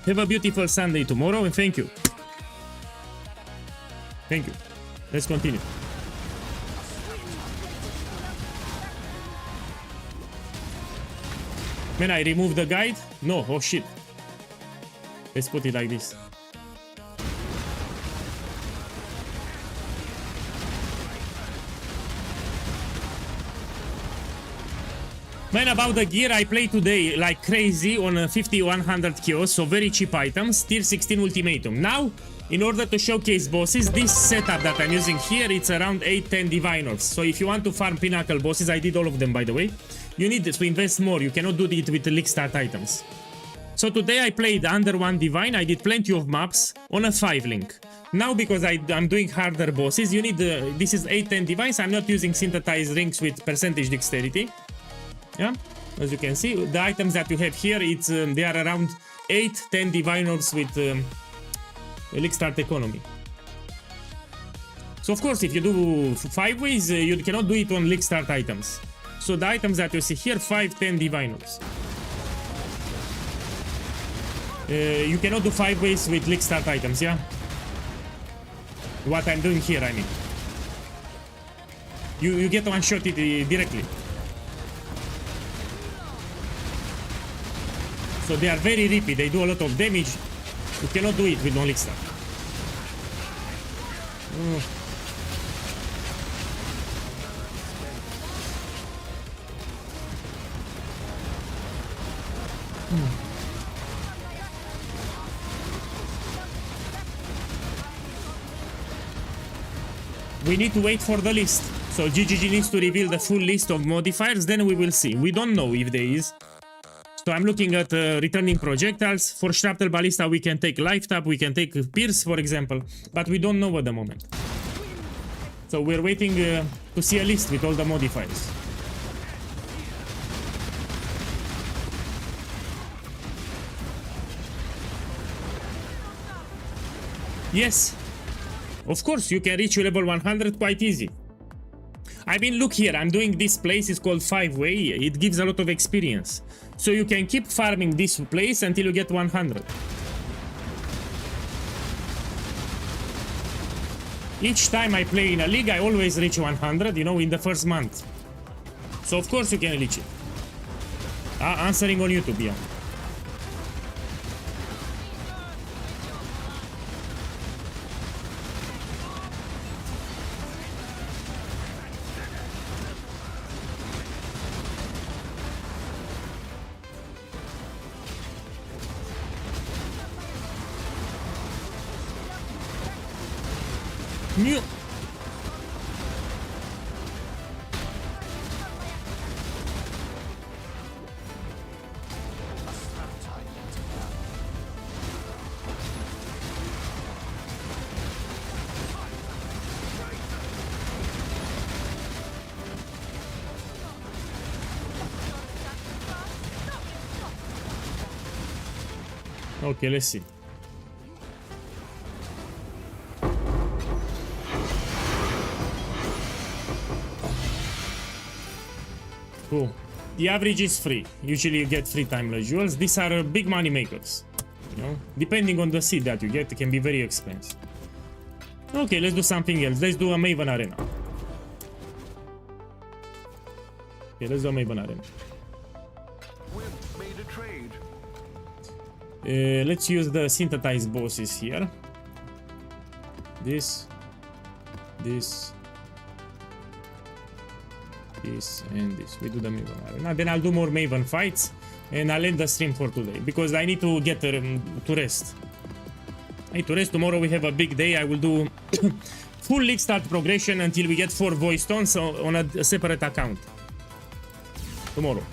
Have a beautiful Sunday tomorrow, and thank you. Thank you. Let's continue. Man, I removed the guide? No, oh shit. Let's put it like this. Man, about the gear, I play today like crazy on 50-100 kills, so very cheap items, tier 16 ultimatum. Now, in order to showcase bosses, this setup that I'm using here, it's around 8-10 divine orbs. So if you want to farm Pinnacle bosses, I did all of them by the way, you need to invest more, you cannot do it with the league start items. So today I played under 1 divine, I did plenty of maps on a 5 link. Now because I'm doing harder bosses, you need this is 8-10 divines, I'm not using synthesized rings with percentage dexterity. Yeah, as you can see, the items that you have here, they are around 8-10 divine orbs with league start economy. So of course, if you do 5 ways, you cannot do it on league start items. So the items that you see here, 5, 10 divine orbs. You cannot do 5 ways with league start items, yeah? What I'm doing here, I mean. You get one shot it directly. So they are very rippy, they do a lot of damage. You cannot do it with no league start. We need to wait for the list. So GGG needs to reveal the full list of modifiers, then we will see. We don't know if there is. So I'm looking at returning projectiles. For Shrapnel Ballista we can take Life Tap, we can take Pierce for example, but we don't know at the moment. So we're waiting to see a list with all the modifiers. Yes, of course you can reach level 100 quite easy. I mean, look here, I'm doing this place, it's called 5-way, it gives a lot of experience. So you can keep farming this place until you get 100. Each time I play in a league, I always reach 100, you know, in the first month. So of course you can reach it. Answering on YouTube, yeah. New. Okay, let's see. Cool. The average is free. Usually you get free timeless jewels. These are big money makers. You know, depending on the seed that you get, it can be very expensive. Okay, let's do something else. Let's do a Maven Arena. Okay, let's do a Maven Arena. We've made a trade. Let's use the synthesized bosses here. This and this. We do the Maven Arena. Then I'll do more Maven fights and I'll end the stream for today because I need to get to rest. I need to rest. Tomorrow we have a big day. I will do full league start progression until we get 4 voice stones on a separate account. Tomorrow.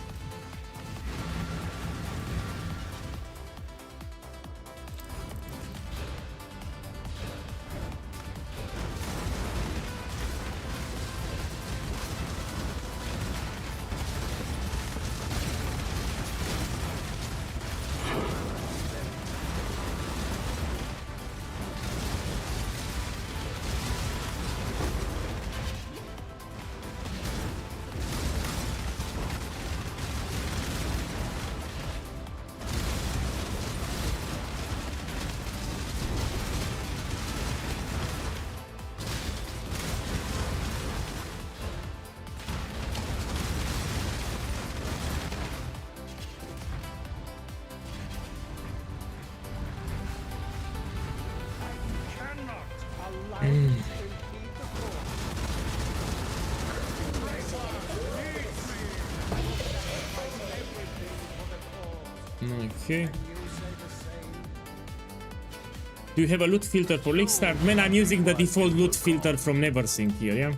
Okay. Do you have a loot filter for league start? Man, I'm using the default loot filter from NeverSync here, yeah?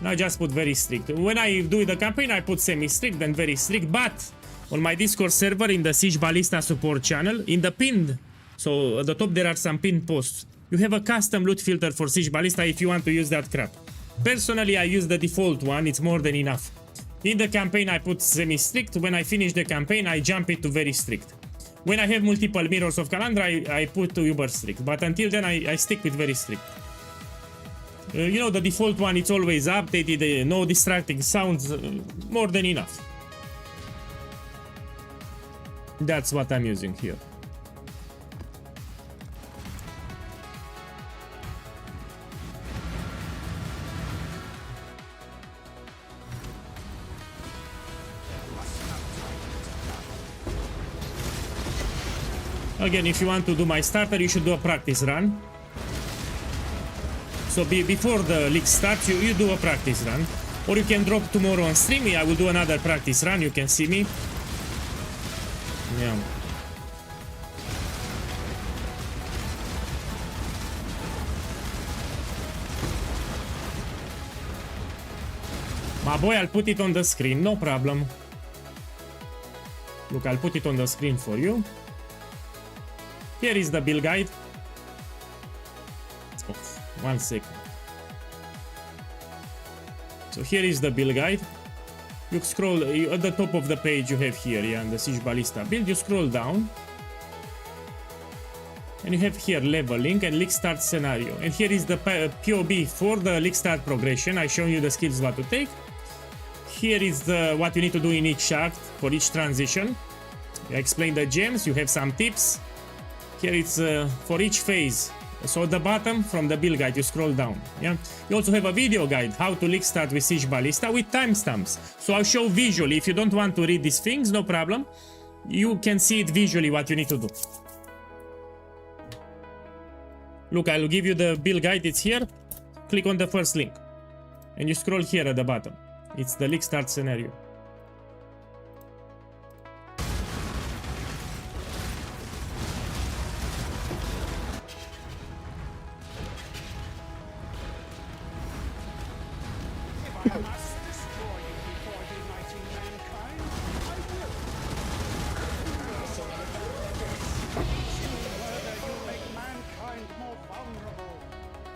Now I just put very strict. When I do the campaign, I put semi-strict, then very strict, but on my Discord server in the Siege Ballista support channel, in the pinned, so at the top there are some pinned posts. You have a custom loot filter for Siege Ballista if you want to use that crap. Personally, I use the default one, it's more than enough. In the campaign I put semi-strict, when I finish the campaign I jump it to very strict. When I have multiple mirrors of Calandra I put to uber strict, but until then I stick with very strict. You know, the default one, it's always updated, no distracting sounds, more than enough. That's what I'm using here. Again, if you want to do my starter, you should do a practice run. So before the league starts, you do a practice run. Or you can drop tomorrow on stream. I will do another practice run. You can see me. Yeah. My boy, I'll put it on the screen. No problem. Look, I'll put it on the screen for you. Here is the build guide. Oh, 1 second. So here is the build guide. You scroll at the top of the page. You have here, yeah, the Siege Ballista build. You scroll down, and you have here leveling and league start scenario. And here is the POB for the league start progression. I show you the skills what to take. Here is the what you need to do in each shaft for each transition. I explain the gems. You have some tips. Here it's for each phase. So at the bottom from the build guide you scroll down. Yeah. You also have a video guide how to league start with Siege Ballista with timestamps. So I'll show visually. If you don't want to read these things, no problem. You can see it visually what you need to do. Look, I'll give you the build guide. It's here. Click on the first link, and you scroll here at the bottom. It's the league start scenario.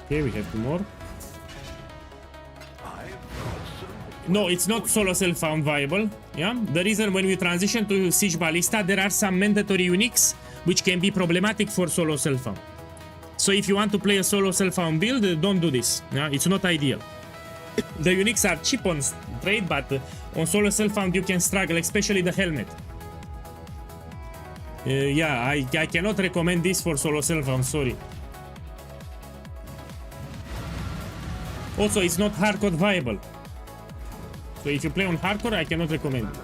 Okay, we have 2 more. No, it's not solo self found viable. Yeah, the reason when we transition to Siege Ballista, there are some mandatory uniques which can be problematic for solo self found. So if you want to play a solo self found build, don't do this. Yeah, it's not ideal. The uniques are cheap on trade, but on solo self found you can struggle, especially the helmet. Yeah, I cannot recommend this for solo self found. Sorry. Also, it's not hardcore viable. So if you play on hardcore, I cannot recommend it.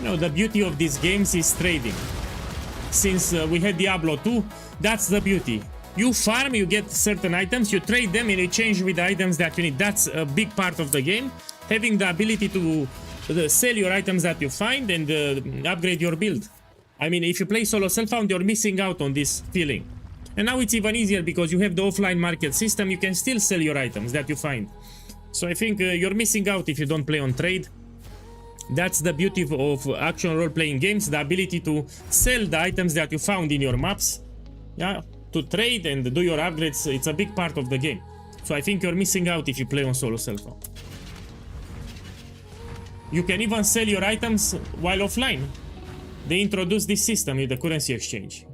No, the beauty of these games is trading. Since we had Diablo 2, that's the beauty. You farm, you get certain items, you trade them and you change with the items that you need. That's a big part of the game. Having the ability to sell your items that you find and upgrade your build. I mean, if you play solo self-found, you're missing out on this feeling. And now it's even easier because you have the offline market system. You can still sell your items that you find. So I think you're missing out if you don't play on trade. That's the beauty of action role-playing games, the ability to sell the items that you found in your maps, yeah, to trade and do your upgrades. It's a big part of the game. So I think you're missing out if you play on solo self-found. You can even sell your items while offline. They introduced this system with the currency exchange.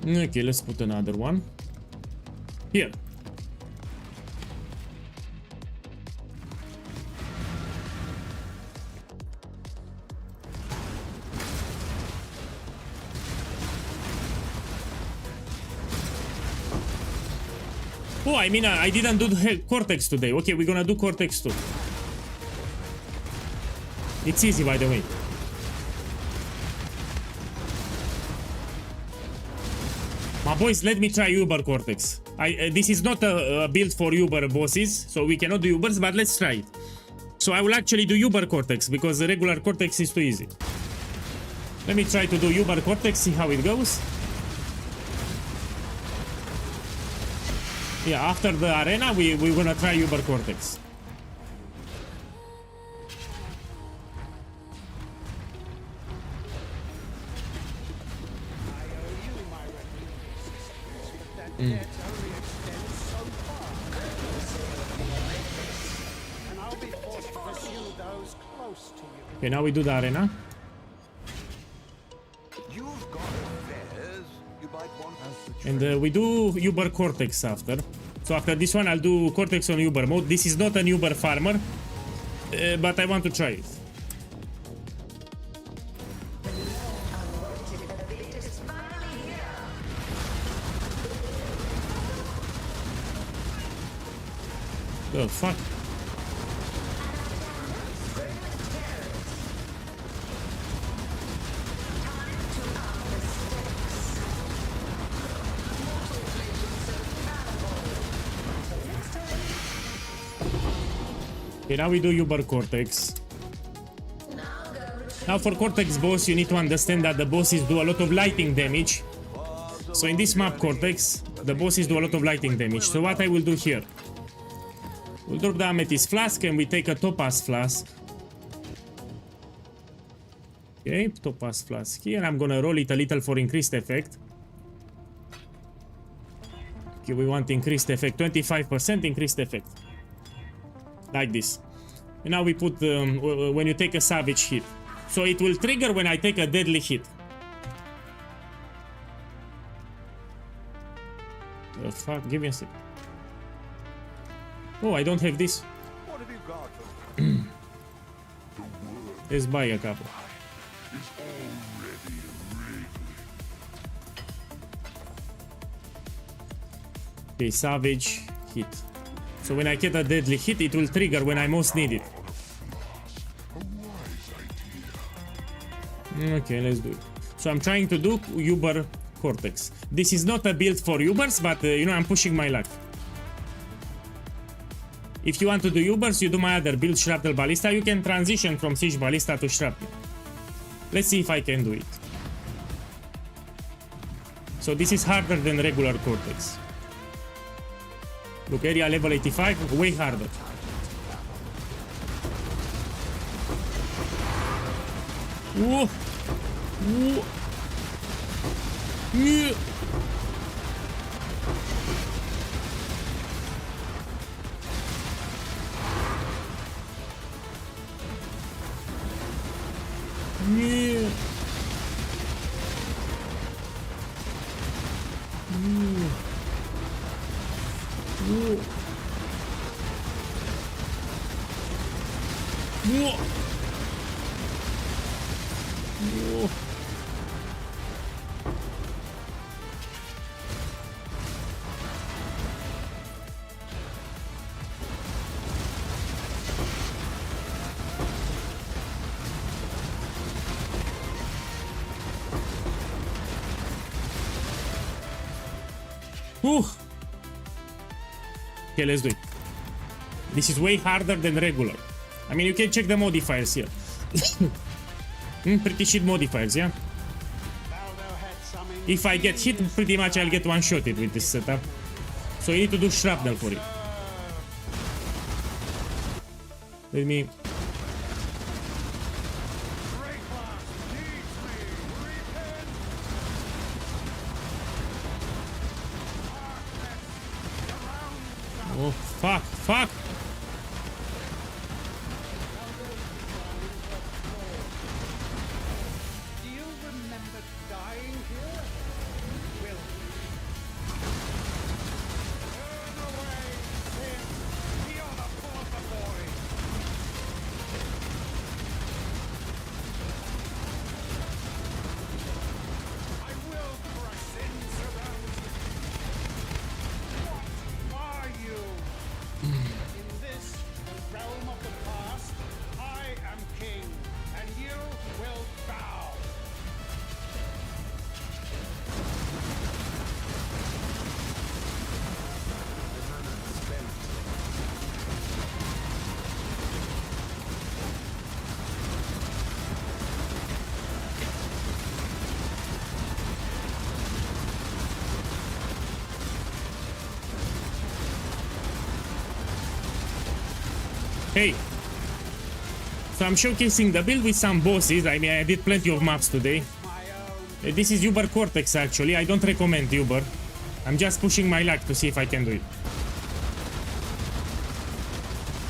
Okay, let's put another one here. Oh, I mean, I didn't do the Cortex today. Okay, we're gonna do Cortex too. It's easy, by the way. My boys, let me try Uber Cortex. This is not a build for Uber bosses, so we cannot do Ubers, but let's try it. So I will actually do Uber Cortex, because the regular Cortex is too easy. Let me try to do Uber Cortex, see how it goes. Yeah, after the arena, we're gonna try Uber Cortex. Okay, now we do the arena. You've got affairs. You might want And we do Uber Cortex after. So after this one, I'll do Cortex on Uber mode. This is not an Uber farmer, but I want to try it. The fuck? Okay, now we do Uber Cortex. Now for Cortex boss, you need to understand that the bosses do a lot of lightning damage. So in this map Cortex, the bosses do a lot of lightning damage. So what I will do here, we'll drop the Amethyst Flask and we take a Topaz Flask. Okay, Topaz Flask here. I'm gonna roll it a little for increased effect. Okay, we want increased effect, 25% increased effect. Like this. And now we put when you take a savage hit. So it will trigger when I take a deadly hit. The fuck? Give me a sec. Oh, I don't have this. What have you got? Let's buy a couple. Okay, savage hit. So when I get a deadly hit, it will trigger when I most need it. Okay, let's do it. So I'm trying to do Uber Cortex. This is not a build for Ubers, but you know, I'm pushing my luck. If you want to do Ubers, you do my other build, Shrapnel Ballista. You can transition from Siege Ballista to Shrapnel. Let's see if I can do it. So this is harder than regular Cortex. Look, area level 85, way harder. Whoa. Whoa. Yeah. Yeah. Whoa. Whoa. Whoa. Whew. Okay, let's do it. This is way harder than regular. I mean, you can check the modifiers here. Pretty shit modifiers, yeah? If I get hit, pretty much I'll get one-shotted with this setup. So you need to do shrapnel for it. Let me... Oh, fuck, fuck! Do you remember dying here? Will turn away, sin. You're the pauper boy. I will crush sins around you. What are you? In Hey. So I'm showcasing the build with some bosses. I mean, I did plenty of maps today. This is Uber Cortex actually. I don't recommend Uber. I'm just pushing my luck to see if I can do it.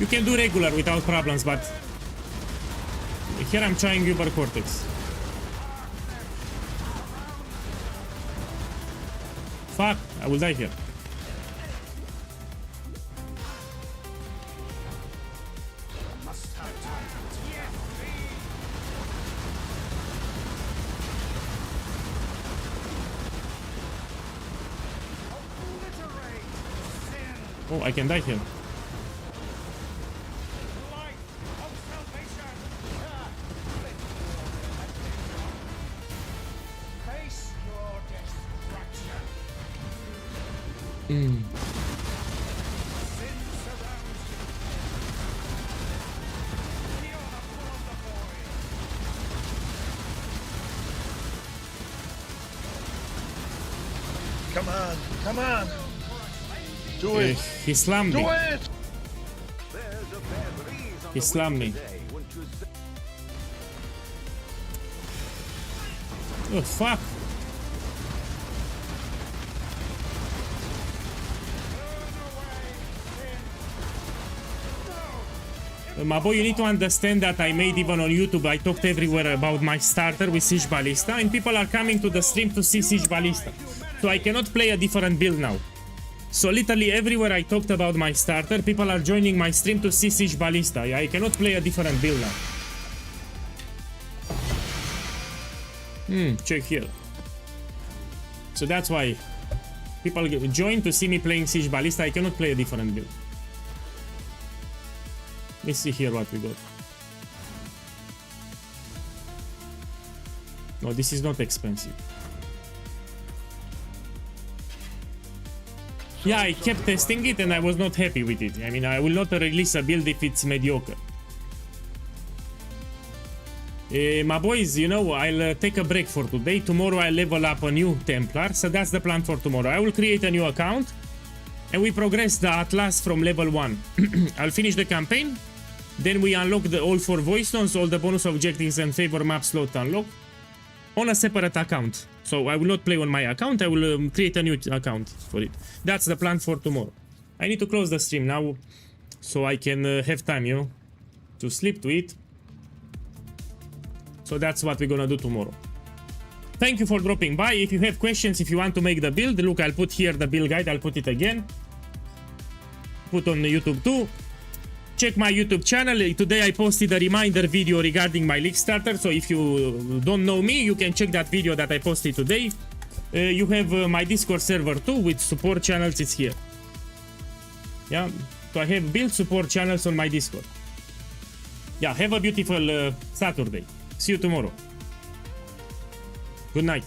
You can do regular without problems, but here I'm trying Uber Cortex. Fuck, I will die here. Oh, I can die here. Come on, come on. Do it. He slammed me. Do it. He slammed me. Oh, fuck. My boy, you need to understand that I made even on YouTube, I talked everywhere about my starter with Siege Ballista, and people are coming to the stream to see Siege Ballista. So I cannot play a different build now. So literally everywhere I talked about my starter, people are joining my stream to see Siege Ballista. I cannot play a different build now. Check here. So that's why people join to see me playing Siege Ballista. I cannot play a different build. Let's see here what we got. No, this is not expensive. Yeah, I kept testing it and I was not happy with it. I mean, I will not release a build if it's mediocre. My boys, you know, I'll take a break for today. Tomorrow I'll level up a new Templar, so that's the plan for tomorrow. I will create a new account and we progress the Atlas from level 1. I'll finish the campaign, then we unlock all 4 voice stones, all the bonus objectives and favor map slot unlock on a separate account. So I will not play on my account, I will create a new account for it. That's the plan for tomorrow. I need to close the stream now so I can have time, you know, to sleep, to eat. So that's what we're gonna do tomorrow. Thank you for dropping by. If you have questions, if you want to make the build, look, I'll put here the build guide, I'll put it again. Put on YouTube too. Check my YouTube channel. Today I posted a reminder video regarding my League starter, so if you don't know me, you can check that video that I posted today. You have my Discord server too with support channels, it's here. Yeah, so I have build support channels on my Discord. Yeah, have a beautiful Saturday. See you tomorrow. Good night.